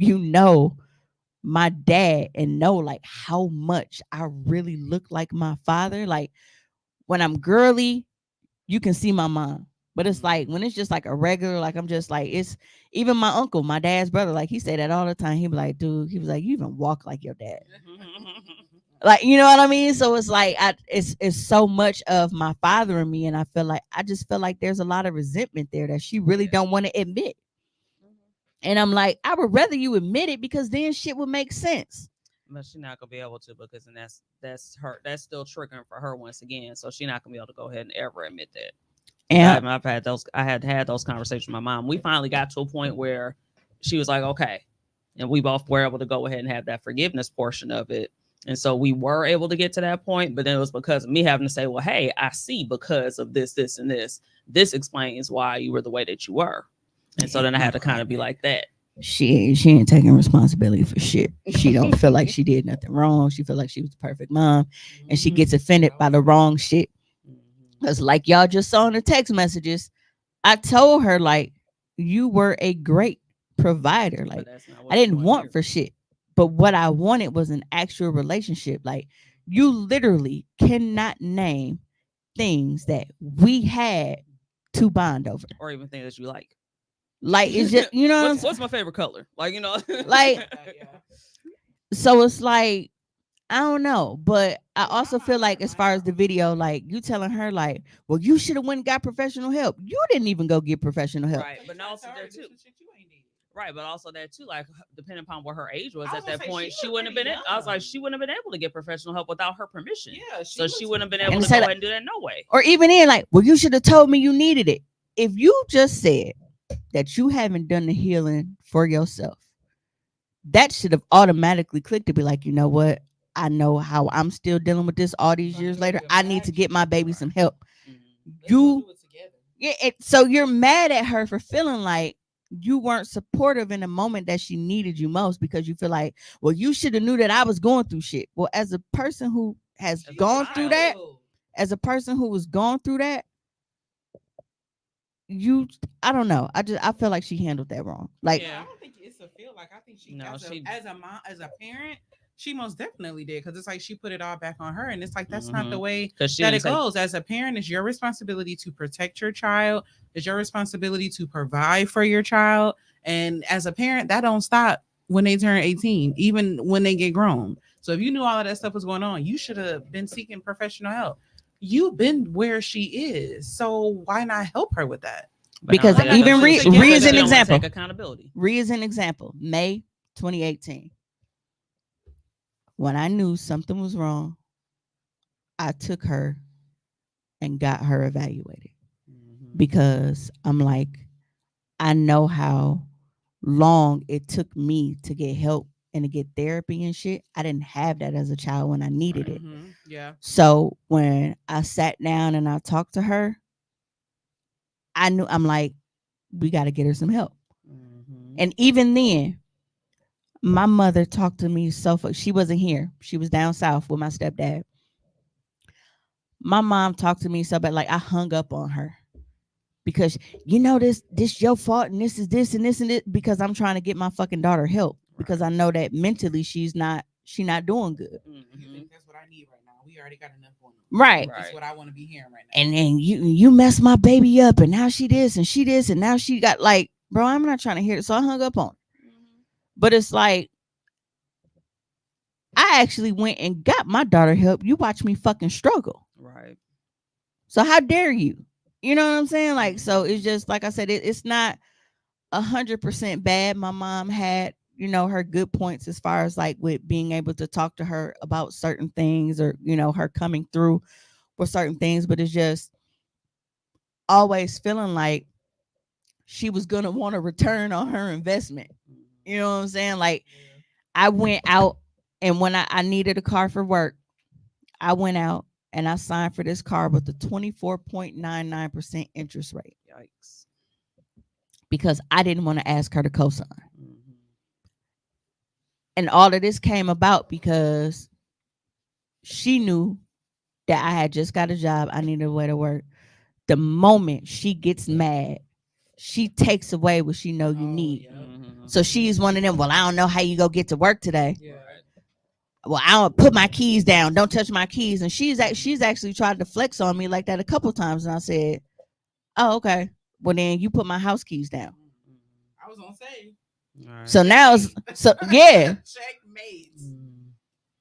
Speaker 3: my dad and know like how much I really look like my father, like when I'm girly, you can see my mom. But it's like when it's just like a regular, like I'm just like, it's even my uncle, my dad's brother, like he said that all the time. He be like, dude, he was like, you even walk like your dad. Like, you know what I mean? So it's like it's so much of my father in me, and I just feel like there's a lot of resentment there that she really don't want to admit. And I'm like, I would rather you admit it because then shit would make sense.
Speaker 2: But she's not gonna be able to because then that's her. That's still triggering for her once again. So she's not gonna be able to go ahead and ever admit that.
Speaker 3: And
Speaker 2: I've had those. I had those conversations with my mom. We finally got to a point where she was like, okay, and we both were able to go ahead and have that forgiveness portion of it. And so we were able to get to that point, but then it was because of me having to say, well, hey, I see because of this, this, and this. This explains why you were the way that you were. And so then I had to kind of be like that.
Speaker 3: She ain't taking responsibility for shit. She don't feel like she did nothing wrong. She feel like she was the perfect mom, and she gets offended by the wrong shit. Because like y'all just saw in the text messages, I told her like, you were a great provider. Like I didn't want for shit, but what I wanted was an actual relationship. Like you literally cannot name things that we had to bond over,
Speaker 2: or even things that you like.
Speaker 3: Like it's just,
Speaker 2: what's my favorite color? Like,
Speaker 3: like, so it's like, I don't know, but I also feel like as far as the video, like you telling her like, well, you should have went and got professional help. You didn't even go get professional help.
Speaker 2: Right, but also there too. Right, but also that too, like depending upon what her age was at that point, she wouldn't have been. I was like, she wouldn't have been able to get professional help without her permission. Yeah, so she wouldn't have been able to go ahead and do that no way.
Speaker 3: Or even in like, well, you should have told me you needed it. If you just said that you haven't done the healing for yourself, that should have automatically clicked to be like, you know what? I know how I'm still dealing with this all these years later. I need to get my baby some help. So you're mad at her for feeling like you weren't supportive in the moment that she needed you most because you feel like, well, you should have knew that I was going through shit. Well, as a person who has gone through that, as a person who was going through that, I don't know. I feel like she handled that wrong. Like,
Speaker 6: I don't think it's a feel like. I think as a mom, as a parent, she most definitely did because it's like she put it all back on her, and it's like that's not the way that it goes. As a parent, it's your responsibility to protect your child. It's your responsibility to provide for your child, and as a parent, that don't stop when they turn 18, even when they get grown. So if you knew all of that stuff was going on, you should have been seeking professional help. You've been where she is, so why not help her with that?
Speaker 3: Because even reason example,
Speaker 2: accountability.
Speaker 3: Reason example, May 2018. When I knew something was wrong, I took her and got her evaluated because I'm like, I know how long it took me to get help and to get therapy and shit. I didn't have that as a child when I needed it.
Speaker 2: Yeah.
Speaker 3: So when I sat down and I talked to her, I'm like, we got to get her some help. And even then, my mother talked to me she wasn't here. She was down south with my stepdad. My mom talked to me so bad, like I hung up on her because this your fault and this is this and this and it, because I'm trying to get my fucking daughter help because I know that mentally she not doing good.
Speaker 6: You think that's what I need right now? We already got enough going on.
Speaker 3: Right.
Speaker 6: That's what I want to be hearing right now.
Speaker 3: And then you messed my baby up and now she this and she this and now she got like, bro, I'm not trying to hear it. So I hung up on her. But it's like, I actually went and got my daughter help. You watch me fucking struggle.
Speaker 2: Right.
Speaker 3: So how dare you? You know what I'm saying? Like, so it's just, like I said, it's not 100% bad. My mom had, her good points as far as like with being able to talk to her about certain things or, her coming through for certain things. But it's just always feeling like she was going to want a return on her investment. You know what I'm saying? Like, I went out and when I needed a car for work, I went out and I signed for this car with a 24.99% interest rate.
Speaker 2: Yikes.
Speaker 3: Because I didn't want to ask her to co-sign. And all of this came about because she knew that I had just got a job. I needed a way to work. The moment she gets mad, she takes away what she know you need. So she's one of them, well, I don't know how you go get to work today. Well, I don't put my keys down. Don't touch my keys. And she's actually tried to flex on me like that a couple times. And I said, oh, okay. Well, then you put my house keys down.
Speaker 6: I was gonna say.
Speaker 2: Right.
Speaker 3: So now yeah.
Speaker 6: Checkmate.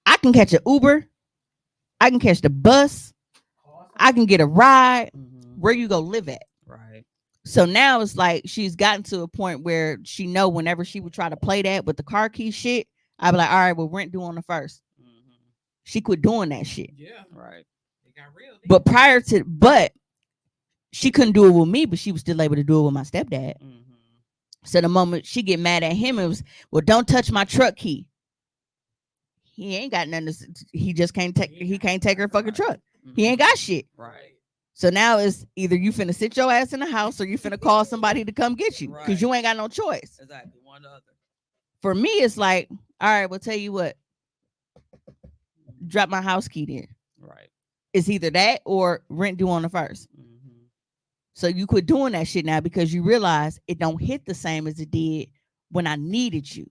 Speaker 3: I can catch an Uber. I can catch the bus. I can get a ride. Where you go live at?
Speaker 2: Right.
Speaker 3: So now it's like she's gotten to a point where she know whenever she would try to play that with the car key shit, I'd be like, all right, well, rent due on the 1st. She quit doing that shit.
Speaker 6: Yeah.
Speaker 2: Right.
Speaker 6: It got real.
Speaker 3: But she couldn't do it with me, but she was still able to do it with my stepdad. So the moment she get mad at him, it was, well, don't touch my truck key. He ain't got nothing he just can't take her fucking truck. He ain't got shit.
Speaker 2: Right.
Speaker 3: So now it's either you finna sit your ass in the house or you finna call somebody to come get you because you ain't got no choice.
Speaker 2: Exactly. One or the other.
Speaker 3: For me, it's like, all right, well, tell you what, drop my house key then.
Speaker 2: Right.
Speaker 3: It's either that or rent due on the 1st. So you quit doing that shit now because you realize it don't hit the same as it did when I needed you.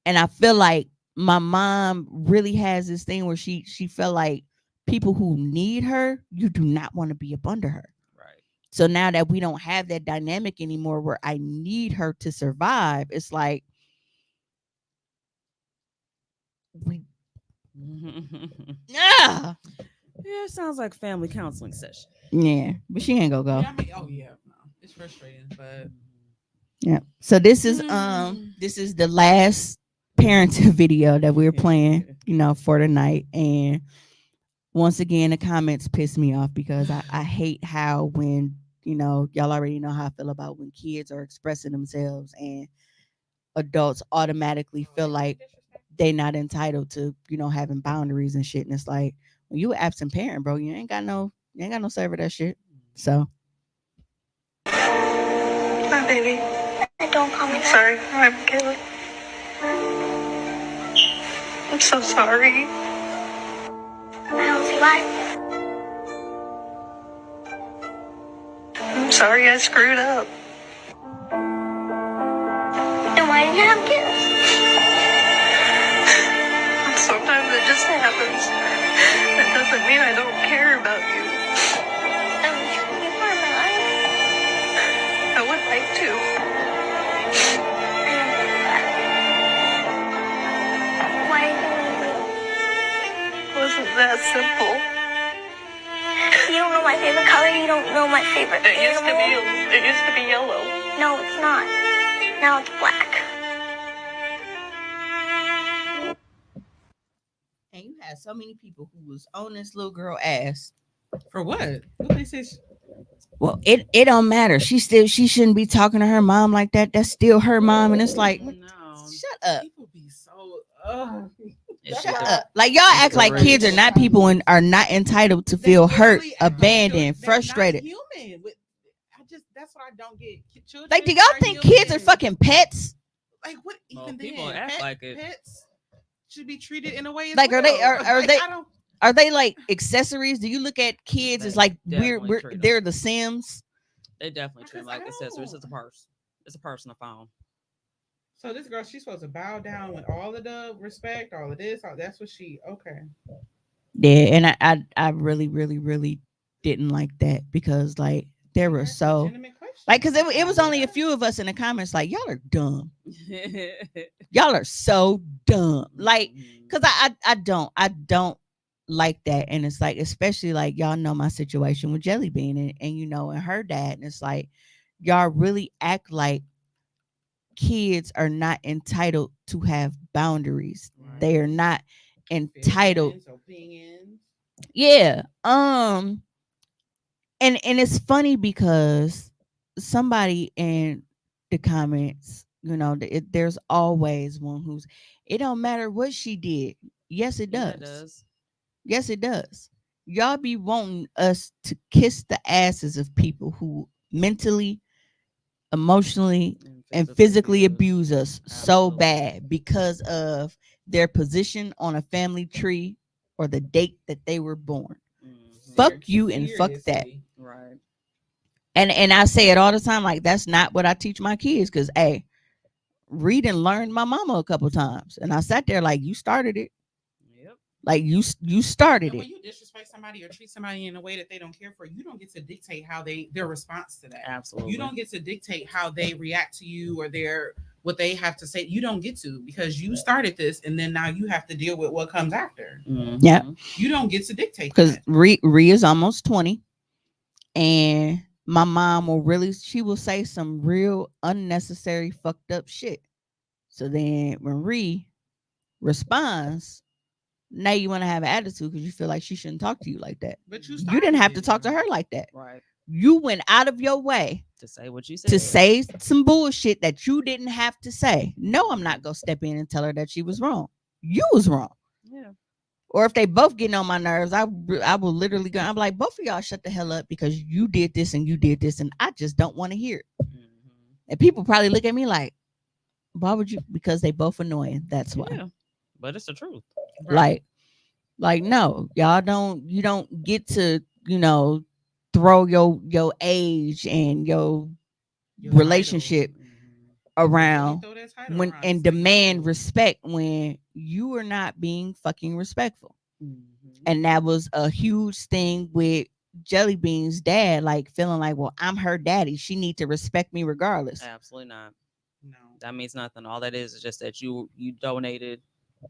Speaker 3: And I feel like my mom really has this thing where she felt like people who need her, you do not want to be up under her.
Speaker 2: Right.
Speaker 3: So now that we don't have that dynamic anymore where I need her to survive, it's like
Speaker 2: Yeah, it sounds like family counseling session.
Speaker 3: Yeah, but she ain't gonna go.
Speaker 6: Yeah, I mean, oh yeah, no, it's frustrating, but
Speaker 3: yeah. So this is the last parenting video that we're playing, for tonight. And once again, the comments piss me off because I hate how when y'all already know how I feel about when kids are expressing themselves and adults automatically feel like they not entitled to having boundaries and shit. And it's like, when you an absent parent, bro, you ain't got no say over that shit. So
Speaker 9: My baby. Don't call me. Sorry, I'm kidding. I'm so sorry. I don't see why. I'm sorry I screwed up. Then why didn't you have kids? Sometimes it just happens. That doesn't mean I don't care about you. You are my life. I would like to. Why wasn't that simple? You don't know my favorite color. You don't know my favorite animal. It used to be yellow. No, it's not. Now it's black.
Speaker 3: And you had so many people who was on this little girl ass.
Speaker 6: For what? What they say?
Speaker 3: Well, it don't matter. She shouldn't be talking to her mom like that. That's still her mom, and it's like, shut up.
Speaker 6: People be so
Speaker 3: Shut up. Like y'all act like kids are not people and are not entitled to feel hurt, abandoned, frustrated.
Speaker 6: Human. That's what I don't get. Children
Speaker 3: Like, do y'all think kids are fucking pets?
Speaker 6: Like what? Even
Speaker 2: people
Speaker 6: then,
Speaker 2: act like it.
Speaker 6: Pets should be treated in a way. As
Speaker 3: Like,
Speaker 6: well.
Speaker 3: are they like accessories? Do you look at kids as like they're the Sims?
Speaker 2: They definitely treat them like accessories. It's a purse. It's a personal phone.
Speaker 6: So this girl, she's supposed to bow down with all of the respect, all of this. That's what she. Okay.
Speaker 3: Yeah, and I really, really, really didn't like that because like there were so like because it was only a few of us in the comments like y'all are dumb. Y'all are so dumb. Like because I don't like that, and it's like especially like y'all know my situation with Jelly Bean and you know and her dad, and it's like y'all really act like kids are not entitled to have boundaries. Right. They are not entitled. Yeah. And it's funny because somebody in the comments, you know, there's always one who's it don't matter what she did. Yes, it does. Yeah, it does. Yes, it does. Y'all be wanting us to kiss the asses of people who mentally, emotionally, and physically abuse us so bad because of their position on a family tree or the date that they were born. Fuck you and fuck that.
Speaker 2: Right.
Speaker 3: And I say it all the time, like that's not what I teach my kids. Cause hey, read and learn my mama a couple times. And I sat there like you started it. Like you started it.
Speaker 6: When you disrespect somebody or treat somebody in a way that they don't care for, you don't get to dictate how their response to that.
Speaker 2: Absolutely.
Speaker 6: You don't get to dictate how they react to you or what they have to say. You don't get to because you started this, and then now you have to deal with what comes after.
Speaker 3: Mm-hmm. Yeah.
Speaker 6: You don't get to dictate
Speaker 3: because Rhea is almost 20, and my mom she will say some real unnecessary fucked up shit. So then when Rhea responds, now you want to have an attitude because you feel like she shouldn't talk to you like that.
Speaker 6: But you
Speaker 3: didn't have to talk to her like that.
Speaker 2: Right.
Speaker 3: You went out of your way
Speaker 2: to say what you said.
Speaker 3: To say some bullshit that you didn't have to say. No, I'm not going to step in and tell her that she was wrong. You was wrong.
Speaker 2: Yeah.
Speaker 3: Or if they both getting on my nerves, I will literally go. I'm like, both of y'all shut the hell up because you did this and you did this, and I just don't want to hear it. Mm-hmm. And people probably look at me like, why would you? Because they both annoying. That's why.
Speaker 2: Yeah. But it's the truth.
Speaker 3: Right. Like no, y'all don't. You don't get to throw your age and your relationship around and demand respect when you are not being fucking respectful. Mm-hmm. And that was a huge thing with Jelly Bean's dad, like feeling like, well, I'm her daddy. She need to respect me regardless.
Speaker 2: Absolutely not. No, that means nothing. All that is just that you donated.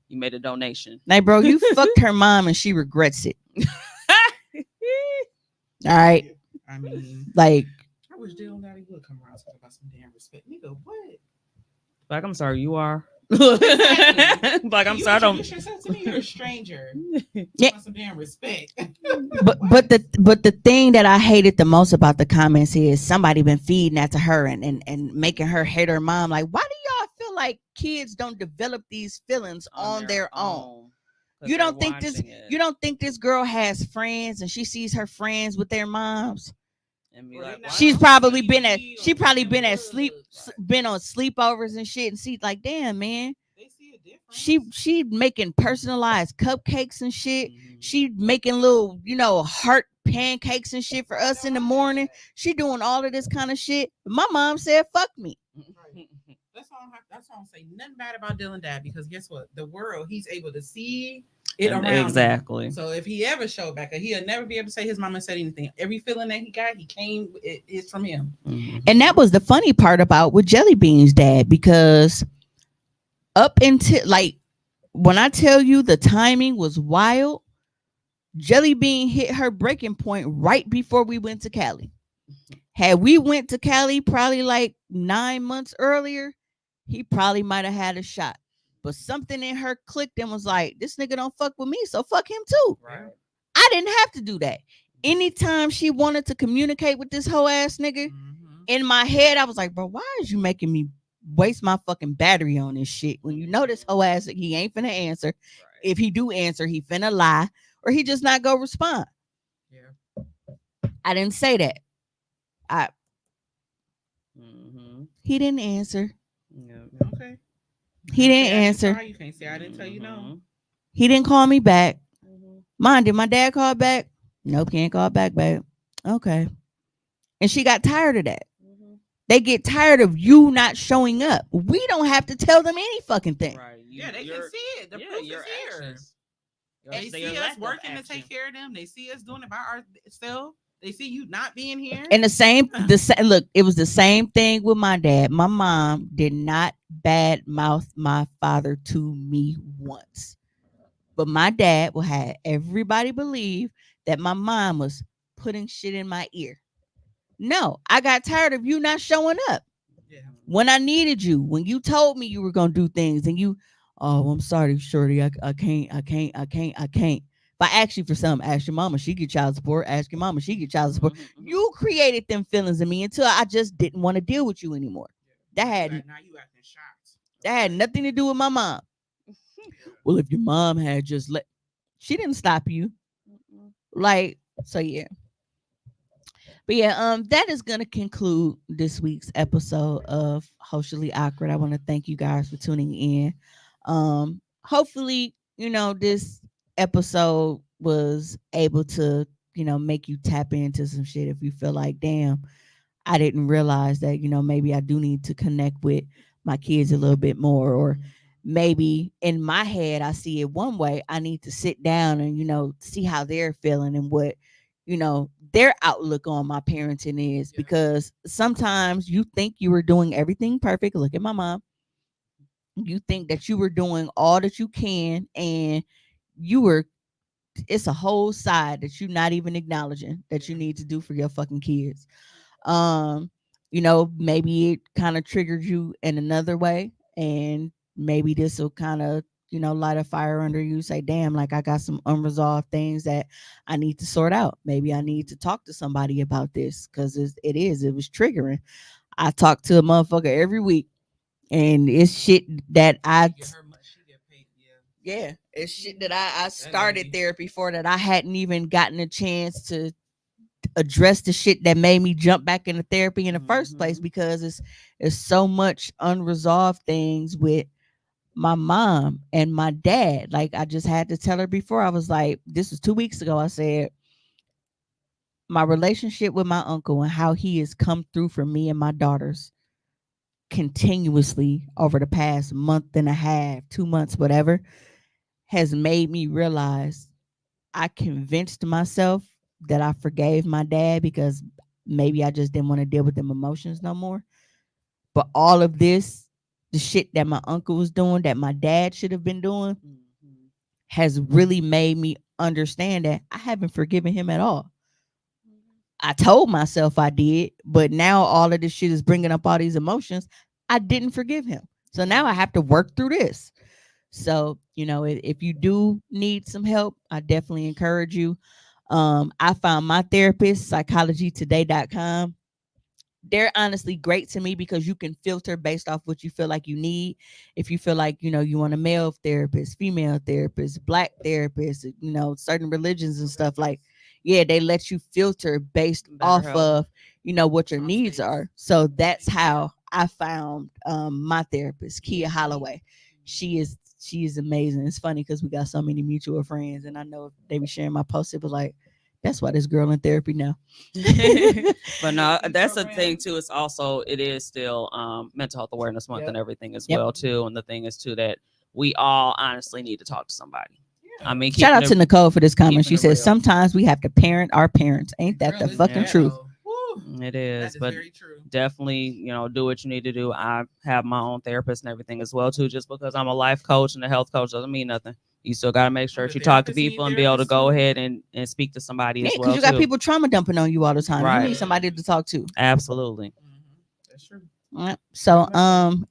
Speaker 2: You made a donation.
Speaker 3: Like, bro, you fucked her mom and she regrets it. All right.
Speaker 6: I mean,
Speaker 3: like,
Speaker 6: I wish Dylan Daddy would come around and talk about some damn respect. Nigga, what?
Speaker 2: Like, I'm sorry, you are. Exactly. Like, I'm sorry, I don't.
Speaker 6: Yourself to me, you're a stranger.
Speaker 3: Yeah.
Speaker 6: Want some damn respect.
Speaker 3: but the thing that I hated the most about the comments is somebody been feeding that to her and making her hate her mom. Like, why do y'all feel like kids don't develop these feelings on their own? You don't think this girl has friends and she sees her friends with their moms?
Speaker 2: And be like,
Speaker 3: she's probably been on sleepovers and shit and see like, damn man, she making personalized cupcakes and shit. Mm-hmm. She making little heart pancakes and shit for us in the morning. She doing all of this kind of shit. My mom said fuck me.
Speaker 6: That's all I'm saying. Nothing bad about Dylan Dad, because guess what? The world, he's able to see it around
Speaker 2: exactly
Speaker 6: him. So if he ever showed back, he'll never be able to say his mama said anything. Every feeling that he got, it's from him.
Speaker 3: Mm-hmm. And that was the funny part about with Jelly Bean's dad, because up until like when I tell you the timing was wild, Jelly Bean hit her breaking point right before we went to Cali. Had we went to Cali probably like 9 months earlier, he probably might have had a shot. But something in her clicked and was like, this nigga don't fuck with me, so fuck him too.
Speaker 2: Right.
Speaker 3: I didn't have to do that. anytime she wanted to communicate with this whole ass nigga, in my head, I was like, bro, why is you making me waste my fucking battery on this shit? When you know this whole ass, he ain't finna answer. If he do answer, he finna lie, or he just not go respond. Yeah. I didn't say that. He didn't answer.
Speaker 6: Okay.
Speaker 3: He didn't answer.
Speaker 6: You can't say I didn't tell you no.
Speaker 3: He didn't call me back. Mom, did my dad call back? Nope, can't call back, babe. Okay. And she got tired of that. They get tired of you not showing up. We don't have to tell them any fucking thing.
Speaker 6: Right. Yeah, they can see it. The proof is here. They see us working to take care of them. They see us doing it by ourselves. They see you not being here.
Speaker 3: And look, it was the same thing with my dad. My mom did not badmouth my father to me once. But my dad will have everybody believe that my mom was putting shit in my ear. No, I got tired of you not showing up. Yeah. When I needed you, when you told me you were gonna do things, and you, oh, I'm sorry, shorty, I can't. If I ask you for something, ask your mama, she get child support. Ask your mama, she get child support. You created them feelings in me until I just didn't want to deal with you anymore. That had nothing to do with my mom. Well, if your mom had just she didn't stop you. Like, so yeah. But yeah, that is gonna conclude this week's episode of Hoecially Awkward. I want to thank you guys for tuning in. Hopefully, this episode was able to, make you tap into some shit if you feel like, damn, I didn't realize that, maybe I do need to connect with my kids a little bit more, or maybe in my head I see it one way. I need to sit down and, see how they're feeling and what, their outlook on my parenting is, because sometimes you think you were doing everything perfect. Look at my mom. You think that you were doing all that you can, and it's a whole side that you're not even acknowledging that you need to do for your fucking kids. Maybe it kind of triggered you in another way, and maybe this will kind of, light a fire under you. Say, damn, like I got some unresolved things that I need to sort out. Maybe I need to talk to somebody about this, because it was triggering. I talk to a motherfucker every week, and it's shit that it's shit that I started therapy for, that I hadn't even gotten a chance to address the shit that made me jump back into therapy in the first place, because it's so much unresolved things with my mom and my dad. Like, I just had to tell her before. I was like, this was 2 weeks ago. I said, my relationship with my uncle and how he has come through for me and my daughters continuously over the past month and a half, 2 months, whatever, has made me realize I convinced myself that I forgave my dad because maybe I just didn't want to deal with them emotions no more. But all of this, the shit that my uncle was doing, that my dad should have been doing, has really made me understand that I haven't forgiven him at all. I told myself I did, but now all of this shit is bringing up all these emotions. I didn't forgive him. So now I have to work through this. So, if you do need some help, I definitely encourage you. I found my therapist, psychologytoday.com. They're honestly great to me because you can filter based off what you feel like you need. If you feel like, you want a male therapist, female therapist, black therapist, certain religions and stuff, like, yeah, they let you filter based off of, what your needs are. So that's how I found my therapist, Kia Holloway. She is amazing. It's funny because we got so many mutual friends, and I know if they be sharing my posts, it was like, that's why this girl in therapy now.
Speaker 2: But no, that's the thing too. It is still Mental Health Awareness Month and everything as well too. And the thing is too that we all honestly need to talk to somebody. I mean,
Speaker 3: shout out to Nicole for this comment. She says sometimes we have to parent our parents. Ain't that the fucking truth?
Speaker 2: It is, but definitely, do what you need to do. I have my own therapist and everything as well too. Just because I'm a life coach and a health coach doesn't mean nothing. You still got to make sure that you talk to people and be able to go ahead and speak to somebody as well.
Speaker 3: Because you got people trauma dumping on you all the time.
Speaker 2: Right.
Speaker 3: You need somebody to talk to.
Speaker 2: Absolutely.
Speaker 6: That's true.
Speaker 3: So,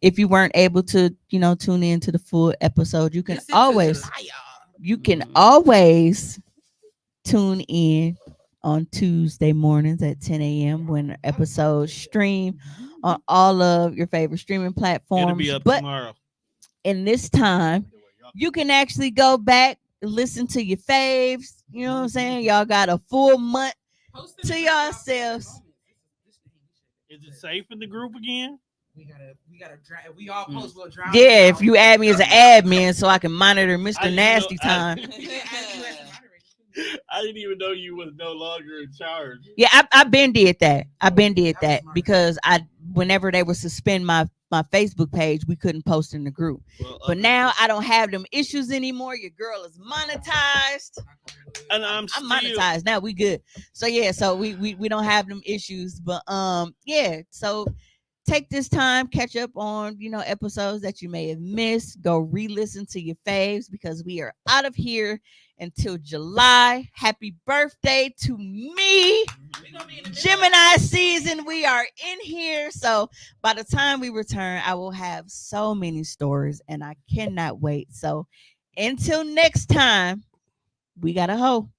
Speaker 3: if you weren't able to, tune in to the full episode, you can always tune in on Tuesday mornings at 10 a.m. when episodes stream on all of your favorite streaming platforms.
Speaker 1: It'll be up
Speaker 3: but
Speaker 1: tomorrow.
Speaker 3: in this time, you can actually go back, listen to your faves. You know what I'm saying? Y'all got a full month to yourselves.
Speaker 1: Is it safe in the group again?
Speaker 6: We gotta drive. We all post will drown.
Speaker 3: Yeah, if you add me as an admin so I can monitor Mr. Nasty Time.
Speaker 1: I didn't even know you was no longer in charge.
Speaker 3: Yeah, I've been did that. Because whenever they would suspend my Facebook page, we couldn't post in the group. But now I don't have them issues anymore. Your girl is monetized.
Speaker 1: And I'm
Speaker 3: monetized now. We good. So yeah, so we don't have them issues. But yeah, so take this time, catch up on episodes that you may have missed. Go re-listen to your faves because we are out of here until July. Happy birthday to me. Gemini season. We are in here. So by the time we return, I will have so many stories and I cannot wait. So until next time, we got a hoe.